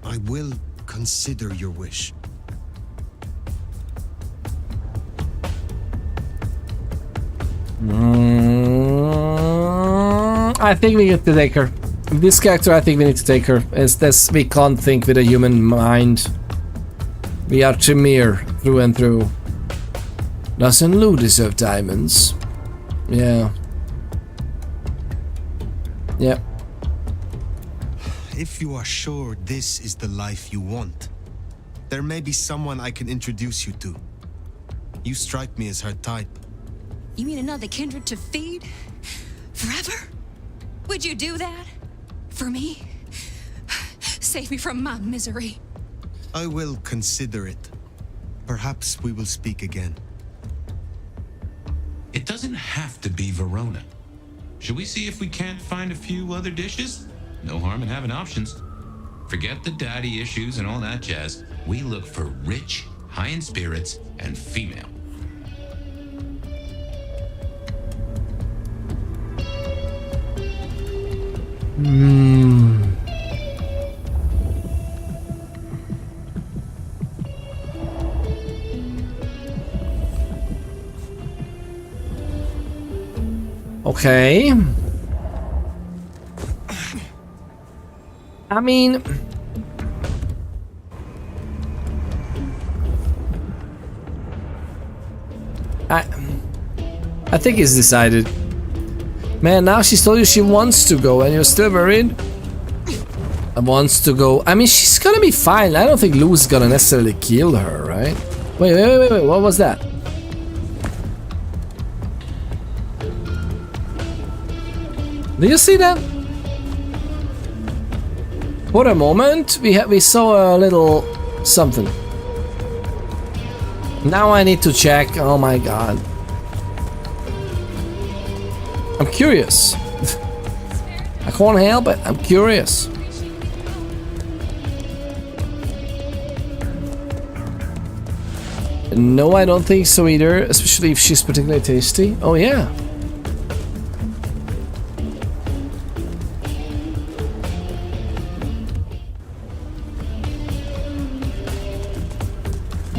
I will consider your wish. I think we get to take her. This character, I think we need to take her. It's this, we can't think with a human mind. We are Tremere through and through. Doesn't Lou deserve diamonds? Yeah. Yep. If you are sure this is the life you want, there may be someone I can introduce you to. You strike me as her type. You mean another kindred to feed? Forever? Would you do that? For me? Save me from my misery. I will consider it. Perhaps we will speak again. It doesn't have to be Verona. Should we see if we can't find a few other dishes? No harm in having options. Forget the daddy issues and all that jazz. We look for rich, high in spirits, and female. Okay. I mean, I think it's decided. Man, now she's told you she wants to go and you're still worried? Wants to go. I mean, she's gonna be fine. I don't think Lou's gonna necessarily kill her, right? Wait, what was that? Did you see that? For a moment, we saw a little something. Now I need to check. Oh my god. I'm curious. I can't help it. I'm curious. No, I don't think so either, especially if she's particularly tasty. Oh yeah.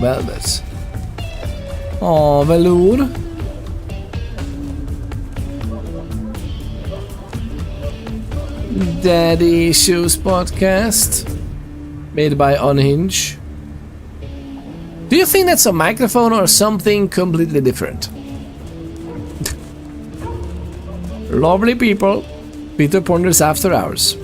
Velvet. Oh, velour. Daddy Issues podcast. Made by Unhinge. Do you think that's a microphone or something completely different? Lovely people. Peter ponders after hours.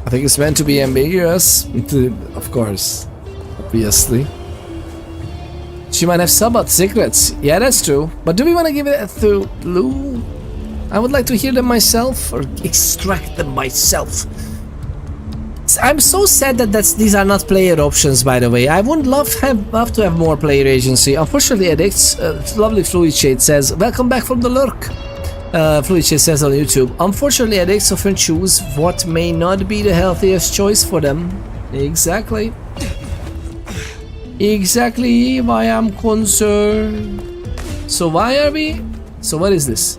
I think it's meant to be ambiguous. Of course. Obviously. She might have Sabbath secrets. Yeah, that's true. But do we want to give it to Lou? I would like to hear them myself or extract them myself. I'm so sad that these are not player options, by the way. I would love to have more player agency. Unfortunately, Addicts, lovely Fluid Shade says, welcome back from the lurk. Fluid Shade says on YouTube, unfortunately, Addicts often choose what may not be the healthiest choice for them. Exactly. Exactly why I'm concerned. So why are we? So what is this?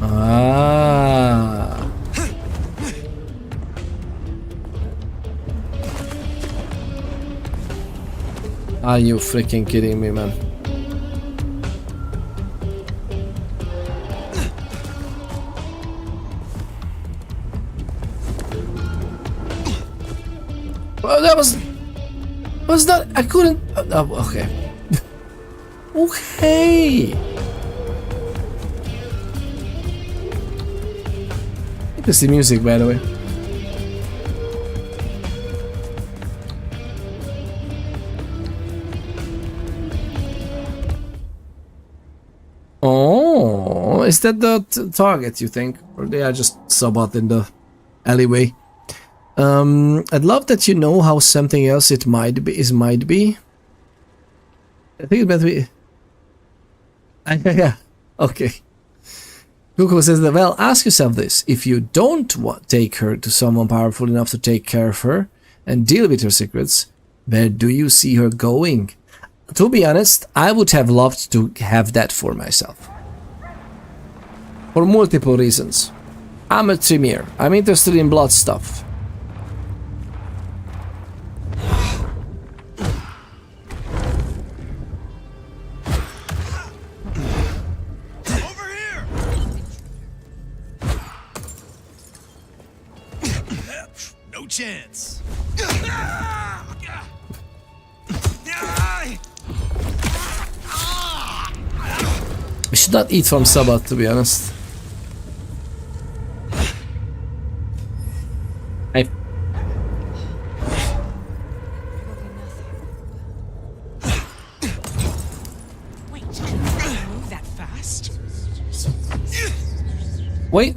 Ah. Are you freaking kidding me, man? Well, that was not. I couldn't. Oh, okay. Okay. This is the music, by the way. Oh, is that the target, you think? Or they are just Sabbath in the alleyway? I'd love that you know how something else it might be. I think it might be. Yeah. Okay. Google says that, well, ask yourself this. If you don't take her to someone powerful enough to take care of her and deal with her secrets, where do you see her going? To be honest, I would have loved to have that for myself. For multiple reasons. I'm a Tremere. I'm interested in blood stuff. Chance. We should not eat from Sabbath, to be honest. Wait.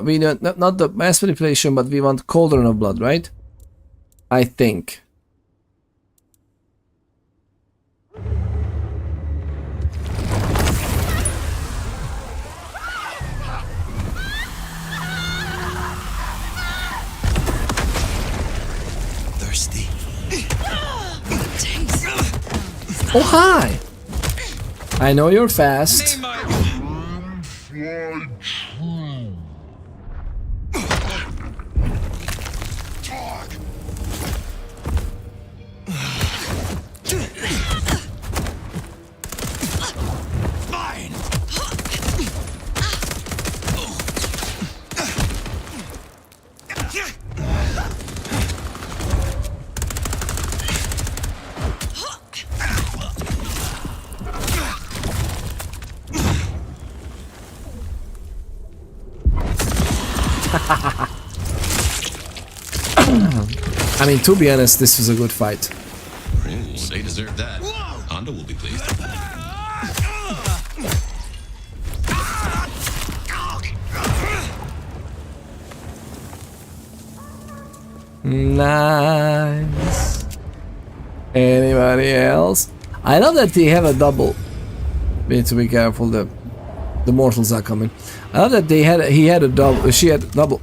We don't, not the mass manipulation, but we want cauldron of blood, right? I think. Oh, hi! I know you're fast. I mean, to be honest, this was a good fight. They deserve that. Honda will be pleased. Nice. Anybody else? I love that they have a double. We need to be careful. The mortals are coming. I love that he had a double. She had a double.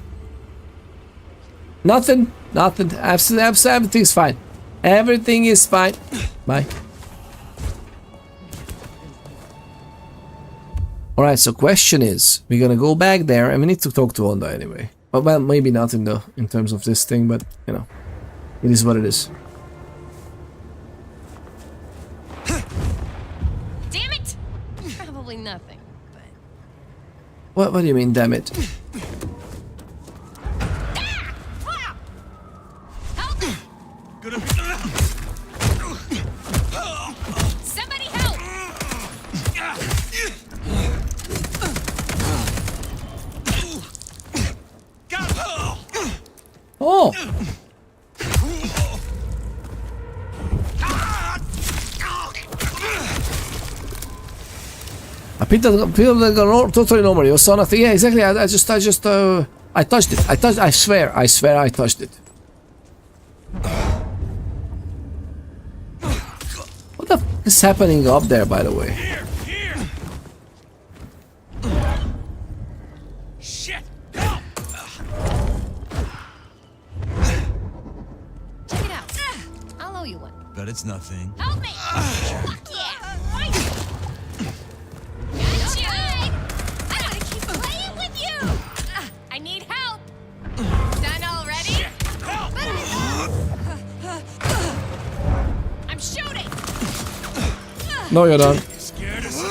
Nothing. Everything's fine. Everything is fine. Bye. Alright, so question is, we're gonna go back there and we need to talk to Honda anyway. Well, maybe not in terms of this thing, but you know, it is what it is. Damn it! Probably nothing, What do you mean, damn it? Somebody help! Oh! People that go totally normal. You saw nothing. Yeah, exactly. I touched it. I swear I touched it. What the f is happening up there, by the way? Shit! Check it out. I'll owe you one. Bet it's nothing. Help me! Fuck yeah! Fight! Gotcha! I wanna keep playing with you! I need help! Done already? Help! I'm shooting! No, you're done. Scared us?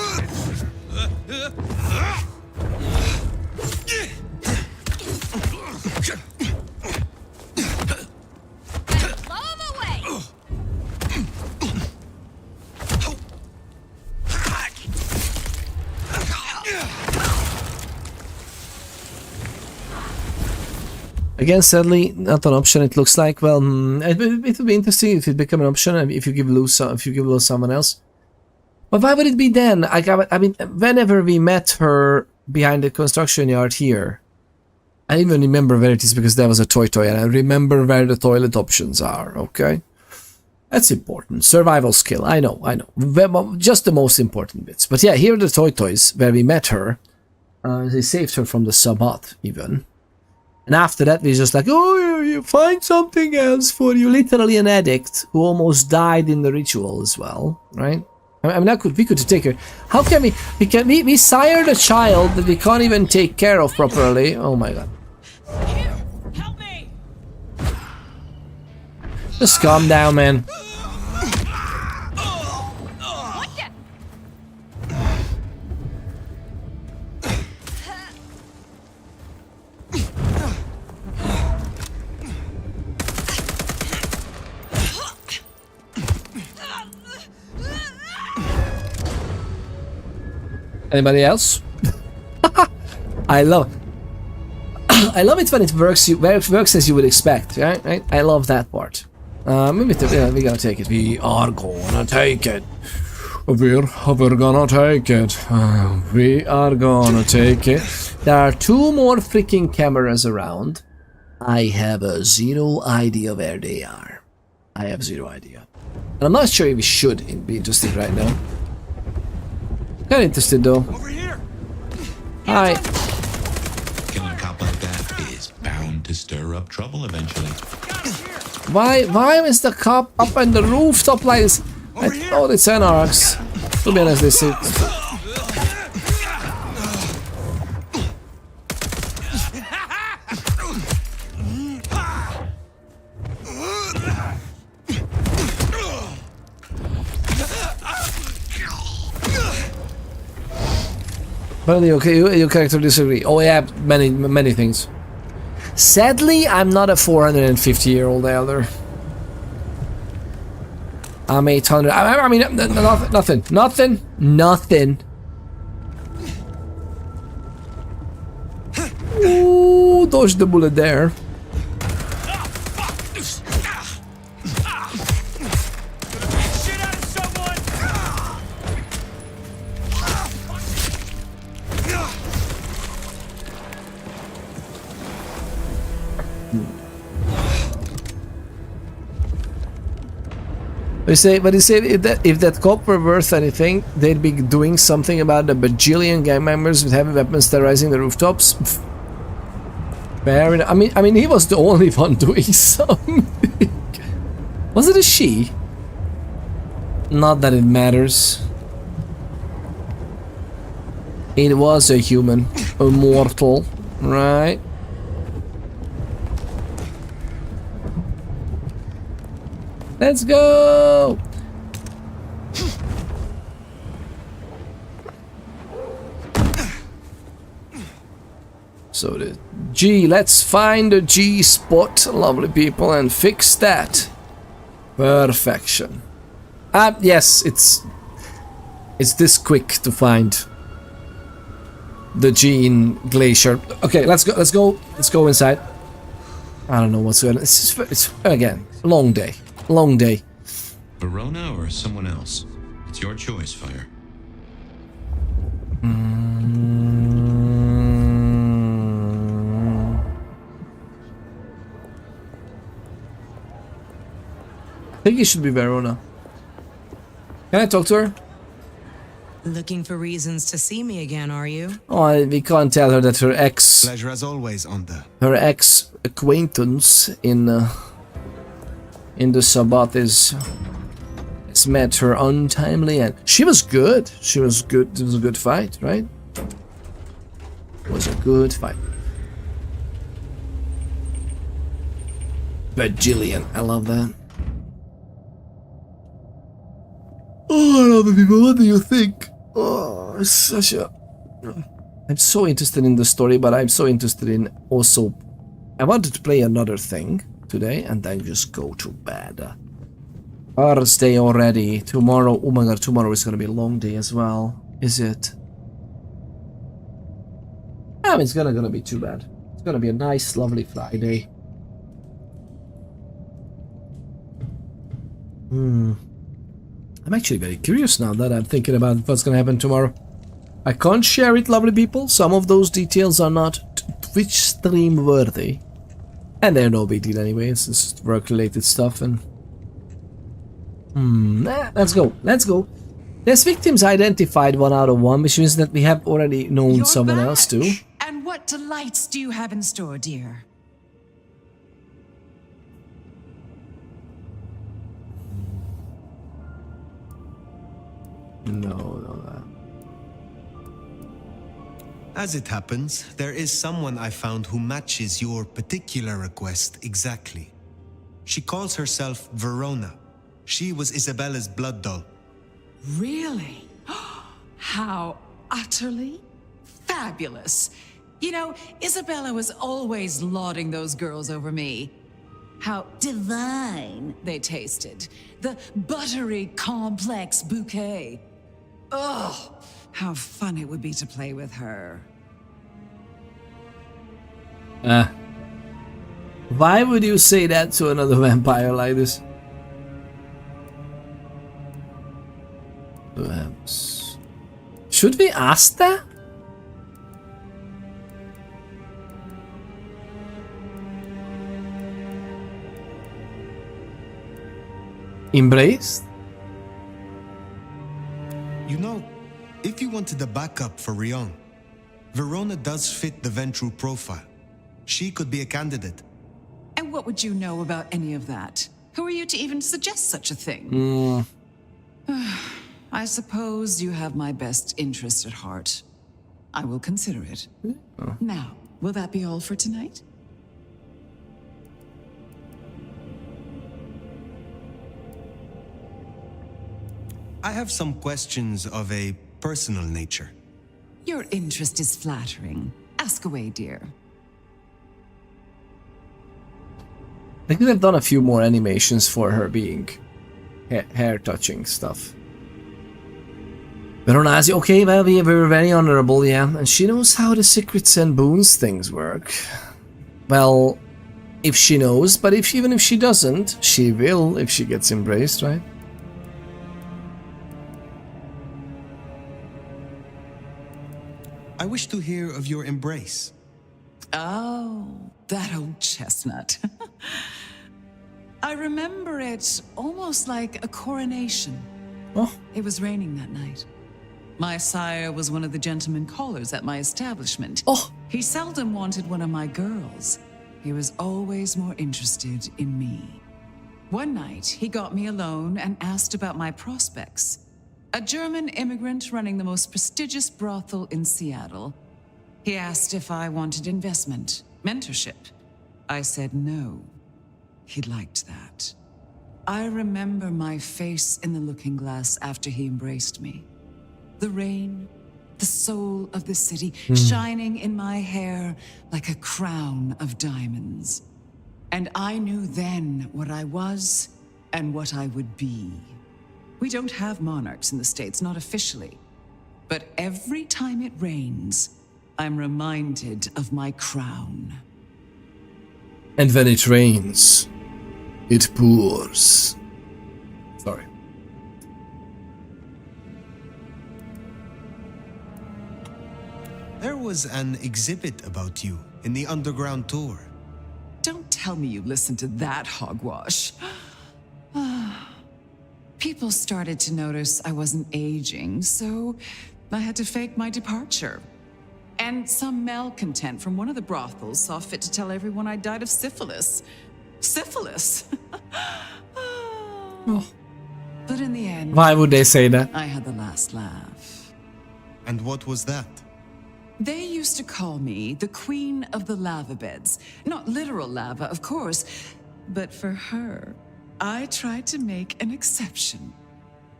Blow him away! Again, sadly, not an option. It looks like. Well, it would be interesting if it become an option if you lose someone else. But why would it be then? I mean, whenever we met her behind the construction yard here, I even remember where it is because there was a toy, and I remember where the toilet options are. Okay, that's important. Survival skill. I know. Just the most important bits. But yeah, here are the toys where we met her. They saved her from the Sabbath even. And after that, we're just like, oh, you find something else for you. Literally an addict who almost died in the ritual as well, right? I mean, we could take her. How can we sired a child that we can't even take care of properly? Oh my god. Help me! Just calm down, man. Anybody else? I love it when it works as you would expect, right? I love that part. Maybe we're gonna take it. We are gonna take it. We're gonna take it. We are gonna take it. There are 2 more freaking cameras around. I have zero idea where they are. I have zero idea. And I'm not sure if we should be interested right now. Kind of interested though. Over here. Hi. Killing a cop like that is bound to stir up trouble eventually. Why is the cop up on the rooftop like this? Oh, it's anarchs. To be honest, this is. But okay, your character disagree. Oh yeah, many things. Sadly, I'm not a 450-year-old elder. I'm 800. I mean, nothing. Ooh, dodge the bullet there. But you say if that cop were worth anything, they'd be doing something about the bajillion gang members with heavy weapons terrorizing the rooftops. Fair enough. I mean, he was the only one doing something. Was it a she? Not that it matters. It was a human, a mortal, right? Let's go! So the G, let's find the G spot, lovely people, and fix that. Perfection. Yes, it's this quick to find the G in Glacier. Okay, let's go inside. I don't know what's going on. It's again, long day. Long day. Verona or someone else? It's your choice, Fire. I think it should be Verona. Can I talk to her? Looking for reasons to see me again, are you? Oh, we can't tell her that her ex... Pleasure as always, Onda. Her ex-acquaintance in the Sabbath has met her untimely end. She was good. She was good. It was a good fight, right? It was a good fight. Bajillion. I love that. Oh, I love the people. What do you think? Oh, it's such a... I'm so interested in the story, but I'm so interested in also... I wanted to play another thing today and then just go to bed. Thursday already. Tomorrow, oh my god, tomorrow is gonna be a long day as well. Is it? I mean, it's gonna be too bad. It's gonna be a nice, lovely Friday. I'm actually very curious now that I'm thinking about what's gonna happen tomorrow. I can't share it, lovely people. Some of those details are not Twitch stream worthy. And they're no big deal anyway, it's just work-related stuff and... let's go. There's victims identified 1 out of 1, which means that we have already known someone else too. And what delights do you have in store, dear? No, that. As it happens, there is someone I found who matches your particular request exactly. She calls herself Verona. She was Isabella's blood doll. Really? How utterly fabulous. You know, Isabella was always lauding those girls over me. How divine they tasted. The buttery, complex bouquet. Oh, how fun it would be to play with her. Why would you say that to another vampire like this? Perhaps. Should we ask that? Embraced? You know, if you wanted a backup for Rion, Verona does fit the Ventru profile. She could be a candidate. And what would you know about any of that? Who are you to even suggest such a thing? I suppose you have my best interest at heart. I will consider it. Now, will that be all for tonight? I have some questions of a personal nature. Your interest is flattering. Ask away, dear. They could have done a few more animations for her being hair touching stuff. Veronasi, okay, well, we were very honorable, yeah, and she knows how the secrets and boons things work. Well, if she knows, but even if she doesn't, she will if she gets embraced, right? I wish to hear of your embrace. Oh, that old chestnut. I remember it almost like a coronation. Oh. It was raining that night. My sire was one of the gentlemen callers at my establishment. Oh. He seldom wanted one of my girls. He was always more interested in me. One night, he got me alone and asked about my prospects. A German immigrant running the most prestigious brothel in Seattle. He asked if I wanted investment, mentorship. I said no. He liked that. I remember my face in the looking glass after he embraced me. The rain, the soul of the city, shining in my hair like a crown of diamonds. And I knew then what I was and what I would be. We don't have monarchs in the States, not officially. But every time it rains, I'm reminded of my crown. And when it rains, it pours. Sorry. There was an exhibit about you in the underground tour. Don't tell me you listened to that hogwash. People started to notice I wasn't aging, so I had to fake my departure. And some malcontent from one of the brothels saw fit to tell everyone I died of syphilis. Syphilis! Oh. But in the end... Why would they say that? I had the last laugh. And what was that? They used to call me the Queen of the Lava Beds. Not literal lava, of course, but for her, I tried to make an exception.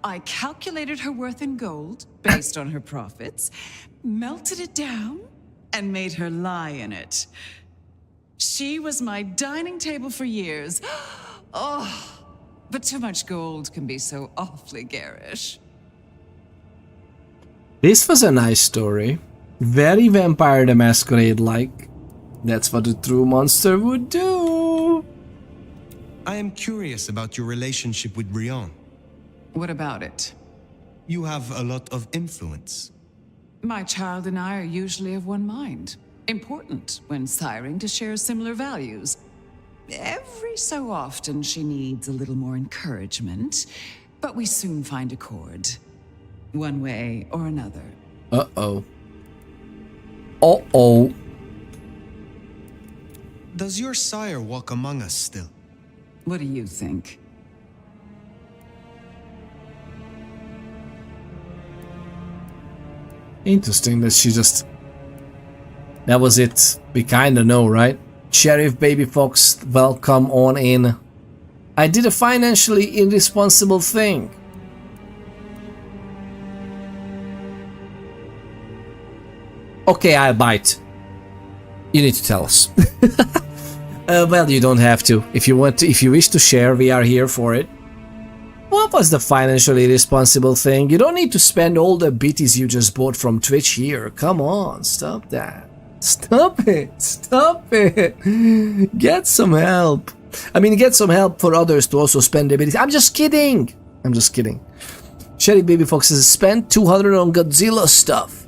I calculated her worth in gold, based on her profits, melted it down, and made her lie in it. She was my dining table for years. Oh, but too much gold can be so awfully garish. This was a nice story. Very Vampire the Masquerade-like. That's what a true monster would do. I am curious about your relationship with Brion. What about it? You have a lot of influence. My child and I are usually of one mind. Important when siring to share similar values. Every so often she needs a little more encouragement, but we soon find accord. One way or another. Uh-oh. Uh-oh. Does your sire walk among us still? What do you think? Interesting that she just... That was it. We kinda know, right? Sheriff Baby Fox, welcome on in. I did a financially irresponsible thing. Okay, I'll bite. You need to tell us. Well, you don't have to. If you want to, if you wish to share, we are here for it. What was the financially responsible thing? You don't need to spend all the bitties you just bought from Twitch here. Come on, stop that. Stop it. Stop it. Get some help. I mean, get some help for others to also spend their bitties. I'm just kidding. I'm just kidding. Sherry Baby Fox has spent 200 on Godzilla stuff.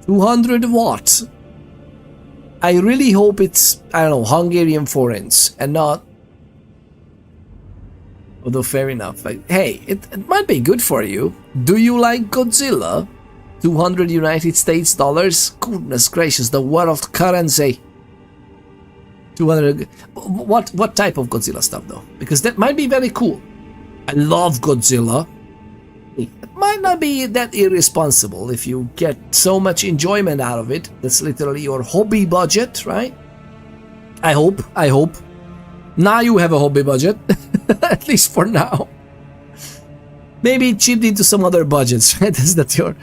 200 what? I really hope it's, I don't know, Hungarian forints and not... Although fair enough, like, hey, it might be good for you. Do you like Godzilla? 200 United States dollars? Goodness gracious, the world currency. 200... What type of Godzilla stuff though? Because that might be very cool. I love Godzilla. It might not be that irresponsible if you get so much enjoyment out of it. That's literally your hobby budget, right? I hope. Now you have a hobby budget, at least for now. Maybe it chipped into some other budgets, right? Is that your...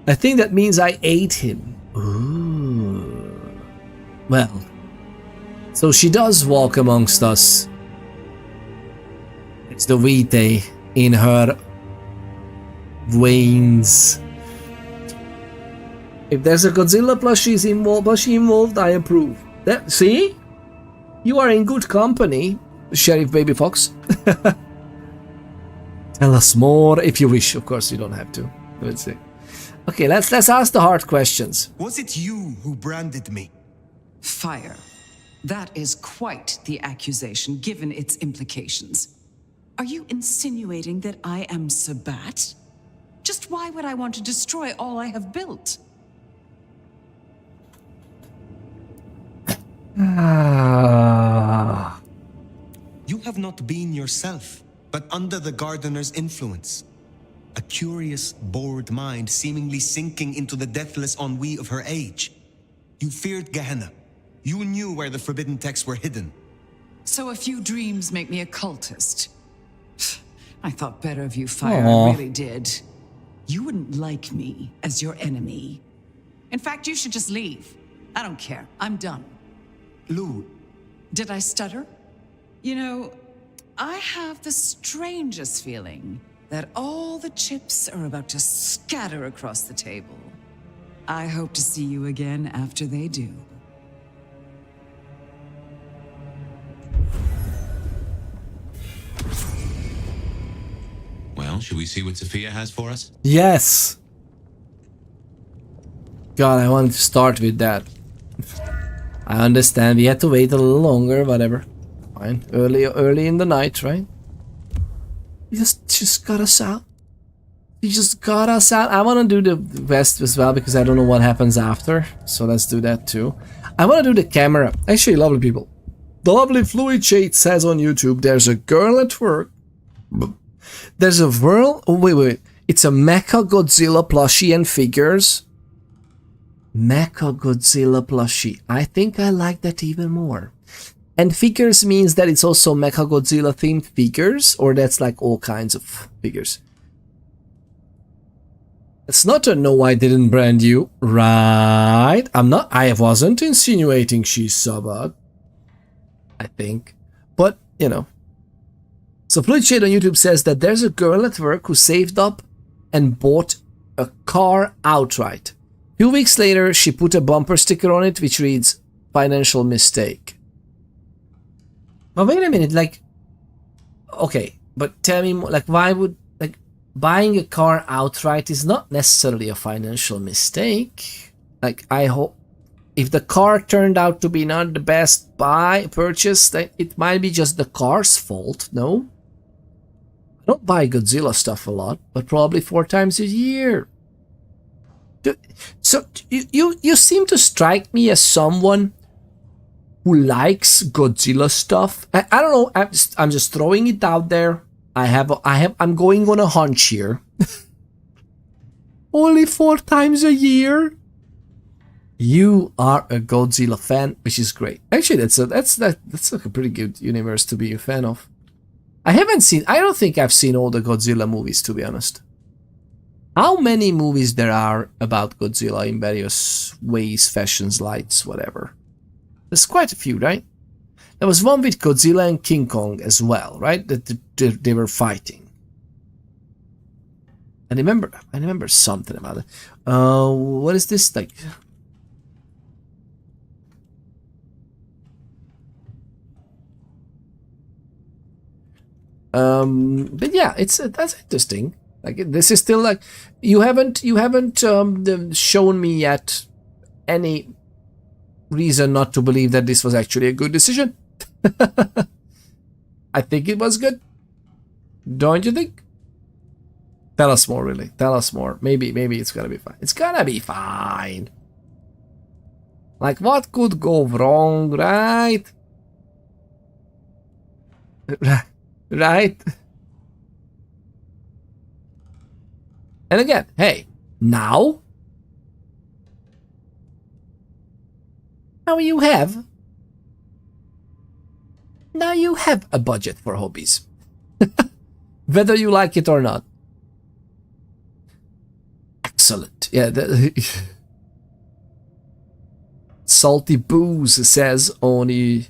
I think that means I ate him. Ooh. Well, so she does walk amongst us. It's the vitae in her veins. If there's a Godzilla plushie involved, I approve. See? You are in good company, Sheriff Baby Fox. Tell us more if you wish. Of course, you don't have to. Let's see. Okay, let's ask the hard questions. Was it you who branded me? Fire. That is quite the accusation, given its implications. Are you insinuating that I am Sabat? Just why would I want to destroy all I have built? You have not been yourself, but under the gardener's influence. A curious, bored mind seemingly sinking into the deathless ennui of her age. You feared Gehenna. You knew where the forbidden texts were hidden. So a few dreams make me a cultist. I thought better of you, Fire. Aww. I really did. You wouldn't like me as your enemy. In fact, you should just leave. I don't care. I'm done. Lou. Did I stutter? You know, I have the strangest feeling that all the chips are about to scatter across the table. I hope to see you again after they do. Well, should we see what Sophia has for us? Yes. God, I wanted to start with that. I understand we had to wait a little longer, whatever. Fine. Early in the night, right? You just got us out. You just got us out. I want to do the West as well because I don't know what happens after. So let's do that too. I want to do the camera. Actually, lovely people. The lovely Fluid Shade says on YouTube, there's a girl at work. There's a world. Oh, wait. It's a Mecha Godzilla plushie and figures. Mecha Godzilla plushie. I think I like that even more. And figures means that it's also Mecha Godzilla themed figures, or that's like all kinds of figures. It's not a no, I didn't brand you, right? I wasn't insinuating she's Sabat. I think. But, you know. So Fluid Shade on YouTube says that there's a girl at work who saved up and bought a car outright. A few weeks later, she put a bumper sticker on it which reads, "Financial mistake." But wait a minute, like, okay, but tell me more, like, why would, like, buying a car outright is not necessarily a financial mistake. Like, I hope, if the car turned out to be not the best purchase, then it might be just the car's fault, no? I don't buy Godzilla stuff a lot, but probably 4 times a year. So, you seem to strike me as someone who likes Godzilla stuff. I don't know. I'm just throwing it out there. I'm going on a hunch here. Only 4 times a year. You are a Godzilla fan, which is great. Actually, that's like a pretty good universe to be a fan of. I don't think I've seen all the Godzilla movies, to be honest. How many movies there are about Godzilla in various ways, fashions, lights, whatever? There's quite a few, right? There was one with Godzilla and King Kong as well, right? That they were fighting. I remember something about it. What is this like? But yeah, that's interesting. Like, this is still like, you haven't shown me yet any reason not to believe that this was actually a good decision. I think it was good. Don't you think? Tell us more, really. Tell us more. Maybe it's gonna be fine. It's gonna be fine. Like, what could go wrong, right? Right? And again, hey, now you have a budget for hobbies. Whether you like it or not. Excellent. Yeah, Salty Booze says on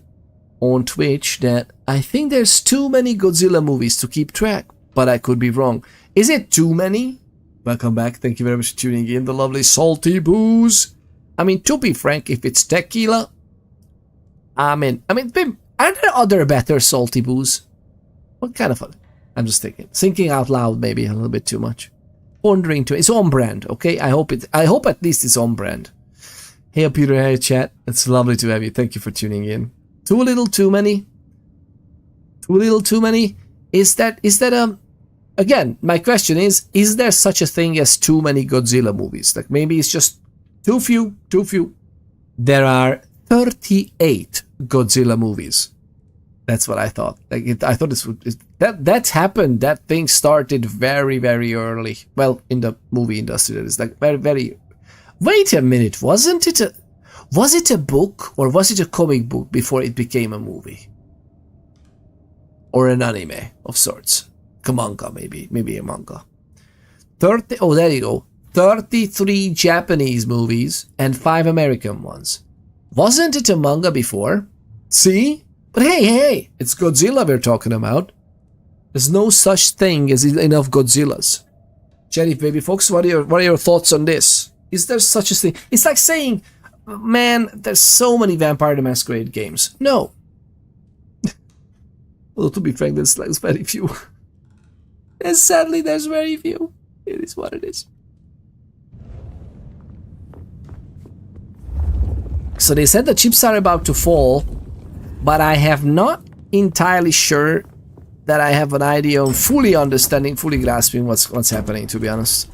Twitch that I think there's too many Godzilla movies to keep track, but I could be wrong. Is it too many? Welcome back. Thank you very much for tuning in. The lovely Salty Booze. I mean, to be frank, if it's tequila, I mean, are there other better Salty Booze? What kind of? I'm just thinking out loud, maybe a little bit too much. Pondering to it's on brand, okay? I hope at least it's on brand. Hey, Peter, hey, chat. It's lovely to have you. Thank you for tuning in. Too little, too many. Too little, too many. Is that again? My question is there such a thing as too many Godzilla movies? Like maybe it's just too few. There are 38 Godzilla movies. That's what I thought. I thought that happened. That thing started very, very early. Well, in the movie industry, that is like very, very. Wait a minute. Was it a book or was it a comic book before it became a movie? Or an anime of sorts? A manga, maybe a manga. 30. Oh, there you go. 33 Japanese movies and 5 American ones. Wasn't it a manga before? See? But hey, it's Godzilla we're talking about. There's no such thing as enough Godzillas. Jenny Baby Fox, what are your thoughts on this? Is there such a thing? It's like saying, man, there's so many Vampire the Masquerade games. No. Well, to be frank, there's very few. And sadly, there's very few. It is what it is. So they said the chips are about to fall, but I have not entirely sure that I have an idea of fully understanding, fully grasping what's happening, to be honest.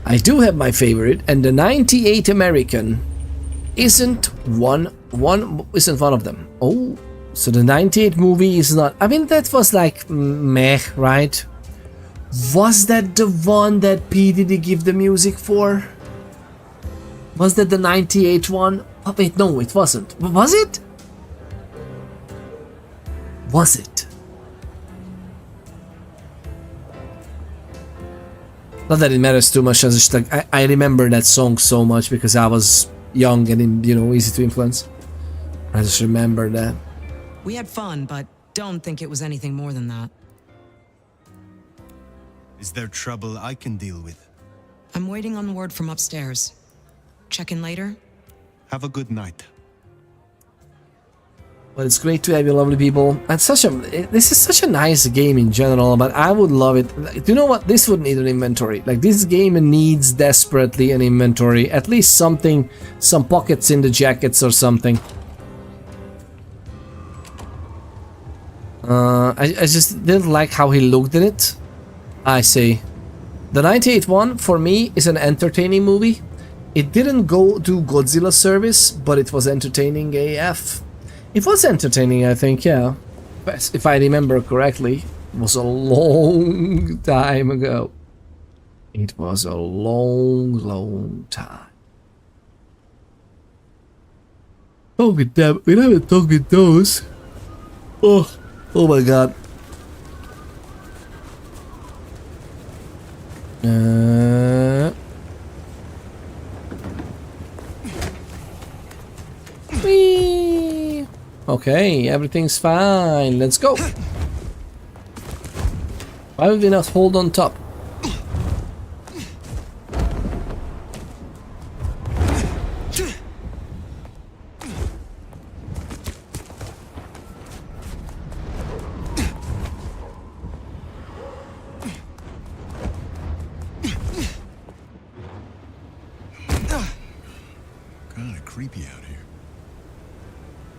I do have my favorite, and the 98 American isn't one of them. Oh, so the 98 movie is not. I mean, that was like meh, right? Was that the one that P Diddy give the music for? Was that the 98 one? Oh, wait, no, it wasn't. Was it? Was it? Not that it matters too much, as just like I remember that song so much because I was young and easy to influence. I just remember that. We had fun, but don't think it was anything more than that. Is there trouble I can deal with? I'm waiting on word from upstairs. Check in later? Have a good night. Well, it's great to have you lovely people. And this is such a nice game in general, but I would love it. Do you know what? This would need an inventory. Like, this game needs desperately an inventory. At least something, some pockets in the jackets or something. I just didn't like how he looked at it. I see. The 98 one, for me, is an entertaining movie. It didn't go do Godzilla service, but it was entertaining AF. It was entertaining, I think, yeah. But if I remember correctly, it was a long time ago. It was a long time. Oh, with them, we haven't talked with those. Oh my god. Whee! Okay, everything's fine. Let's go. Why would we not hold on top?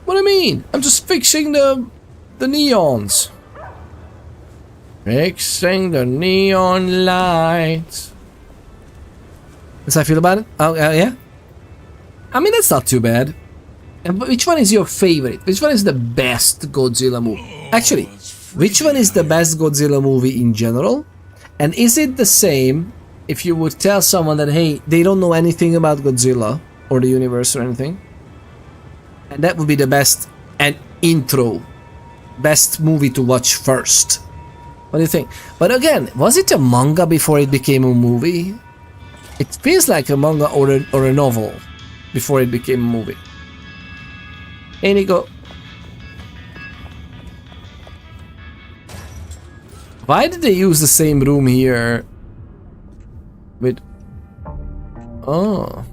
What do you mean? I'm just fixing the neons. Fixing the neon lights. That's how I feel about it? Oh, yeah? I mean, that's not too bad. And which one is your favorite? Which one is the best Godzilla movie? Actually, which one is the best Godzilla movie in general? And is it the same if you would tell someone that, hey, they don't know anything about Godzilla or the universe or anything? And that would be the best intro, best movie to watch first. What do you think? But again, was it a manga before it became a movie? It feels like a manga or a novel before it became a movie. Hey, Nico. Why did they use the same room here? With... Oh.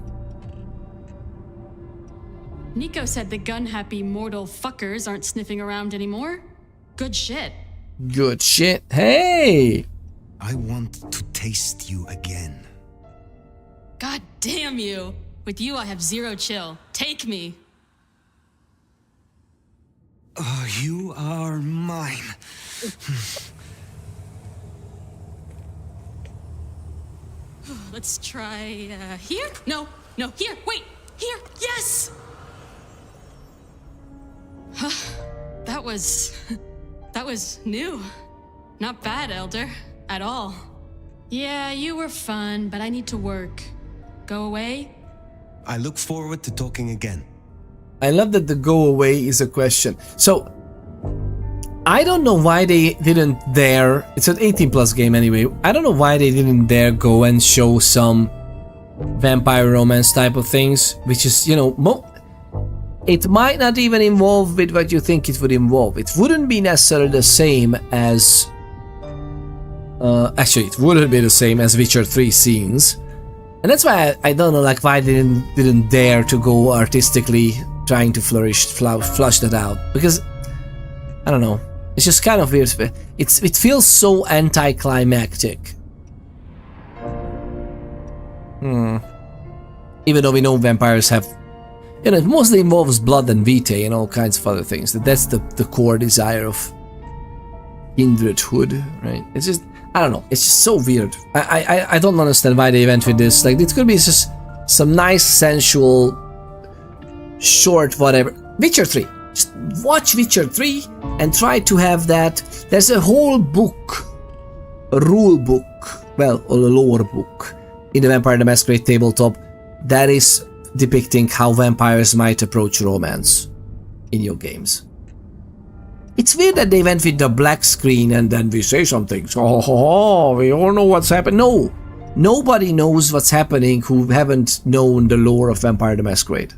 Nico said the gun-happy mortal fuckers aren't sniffing around anymore. Good shit. Good shit. Hey! I want to taste you again. God damn you. With you, I have zero chill. Take me. You are mine. Let's try, here? No, here, wait, here, yes! That was new. Not bad, Elder, at all. Yeah, you were fun, but I need to work. Go away? I look forward to talking again. I love that the go away is a question. So, I don't know why they didn't dare, it's an 18+ game anyway, I don't know why they didn't dare go and show some vampire romance type of things, which is, you know, it might not even involve with what you think it would involve. It wouldn't be necessarily the same as... actually, it wouldn't be the same as Witcher 3 scenes. And that's why I don't know, like, why they didn't dare to go artistically trying to flush that out. Because, I don't know, it's just kind of weird. It feels so anticlimactic. Even though we know vampires have... You know, it mostly involves blood and vitae and all kinds of other things. That's the core desire of kindredhood, right? It's just, I don't know, it's just so weird. I don't understand why they went with this. Like, it could be just some nice, sensual, short, whatever. Witcher 3. Just watch Witcher 3 and try to have that. There's a whole book, a rule book, well, or a lore book in the Vampire the Masquerade tabletop that is depicting how vampires might approach romance in your games. It's weird that they went with the black screen and then we say something. Oh, we all know what's happening. No, nobody knows what's happening who haven't known the lore of Vampire the Masquerade.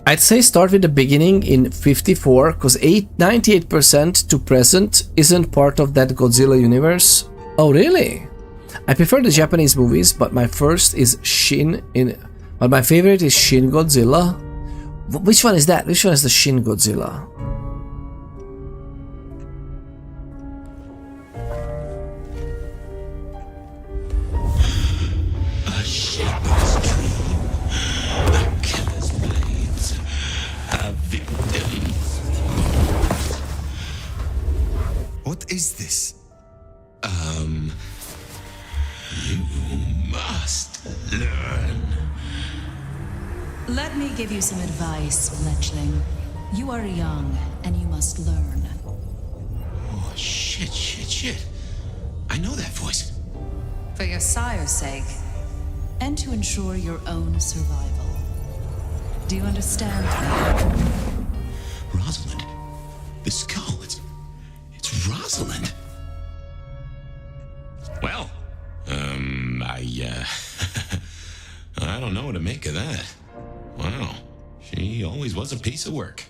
I'd say start with the beginning in 54, because 98% to present isn't part of that Godzilla universe. Oh, really? I prefer the Japanese movies, but my first is but my favorite is Shin Godzilla. Which one is that? Which one is the Shin Godzilla? A shepherd's dream. A killer's blades. A victim's. What is this? You must learn. Let me give you some advice, fledgling. You are young, and you must learn. Oh, shit. I know that voice. For your sire's sake, and to ensure your own survival. Do you understand me? Rosalind. The skull, it's Rosalind. Well, I don't know what to make of that. Wow, she always was a piece of work.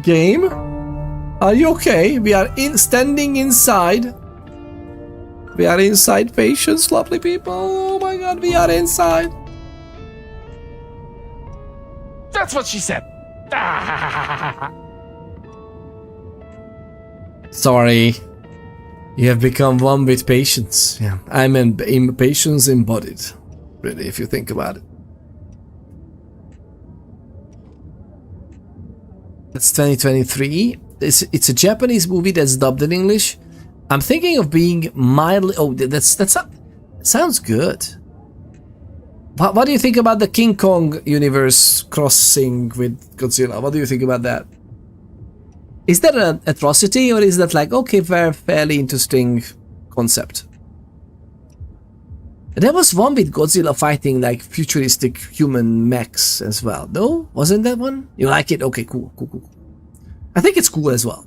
Game? Are you okay? We are standing inside. We are inside, patience, lovely people. Oh my god, we are inside. That's what she said. Sorry. You have become one with patience. Yeah, I'm impatience embodied. Really, if you think about it. That's 2023. It's a Japanese movie that's dubbed in English. I'm thinking of being mildly... Oh, sounds good. What do you think about the King Kong universe crossing with Godzilla? What do you think about that? Is that an atrocity, or is that like, okay, fairly interesting concept? There was one with Godzilla fighting like futuristic human mechs as well. No? Wasn't that one? You like it? Okay, cool. I think it's cool as well.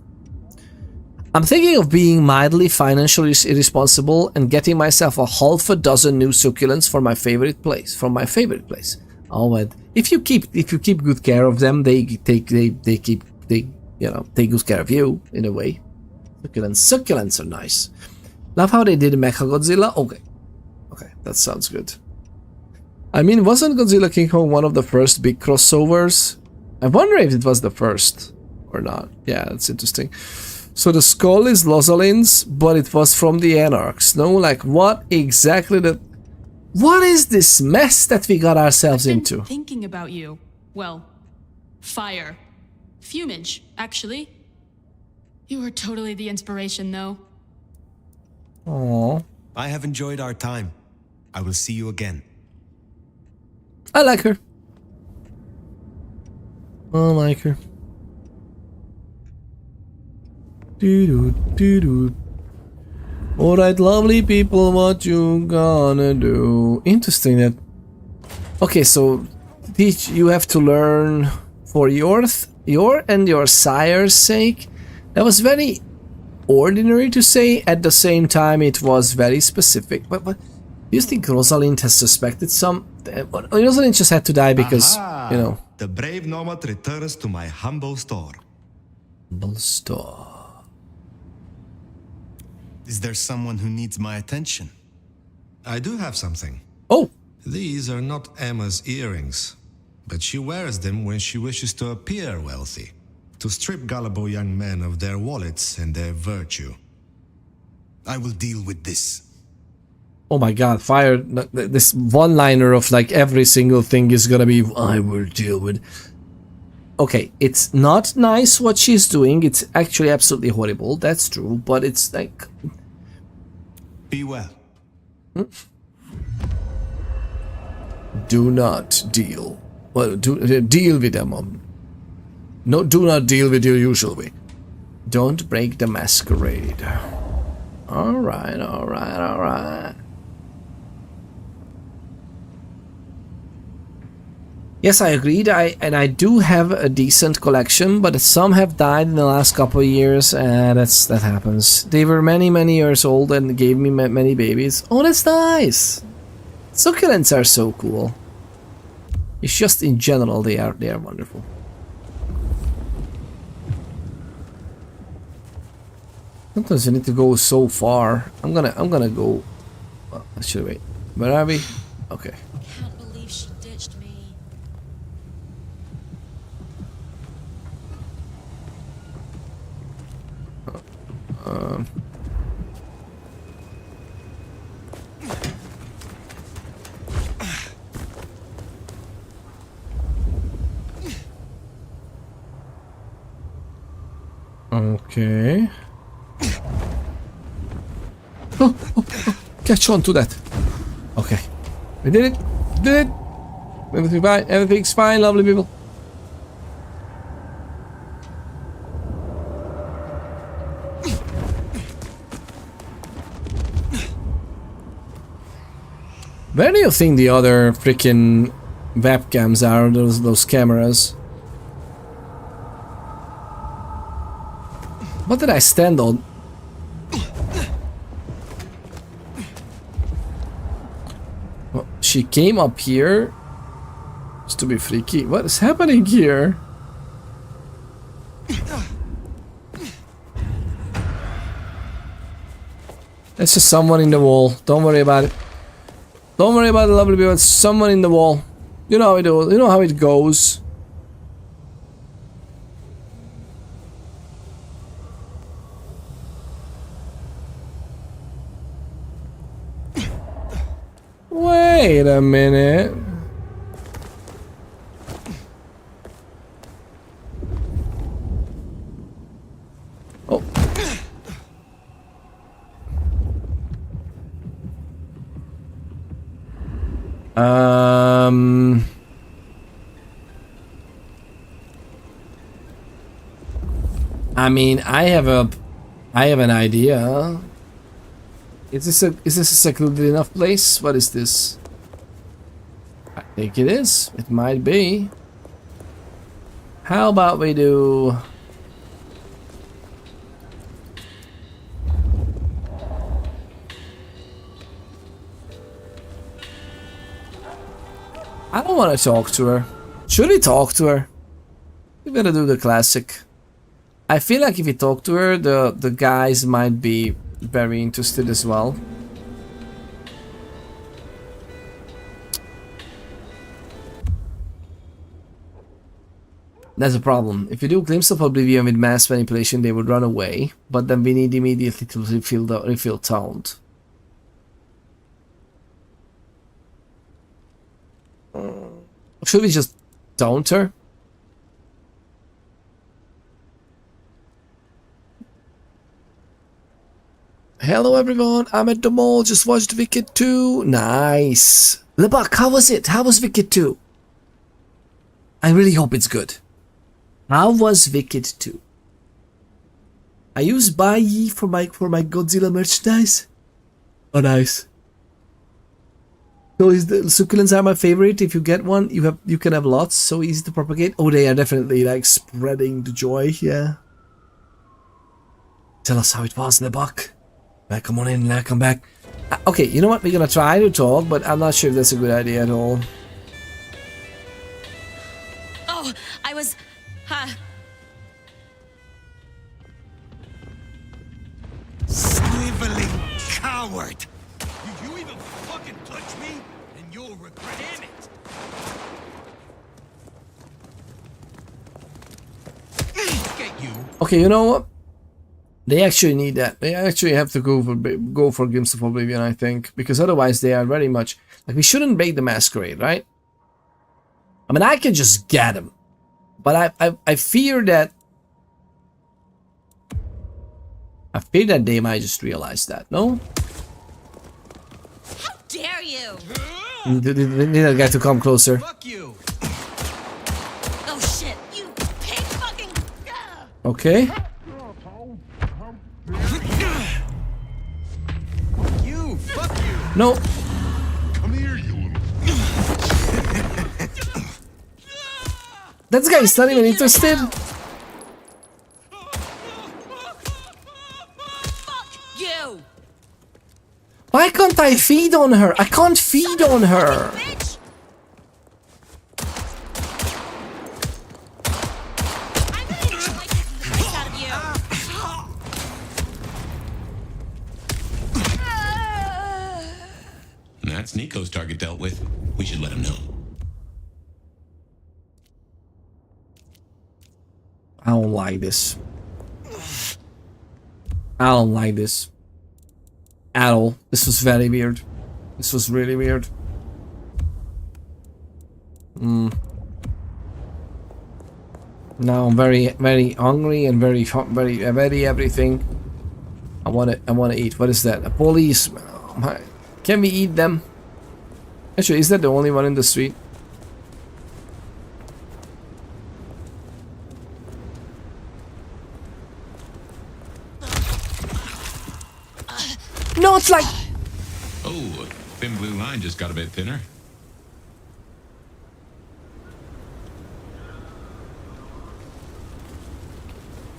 I'm thinking of being mildly financially irresponsible and getting myself a half a dozen new succulents from my favorite place. Oh, and if you keep good care of them, they take good care of you in a way. Succulents are nice. Love how they did Mechagodzilla. Okay, that sounds good. I mean, wasn't Godzilla King Kong one of the first big crossovers? I wonder if it was the first or not. Yeah, that's interesting. So the skull is Lozalin's, but it was from the Anarchs. No, like what exactly what is this mess that we got ourselves into? Thinking about you. Well, fire. Fumage, actually. You were totally the inspiration, though. Aww. I have enjoyed our time. I will see you again. I like her. Alright, lovely people, what you gonna do? Interesting that... Okay, so you have to learn for your and your sire's sake. That was very ordinary to say. At the same time, it was very specific. But do you think Rosalind has suspected some... Rosalind just had to die because, you know... The brave nomad returns to my humble store. Is there someone who needs my attention? I do have something. Oh! These are not Emma's earrings, but she wears them when she wishes to appear wealthy, to strip gullible young men of their wallets and their virtue. I will deal with this. Oh my god, fire, this one-liner of like every single thing is gonna be, I will deal with. Okay, it's not nice what she's doing, it's actually absolutely horrible, that's true, but it's like... Be well. Do not deal. Well, deal with them. No, do not deal with your usual way. Don't break the masquerade. Alright. Yes, I agreed, I do have a decent collection, but some have died in the last couple of years, and that happens. They were many years old and gave me many babies. Oh, that's nice! Succulents are so cool. It's just in general they are wonderful. Sometimes you need to go so far. I'm gonna go. Well, actually, wait. Where are we? Okay. Can't believe she ditched me. Okay. Oh, catch on to that. Okay. We did it. Everything's fine, lovely people. Where do you think the other freaking webcams are, those cameras? What did I stand on? Well, she came up here just to be freaky. What is happening here? That's just someone in the wall. Don't worry about it. Don't worry about the lovely people. It's someone in the wall. You know how it goes. You know how it goes. Wait a minute. Oh. I mean, I have an idea. Is this a secluded enough place? What is this? I think it is. It might be. How about we do... I don't want to talk to her. Should we talk to her? We're gonna do the classic. I feel like if we talk to her, the guys might be very interested as well. That's a problem. If you do Glimpse of Oblivion with mass manipulation, they would run away, but then we need immediately to refill taunt. Should we just taunt her? Hello everyone, I'm at the mall, just watched Wicked 2. Nice. Lebak, how was it? How was Wicked 2? I really hope it's good. How was Wicked 2? I use Buy Ye for my Godzilla merchandise. Oh nice. So the succulents are my favorite. If you get one, you can have lots. So easy to propagate. Oh, they are definitely like spreading the joy. Yeah. Tell us how it was, Lebak. Come on in, come back. Okay, you know what? We're gonna try to talk, but I'm not sure if that's a good idea at all. Oh, I was... Sniveling coward! Did you even fucking touch me? And you'll regret it. Get you. Okay, you know what? They actually need that. They actually have to go for Glimpse of Oblivion, I think, because otherwise they are very much like we shouldn't break the Masquerade, right? I mean, I can just get them, but I fear that they might just realize that. No? How dare you? They need that guy to come closer. Fuck you. Oh shit! You pig fucking. Okay. You, fuck you. No. Come here, you That guy is not even interested. You. Why can't I feed on her? I can't feed on her. That's Nico's target dealt with. We should let him know. I don't like this. I don't like this at all. This was very weird. This was really weird. Now I'm very hungry and very everything. I wanna eat. What is that? A police? Oh my. Can we eat them? Actually, is that the only one in the street? No, it's like... Oh, thin blue line just got a bit thinner.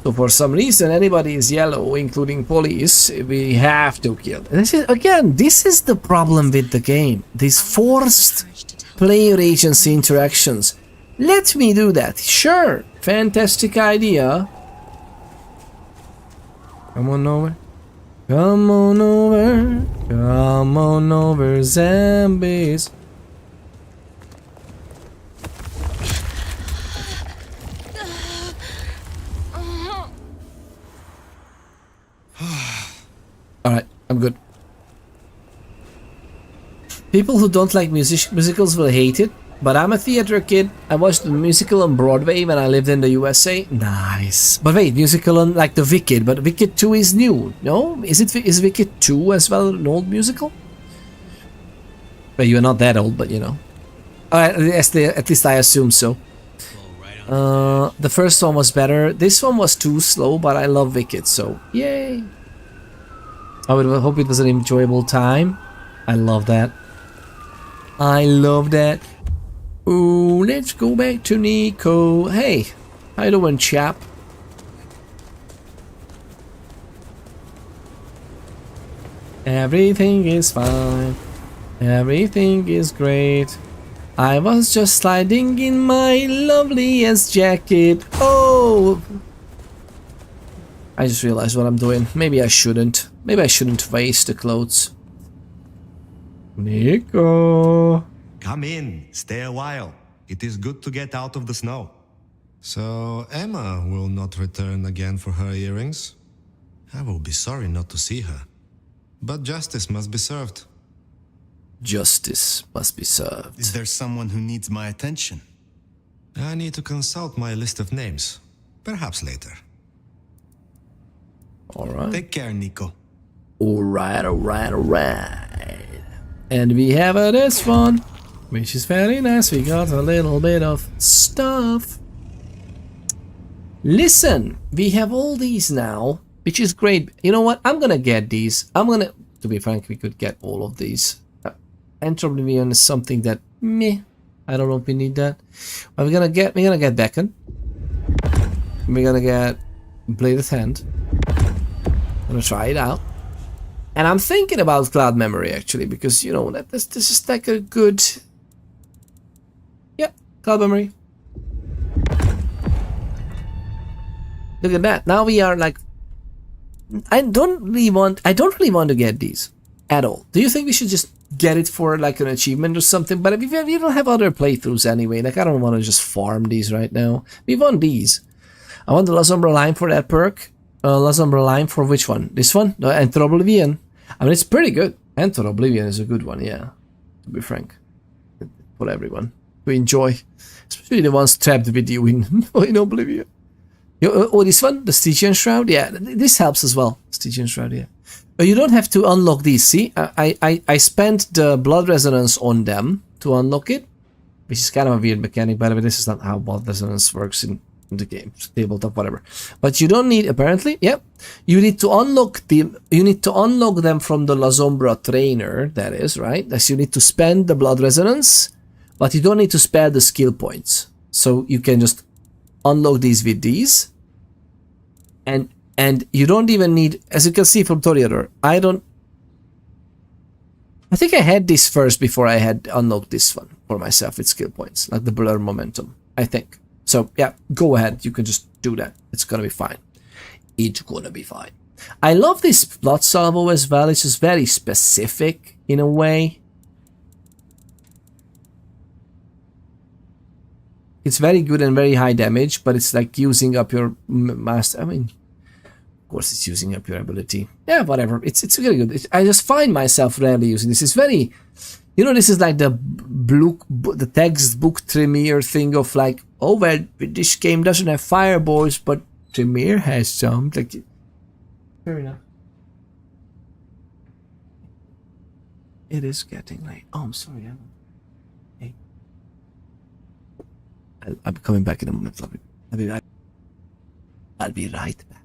So for some reason, anybody is yellow, including police, we have to kill. This is the problem with the game. These forced player agency interactions. Let me do that. Sure, fantastic idea. Come on over. Come on over. Come on over, zombies. Alright, I'm good. People who don't like musicals will hate it, but I'm a theater kid. I watched the musical on Broadway when I lived in the USA. Nice. But wait, musical on like the Wicked, but Wicked 2 is new, no? Is Wicked 2 as well an old musical? But you're not that old, but you know. At least I assume so. The first one was better. This one was too slow, but I love Wicked, so yay! I would hope it was an enjoyable time. I love that. I love that. Ooh, let's go back to Nico. Hey, how you doing, chap? Everything is fine. Everything is great. I was just sliding in my loveliest jacket. Oh! I just realized what I'm doing. Maybe I shouldn't. Maybe I shouldn't waste the clothes. Nico! Come in, stay a while. It is good to get out of the snow. So, Emma will not return again for her earrings? I will be sorry not to see her. But justice must be served. Justice must be served. Is there someone who needs my attention? I need to consult my list of names. Perhaps later. Alright. Take care, Nico. Alright. And we have this one, which is very nice. We got a little bit of stuff. Listen, we have all these now, which is great. You know what? I'm gonna get these. To be frank, we could get all of these. Enter Oblivion is something that I don't know if we need that. But we're gonna get Beacon. We're gonna get Bladed Hand. I'm gonna try it out. And I'm thinking about Cloud Memory actually, because you know that this is like a good Cloud Memory. Look at that. Now we are like I don't really want to get these at all. Do you think we should just get it for like an achievement or something? But we don't have other playthroughs anyway. Like I don't want to just farm these right now. We want these. I want the La Sombra Line for that perk. La Sombra Line for which one? This one? No, Enter Oblivion. I mean, it's pretty good. Enter Oblivion is a good one, yeah. To be frank, for everyone to enjoy, especially the ones trapped with you in Oblivion. Oh, this one, the Stygian Shroud. Yeah, this helps as well. Stygian Shroud, yeah. But you don't have to unlock these. See, I spent the blood resonance on them to unlock it, which is kind of a weird mechanic. By the way, this is not how blood resonance works in the game, tabletop, whatever. But you don't need, apparently, you need to unlock them from the La Sombra trainer. That is right. So you need to spend the blood resonance, but you don't need to spare the skill points. So you can just unlock these with these. And you don't even need, as you can see from Toreador, I think I had this first before I had unlocked this one for myself with skill points, like the blur momentum, I think. So yeah, go ahead, you can just do that. It's gonna be fine. It's gonna be fine. I love this blood salvo as well. It's just very specific in a way. It's very good and very high damage, but it's like using up your master. I mean, of course, it's using up your ability. Yeah, whatever. It's really good. I just find myself rarely using this. It's very, you know, this is like the textbook Tremere thing of like, oh well, this game doesn't have fireballs, but Tremere has some. Like, fair enough. It is getting late. Oh, I'm sorry. Hey. I'm coming back in a moment, Lovely. I'll be right back.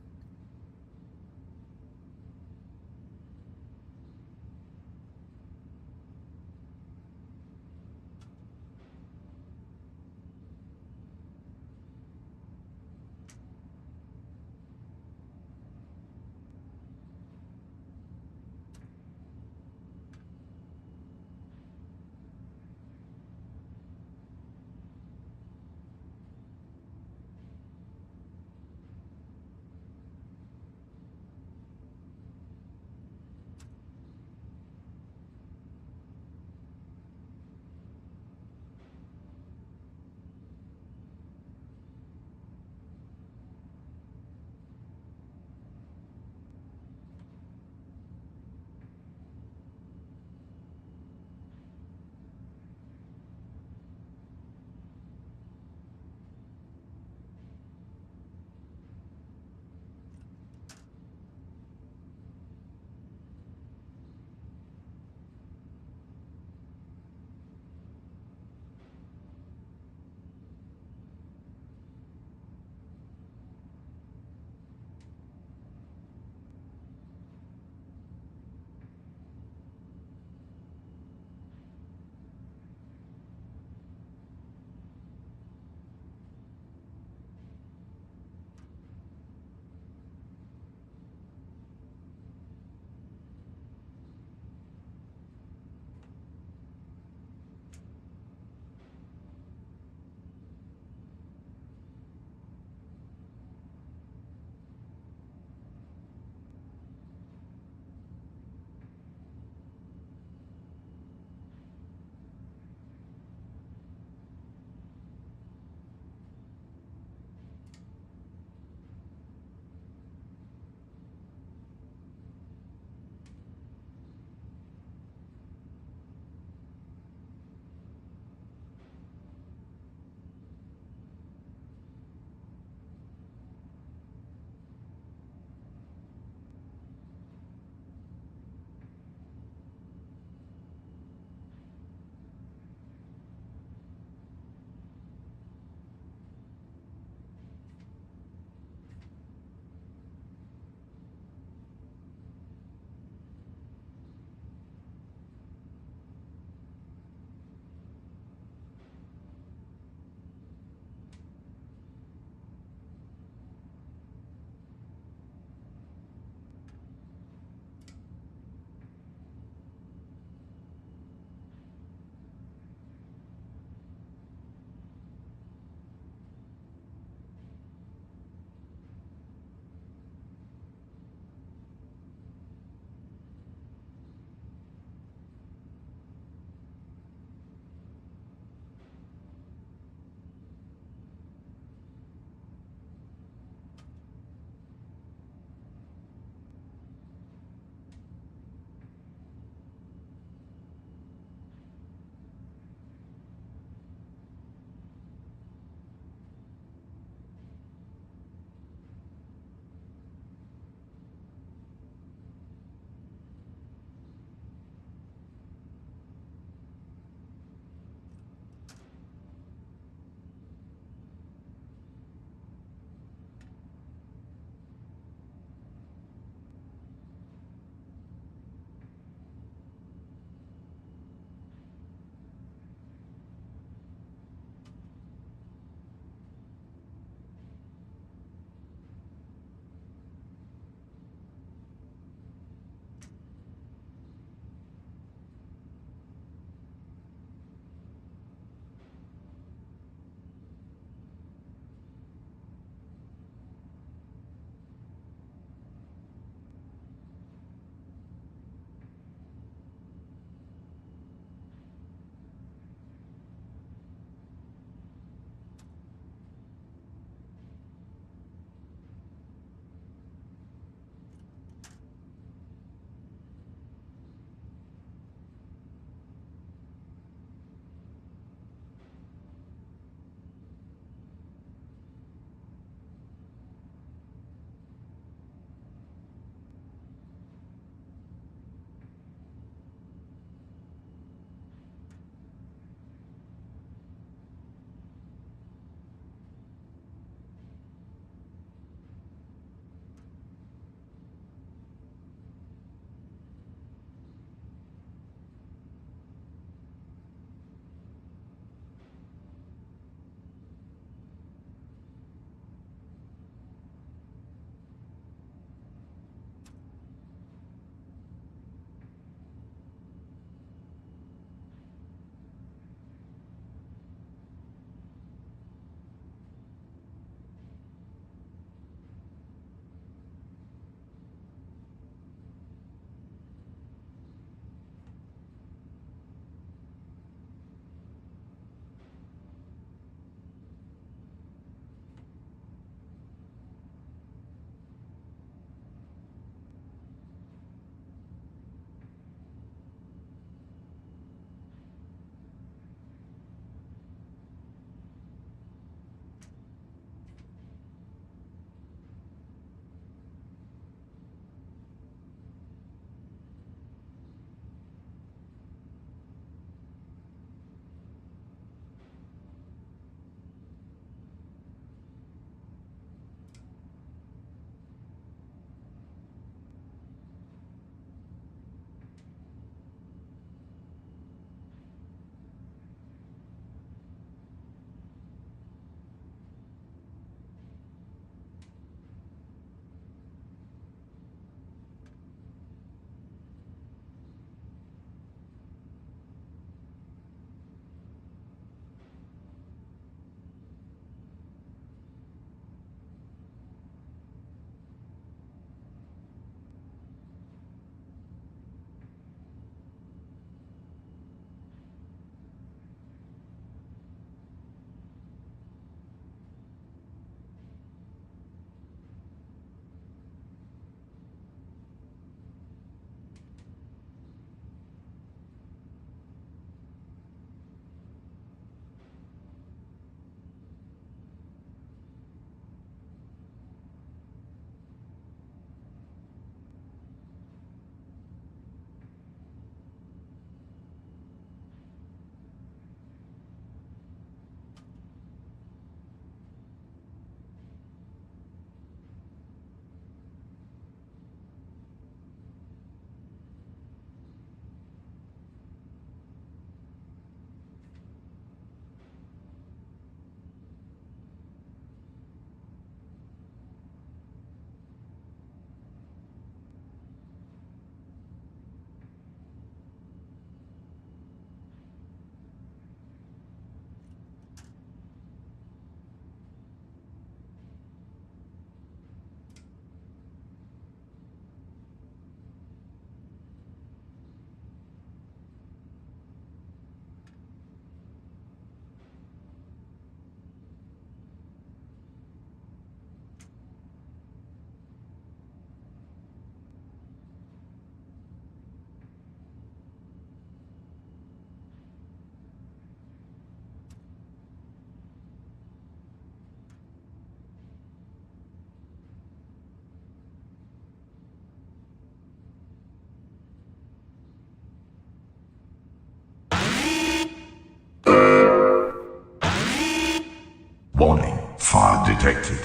Warning, fire detected.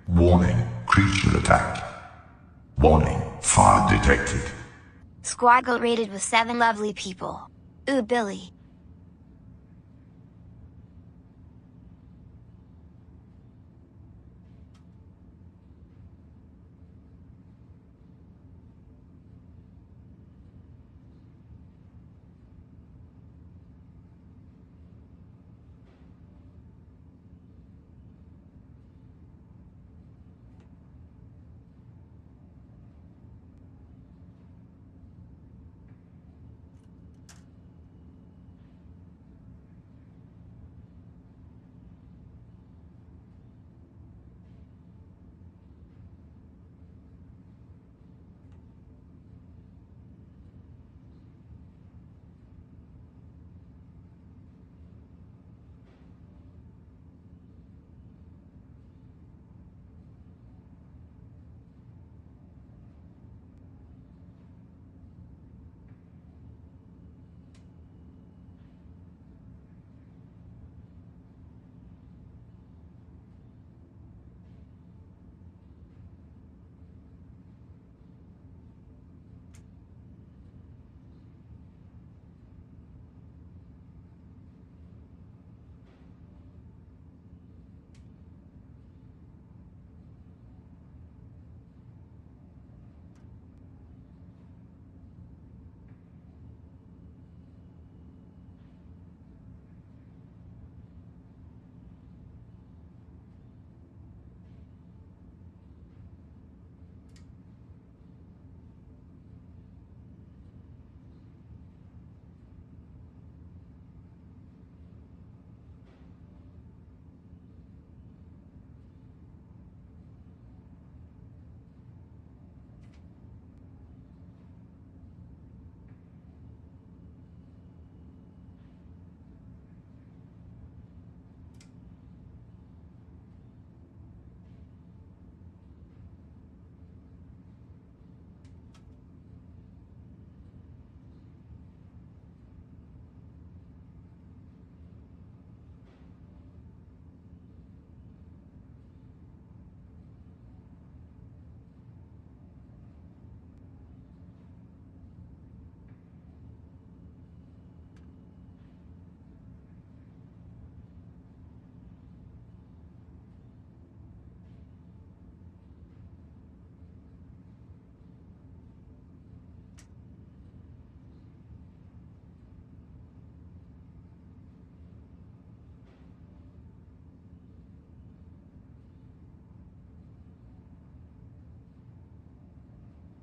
Warning, creature attack. Warning, fire detected. Squad got raided with 7 lovely people. Ooh, Billy.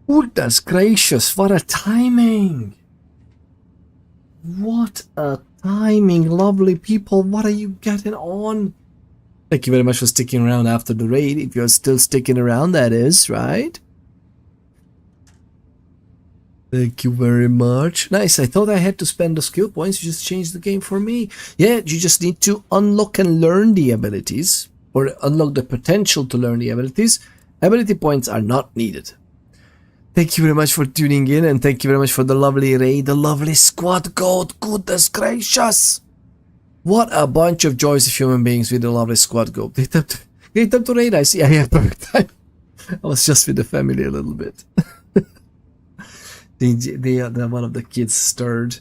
Goodness gracious, what a timing! What a timing, lovely people, what are you getting on? Thank you very much for sticking around after the raid, if you're still sticking around, that is, right? Thank you very much. Nice, I thought I had to spend the skill points, you just changed the game for me. Yeah, you just need to unlock and learn the abilities, or unlock the potential to learn the abilities. Ability points are not needed. Thank you very much for tuning in, and thank you very much for the lovely raid, the lovely squad goat. Goodness gracious! What a bunch of joys of human beings with the lovely squad goat. Great time to raid, I see. I have perfect time. I was just with the family a little bit. One of the kids stirred,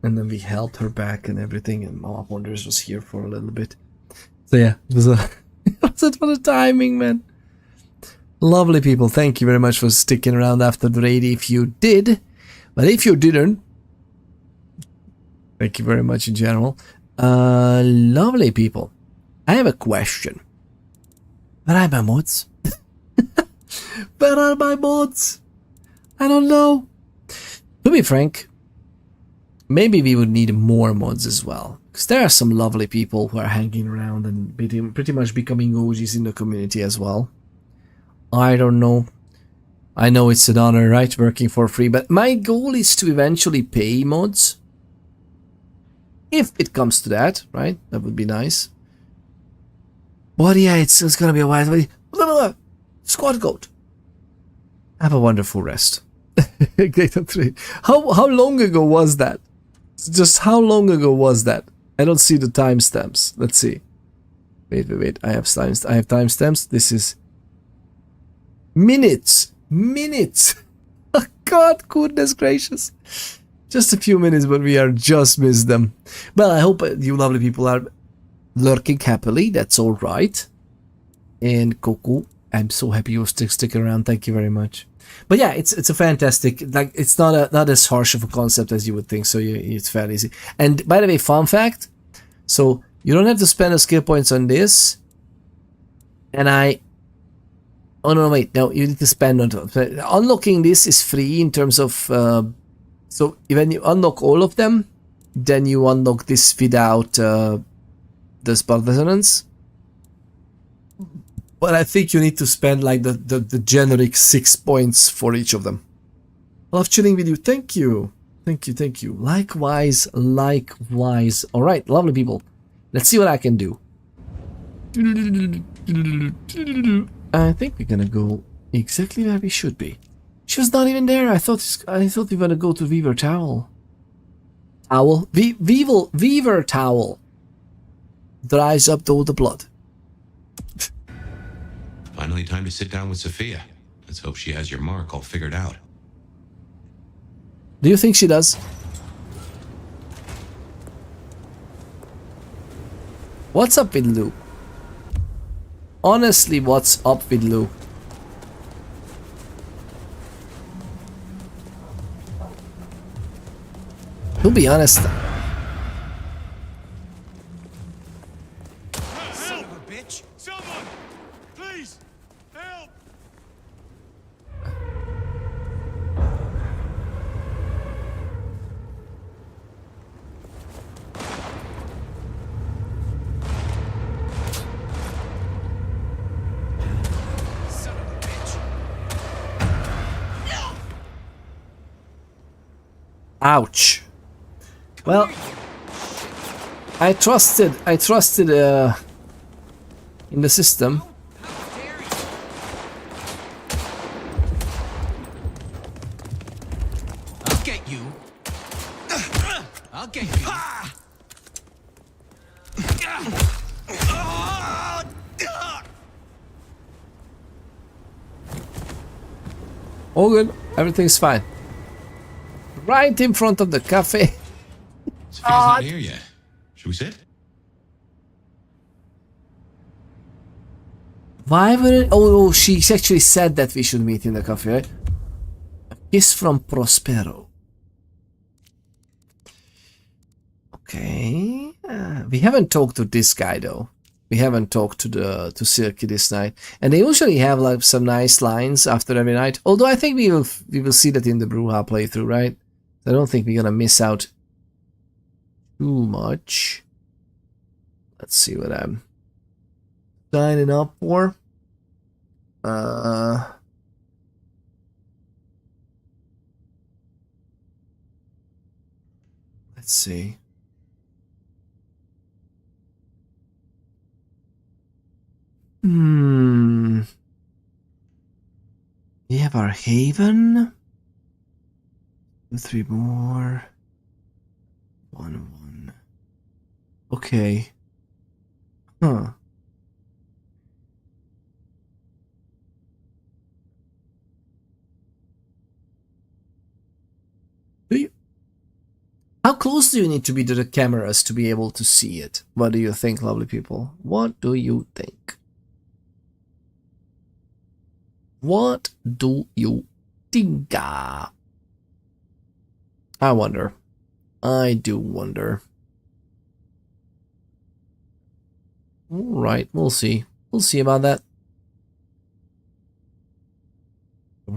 and then we helped her back and everything, and Mama Wonders was here for a little bit. So yeah, it was a what a timing, man. Lovely people, thank you very much for sticking around after the raid if you did. But if you didn't, thank you very much in general. Lovely people, I have a question. Where are my mods? Where are my mods? I don't know. To be frank, maybe we would need more mods as well. Because there are some lovely people who are hanging around and pretty much becoming OGs in the community as well. I don't know. I know it's an honor, right? Working for free. But my goal is to eventually pay mods. If it comes to that, right? That would be nice. But yeah, it's gonna be a while. Squad goat. Have a wonderful rest. Great up 3. How long ago was that? Just how long ago was that? I don't see the timestamps. Let's see. Wait. I have timestamps. This is minutes. Oh, God, goodness gracious. Just a few minutes, but we are just missed them. Well, I hope you lovely people are lurking happily. That's all right. And Coco, I'm so happy you stick around. Thank you very much. But yeah, it's a fantastic, like, it's not as harsh of a concept as you would think, so it's fairly easy. And by the way, fun fact, so you don't have to spend a skill points on this, and oh no, wait, no, you need to spend on unlocking this is free in terms of, so when you unlock all of them, then you unlock this without the spell resonance. But I think you need to spend like the generic 6 points for each of them. I love chilling with you. Thank you. Likewise. All right, lovely people. Let's see what I can do. I think we're gonna go exactly where we should be. She was not even there. I thought we were gonna go to Weaver Towel. Weaver Towel. Dries up all the blood. Finally time to sit down with Sophia. Let's hope she has your mark all figured out. Do you think she does? What's up with Lou? Honestly, what's up with Lou? To be honest. Son of a bitch! Someone! Please! Help! Son of a bitch! Ouch. Well, I trusted in the system. I'll get you. I'll get you. All good. Everything's fine. Right in front of the cafe. Sophia's not here yet. Should we sit? Why would it? Oh, she actually said that we should meet in the cafe, right? A kiss from Prospero. Okay. We haven't talked to this guy though. We haven't talked to Silky this night, and they usually have like some nice lines after every night. Although I think we will see that in the Bruja playthrough, right? I don't think we're gonna miss out too much. Let's see what I'm signing up for. Let's see. We have our Haven. 2, 3 more. 1. Okay. Huh. How close do you need to be to the cameras to be able to see it? What do you think, lovely people? What do you think? What do you think? I wonder. I do wonder. Alright, we'll see. We'll see about that. I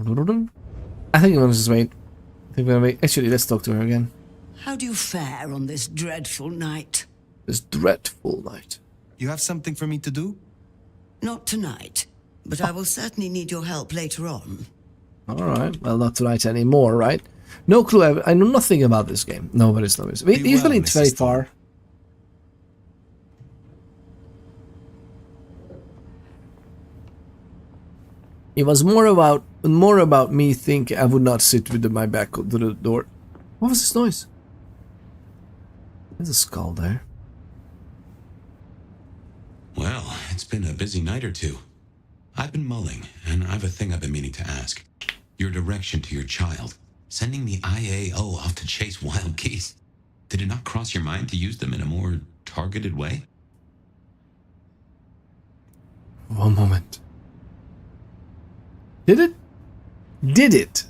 think I'm gonna just wait. Actually, let's talk to her again. How do you fare on this dreadful night? This dreadful night. You have something for me to do? Not tonight, but I will certainly need your help later on. Alright, well, not tonight anymore, right? No clue, I know nothing about this game. Nobody's knows. Usually it's very far. It was more about me thinking I would not sit with my back to the door. What was this noise? There's a skull there. Well, it's been a busy night or two. I've been mulling, and I've a thing I've been meaning to ask. Your direction to your child, sending the IAO off to chase wild geese. Did it not cross your mind to use them in a more targeted way? One moment. Did it? Did it?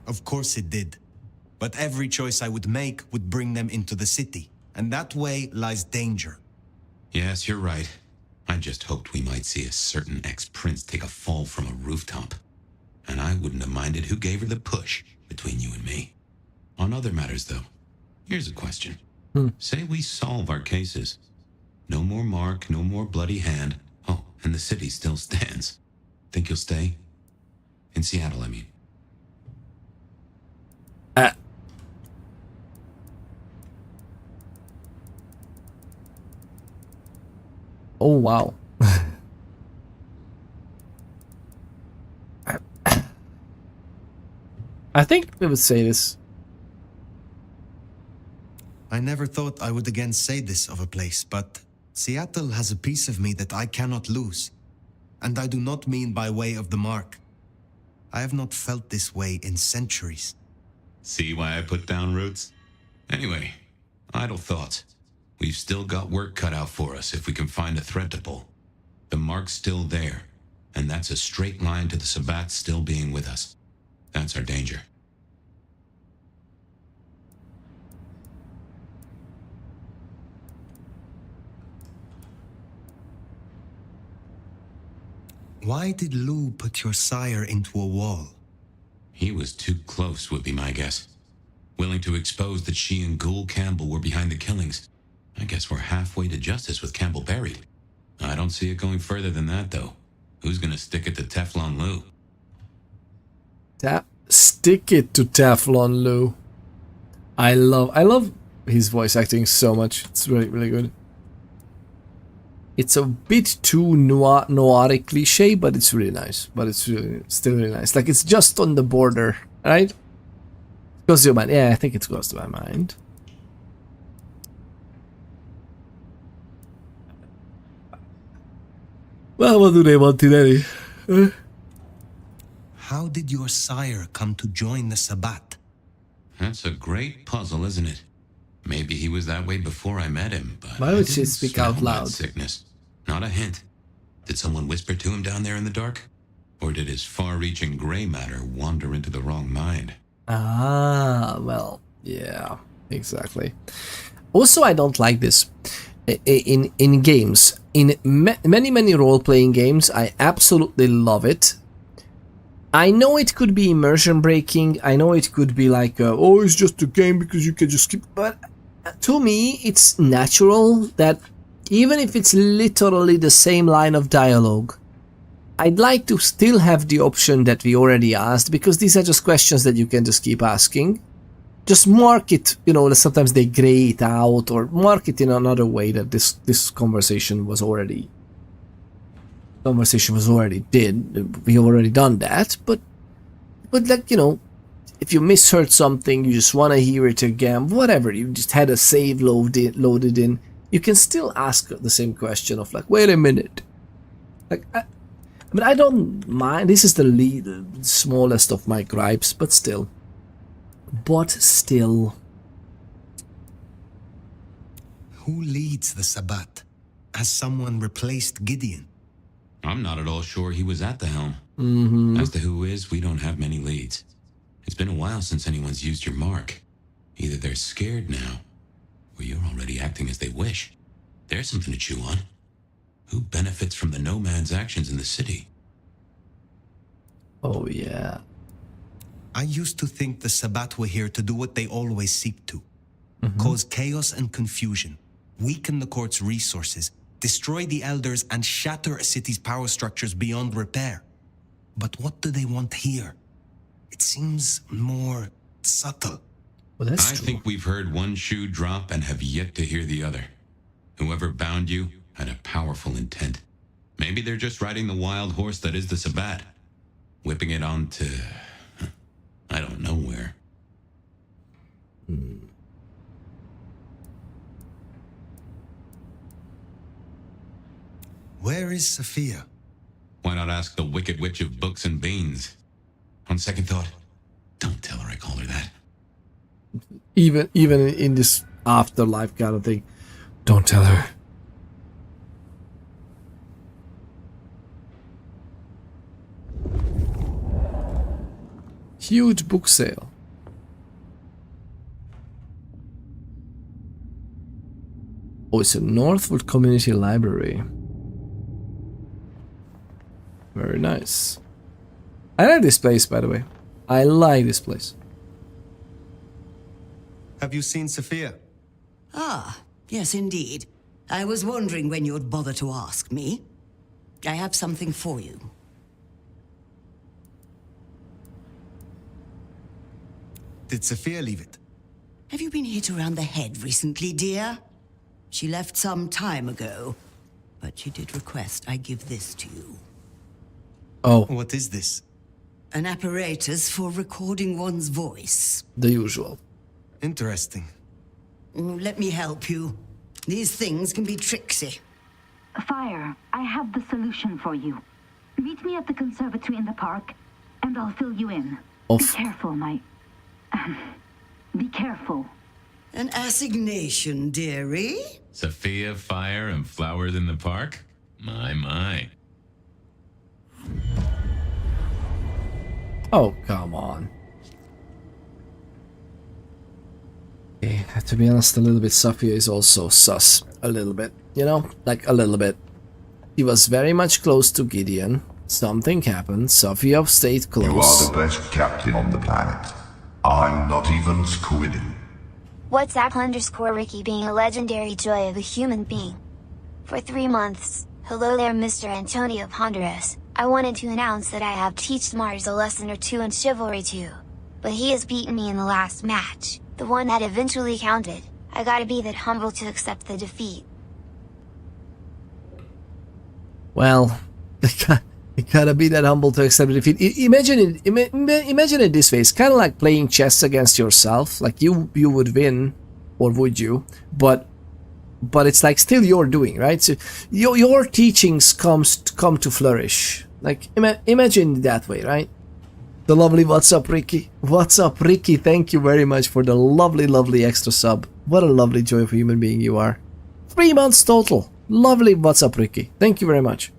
Of course it did. But every choice I would make would bring them into the city, and that way lies danger. Yes, you're right. I just hoped we might see a certain ex-prince take a fall from a rooftop. And I wouldn't have minded who gave her the push between you and me. On other matters, though, here's a question. Say we solve our cases. No more Mark, no more bloody hand. Oh, and the city still stands. Think you'll stay? In Seattle, I mean. Oh, wow. I think we would say this. I never thought I would again say this of a place, but Seattle has a piece of me that I cannot lose. And I do not mean by way of the mark. I have not felt this way in centuries. See why I put down roots? Anyway, idle thoughts. We've still got work cut out for us if we can find a thread to pull. The mark's still there, and that's a straight line to the Sabbats still being with us. That's our danger. Why did Lou put your sire into a wall? He was too close, would be my guess. Willing to expose that she and Ghoul Campbell were behind the killings. I guess we're halfway to justice with Campbell buried. I don't see it going further than that, though. Who's gonna stick it to Teflon Lou? Stick it to Teflon Lou. I love his voice acting so much. It's really, really good. It's a bit too noir cliche, but it's really nice. But it's really, still really nice. Like, it's just on the border, right? Goes to your mind. Yeah, I think it goes to my mind. Well, what do they want today? How did your sire come to join the Sabbat? That's a great puzzle, isn't it? Maybe he was that way before I met him, but why would she speak out loud? Sickness. Not a hint. Did someone whisper to him down there in the dark? Or did his far-reaching gray matter wander into the wrong mind? Ah, well, yeah, exactly. Also, I don't like this in games. In many role-playing games, I absolutely love it. I know it could be immersion breaking. I know it could be like, oh, it's just a game because you can just skip. But to me, it's natural that even if it's literally the same line of dialogue, I'd like to still have the option that we already asked, because these are just questions that you can just keep asking. Just mark it, you know, sometimes they gray it out, or mark it in another way that this conversation was already we already done that, but like, you know, if you misheard something, you just want to hear it again, whatever, you just had a save loaded in, you can still ask the same question of like, wait a minute, like, I mean, I don't mind, this is the smallest of my gripes, but still. Who leads the Sabbat? Has someone replaced Gideon? I'm not at all sure he was at the helm. Mm-hmm. As to who is, we don't have many leads. It's been a while since anyone's used your mark. Either they're scared now, or you're already acting as they wish. There's something to chew on. Who benefits from the nomad's actions in the city? Oh, yeah. I used to think the Sabbat were here to do what they always seek to. Cause chaos and confusion, weaken the court's resources, destroy the elders, and shatter a city's power structures beyond repair. But what do they want here? It seems more subtle. Well, that's I think we've heard one shoe drop and have yet to hear the other. Whoever bound you had a powerful intent. Maybe they're just riding the wild horse that is the Sabbat, whipping it onto, I don't know where. Where is Sophia? Why not ask the Wicked Witch of Books and Beans? On second thought, don't tell her I call her that. Even in this afterlife kind of thing, don't tell her. Huge book sale. Oh, it's a Northwood Community Library. Very nice. I like this place, by the way. I like this place. Have you seen Sophia? Ah, yes, indeed. I was wondering when you'd bother to ask me. I have something for you. Did Sophia leave it? Have you been hit around the head recently, dear? She left some time ago, but she did request I give this to you. Oh. What is this? An apparatus for recording one's voice. The usual. Interesting. Let me help you. These things can be tricksy. Fire, I have the solution for you. Meet me at the conservatory in the park, and I'll fill you in. Be careful, be careful. An assignation, dearie? Sophia, fire, and flowers in the park? My. Oh, come on. Okay, to be honest, a little bit, Sophia is also sus. A little bit, you know? Like, a little bit. He was very much close to Gideon. Something happened. Sophia stayed close. You are the best captain on the planet. I'm not even squidding. WhatsApp _ Ricky being a legendary joy of a human being. For 3 months, hello there Mr. Antonio Ponderas. I wanted to announce that I have teached Mars a lesson or two in chivalry too. But he has beaten me in the last match, the one that eventually counted. I gotta be that humble to accept the defeat. Well, you gotta be that humble to accept the defeat. Imagine it this way. It's kind of like playing chess against yourself. Like you would win, or would you? But it's like still you're doing, right? So your teachings come to flourish. Like imagine it that way, right? The lovely what's up, Ricky? What's up, Ricky? Thank you very much for the lovely extra sub. What a lovely joy of a human being you are. 3 months total. Lovely what's up, Ricky? Thank you very much.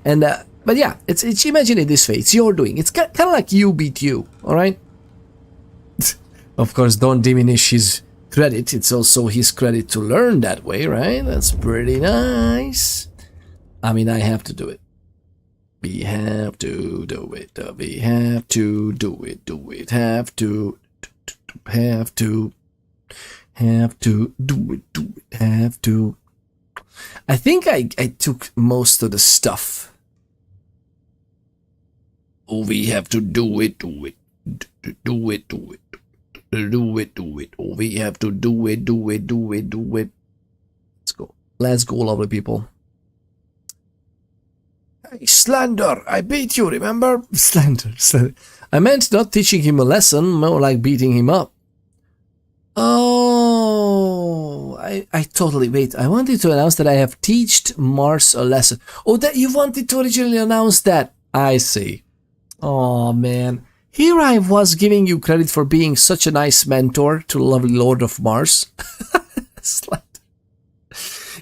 And but yeah, it's imagine it this way. It's your doing. It's kind of like you beat you. All right. Of course, don't diminish his credit. It's also his credit to learn that way, right? That's pretty nice. I mean, I have to do it. We have to do it. We have to do it. Do it. Have to do it. Have to. I think I took most of the stuff. Oh, we have to do it. Do it. Do it. Do it. Do it. Oh, we have to do it. Do it. Let's go, lovely people. Hey, Slander, I beat you, remember? Slander. I meant not teaching him a lesson, more like beating him up. Oh, I totally, wait, I wanted to announce that I have taught Mars a lesson. Oh, that you wanted to originally announce that. I see. Oh, man. Here I was giving you credit for being such a nice mentor to lovely Lord of Mars.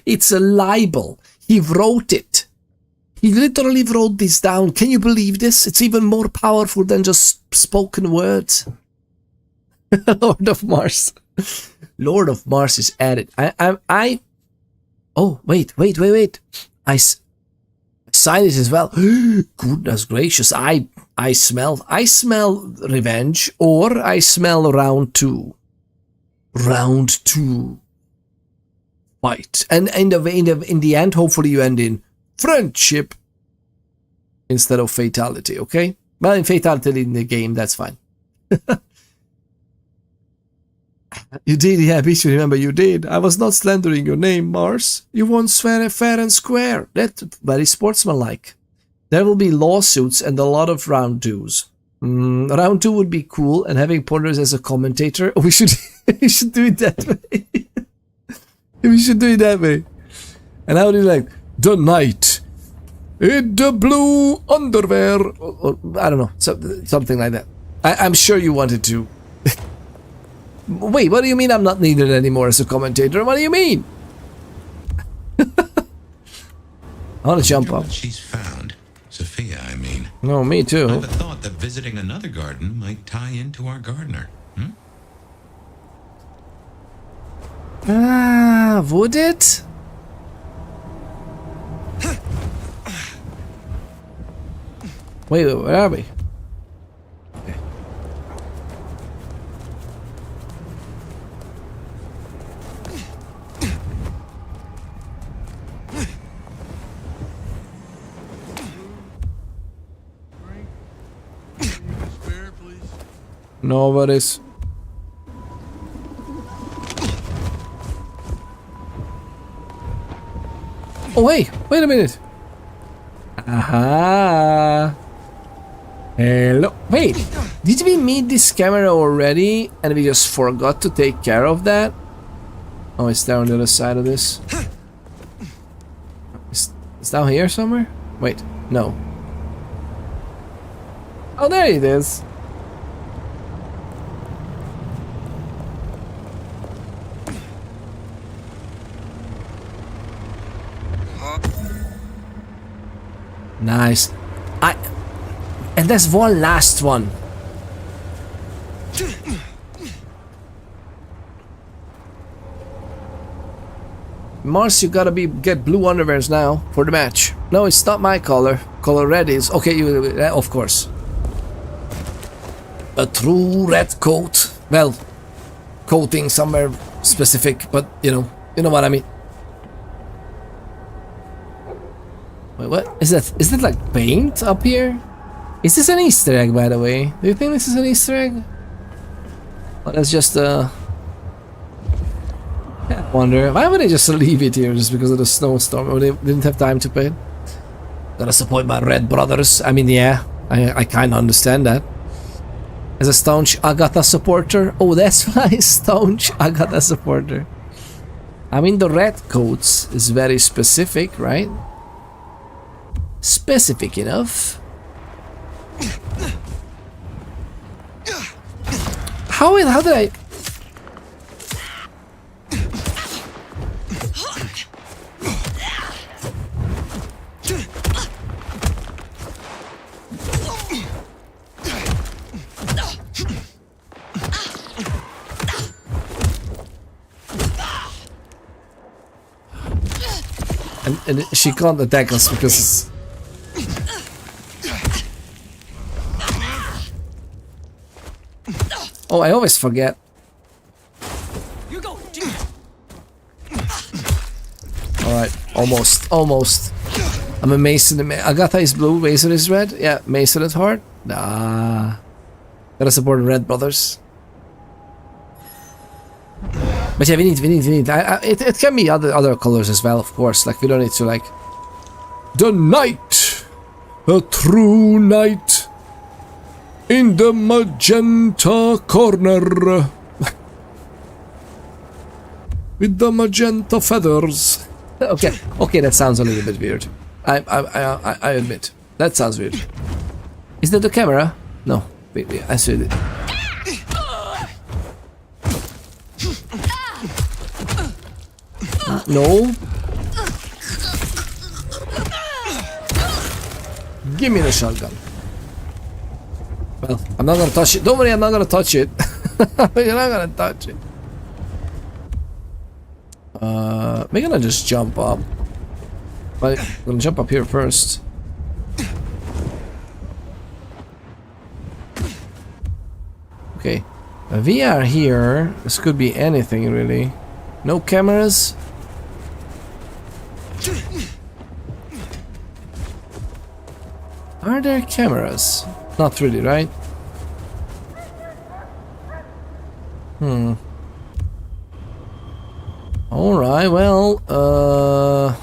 It's a libel. He wrote it. He literally wrote this down. Can you believe this? It's even more powerful than just spoken words. Lord of Mars. Lord of Mars is added. Oh, wait. I sign it as well. Goodness gracious. I smell revenge, or I smell round 2. Round 2. Fight. And in the end, hopefully you end in friendship instead of fatality, okay? Well, in fatality in the game, that's fine. You did, yeah, be sure remember you did. I was not slandering your name, Mars. You won fair and square. That's very sportsmanlike. There will be lawsuits and a lot of round twos. Round 2 would be cool, and having Ponders as a commentator. We should we should do it that way. We should do it that way. And how do you like the knight in the blue underwear? Or, I don't know, something like that. I'm sure you wanted to. Wait, what do you mean I'm not needed anymore as a commentator? What do you mean? I want to jump up. What she's found. Sophia, I mean. No, me too. I have a thought that visiting another garden might tie into our gardener. Would it? Wait, where are we? Okay. No worries. Oh wait a minute. Aha. Hello. Wait, did we meet this camera already and we just forgot to take care of that? Oh, it's down the other side of this. It's down here somewhere? Wait, no. Oh, there it is. Nice. And there's one last one. Mars, you gotta get blue underwears now for the match. No, it's not my color. Color red is okay. You, of course. A true red coat. Well, coating somewhere specific, but you know what I mean. Wait, what is that? Is that like paint up here? Is this an Easter egg, by the way? Do you think this is an Easter egg? Well, that's just I wonder, why would they just leave it here just because of the snowstorm? Or they didn't have time to paint? Gotta support my red brothers. I mean, yeah, I kinda understand that. As a staunch Agatha supporter. Oh, that's why staunch Agatha supporter. I mean, the red coats is very specific, right? Specific enough. How did I? And she can't attack us because it's... Oh, I always forget. Alright, almost. I'm a Mason. Agatha is blue, Mason is red. Yeah, Mason at heart. Nah. Gotta support the Red Brothers. But yeah, we need. It can be other colors as well, of course. Like, we don't need to, like... The knight! A true knight! In the magenta corner. With the magenta feathers. Okay, that sounds a little bit weird. I admit. That sounds weird. Is that the camera? No. Wait, I see it. No. Give me the shotgun. Well, I'm not gonna touch it. Don't worry, I'm not gonna touch it. You're not gonna touch it. We're gonna just jump up. But I'm gonna jump up here first. Okay. We are here. This could be anything, really. No cameras. Are there cameras? Not really, right? Alright, well, oh!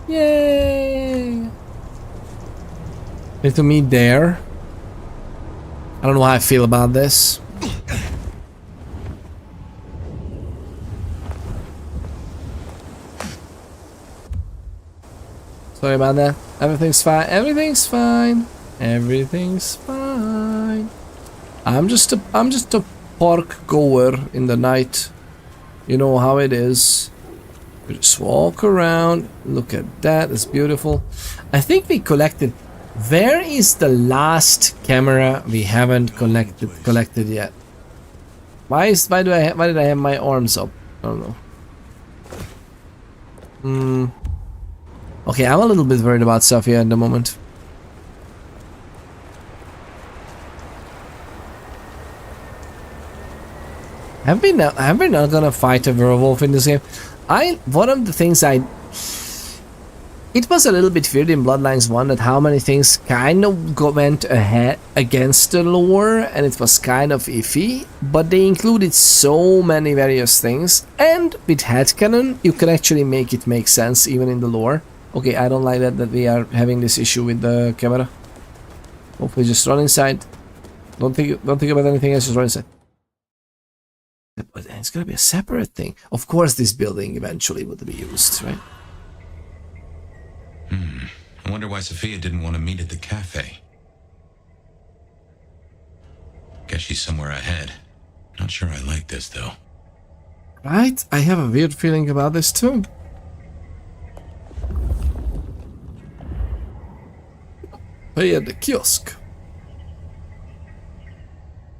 Yay! Need to meet there. I don't know how I feel about this. Sorry about that. Everything's fine. Everything's fine. Everything's fine. I'm just a park goer in the night. You know how it is. You just walk around. Look at that. It's beautiful. I think we collected. Where is the last camera we haven't collected yet? Why did I have my arms up? I don't know. Okay, I'm a little bit worried about Sophia at the moment. Have we not gonna fight a werewolf in this game? One of the things it was a little bit weird in Bloodlines 1 that how many things kind of went ahead against the lore, and it was kind of iffy, but they included so many various things, and with headcanon you can actually make it make sense even in the lore. Okay, I don't like that we are having this issue with the camera. Hopefully just run inside. Don't think about anything else, just run inside. But it's gonna be a separate thing. Of course this building eventually would be used, right? I wonder why Sophia didn't want to meet at the cafe. Guess she's somewhere ahead. Not sure I like this though. Right? I have a weird feeling about this too. Pay at the kiosk.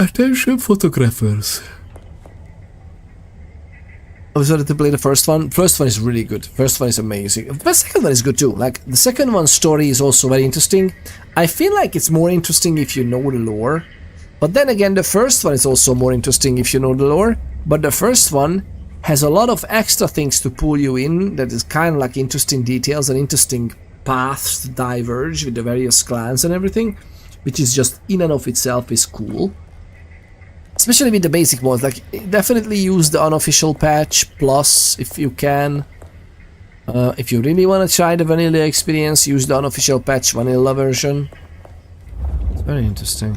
Attention photographers. I was ready to play the first one. First one is really good. First one is amazing. The second one is good too. Like, the second one's story is also very interesting. I feel like it's more interesting if you know the lore. But then again, the first one is also more interesting if you know the lore. But the first one has a lot of extra things to pull you in that is kind of like interesting details and interesting paths to diverge with the various clans and everything, which is just in and of itself is cool. Especially with the basic mods, like definitely use the unofficial patch plus if you can. If you really want to try the vanilla experience, use the unofficial patch vanilla version. It's very interesting.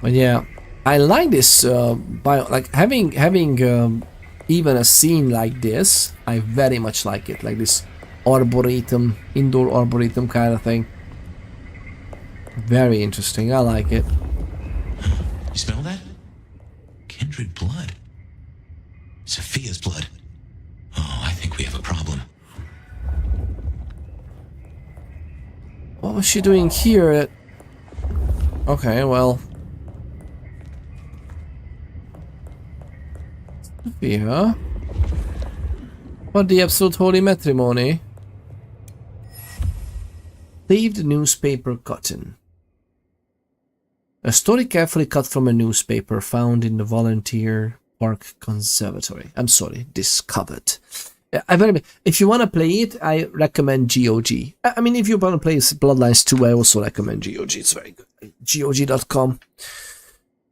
But yeah, I like this like having even a scene like this. I very much like it, like this arboretum, indoor arboretum kind of thing. Very interesting. I like it. You smell that? Kindred blood. Sophia's blood. Oh, I think we have a problem. What was she doing here? Okay, well. Sophia? What the absolute holy matrimony? Leave the newspaper cotton. A story carefully cut from a newspaper found in the Volunteer Park Conservatory. I'm sorry, discovered. If you want to play it, I recommend GOG. I mean, if you want to play Bloodlines 2, I also recommend GOG. It's very good. GOG.com.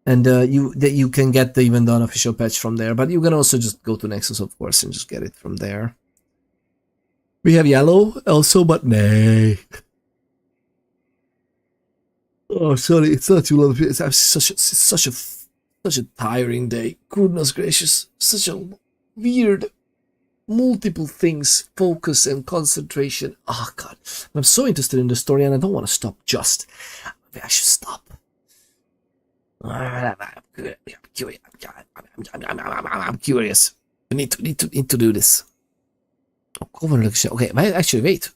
And you can get even the unofficial patch from there. But you can also just go to Nexus, of course, and just get it from there. We have yellow also, but nay. Oh, sorry, it's not too long. It's such a tiring day. Goodness gracious, such a weird, multiple things, focus and concentration. Oh God, I'm so interested in the story, and I don't want to stop. Just, I should stop. I'm curious. I need to do this. Oh, Conan, okay. Actually, wait.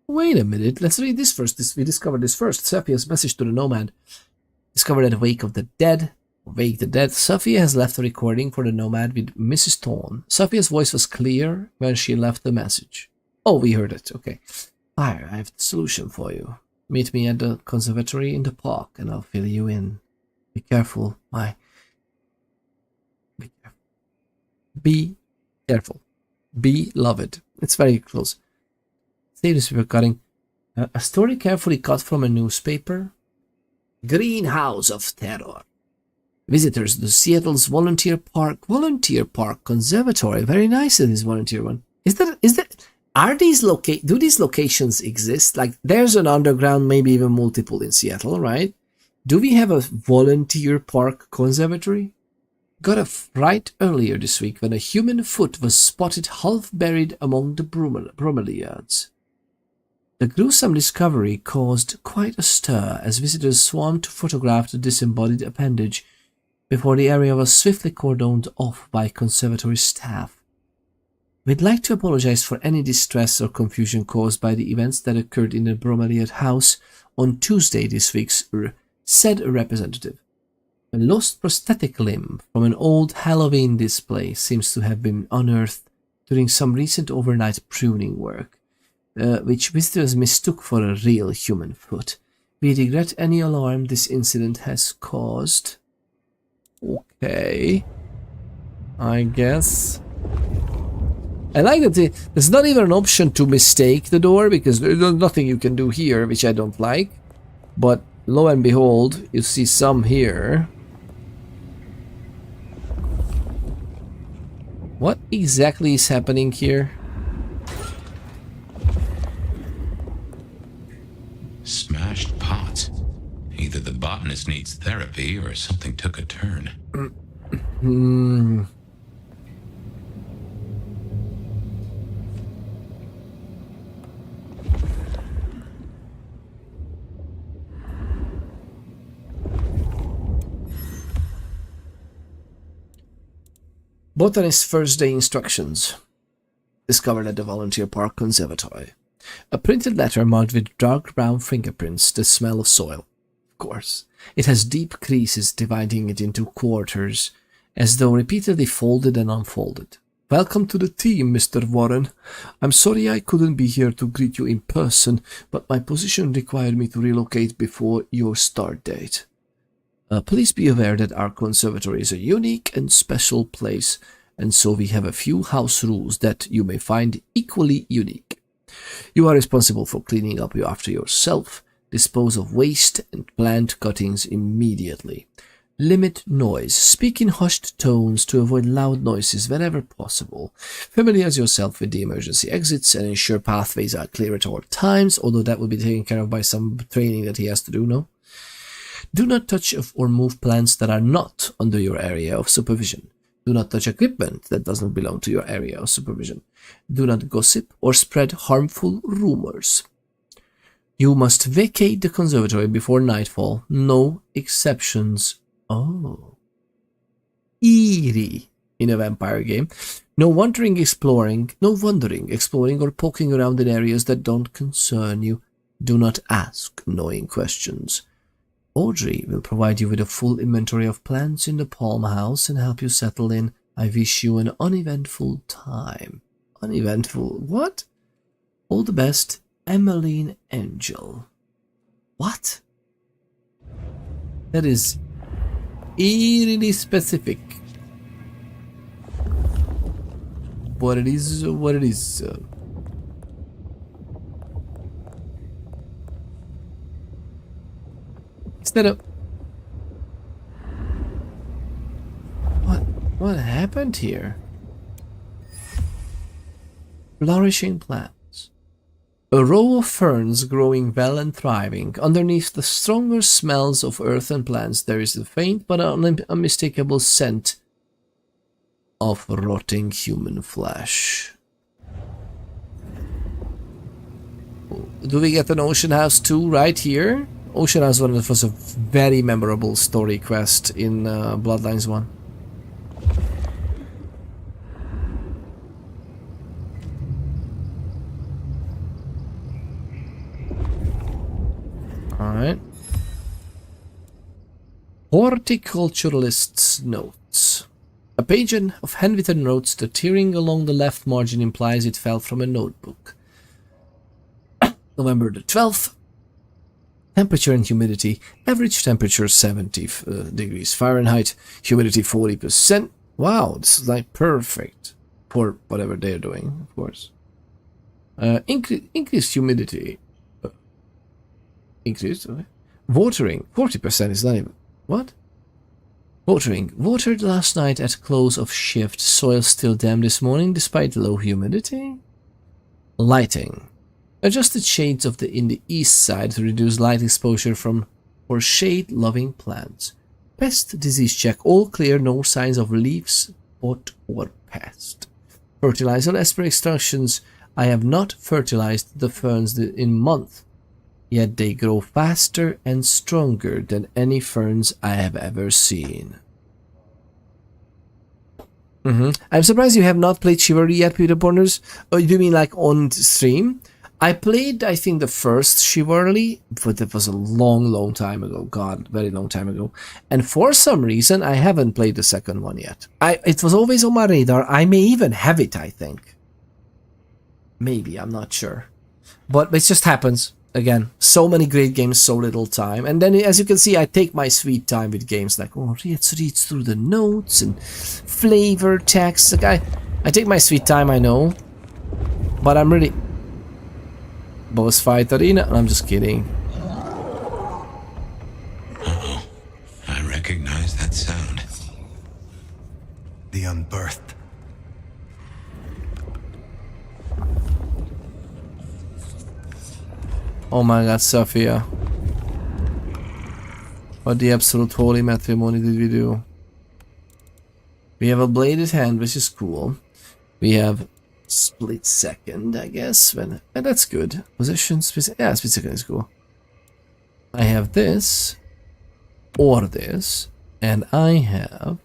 Wait a minute, let's read this first. We discovered this first. Sophia's message to the Nomad. Discovered at Wake the Dead. Sophia has left a recording for the Nomad with Mrs. Thorne. Sophia's voice was clear when she left the message. Oh, we heard it. Okay. Fire, I have the solution for you. Meet me at the conservatory in the park and I'll fill you in. Be careful, Be careful. Beloved. It's very close. Save this recording. A story carefully cut from a newspaper. Greenhouse of Terror. Visitors to Seattle's Volunteer Park Conservatory. Very nice, this volunteer one. Are these do these locations exist? Like, there's an underground, maybe even multiple in Seattle, right? Do we have a volunteer park conservatory? Got a fright earlier this week when a human foot was spotted half buried among the bromeliads. The gruesome discovery caused quite a stir as visitors swarmed to photograph the disembodied appendage before the area was swiftly cordoned off by conservatory staff. We'd like to apologize for any distress or confusion caused by the events that occurred in the bromeliad house on Tuesday this week, said a representative. A lost prosthetic limb from an old Halloween display seems to have been unearthed during some recent overnight pruning work, which visitors mistook for a real human foot. We regret any alarm this incident has caused. Okay. I guess. I like that there's not even an option to mistake the door, because there's nothing you can do here, which I don't like. But lo and behold, you see some here. What exactly is happening here? Smashed pots. Either the botanist needs therapy or something took a turn. Botanist's first day instructions. Discovered at the Volunteer Park Conservatory. A printed letter marked with dark brown fingerprints that smell of soil. Of course. It has deep creases dividing it into quarters, as though repeatedly folded and unfolded. Welcome to the team, Mr. Warren. I'm sorry I couldn't be here to greet you in person, but my position required me to relocate before your start date. Please be aware that our conservatory is a unique and special place, and so we have a few house rules that you may find equally unique. You are responsible for cleaning up after yourself, dispose of waste and plant cuttings immediately. Limit noise, speak in hushed tones to avoid loud noises whenever possible. Familiarize yourself with the emergency exits and ensure pathways are clear at all times, although that will be taken care of by some training that he has to do, no? Do not touch or move plants that are not under your area of supervision. Do not touch equipment that doesn't belong to your area of supervision. Do not gossip or spread harmful rumors. You must vacate the conservatory before nightfall. No exceptions. Oh. Eerie in a vampire game. No wandering, exploring, or poking around in areas that don't concern you. Do not ask annoying questions. Audrey will provide you with a full inventory of plants in the Palm House and help you settle in. I wish you an uneventful time. Uneventful? What? All the best, Emmeline Angel. What? That is eerily specific. What it is, what it is. Instead of... What happened here? Flourishing plants. A row of ferns growing well and thriving. Underneath the stronger smells of earth and plants, there is a faint but unmistakable scent of rotting human flesh. Do we get an Ocean House 2 right here? Ocean House 1 was a very memorable story quest in Bloodlines 1. Alright. Horticulturalist's notes. A page of handwritten notes, the tearing along the left margin implies it fell from a notebook. November the 12th. Temperature and humidity. Average temperature 70 degrees Fahrenheit. Humidity 40%. Wow, this is like perfect for whatever they're doing, of course. Increased humidity. increased. Watering, 40% is not even... What? Watering. Watered last night at close of shift. Soil still damp this morning despite low humidity. Lighting. Adjusted shades of in the east side to reduce light exposure for shade-loving plants. Pest disease check. All clear. No signs of leaf spot or pest. Fertilizer. As per instructions, I have not fertilized the ferns in month. Yet they grow faster and stronger than any ferns I have ever seen. I'm surprised you have not played Chivalry yet, Peter Bonners. Oh, you mean like on stream? I played, I think, the first Chivalry, but it was a long time ago. God, very long time ago. And for some reason, I haven't played the second one yet. It was always on my radar. I may even have it, I think. Maybe, I'm not sure. But it just happens. Again, so many great games, so little time. And then, as you can see, I take my sweet time with games like, oh, let's read through the notes and flavor text. Like I take my sweet time, I know. But I'm really... Boss fight arena? I'm just kidding. Uh-oh. I recognize that sound. The Unbirthed. Oh my god, Sophia. What the absolute holy matrimony did we do? We have a bladed hand, which is cool. We have split second, I guess. And that's good. Position, split second is cool. I have this. Or this. And I have...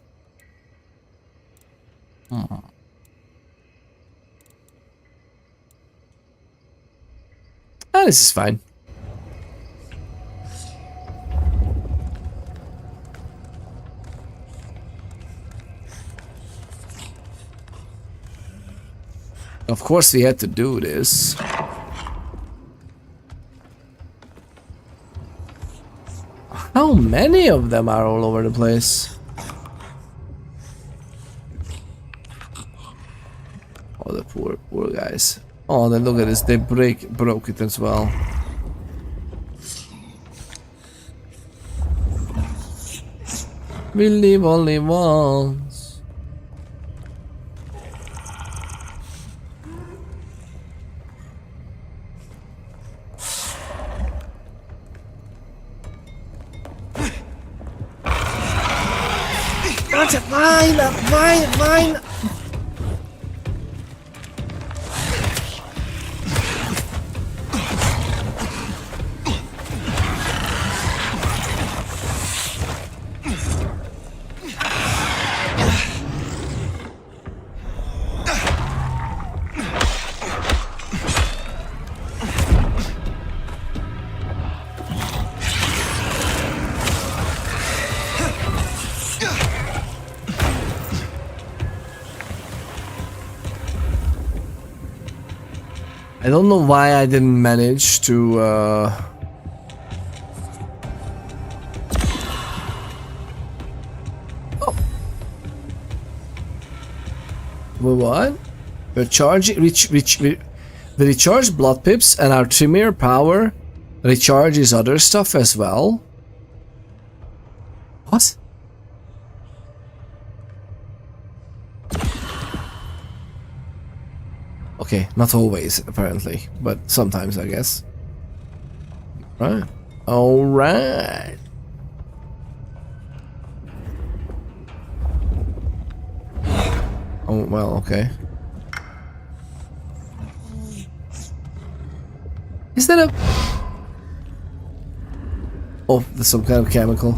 this is fine. Of course we had to do this. How many of them are all over the place? Oh, the poor guys. Oh, then look at this, they broke it as well. We live only once. Mine! I don't know why I didn't manage to Oh. What? The recharge blood pips and our Tremere power recharges other stuff as well. What? Okay, not always, apparently, but sometimes, I guess. Right. Alright. Oh, well, okay. Is that a... Oh, there's some kind of chemical.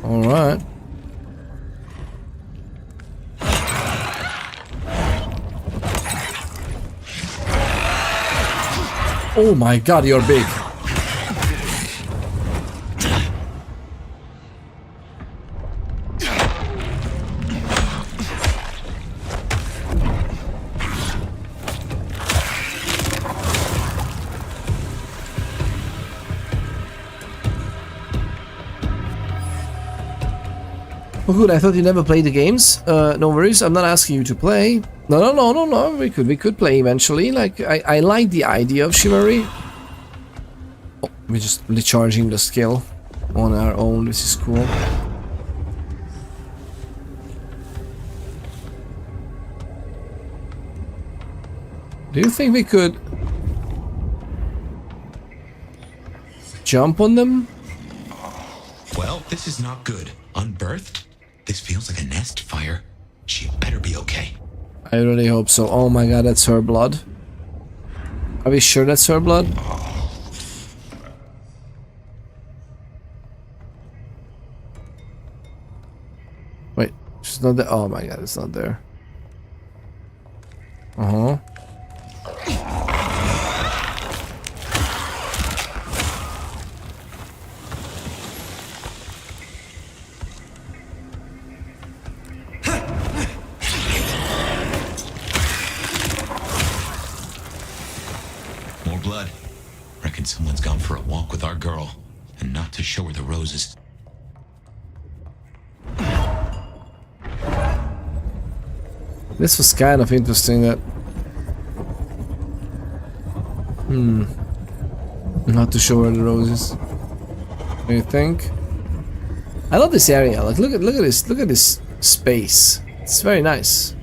Alright. Oh my god, you're big. Oh good, I thought you never played the games. No worries, I'm not asking you to play. No, we could play eventually. Like, I like the idea of chivalry. Oh, we're just recharging the skill on our own, this is cool. Do you think we could jump on them? Well, this is not good. Unbirthed? This feels like a nest fire. She better be okay. I really hope so. Oh my god, that's her blood. Are we sure that's her blood? Wait, she's not there. Oh my god, it's not there. Uh-huh. More blood. Reckon someone's gone for a walk with our girl, and not to show her the roses. This was kind of interesting that... Not to show her the roses. What do you think? I love this area. Like, look at this space. It's very nice.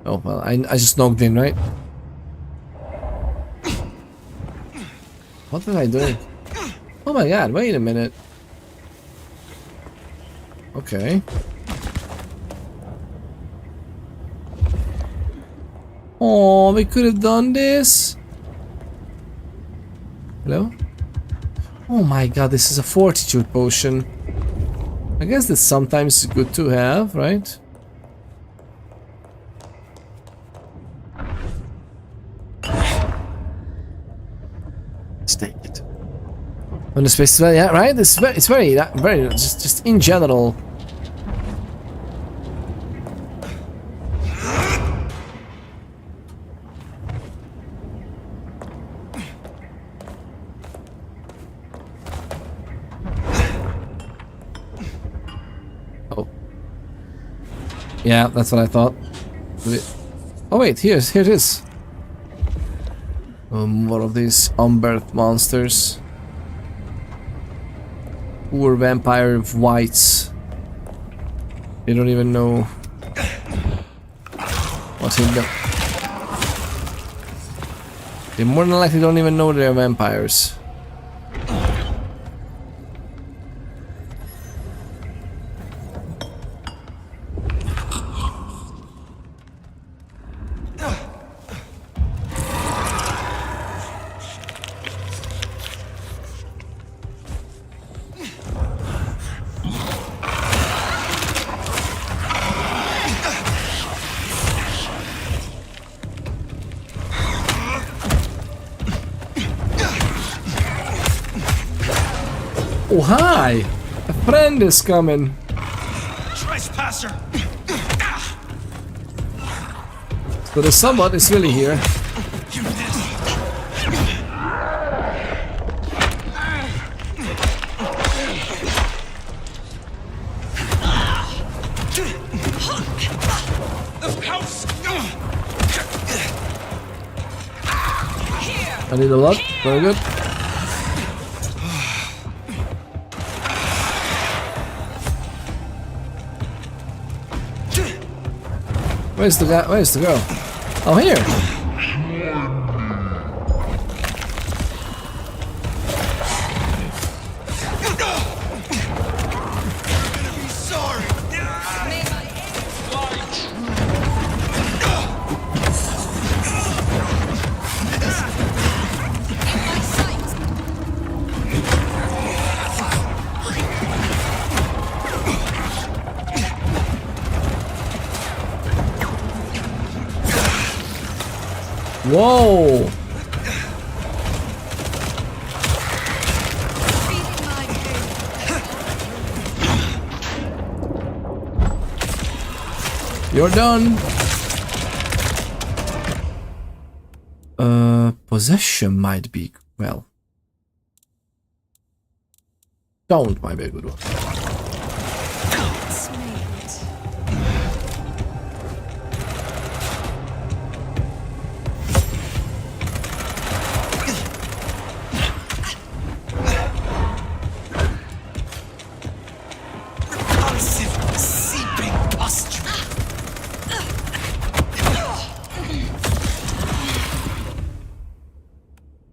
Oh well, I just knocked in, right? What did I do? Oh my god, wait a minute. Okay. Oh, we could have done this. Hello? Oh my god, this is a fortitude potion. I guess that's sometimes good to have, right? Let's take it. On the space, well, yeah, right? It's very, just in general. Oh. Yeah, that's what I thought. Oh wait, here it is. One of these unbirthed monsters. Poor vampire whites. They don't even know what's in them. They more than likely don't even know they're vampires. Oh hi! A friend is coming. Trespasser. So the somewhat is really here. I need a lot. Very good. Where's the guy? Where's the girl? Oh, here. Whoa! You're done. Possession might be, well. Don't might be a good one.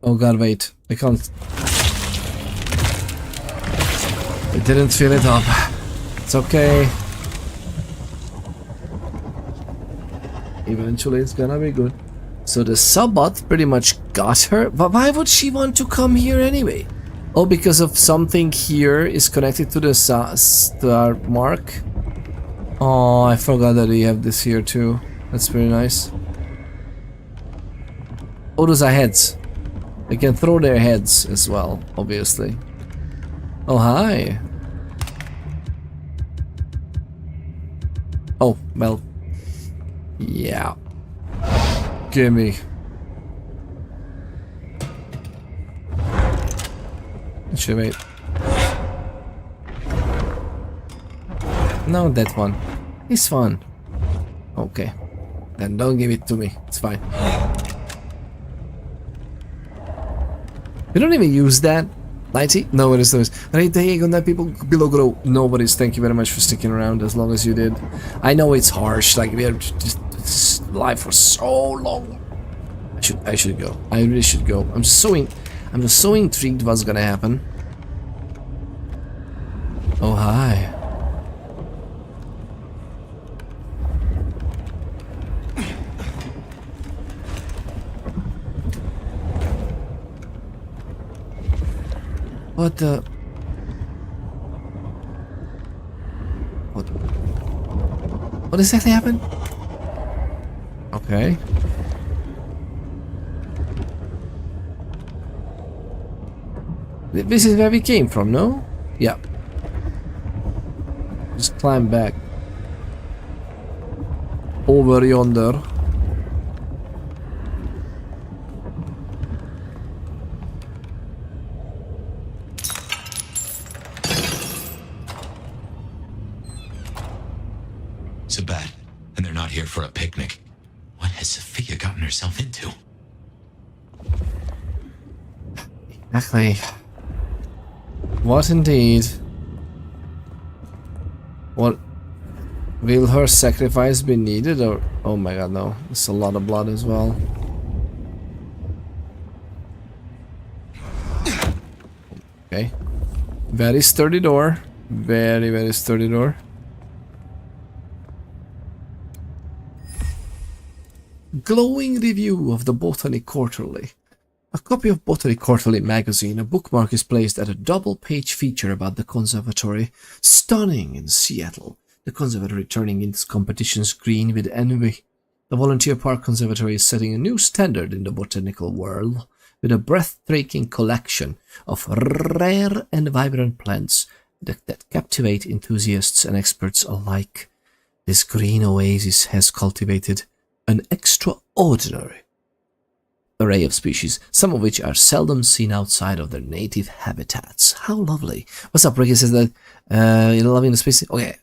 Oh god, wait. I can't. I didn't fill it up. It's okay. Eventually it's gonna be good. So the Sabbath pretty much got her. But why would she want to come here anyway? Oh, because of something here is connected to the star mark. Oh, I forgot that we have this here too. That's very nice. Oh, those are heads. They can throw their heads as well, obviously. Oh, hi. Oh, well. Yeah. Gimme. Actually, wait. No, that one. This one. Okay. Then don't give it to me. It's fine. We don't even use that. 90? No, it is those. Right, hey, on that people below grow. Nobody's. Thank you very much for sticking around as long as you did. I know it's harsh. Like we are just live for so long. I should go. I really should go. I'm just so intrigued what's gonna happen. Oh hi. What the? What exactly happened? Okay. This is where we came from, no? Yeah. Just climb back. Over yonder. So bad, and they're not here for a picnic. What has Sophia gotten herself into? Exactly. What indeed? What? Will her sacrifice be needed or... Oh my god, no. It's a lot of blood as well. Okay. Very sturdy door. Very, very sturdy door. Glowing review of the Botany Quarterly. A copy of Botany Quarterly magazine, a bookmark is placed at a double-page feature about the conservatory. Stunning in Seattle. The conservatory turning its competitions green with envy. The Volunteer Park Conservatory is setting a new standard in the botanical world with a breathtaking collection of rare and vibrant plants that captivate enthusiasts and experts alike. This green oasis has cultivated an extraordinary array of species, some of which are seldom seen outside of their native habitats. How lovely. What's up, Ricky? Says that you're loving the species. Okay,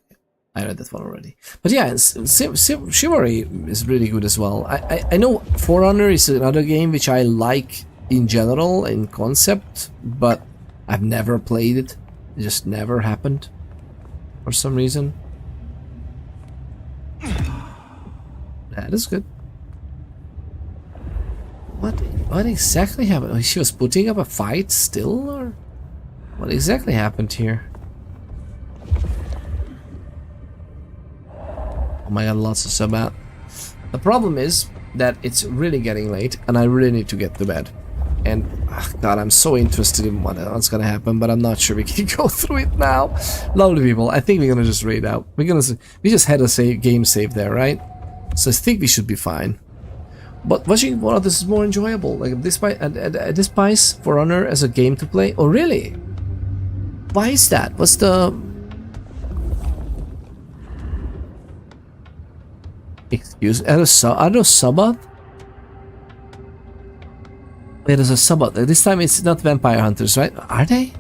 I read that one already. But yeah, Chivalry is really good as well. I know Forerunner is another game which I like in general, in concept, but I've never played it. It just never happened for some reason. That is good. What exactly happened? Oh, she was putting up a fight still, or what exactly happened here? Oh my god, lots of sub-out. The problem is that it's really getting late and I really need to get to bed. And god, I'm so interested in what's gonna happen, but I'm not sure we can go through it now. Lovely people, I think we're gonna just raid out. We just had a game save there, right? So I think we should be fine. But watching one of this is more enjoyable. Like this at this price, For Honor as a game to play. Oh really? Why is that? What's the... Excuse? Are those Sabbath? Wait, there's a Sabbath. This time it's not vampire hunters, right? Are they?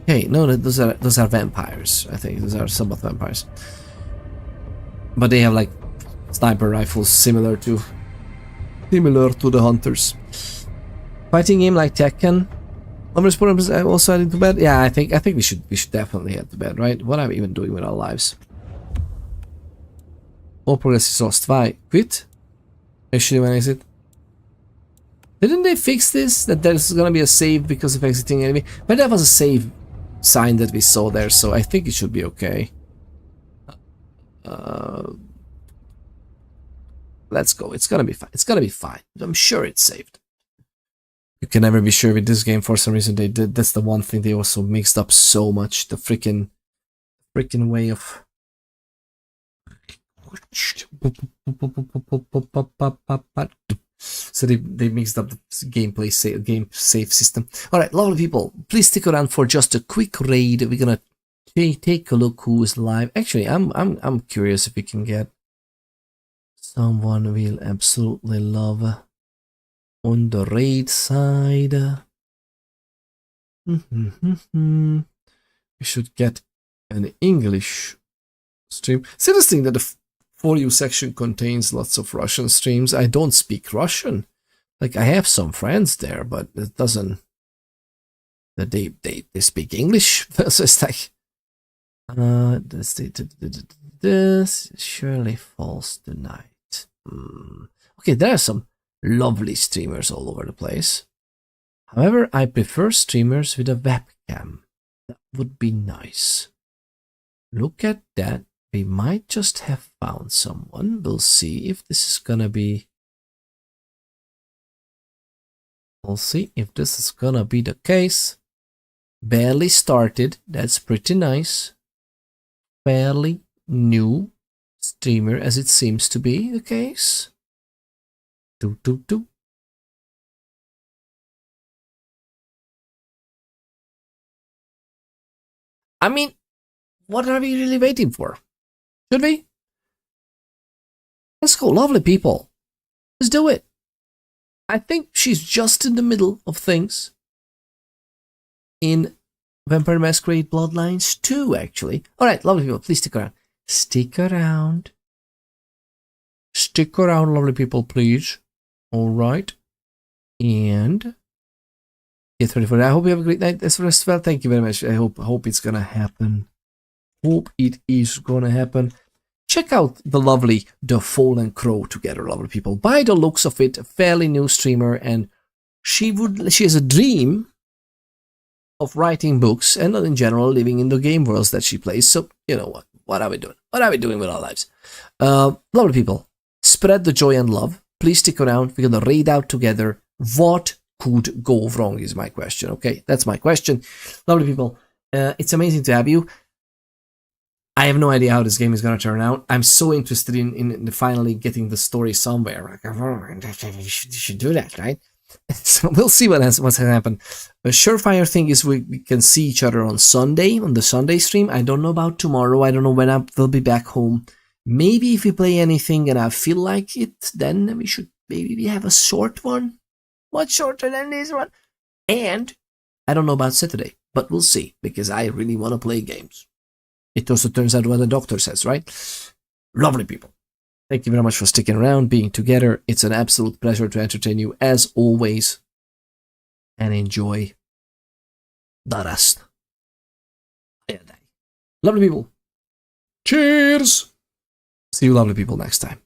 Okay, no, those are vampires. I think those are Sabbath vampires. But they have like sniper rifles similar to the hunters. Fighting game like Tekken. I'm also heading to bed. Yeah, I think we should definitely head to bed, right? What are we even doing with our lives? All progress is lost. Why? Quit? Actually, when is it? Didn't they fix this? That there's gonna be a save because of exiting enemy? But that was a save sign that we saw there, so I think it should be okay. Let's go. It's gonna be fine. It's gonna be fine. I'm sure it's saved. You can never be sure with this game. For some reason they did. That's the one thing they also mixed up so much. The freaking way of. So they mixed up the gameplay game save system. All right, lovely people. Please stick around for just a quick raid. We're gonna take a look who is live. Actually, I'm curious if we can get someone we'll absolutely love on the raid side. We should get an English stream. It's interesting that the For You section contains lots of Russian streams. I don't speak Russian. Like, I have some friends there, but it doesn't. They speak English. So it's like, this surely falls tonight. Okay, there are some lovely streamers all over the place. However, I prefer streamers with a webcam. That would be nice. Look at that. We might just have found someone. We'll see if this is gonna be. We'll see if this is gonna be the case. Barely started. That's pretty nice. Fairly new streamer, as it seems to be the case. I mean, what are we really waiting for? Should we? Let's go, lovely people. Let's do it. I think she's just in the middle of things in Vampire Masquerade Bloodlines 2, actually. Alright, lovely people, please stick around. Stick around. Stick around, lovely people, please. Alright. And get ready for that. I hope you have a great night as well. Thank you very much. I hope it's gonna happen. Hope it is gonna happen. Check out the lovely The Fallen Crow together, lovely people. By the looks of it, a fairly new streamer, and she has a dream of writing books and in general living in the game worlds that she plays. So, you know what? What are we doing? What are we doing with our lives? Lovely people, spread the joy and love. Please stick around. We're gonna raid out together. What could go wrong is my question. Okay, that's my question. Lovely people, it's amazing to have you. I have no idea how this game is going to turn out. I'm so interested in finally getting the story somewhere. You should do that, right? So we'll see what's going to happen. A surefire thing is we can see each other on Sunday, on the Sunday stream. I don't know about tomorrow. I don't know when I will be back home. Maybe if we play anything and I feel like it, then we should maybe have a short one. Much shorter than this one. And I don't know about Saturday, but we'll see, because I really want to play games. It also turns out what the doctor says, right? Lovely people. Thank you very much for sticking around, being together. It's an absolute pleasure to entertain you as always. And enjoy the rest. Lovely people. Cheers! See you lovely people next time.